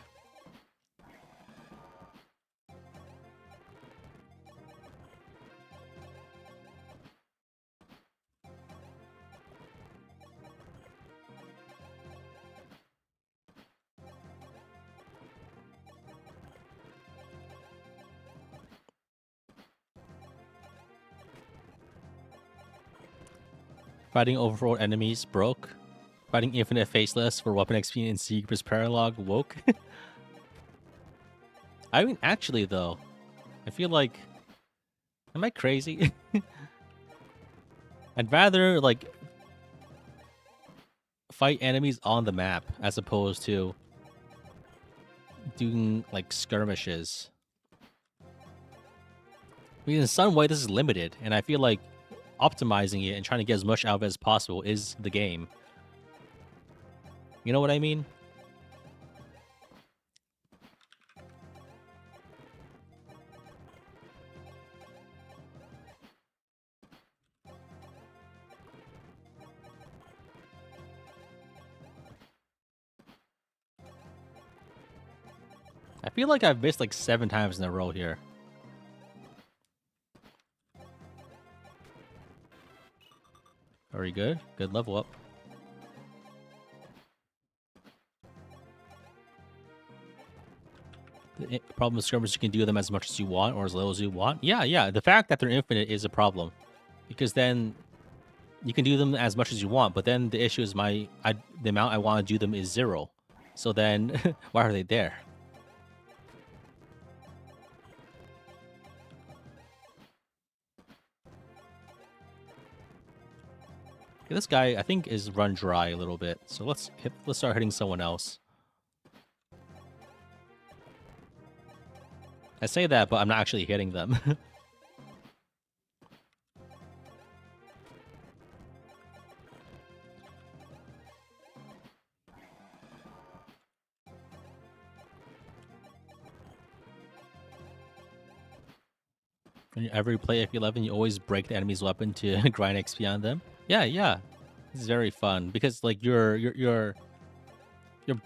Speaker 1: Fighting overworld enemies broke. Fighting infinite faceless for weapon XP and Secret's Paralog woke. I mean, actually, though, I feel like... Am I crazy? I'd rather, like, fight enemies on the map as opposed to doing, like, skirmishes. I mean, in some way, this is limited, and I feel like optimizing it and trying to get as much out of it as possible is the game. You know what I mean? I feel like I've missed like 7 times in a row here. Very good. Good level up. The problem with skirmishes, you can do them as much as you want or as little as you want. Yeah. The fact that they're infinite is a problem. Because then you can do them as much as you want, but then the issue is the amount I want to do them is 0. So then, why are they there? Okay, this guy, I think, is run dry a little bit. So let's start hitting someone else. I say that, but I'm not actually hitting them. When you ever play FE11, you always break the enemy's weapon to grind XP on them. Yeah. It's very fun because like you're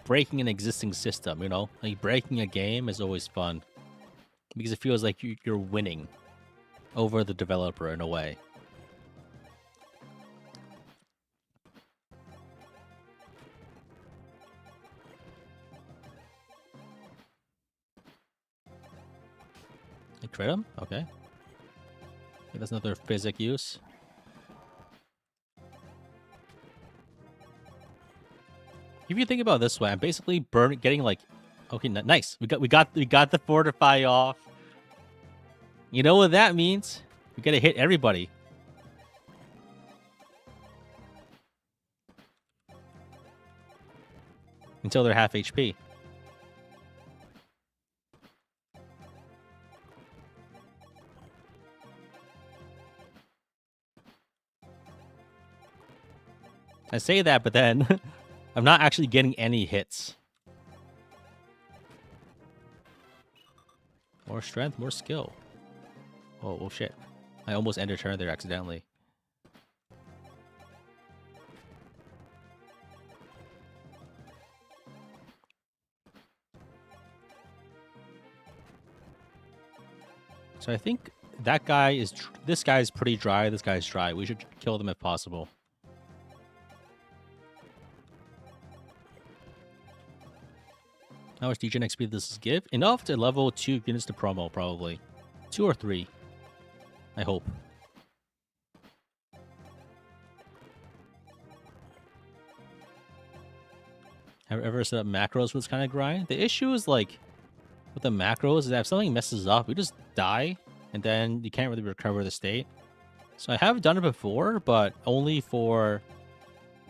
Speaker 1: breaking an existing system, you know? Like breaking a game is always fun because it feels like you're winning over the developer in a way. I crit him? Okay. That's another physic use. If you think about it this way, I'm basically getting like, okay, nice. We got the fortify off. You know what that means? We gotta hit everybody until they're half HP. I say that, but then I'm not actually getting any hits. More strength, more skill. Oh shit. I almost ended turn there accidentally. So I think that guy is... This guy's pretty dry, this guy's dry. We should kill them if possible. How much degen XP does this give? Enough to level 2 units to promo, probably. 2 or 3. I hope. Have you ever set up macros with this kind of grind? The issue is, like, with the macros is that if something messes up, we just die, and then you can't really recover the state. So I have done it before, but only for...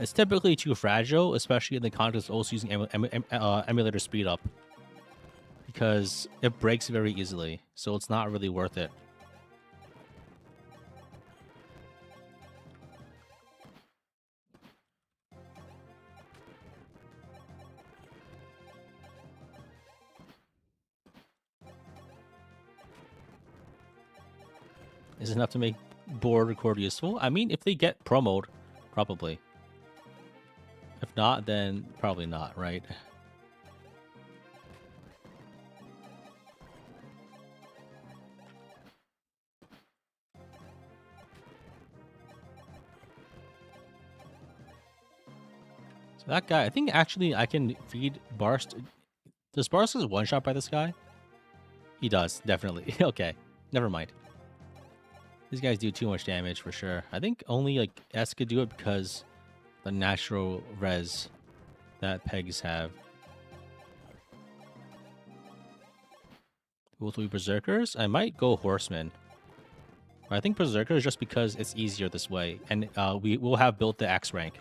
Speaker 1: It's typically too fragile, especially in the context of also using emulator speed up. Because it breaks very easily, so it's not really worth it. Is it enough to make board record useful? I mean, if they get promoed, probably. If not, then probably not, right? So that guy, I think actually I can feed Barst. Does Barst get one shot by this guy? He does, definitely. Okay, never mind. These guys do too much damage for sure. I think only like S could do it because the natural res that pegs have. Will we berserkers? I might go horsemen. I think berserkers just because it's easier this way, and we will have built the axe rank.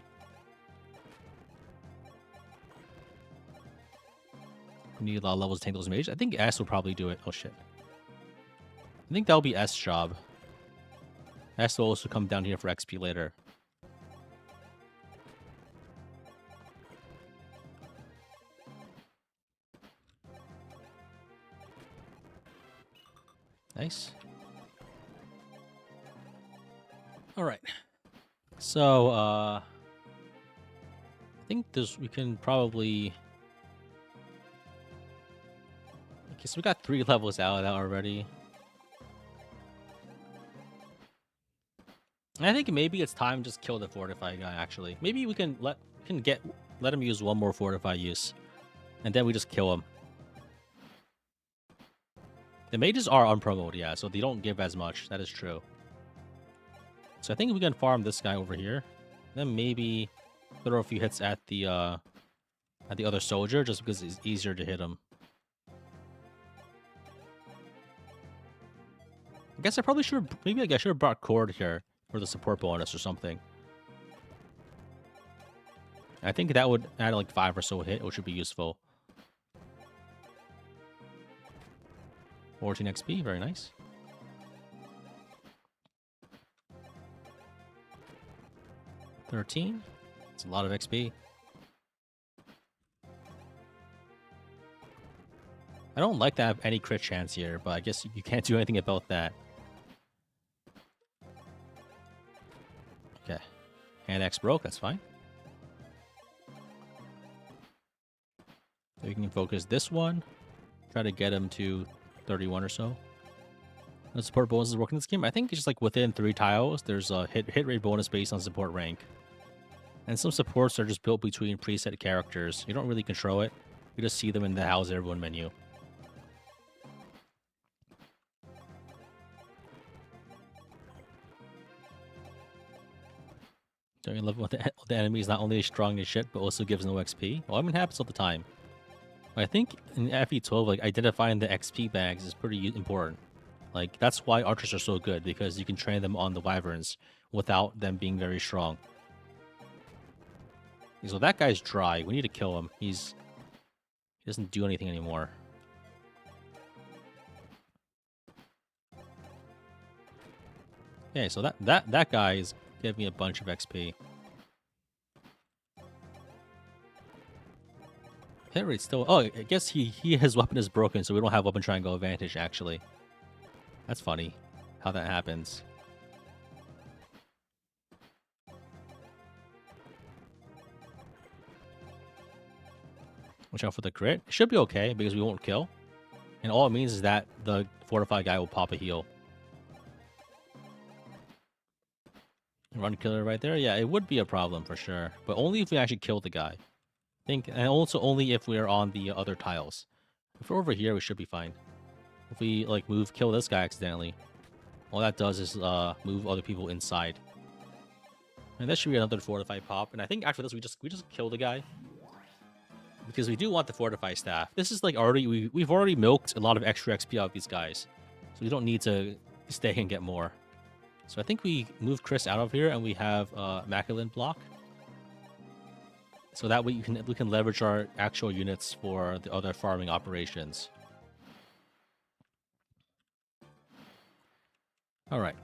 Speaker 1: We need a lot of levels to tank those mages. I think S will probably do it. Oh shit. I think that'll be S job. S will also come down here for XP later. Nice. All right. So, I think we can probably... Okay, so we got 3 levels out of that already. I think maybe it's time to just kill the fortify guy, actually. Maybe we can let him use one more fortify use. And then we just kill him. The mages are unpromoted, yeah, so they don't give as much. That is true. So I think we can farm this guy over here. Then maybe throw a few hits at the other soldier, just because it's easier to hit him. I guess I probably should... Maybe I should have brought Cord here for the support bonus or something. I think that would add like 5 or so hit, which would be useful. 14 XP, very nice. $13. It's a lot of XP. I don't like to have any crit chance here, but I guess you can't do anything about that. And X broke, that's fine. So we can focus this one. Try to get him to 31 or so. The support bonuses work in this game. I think it's just like within 3 tiles, there's a hit rate bonus based on support rank. And some supports are just built between preset characters. You don't really control it. You just see them in the How's Everyone menu. Don't you love when the enemy is not only strong as shit, but also gives no XP? Well, I mean, it happens all the time. I think in FE12, like, identifying the XP bags is pretty important. Like, that's why archers are so good, because you can train them on the wyverns without them being very strong. So that guy's dry. We need to kill him. He doesn't do anything anymore. Okay, so that guy is giving me a bunch of XP. Hit rate still... Oh, I guess his weapon is broken, so we don't have weapon triangle advantage, actually. That's funny how that happens. Watch out for the crit. It should be okay, because we won't kill. And all it means is that the fortified guy will pop a heal. Run killer right there? Yeah, it would be a problem for sure. But only if we actually kill the guy. And also only if we're on the other tiles. If we're over here, we should be fine. If we, like, kill this guy accidentally, all that does is move other people inside. And that should be another fortified pop. And I think after this, we just kill the guy. Because we do want the fortified staff. This is like already... We've already milked a lot of extra XP out of these guys. So we don't need to stay and get more. So I think we move Chris out of here and we have Maculin block. So that way we can leverage our actual units for the other farming operations. All right.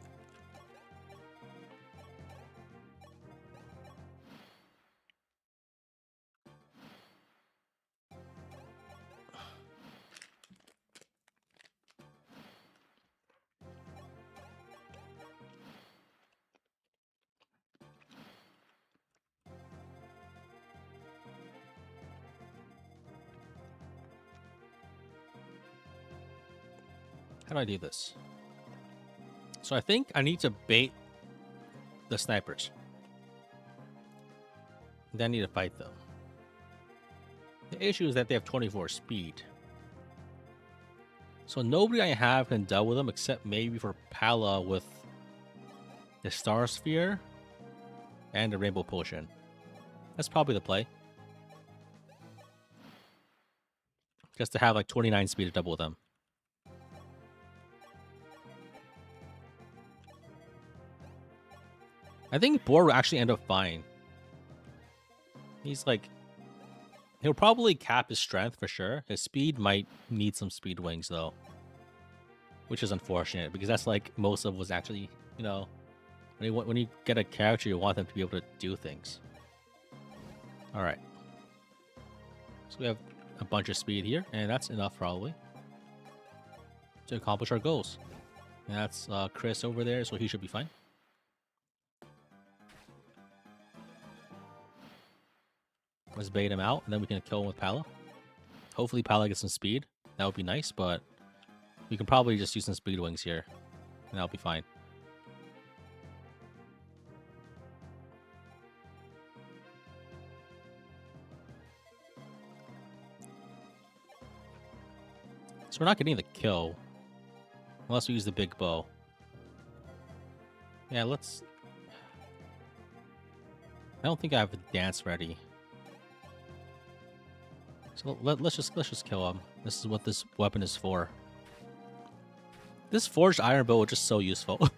Speaker 1: How do I do this? So I think I need to bait the snipers. Then I need to fight them. The issue is that they have 24 speed. So nobody I have can deal with them except maybe for Pala with the Star Sphere and the Rainbow Potion. That's probably the play. Just to have like 29 speed to double them. I think Boar will actually end up fine. He's like... He'll probably cap his strength for sure. His speed might need some speed wings though. Which is unfortunate because that's like most of what's actually, you know... When you get a character, you want them to be able to do things. Alright. So we have a bunch of speed here, and that's enough probably to accomplish our goals. And that's Chris over there, so he should be fine. Let's bait him out, and then we can kill him with Pala. Hopefully Pala gets some speed. That would be nice, but we can probably just use some speed wings here, and that'll be fine. So we're not getting the kill. Unless we use the big bow. Yeah, let's... I don't think I have the dance ready. So let's just kill him. This is what this weapon is for. This forged iron bow is just so useful.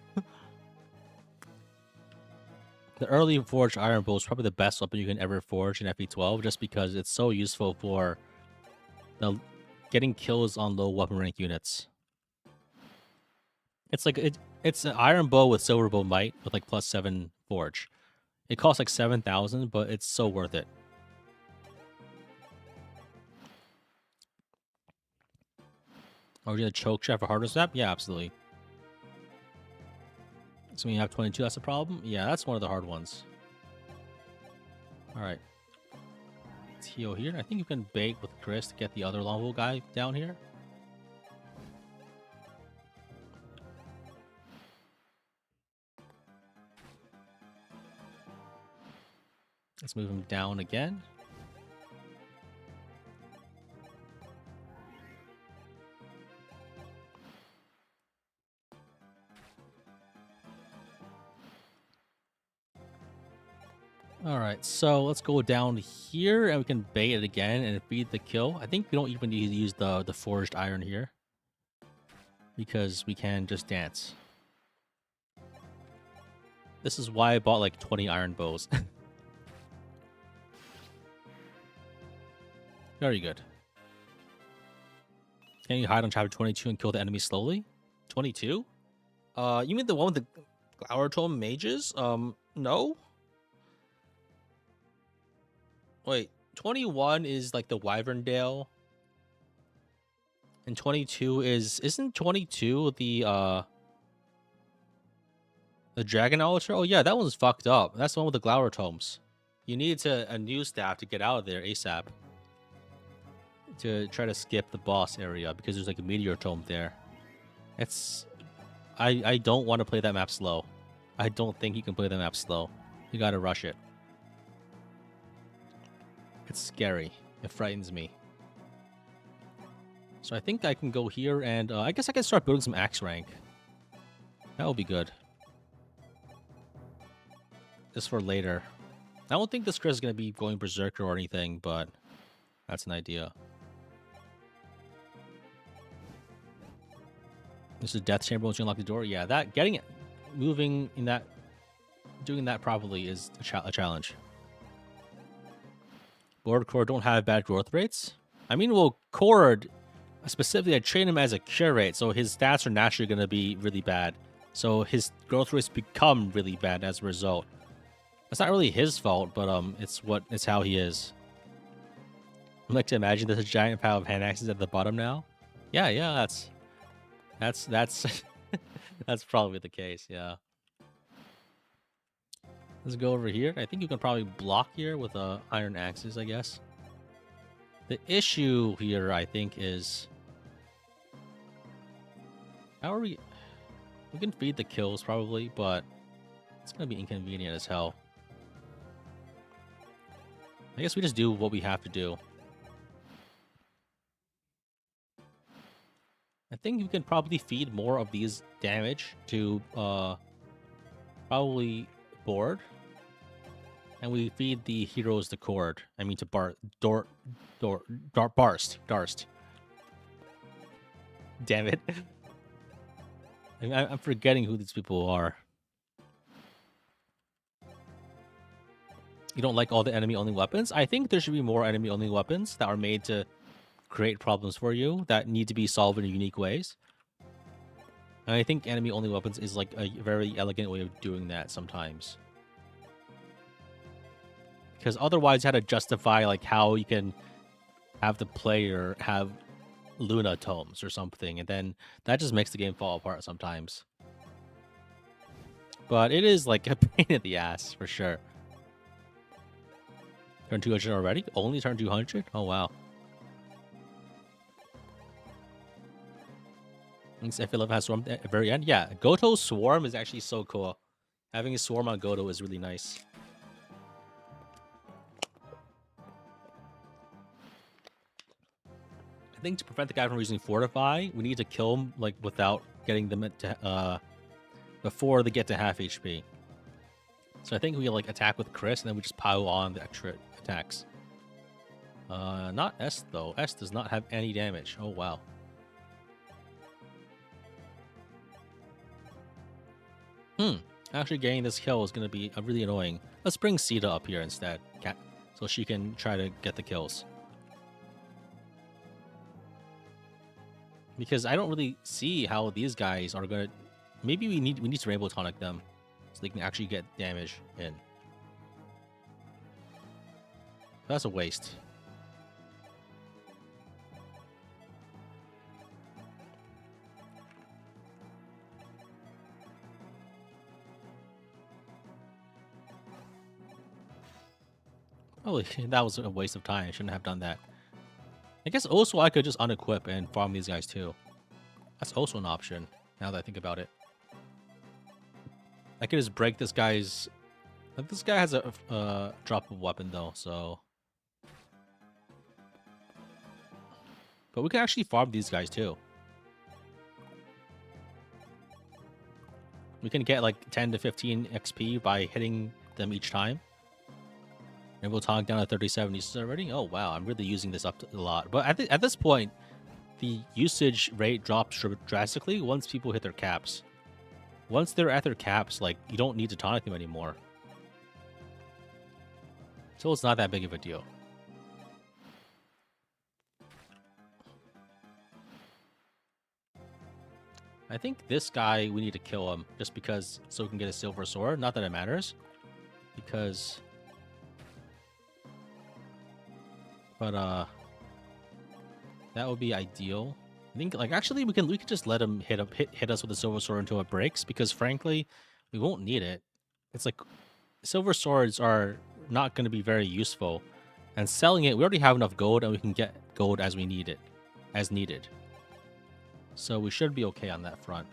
Speaker 1: The early forged iron bow is probably the best weapon you can ever forge in FE12, just because it's so useful for the getting kills on low weapon rank units. It's like it's an iron bow with silver bow might with like +7 forge. It costs like 7,000, but it's so worth it. Are we gonna choke chef for harder snap? Yeah, absolutely. So when you have 22, that's a problem? Yeah, that's one of the hard ones. Alright. Let's heal here. I think you can bait with Chris to get the other longbow guy down here. Let's move him down again. Alright, so let's go down here and we can bait it again and feed the kill. I think we don't even need to use the forged iron here, because we can just dance. This is why I bought like 20 iron bows. Very good. Can you hide on chapter 22 and kill the enemy slowly? 22? You mean the one with the Glower Tome mages? No? Wait, 21 is like the Wyverndale. And 22 isn't 22 the Dragon Altar? Oh yeah, that one's fucked up. That's the one with the Glower Tomes. You need a new staff to get out of there ASAP. To try to skip the boss area because there's like a meteor tome there. I don't want to play that map slow. I don't think you can play that map slow. You gotta rush it. It's scary. It frightens me. So I think I can go here and I guess I can start building some axe rank. That would be good. Just for later. I don't think this Chris is gonna be going berserker or anything, but that's an idea. This is Death Chamber once you unlock the door. Yeah, that getting it, moving in that, doing that properly is a challenge. Board Cord don't have bad growth rates. I mean, well, Cord specifically, I train him as a curate, so his stats are naturally going to be really bad. So his growth rates become really bad as a result. It's not really his fault, but it's how he is. I'd like to imagine there's a giant pile of hand axes at the bottom now. Yeah, that's that's probably the case, yeah. Let's go over here. I think you can probably block here with iron axes, I guess. The issue here, I think, is how are we? We can feed the kills probably, but it's gonna be inconvenient as hell. I guess we just do what we have to do. I think you can probably feed more of these damage to probably board, and we feed the heroes the cord. I mean to Darst. Damn it! I'm forgetting who these people are. You don't like all the enemy-only weapons? I think there should be more enemy-only weapons that are made to create problems for you that need to be solved in unique ways. And I think enemy-only weapons is like a very elegant way of doing that sometimes. Because otherwise you had to justify like how you can have the player have Luna tomes or something, and then that just makes the game fall apart sometimes. But it is like a pain in the ass for sure. Turn 200 already? Only turn 200? Oh wow. Thinks FE11 has Swarm at the very end. Yeah, Goto's Swarm is actually so cool. Having a Swarm on Goto is really nice. I think to prevent the guy from using Fortify, we need to kill him like without getting them to before they get to half HP. So I think we like attack with Chris and then we just pile on the extra attacks. Not S though. S does not have any damage. Oh wow. Actually getting this kill is going to be really annoying. Let's bring Sita up here instead, so she can try to get the kills. Because I don't really see how these guys are going to... Maybe we need to Rainbow Tonic them so they can actually get damage in. That's a waste. Probably that was a waste of time. I shouldn't have done that. I guess also I could just unequip and farm these guys too. That's also an option, now that I think about it. I could just break this guy's... This guy has a droppable weapon though, so... But we can actually farm these guys too. We can get like 10 to 15 XP by hitting them each time. And we'll talk down to 37 uses already. Oh wow, I'm really using this up a lot. But at this point, the usage rate drops drastically once people hit their caps. Once they're at their caps, like, you don't need to tonic them anymore. So it's not that big of a deal. I think this guy, we need to kill him just because, so we can get a silver sword. Not that it matters, because... But, that would be ideal. I think, like, actually, we could just let him hit us with a silver sword until it breaks, because frankly, we won't need it. It's like, silver swords are not going to be very useful, and selling it, we already have enough gold, and we can get gold as we need it, as needed. So we should be okay on that front.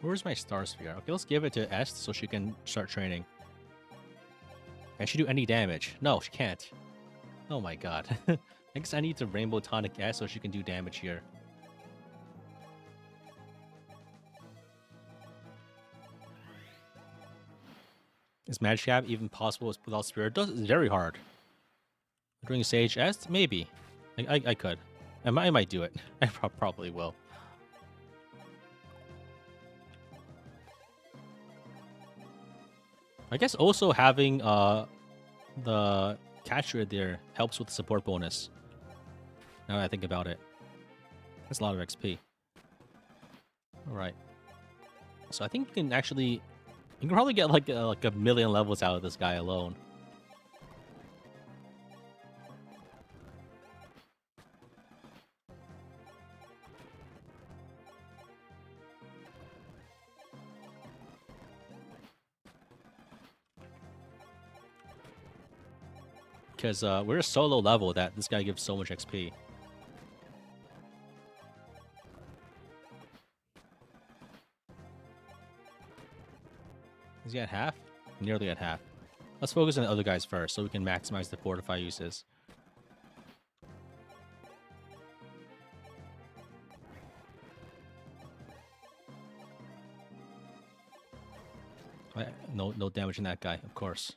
Speaker 1: Where's my star sphere? Okay, let's give it to Est so she can start training. Can she do any damage? No, she can't. Oh my god. I guess I need to Rainbow Tonic Est so she can do damage here. Is Magic Cap even possible without Spirit Dust? It's very hard. Doing Sage Est? Maybe. I could. I might do it. I probably will. I guess also having the catcher there helps with the support bonus. Now that I think about it. That's a lot of XP. Alright. So I think you can actually... You can probably get like a million levels out of this guy alone. Because we're so low level that this guy gives so much XP. Is he at half? Nearly at half. Let's focus on the other guys first so we can maximize the fortify uses. No damage in that guy, of course.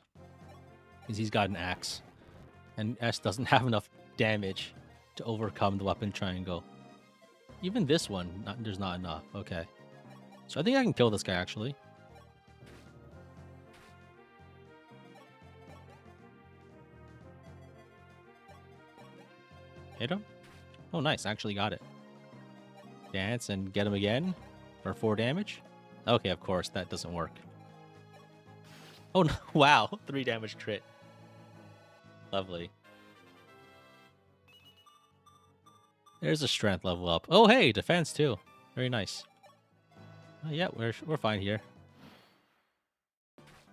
Speaker 1: Because he's got an axe. And S doesn't have enough damage to overcome the weapon triangle. Even this one, there's not enough. Okay. So I think I can kill this guy, actually. Hit him? Oh, nice. Actually got it. Dance and get him again for 4 damage. Okay, of course. That doesn't work. Oh, no. Wow. 3 damage crit. Lovely. There's a strength level up. Oh, hey, defense too. Very nice. Oh, yeah, we're fine here.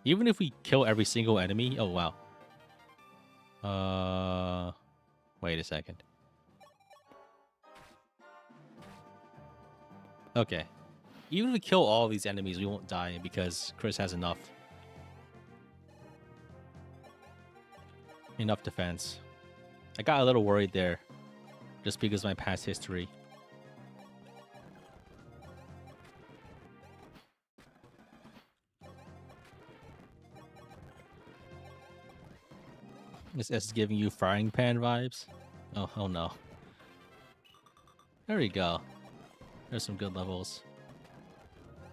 Speaker 1: Even if we kill every single enemy. Oh, wow. Wait a second. Okay. Even if we kill all these enemies, we won't die because Chris has enough defense. I got a little worried there just because of my past history. This is giving you frying pan vibes. Oh no. There we go. There's some good levels.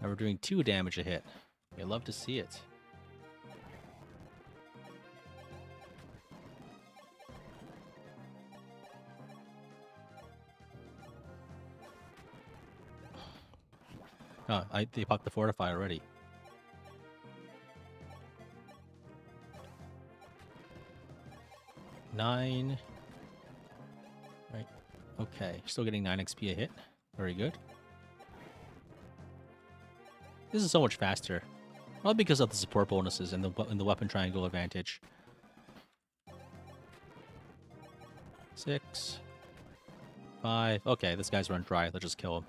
Speaker 1: Now we're doing 2 damage a hit. I love to see it. Oh, they popped the fortify already. Nine. Right. Okay. Still getting 9 XP a hit. Very good. This is so much faster. Well, because of the support bonuses and the weapon triangle advantage. 6, 5. Okay, this guy's run dry. Let's just kill him.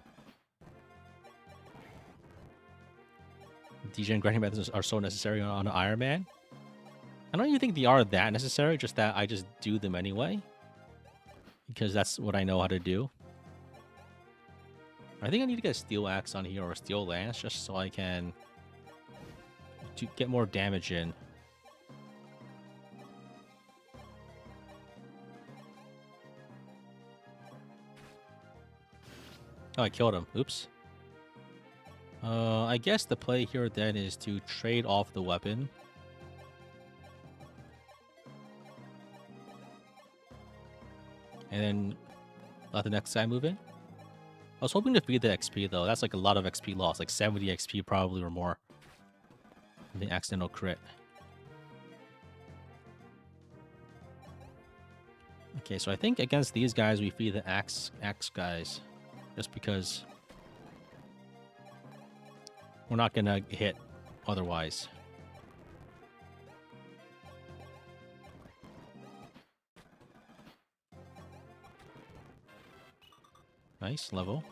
Speaker 1: Degen grinding methods are so necessary on Iron Man. I don't even think they are that necessary, just that I just do them anyway. Because that's what I know how to do. I think I need to get a steel axe on here or a steel lance just so I can get more damage in. Oh, I killed him. Oops. I guess the play here then is to trade off the weapon. And then let the next guy move in. I was hoping to feed the XP though. That's like a lot of XP loss, like 70 XP probably or more. The accidental crit. Okay, so I think against these guys we feed the axe guys. Just because we're not gonna hit otherwise. Nice level.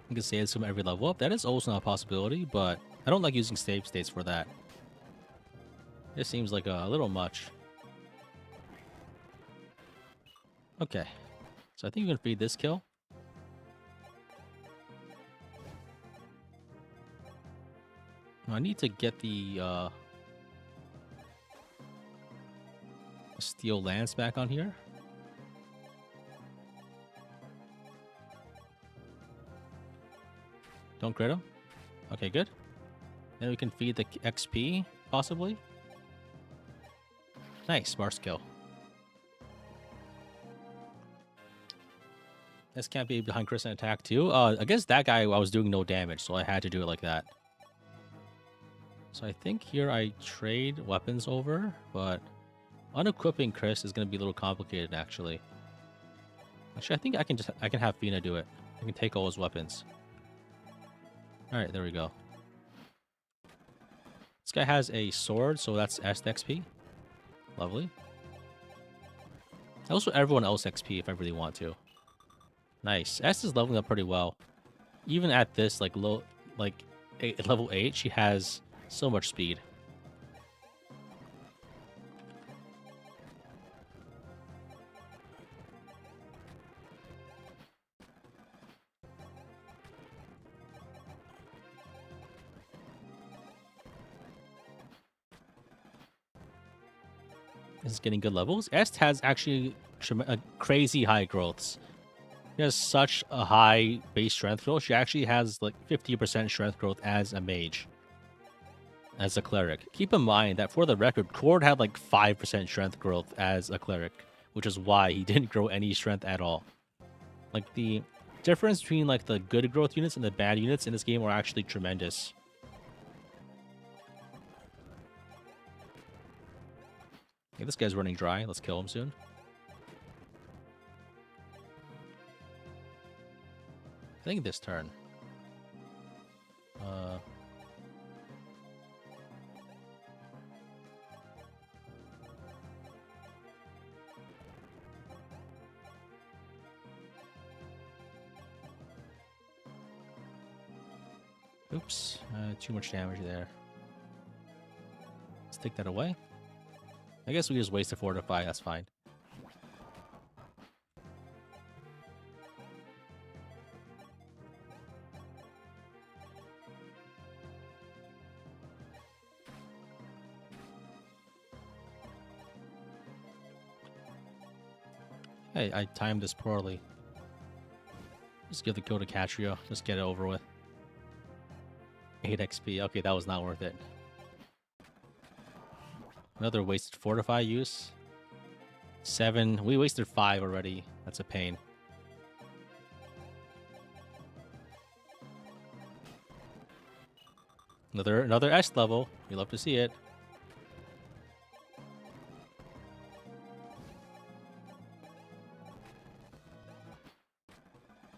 Speaker 1: You can save some every level up. That is also not a possibility, but I don't like using save states for that. This seems like a little much. Okay. So I think you can feed this kill. I need to get the steel lance back on here. Don't crit him. Okay, good. Then we can feed the XP, possibly. Nice, smart skill. This can't be behind Chris and attack too. Against that guy, I was doing no damage, so I had to do it like that. So I think here I trade weapons over, but unequipping Chris is going to be a little complicated, actually. Actually, I think I can have Fina do it. I can take all his weapons. All right, there we go. This guy has a sword, so that's S XP. Lovely. Also, everyone else XP if I really want to. Nice. S is leveling up pretty well. Even at this like low, level 8, she has so much speed. This is getting good levels. S has actually crazy high growths. She has such a high base strength growth. She actually has like 50% strength growth as a mage. As a cleric. Keep in mind that for the record, Cord had like 5% strength growth as a cleric, which is why he didn't grow any strength at all. Like the difference between like the good growth units and the bad units in this game are actually tremendous. Okay, this guy's running dry. Let's kill him soon. I think this turn. Oops, too much damage there. Let's take that away. I guess we just wasted Fortify, that's fine. Hey, I timed this poorly. Just give the kill to Catrio. Just get it over with. 8 XP. Okay, that was not worth it. Another wasted Fortify use. 7. We wasted 5 already. That's a pain. Another S level. We love to see it.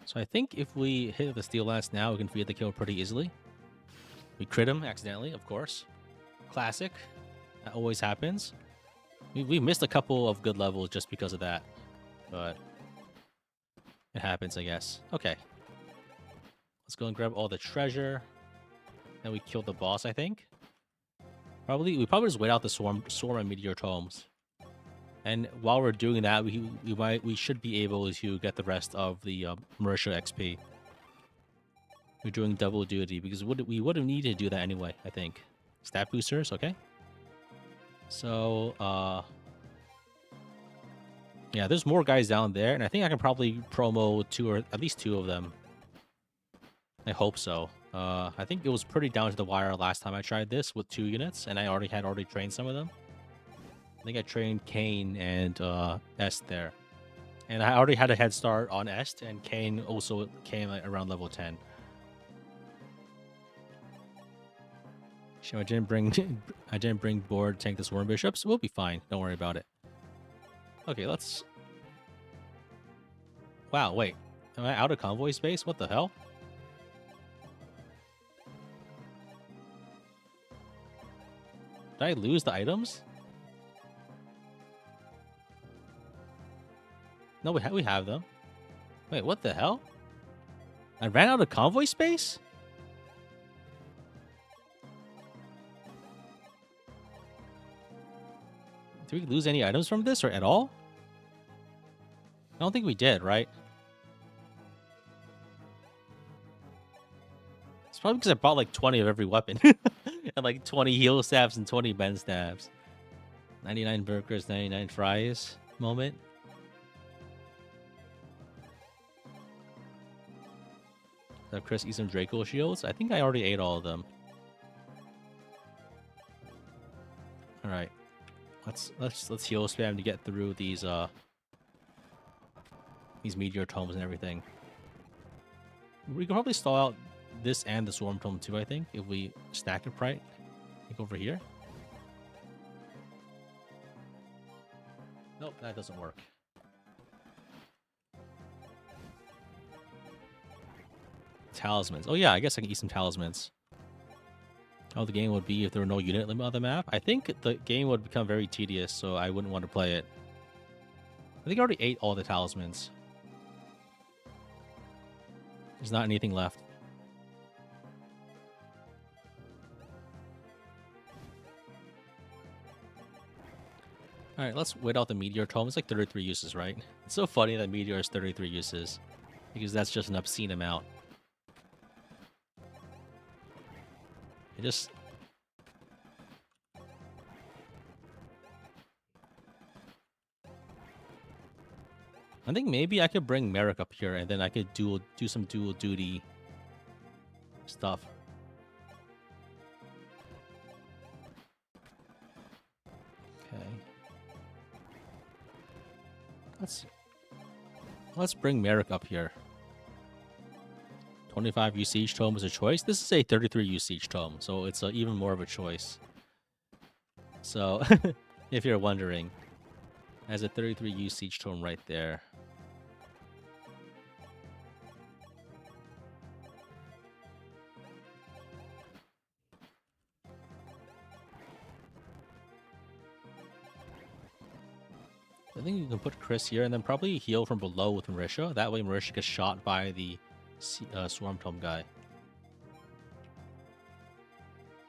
Speaker 1: So I think if we hit the Steel Lance now, we can feed the kill pretty easily. We crit him accidentally, of course. Classic. That always happens. We missed a couple of good levels just because of that. But it happens, I guess. Okay. Let's go and grab all the treasure. Then we kill the boss, I think. We probably just wait out the swarm and meteor tomes. And while we're doing that, we should be able to get the rest of the Marisha XP. We're doing double duty because we would have needed to do that anyway, I think. Stat boosters, okay. So yeah, there's more guys down there, and I think I can probably promo at least two of them. I hope so. I think it was pretty down to the wire last time I tried this with 2 units, and I already trained some of them. I think I trained Kane and Est there. And I already had a head start on Est, and Kane also came around level 10. So I didn't bring board tank the Swarm Bishops. We'll be fine. Don't worry about it. Okay, let's... Wow, wait. Am I out of convoy space? What the hell? Did I lose the items? No, we have them. Wait, what the hell? I ran out of convoy space? Did we lose any items from this or at all? I don't think we did, right? It's probably because I bought like 20 of every weapon. And like 20 heal stabs and 20 bend stabs. 99 burgers, 99 fries moment. Have Chris eat some Draco shields? I think I already ate all of them. Alright. Let's heal spam to get through these meteor tomes and everything. We can probably stall out this and the swarm tome too, I think, if we stack it right. Like over here. Nope, that doesn't work. Talismans. Oh yeah, I guess I can eat some talismans. How the game would be if there were no unit limit on the map. I think the game would become very tedious, so I wouldn't want to play it. I think I already ate all the talismans. There's not anything left. Alright, let's wait out the meteor tome. It's like 33 uses, right? It's so funny that meteor is 33 uses. Because that's just an obscene amount. It just... I think maybe I could bring Merrick up here and then I could do some dual duty stuff. Okay. Let's bring Merrick up here. 25 usage tome is a choice. This is a 33 usage tome, so it's even more of a choice. So, if you're wondering, has a 33 usage tome right there. I think you can put Chris here and then probably heal from below with Marisha. That way Marisha gets shot by the Swarm Tome guy.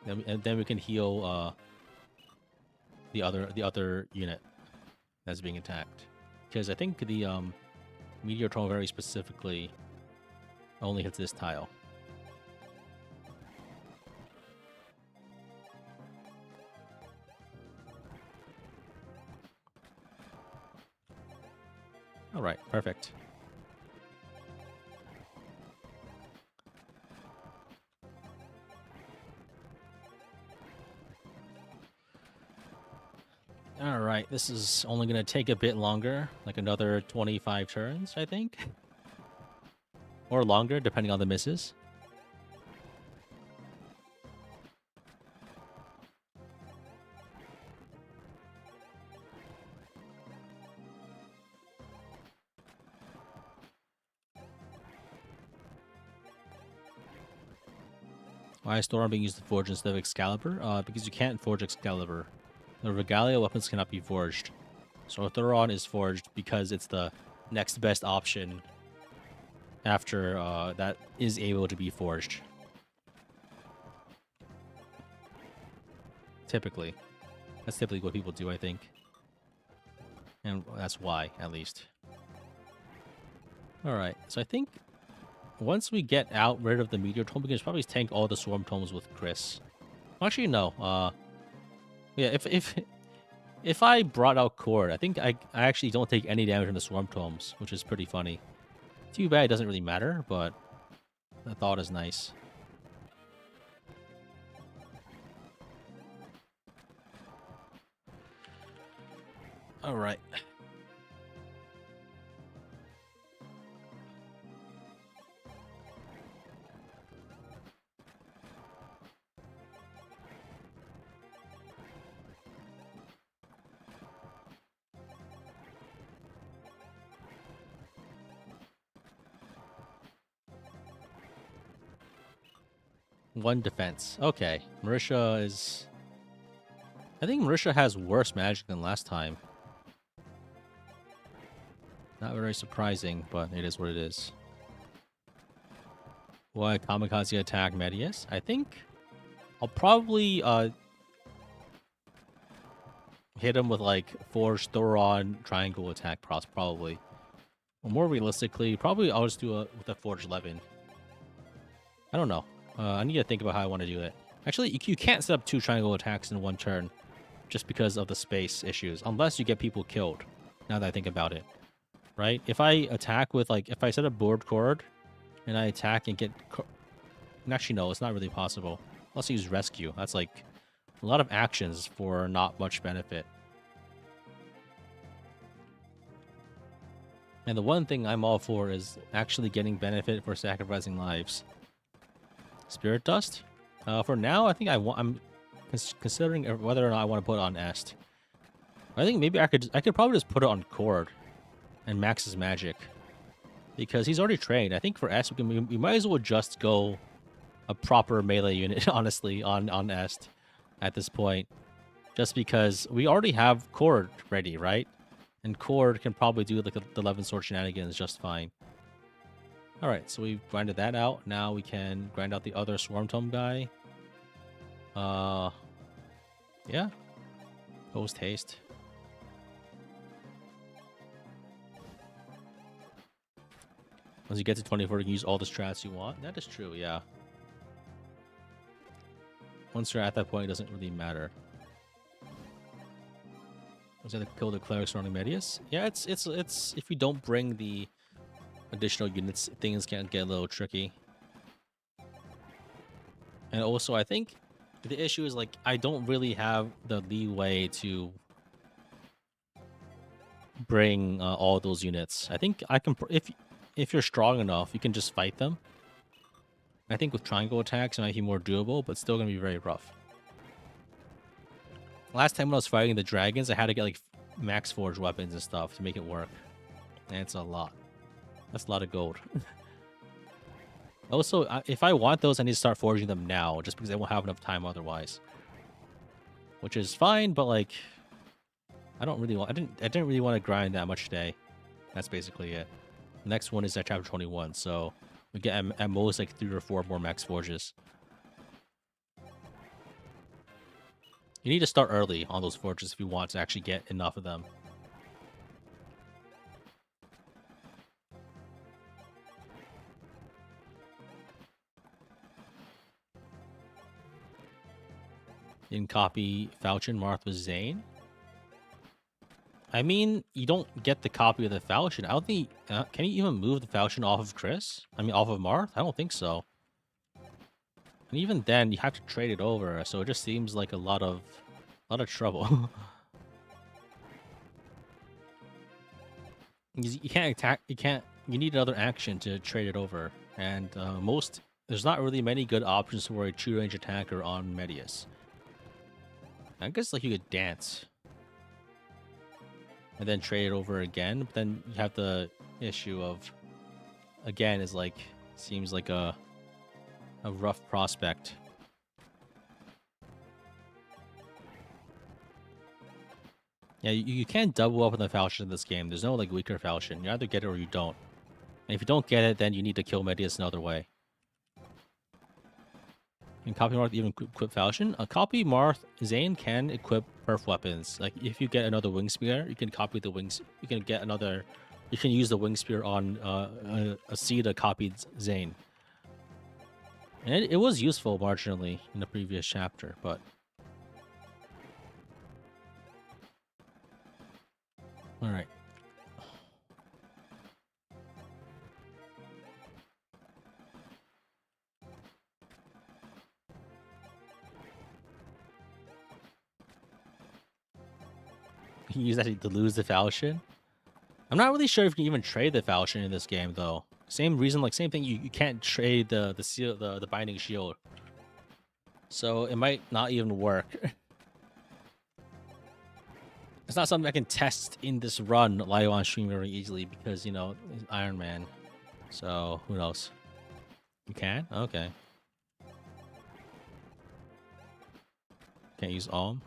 Speaker 1: And then we can heal the other unit that's being attacked. Because I think the Meteor Tome very specifically only hits this tile. Alright, perfect. Alright, this is only going to take a bit longer, like another 25 turns, I think. Or longer, depending on the misses. Why is Thoron being used to forge instead of Excalibur? Because you can't forge Excalibur. The Regalia weapons cannot be forged. So Thoron is forged because it's the next best option after that is able to be forged. Typically. That's typically what people do, I think. And that's why, at least. Alright, so I think once we get rid of the Meteor Tome, we can probably tank all the Swarm Tomes with Chris. Actually, no. Yeah, if I brought out Cord, I think I actually don't take any damage from the Swarm Tomes, which is pretty funny. Too bad it doesn't really matter, but the thought is nice. Alright. One defense. Okay. Marisha is... I think Marisha has worse magic than last time. Not very surprising, but it is what it is. Why Kamikaze attack Medius? I think I'll probably hit him with like Forge Thoron triangle attack probably. Or more realistically, probably I'll just do with a Forge 11. I don't know. I need to think about how I want to do it. Actually, you can't set up 2 triangle attacks in one turn just because of the space issues, unless you get people killed, now that I think about it. Right? If I attack with, like, if I set up board cord and I attack and get... Actually, no, it's not really possible. Let's use rescue. That's, like, a lot of actions for not much benefit. And the one thing I'm all for is actually getting benefit for sacrificing lives. Spirit Dust? For now, I think I'm considering whether or not I want to put it on Est. I think maybe I could probably just put it on Cord and max his magic, because he's already trained. I think for Est we might as well just go a proper melee unit, honestly, on Est at this point, just because we already have Cord ready, right? And Cord can probably do like the 11 sword shenanigans just fine. Alright, so we've grinded that out. Now we can grind out the other Swarm Tome guy. Yeah. Post haste. Once you get to 24, you can use all the strats you want. That is true, yeah. Once you're at that point, it doesn't really matter. Was that to kill the cleric surrounding Medius? Yeah, it's if you don't bring the additional units, things can get a little tricky. And also, I think the issue is, like, I don't really have the leeway to bring all those units. I think I can, if you're strong enough, you can just fight them. I think with triangle attacks it might be more doable, but still gonna be very rough. Last time when I was fighting the dragons, I had to get like max forge weapons and stuff to make it work. And it's a lot. That's a lot of gold. Also, if I want those, I need to start forging them now, just because I won't have enough time otherwise. Which is fine, but like, I don't really want. I didn't really want to grind that much today. That's basically it. The next one is at chapter 21, so we get at most like 3 or 4 more max forges. You need to start early on those forges if you want to actually get enough of them. You can copy Falchion Marth with Zane. I mean, you don't get the copy of the Falchion. I don't think... can you even move the Falchion off of Chris? I mean, off of Marth? I don't think so. And even then, you have to trade it over, so it just seems like a lot of trouble. You can't attack... You need another action to trade it over. And there's not really many good options for a true range attacker on Medius. I guess like you could dance and then trade it over again, but then you have the issue of, again, is like, seems like a rough prospect. Yeah, you can't double up on the falchion in this game. There's no like weaker falchion. You either get it or you don't. And if you don't get it, then you need to kill Medius another way. Can Copy Marth even equip falchion? A Copy Marth Zane can equip perf weapons. Like if you get another wing spear, you can copy the wings. You can get another. You can use the wing spear on a Sita copied Zane. And it was useful marginally in the previous chapter, but all right. You can use that to lose the falchion. I'm not really sure if you can even trade the falchion in this game though. Same reason, like same thing. You can't trade the seal the binding shield. So it might not even work. It's not something I can test in this run live on stream very easily because, you know, Iron Man. So, who knows? You can? Okay. Can't use Alm?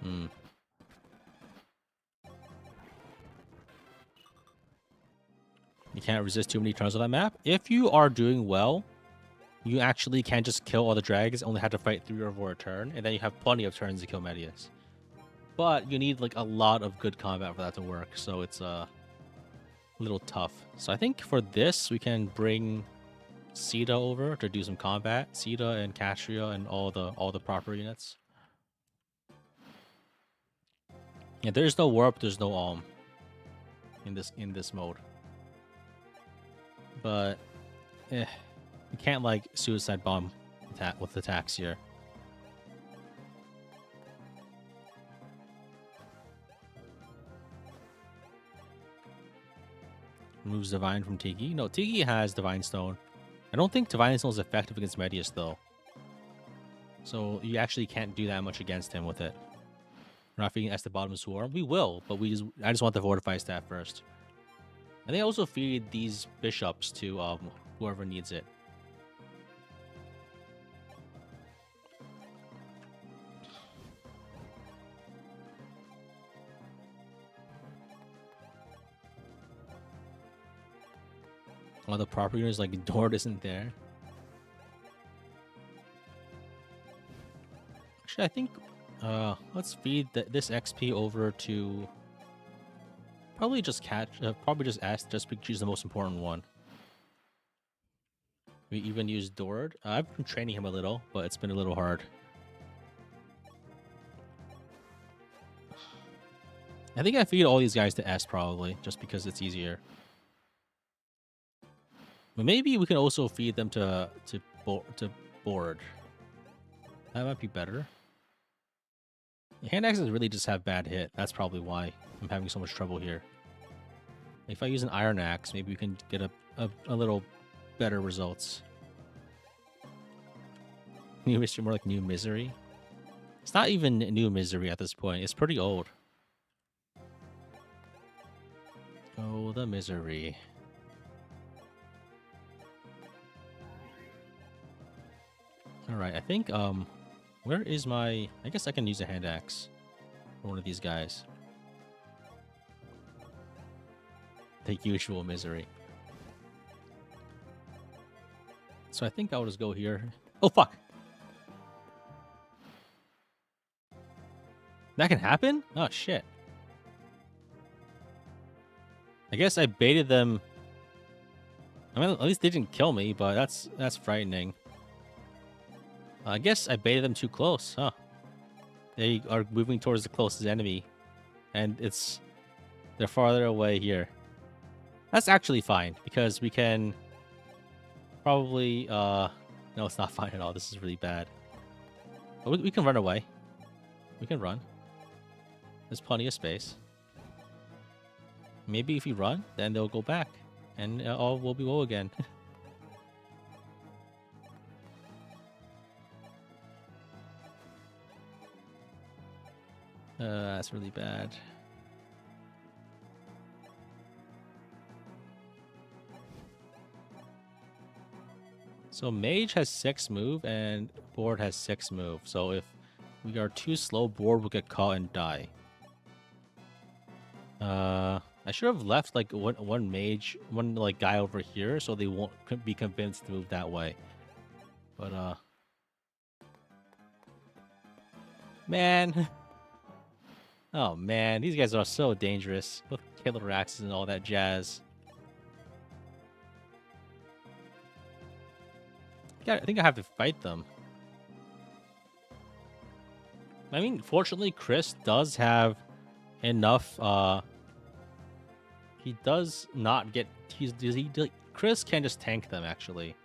Speaker 1: Hmm. You can't resist too many turns on that map. If you are doing well, you actually can just kill all the dragons, only have to fight 3 or 4 a turn, and then you have plenty of turns to kill Medius. But you need like a lot of good combat for that to work, so it's a little tough. So I think for this we can bring Sita over to do some combat. Sita and Castria and all the proper units. Yeah, there's no warp, there's no Alm in this mode. But you can't like suicide bomb attack with attacks here. Removes Divine from Tiki. No, Tiki has Divine Stone. I don't think Divine Stone is effective against Medius, though. So you actually can't do that much against him with it. We're not feeding S the bottom swarm. We will, but I just want the Fortify Staff first. And they also feed these bishops to whoever needs it. All the property units, like Dord isn't there. Actually, I think let's feed this XP over to probably just S, just because she's the most important one. We even use Dord. I've been training him a little, but it's been a little hard. I think I feed all these guys to S probably, just because it's easier. But maybe we can also feed them to board. That might be better. Hand axes really just have bad hit. That's probably why I'm having so much trouble here. If I use an iron axe, maybe we can get a little better results. New Mystery, more like New Misery. It's not even New Misery at this point. It's pretty old. Oh, the misery. Alright, I think, where is my... I guess I can use a hand axe for one of these guys. The usual misery. So I think I'll just go here. Oh, fuck! That can happen? Oh, shit. I guess I baited them... I mean, at least they didn't kill me, but that's frightening. I guess I baited them too close, huh? They are moving towards the closest enemy. And they're farther away here. That's actually fine, because we can probably... No, it's not fine at all. This is really bad. But we can run away. We can run. There's plenty of space. Maybe if we run, then they'll go back. And all will be woe again. That's really bad. So Mage has 6 move and Board has 6 move. So if We are too slow. Board will get caught and die. I should have left like one mage, one like guy over here, so they won't be convinced to move that way. But man, oh man, these guys are so dangerous with killer axes and all that jazz. I think I have to fight them. I mean, fortunately, Chris does have enough. He does not get. Chris can just tank them actually,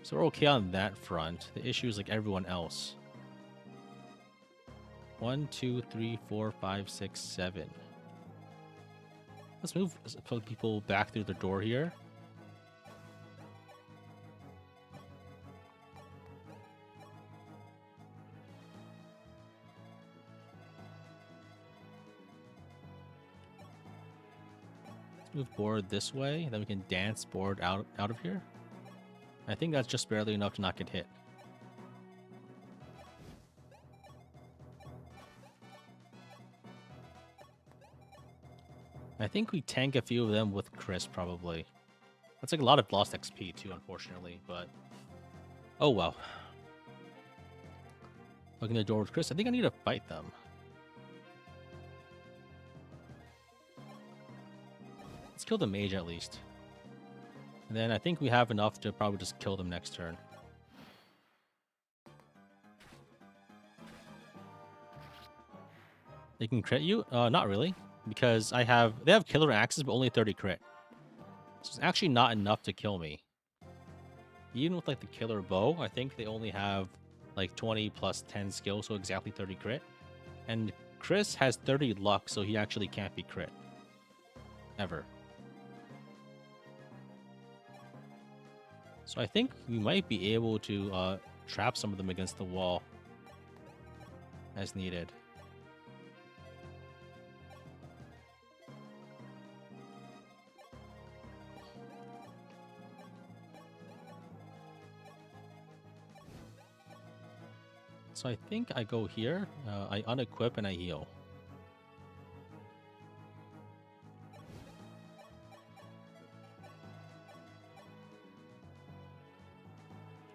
Speaker 1: so we're okay on that front. The issue is like everyone else. 1, 2, 3, 4, 5, 6, 7. Let's move people back through the door here. Move board this way, then we can dance board out of here. I think that's just barely enough to not get hit. I think we tank a few of them with Chris, probably. That's like a lot of lost XP too, unfortunately, but... Oh, well. Looking at the door with Chris, I think I need to fight them. Let's kill the mage at least. And then I think we have enough to probably just kill them next turn. They can crit you? Not really. Because they have killer axes, but only 30 crit. So it's actually not enough to kill me. Even with like the killer bow, I think they only have like 20 plus 10 skill, so exactly 30 crit. And Chris has 30 luck, so he actually can't be crit. Ever. So I think we might be able to trap some of them against the wall as needed. So I think I go here, I unequip and I heal.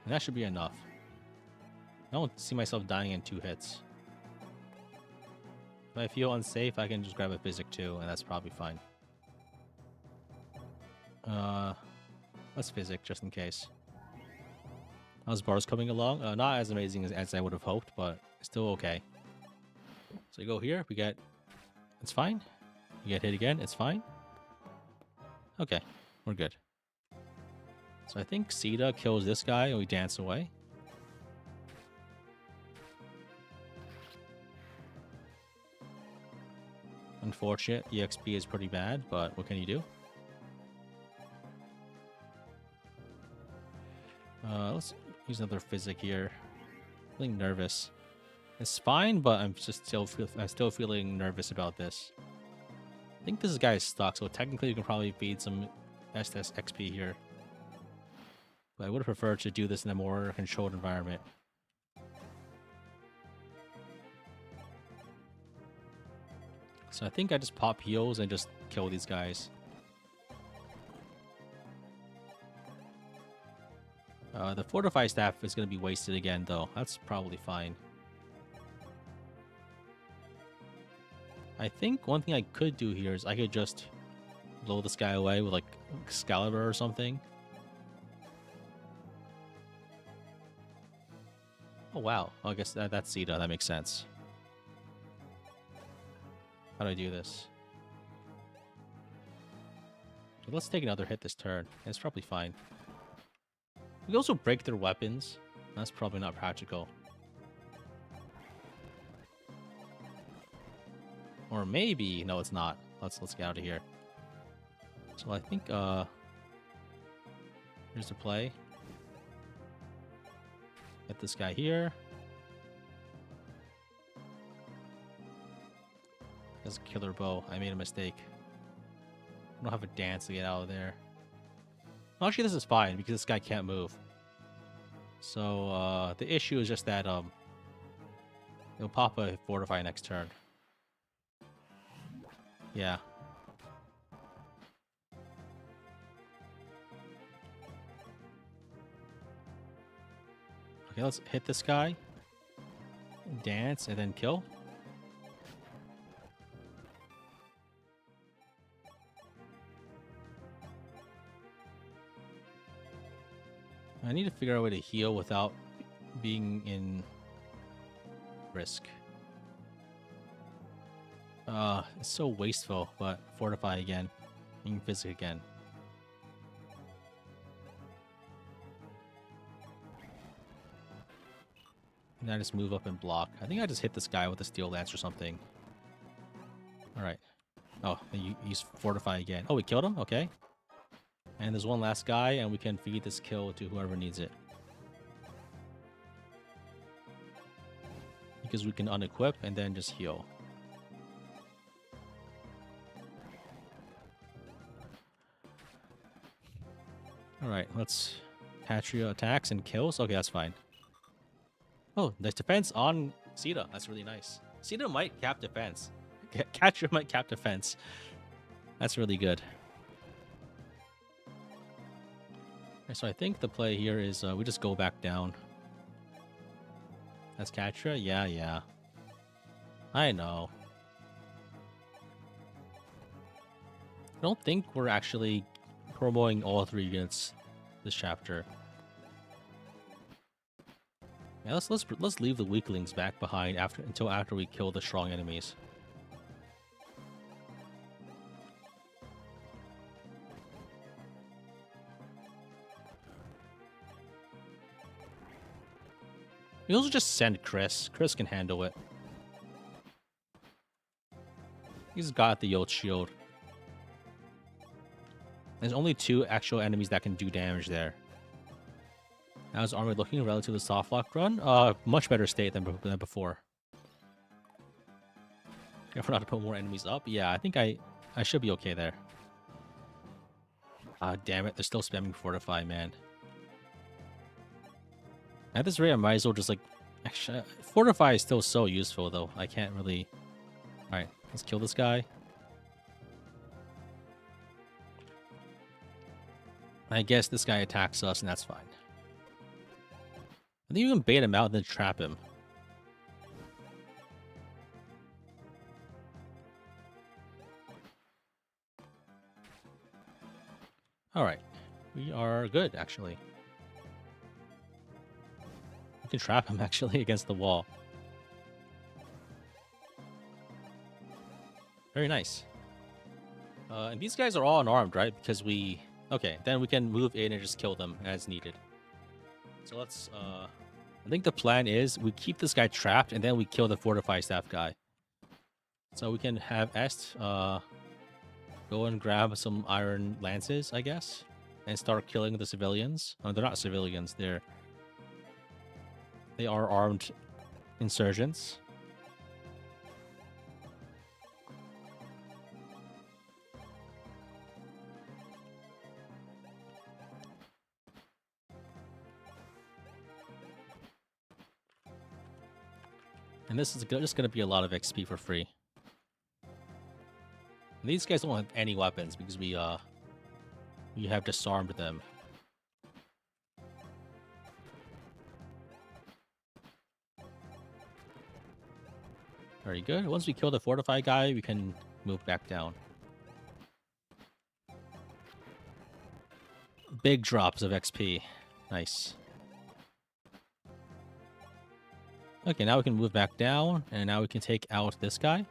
Speaker 1: And that should be enough. I don't see myself dying in 2 hits. If I feel unsafe, I can just grab a physic too, and that's probably fine. Let's physic just in case. How's bars coming along? Not as amazing as I would have hoped, but still okay. So you go here, we get... It's fine. You get hit again, it's fine. Okay, we're good. So I think Sita kills this guy and we dance away. Unfortunate, EXP is pretty bad, but what can you do? Let's use another physic here. Feeling nervous. It's fine, but I'm still feeling nervous about this. I think this guy is stuck, so technically you can probably feed some SS XP here. But I would have preferred to do this in a more controlled environment. So I think I just pop heals and just kill these guys. The Fortify Staff is going to be wasted again, though. That's probably fine. I think one thing I could do here is I could just blow this guy away with, like, Excalibur or something. Oh, wow. I guess that's Sita. That makes sense. How do I do this? Let's take another hit this turn. It's probably fine. We can also break their weapons. That's probably not practical. Or maybe... No, it's not. Let's get out of here. So I think... Here's the play. Get this guy here. That's a killer bow. I made a mistake. I don't have a dance to get out of there. Well, actually, this is fine because this guy can't move. So the issue is just that It'll pop a fortify next turn. Yeah. Okay, let's hit this guy. Dance, and then kill. I need to figure out a way to heal without being in risk. It's so wasteful, but fortify again. And physic again. And I just move up and block. I think I just hit this guy with a steel lance or something. Alright. Oh, you use fortify again. Oh, we killed him? Okay. And there's one last guy, and we can feed this kill to whoever needs it. Because we can unequip and then just heal. Alright, let's Patria attacks and kills. Okay, that's fine. Oh, nice defense on Sita. That's really nice. Sita might cap defense. Catcher might cap defense. That's really good. So I think the play here is we just go back down. That's Catra? Yeah. I know. I don't think we're actually promoting all 3 units this chapter. Yeah, let's leave the weaklings back behind until after we kill the strong enemies. We also just send Chris. Chris can handle it. He's got the Yolt shield. There's only 2 actual enemies that can do damage there. How's armor looking relative to the soft lock run? Much better state than before. Careful not to put more enemies up. Yeah, I think I should be okay there. Ah, damn it. They're still spamming fortify, man. At this rate, I might as well just, like... Actually, fortify is still so useful, though. I can't really... Alright, let's kill this guy. I guess this guy attacks us, and that's fine. I think you can bait him out and then trap him. Alright. We are good, actually. We can trap him, actually, against the wall. Very nice. And these guys are all unarmed, right? Because we... Okay, then we can move in and just kill them as needed. So let's... I think the plan is we keep this guy trapped and then we kill the fortify staff guy. So we can have Est go and grab some iron lances, I guess, and start killing the civilians. Oh, they're not civilians. They are armed insurgents. And this is just going to be a lot of XP for free. And these guys don't have any weapons because we have disarmed them. Very good. Once we kill the fortify guy, we can move back down. Big drops of XP. Nice. Okay, now we can move back down, and now we can take out this guy.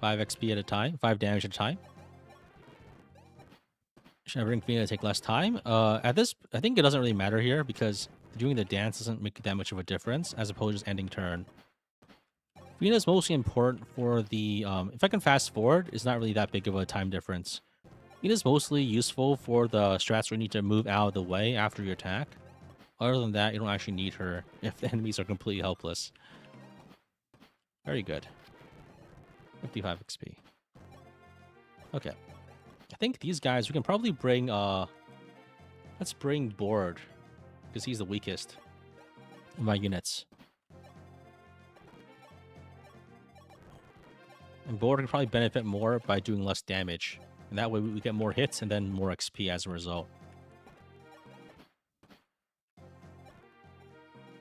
Speaker 1: 5 XP at a time, 5 damage at a time. Shivering Fiend to take less time. At this, I think it doesn't really matter here because doing the dance doesn't make that much of a difference as opposed to just ending turn. Fiend is mostly important for the, if I can fast forward, it's not really that big of a time difference. Fiend is mostly useful for the strats where you need to move out of the way after your attack. Other than that, you don't actually need her if the enemies are completely helpless. Very good. 55 XP. Okay. I think these guys, we can probably bring, let's bring Board, because he's the weakest. my units. And board could probably benefit more by doing less damage. And that way we get more hits and then more XP as a result.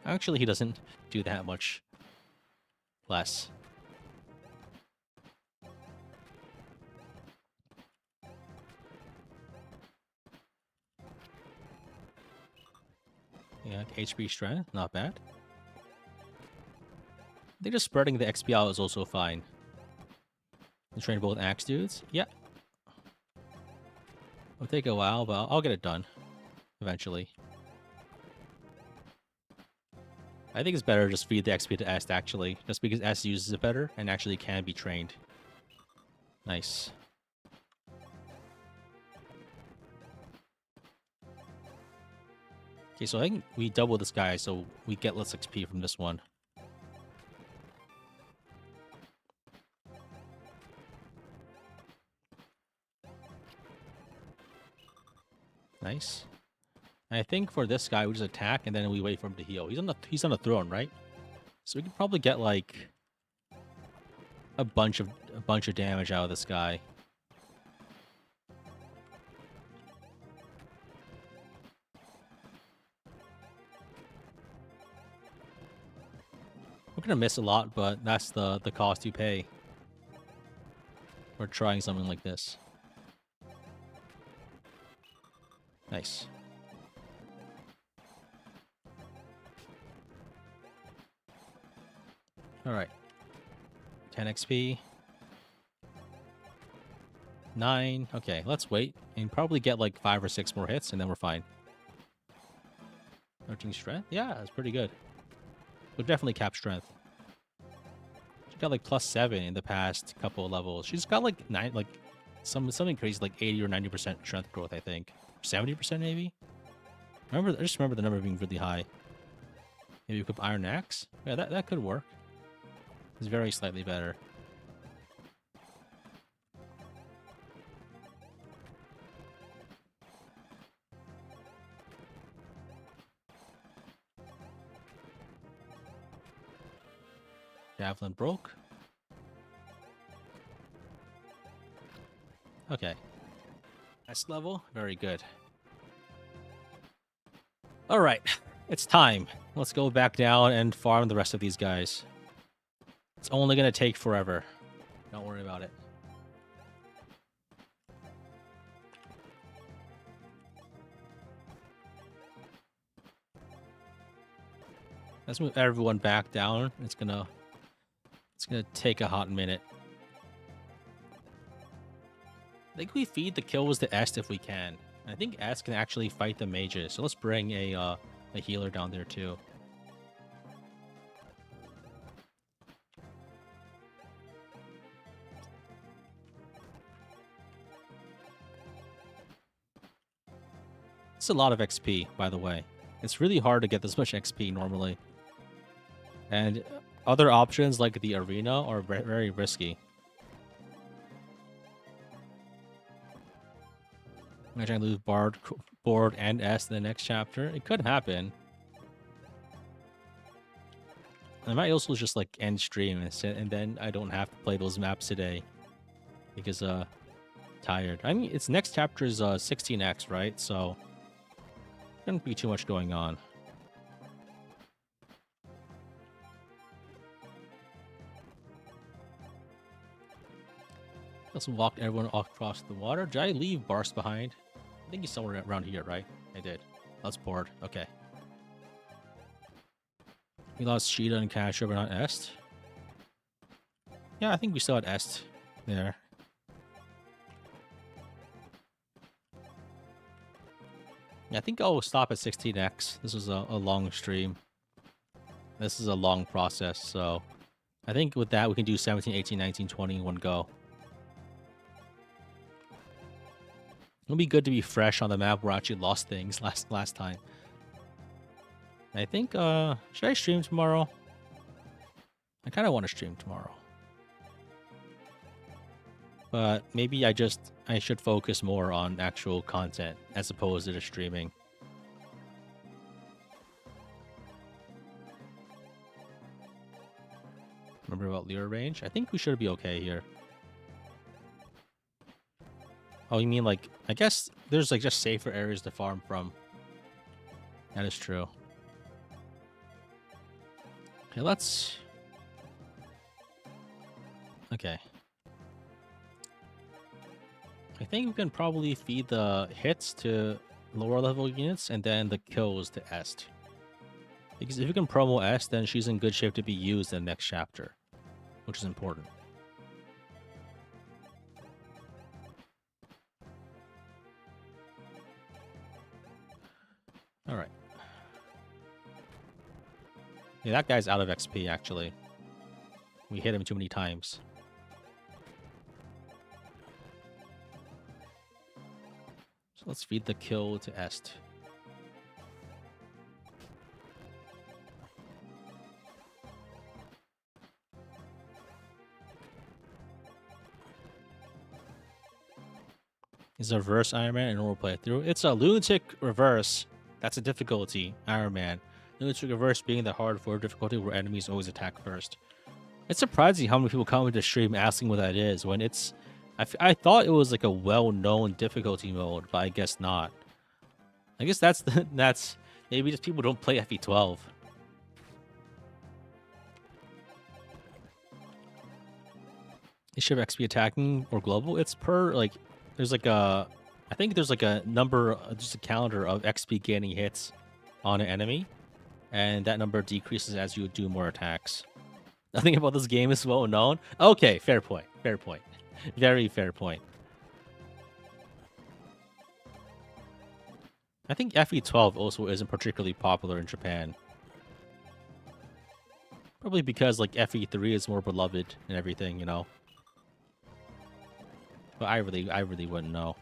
Speaker 1: Actually, he doesn't do that much less. Yeah, HP strength, not bad. I think just spreading the XP out is also fine. And train both axe dudes? Yeah. It'll take a while, but I'll get it done. Eventually. I think it's better to just feed the XP to Est, actually. Just because Est uses it better and actually can be trained. Nice. Okay, so I think we double this guy, so we get less XP from this one. Nice. And I think for this guy, we just attack and then we wait for him to heal. He's on the throne, right? So we could probably get like a bunch of damage out of this guy. We're gonna miss a lot, but that's the cost you pay for trying something like this. Nice. Alright. 10 XP. 9. Okay, let's wait. And probably get like 5 or 6 more hits, and then we're fine. 13 strength? Yeah, that's pretty good. We'll definitely cap strength. She got like +7 in the past couple of levels. She's got like 9, like something crazy, like 80 or 90% strength growth, I think. 70% maybe? I just remember the number being really high. Maybe equip Iron Axe? Yeah, that could work. It's very slightly better. Javelin broke. Okay. S level, very good. Alright, it's time. Let's go back down and farm the rest of these guys. It's only gonna take forever. Don't worry about it. Let's move everyone back down. It's gonna take a hot minute. I think we feed the kills to Est if we can. I think Est can actually fight the mages, so let's bring a healer down there too. It's a lot of XP, by the way. It's really hard to get this much XP normally. And other options like the arena are very risky. Imagine I lose board and S in the next chapter. It could happen. I might also just like end stream and then I don't have to play those maps today because tired. I mean, its next chapter is 16x, right? So shouldn't be too much going on. Let's walk everyone across the water. Did I leave Bars behind? I think he's somewhere around here, right? I did. Let's board. Okay. We lost Sheeta and Casher, but not Est. Yeah, I think we still had Est there. Yeah, I think I'll stop at 16x. This is a long stream. This is a long process, so I think with that we can do 17, 18, 19, 20 in one go. It'll be good to be fresh on the map where I actually lost things last time. I think, should I stream tomorrow? I kind of want to stream tomorrow. But maybe I should focus more on actual content as opposed to just streaming. remember about lure range. I think we should be okay here. Oh, you mean like, I guess there's like just safer areas to farm from. That is true. Okay, let's... Okay. I think we can probably feed the hits to lower level units and then the kills to Est. Because if you can promo Est, then she's in good shape to be used in the next chapter, which is important. Alright. Yeah, that guy's out of XP, actually. We hit him too many times. So let's feed the kill to Est. Is a reverse Iron Man in normal playthrough? It's a Lunatic Reverse. That's a difficulty, Iron Man. Lunatic Reverse being the hardcore difficulty where enemies always attack first. It's surprising how many people come into stream asking what that is when it's... I thought it was like a well-known difficulty mode, but I guess not. I guess that's maybe just people don't play FE12. Is ship XP attacking or global? It's per like there's like a I think there's like a number, just a calendar of XP gaining hits on an enemy, and that number decreases as you do more attacks. Nothing about this game is well known. Okay, fair point. Fair point. Very fair point. I think FE12 also isn't particularly popular in Japan. Probably because like FE3 is more beloved and everything, you know. But I really wouldn't know.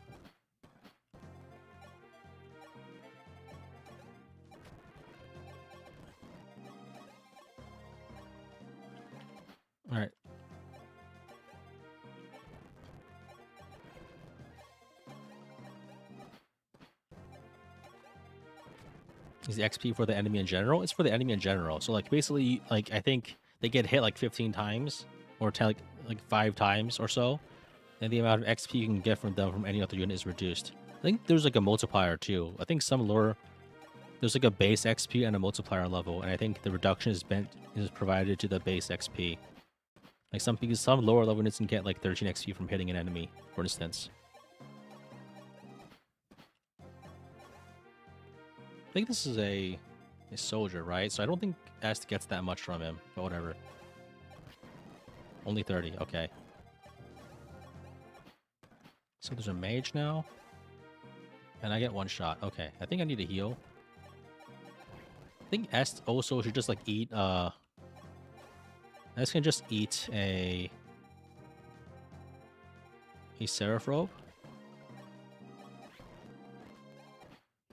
Speaker 1: All right. Is the XP for the enemy in general? It's for the enemy in general. So like basically, like I think they get hit like 15 times or 10, like 5 times or so, and the amount of XP you can get from them from any other unit is reduced. I think there's like a multiplier too. I think some lore there's like a base XP and a multiplier level, and I think the reduction is provided to the base XP. Like some lower level units can get like 13 XP from hitting an enemy, for instance. I think this is a soldier, right? So I don't think Est gets that much from him, but whatever. Only 30, okay. So there's a mage now. And I get 1 shot. Okay, I think I need to heal. I think Est also should just like eat, Est can just eat a Seraph Robe.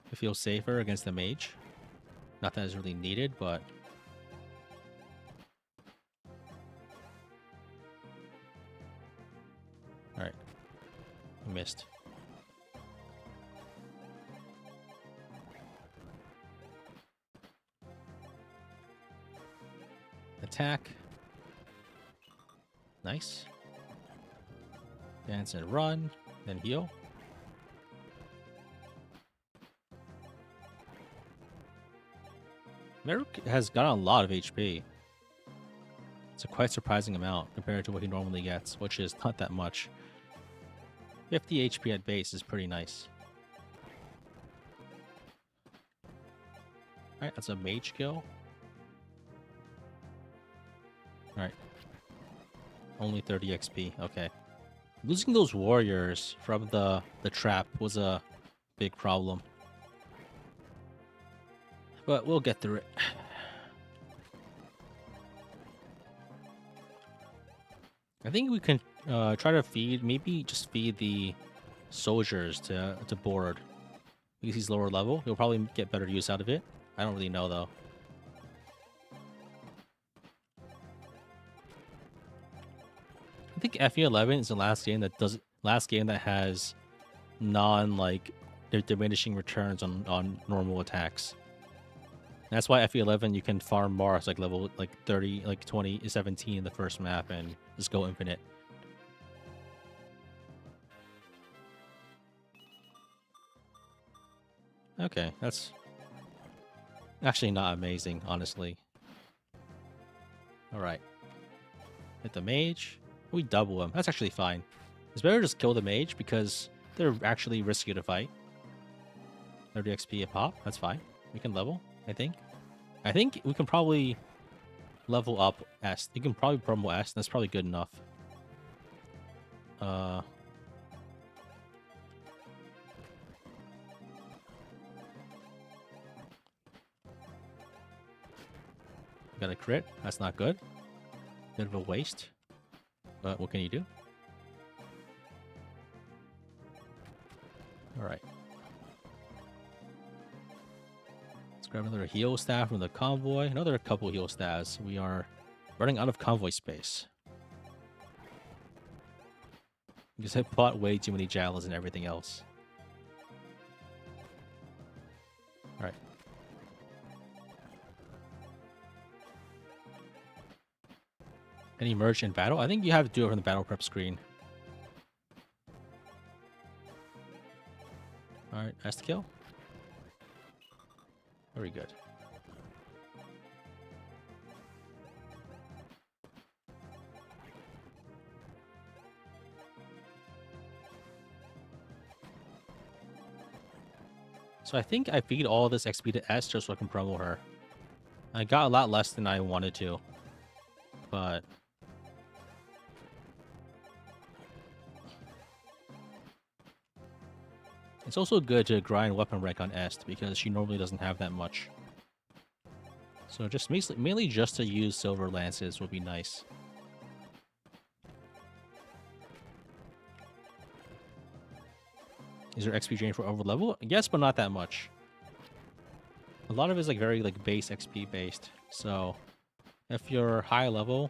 Speaker 1: To feel safer against the mage. Not that it's really needed, but... Alright. I missed. Attack. Nice. Dance and run. Then heal. Merrick has got a lot of HP. It's a quite surprising amount compared to what he normally gets, which is not that much. 50 HP at base is pretty nice. Alright, that's a mage kill. Alright. Only 30 XP, okay. Losing those warriors from the trap was a big problem. But we'll get through it. I think we can try to feed, maybe just feed the soldiers to board. Because he's lower level, he'll probably get better use out of it. I don't really know though. I think FE11 is the last game that has non diminishing returns on normal attacks. That's why FE11 you can farm Mars like level like 30, like 20, 17 in the first map and just go infinite. Okay, that's actually not amazing, honestly. Alright. Hit the mage. We double him. That's actually fine. It's better to just kill the mage because they're actually risky to fight. 30 XP a pop. That's fine. We can level, I think. I think we can probably level up S. You can probably promo S. That's probably good enough. Got a crit. That's not good. Bit of a waste. But what can you do? Alright. Let's grab another heal staff from the convoy. Another couple heal staffs. We are running out of convoy space. Because I bought way too many javelins and everything else. Alright. Any merge in battle? I think you have to do it from the battle prep screen. Alright, nice to kill. Very good. So I think I feed all this XP to S just so I can promo her. I got a lot less than I wanted to. But it's also good to grind weapon rank on Est because she normally doesn't have that much. So just mainly just to use silver lances would be nice. Is there XP drain for over level? Yes, but not that much. A lot of it is like very like base XP based. So if you're high level,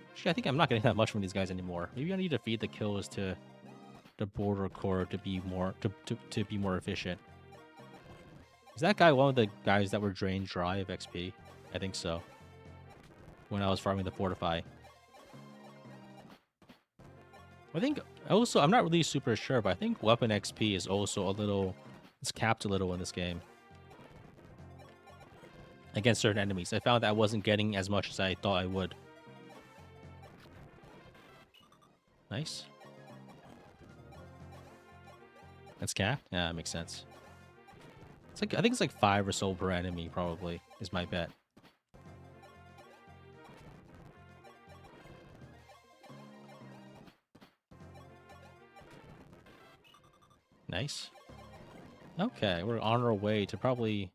Speaker 1: actually I think I'm not getting that much from these guys anymore. Maybe I need to feed the kills to the border core to be more to be more efficient. Is that guy one of the guys that were drained dry of XP? I think so. When I was farming the fortify. I think also, I'm not really super sure, but I think weapon XP is also a little, it's capped a little in this game. Against certain enemies. I found that I wasn't getting as much as I thought I would. Nice. That's capped? Yeah, that makes sense. It's like, I think it's like 5 or so per enemy, probably, is my bet. Nice. Okay, we're on our way to probably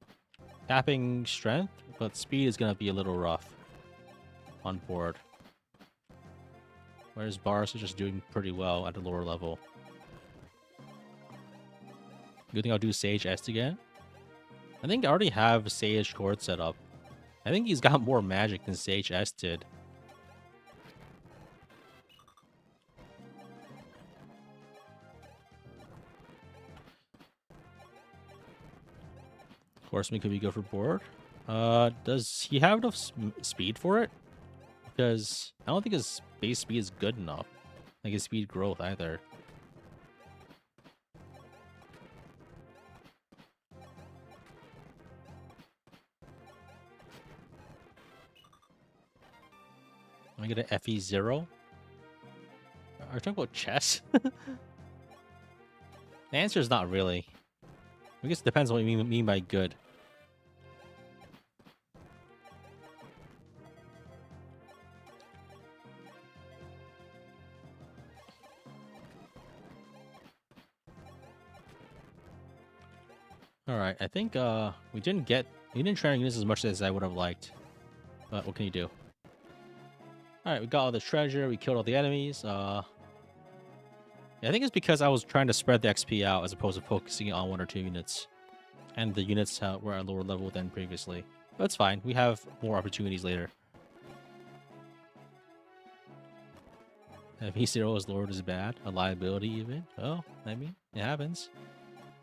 Speaker 1: tapping strength, but speed is going to be a little rough on board. Whereas Bars is just doing pretty well at a lower level. Good thing I'll do Sage Est again. I think I already have Sage Cord set up. I think he's got more magic than Sage Est did. Horseman could be good for board. Does he have enough speed for it? Because I don't think his base speed is good enough. Like his speed growth either. Am I get an FE0? Are you talking about chess? The answer is not really. I guess it depends on what you mean by good. Alright, I think we didn't try to use this as much as I would have liked. But what can you do? Alright, we got all the treasure, we killed all the enemies. Yeah, I think it's because I was trying to spread the XP out as opposed to focusing on 1 or 2 units. And the units were at lower level than previously. But it's fine, we have more opportunities later. FE0 as Lord is bad, a liability even. Oh, I mean, it happens.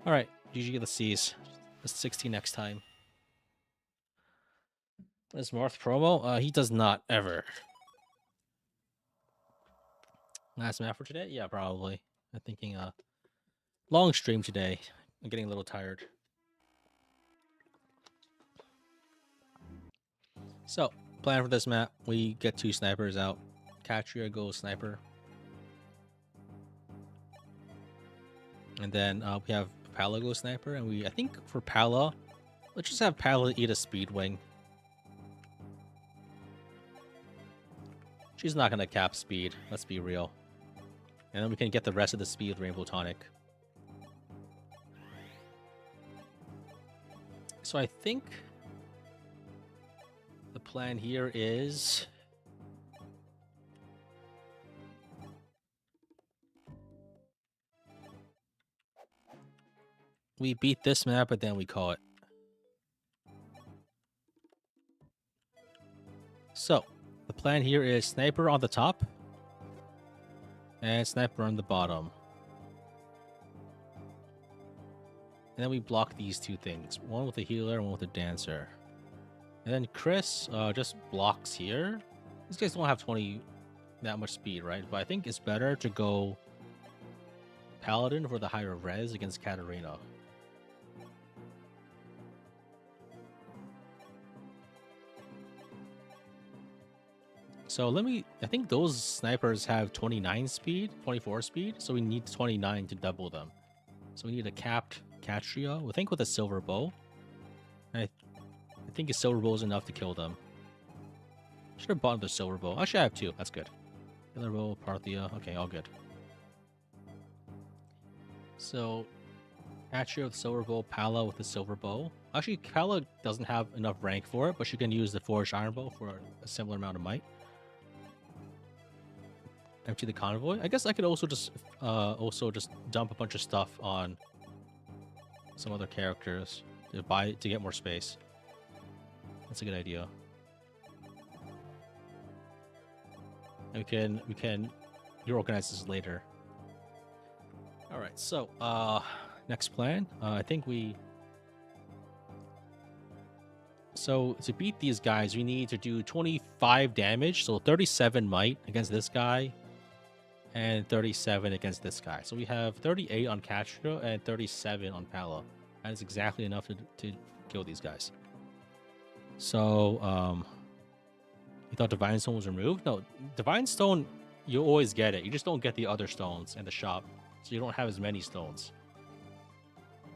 Speaker 1: Alright, GG, let's seize. Let's 16 next time. Is Marth promo? He does not ever. Last map for today? Yeah, probably. I'm thinking long stream today. I'm getting a little tired. So, plan for this map, we get 2 snipers out. Katria goes sniper. And then we have Pala go sniper, and I think for Pala, let's just have Pala eat a speed wing. She's not gonna cap speed, let's be real. And then we can get the rest of the speed Rainbow Tonic. So I think the plan here is we beat this map, but then we call it. So the plan here is sniper on the top and sniper on the bottom. And then we block these 2 things. One with a healer, one with a dancer. And then Chris just blocks here. These guys don't have that much speed, right? But I think it's better to go Paladin for the higher res against Katarina. So I think those snipers have 29 speed, 24 speed, so we need 29 to double them. So we need a capped Katria, I think with a silver bow. I think a silver bow is enough to kill them. Should have bought the silver bow. Actually, I have 2. That's good. Silver bow, Parthia. Okay, all good. So, Katria with silver bow, Pala with the silver bow. Actually, Pala doesn't have enough rank for it, but she can use the forged iron bow for a similar amount of might. Empty the convoy. I guess I could also just dump a bunch of stuff on some other characters to get more space. That's a good idea. And we can reorganize this later. All right. So next plan. I think so to beat these guys, we need to do 25 damage, so 37 might against this guy, and 37 against this guy. So we have 38 on Katria and 37 on Pala. That is exactly enough to kill these guys. So, you thought Divine Stone was removed? No, Divine Stone, you always get it. You just don't get the other stones in the shop, so you don't have as many stones.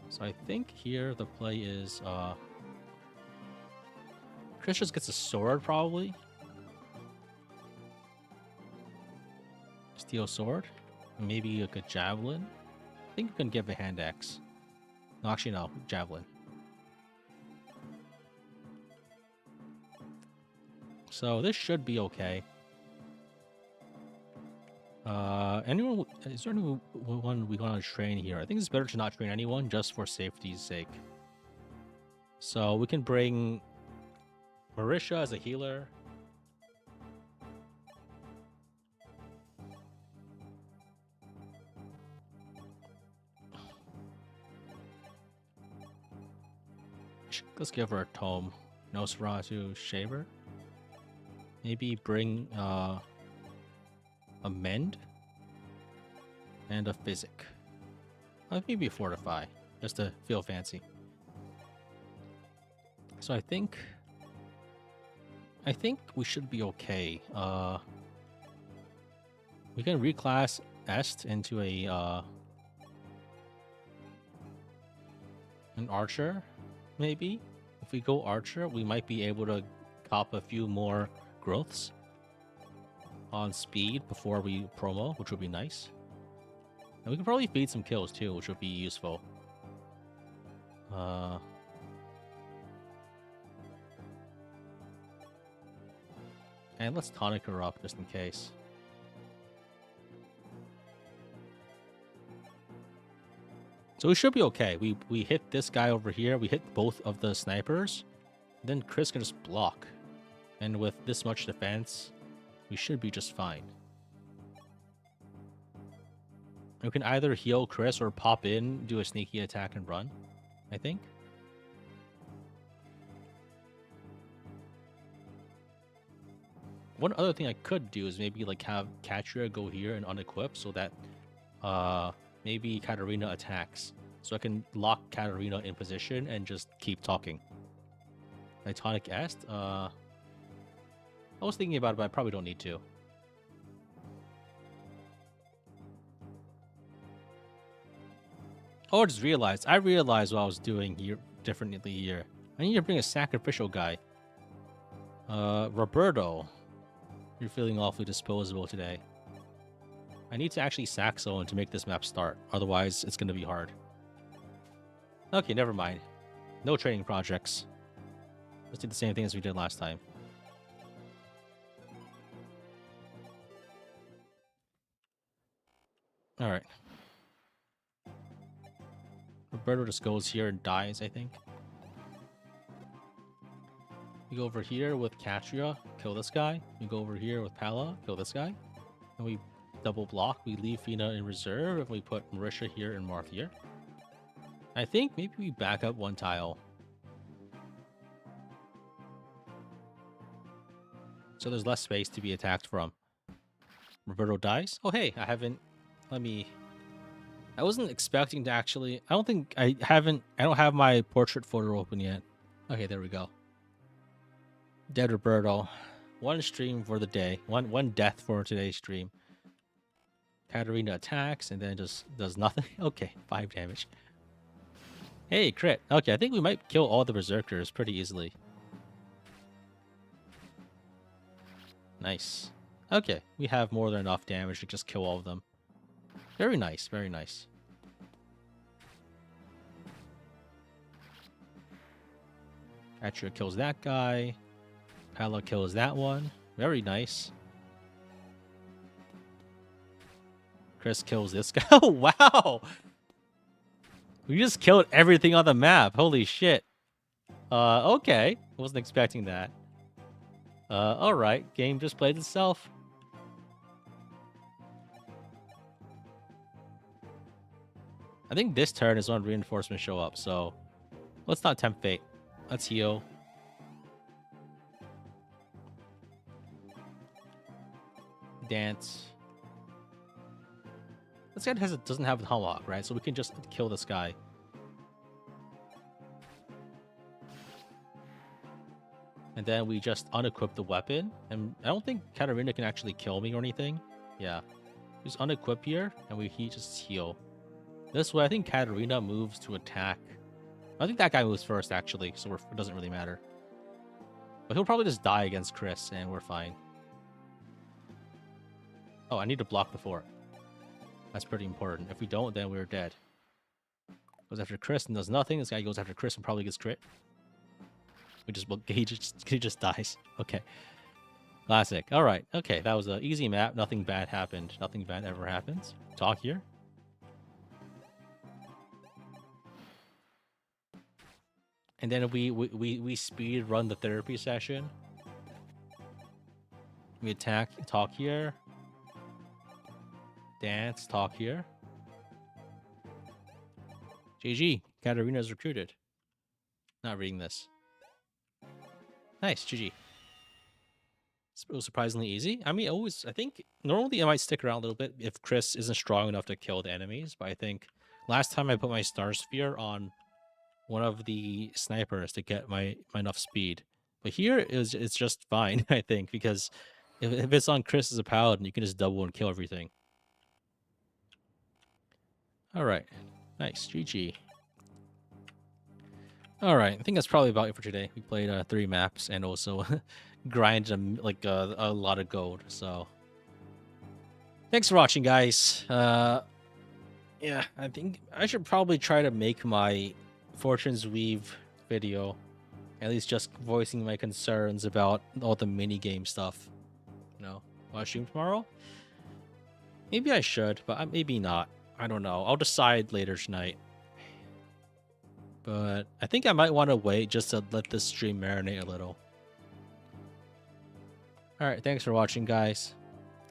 Speaker 1: So I think here the play is, Chris just gets a sword, probably. Steel sword. Maybe a good javelin. I think we can give a hand axe. No, actually, no. Javelin. So this should be okay. Is there anyone we want to train here? I think it's better to not train anyone just for safety's sake. So we can bring Marisha as a healer. Let's give her a tome. Nosferatu Shaver. Maybe bring a Mend and a Physic. Maybe a Fortify, just to feel fancy. So I think we should be okay. We can reclass Est into an Archer, maybe. If we go Archer, we might be able to cop a few more growths on speed before we promo, which would be nice. And we can probably feed some kills too, which would be useful. And let's tonic her up just in case. So we should be okay. We hit this guy over here. We hit both of the snipers. Then Chris can just block. And with this much defense, we should be just fine. We can either heal Chris or pop in, do a sneaky attack and run, I think. one other thing I could do is maybe like have Katria go here and unequip so that maybe Katarina attacks. So I can lock Katarina in position and just keep talking. Titanic Est? I was thinking about it, but I probably don't need to. Oh, I just realized. I realized what I was doing here differently here. I need to bring a sacrificial guy. Roberto. You're feeling awfully disposable today. I need to actually sack someone to make this map start. Otherwise, it's going to be hard. Okay, never mind. No training projects. Let's do the same thing as we did last time. Alright. Roberto just goes here and dies, I think. We go over here with Katria, kill this guy. We go over here with Pala, kill this guy. And we double block. We leave Fina in reserve, and we put Marisha here and Marth here. I think maybe we back up one tile. So there's less space to be attacked from. Roberto dies. Oh, hey, I haven't... Let me... I wasn't expecting to actually... I don't have my portrait photo open yet. Okay, there we go. Dead Roberto. One stream for the day. One death for today's stream. Katarina attacks and then just does nothing. Okay, 5 damage. Hey, crit. Okay, I think we might kill all the berserkers pretty easily. Nice. Okay, we have more than enough damage to just kill all of them. Very nice, very nice. Atria kills that guy. Pala kills that one. Very nice. Chris kills this guy. Oh, wow! We just killed everything on the map. Holy shit. Okay. Wasn't expecting that. Alright. Game just played itself. I think this turn is when reinforcements show up, so let's not tempt fate. Let's heal. Dance. This guy doesn't have a tomahawk, right? So we can just kill this guy. And then we just unequip the weapon. And I don't think Katarina can actually kill me or anything. Yeah. Just unequip here, and we just heal. This way, I think Katarina moves to attack. I think that guy moves first, actually, so it doesn't really matter. But he'll probably just die against Chris, and we're fine. Oh, I need to block the fort. That's pretty important. If we don't, then we're dead. Goes after Chris and does nothing. This guy goes after Chris and probably gets crit. He just dies. Okay. Classic. All right. Okay, that was an easy map. Nothing bad happened. Nothing bad ever happens. Talk here. And then we speed run the therapy session. We attack, talk here. Dance, talk here. GG. Katarina's recruited. Not reading this. Nice, GG. It was surprisingly easy. I mean, I think normally I might stick around a little bit if Chris isn't strong enough to kill the enemies, but I think last time I put my Star Sphere on one of the snipers to get my enough speed. But here it's just fine, I think, because if it's on Chris as a paladin, you can just double and kill everything. Alright. Nice. GG. Alright, I think that's probably about it for today. We played 3 maps and also grinded like a lot of gold, so... Thanks for watching, guys. Yeah, I think I should probably try to make my Fortune's Weave video. At least just voicing my concerns about all the minigame stuff. You know, will I stream tomorrow? Maybe I should, but maybe not. I don't know. I'll decide later tonight. But I think I might want to wait just to let this stream marinate a little. Alright, thanks for watching, guys.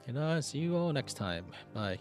Speaker 1: And see you all next time. Bye.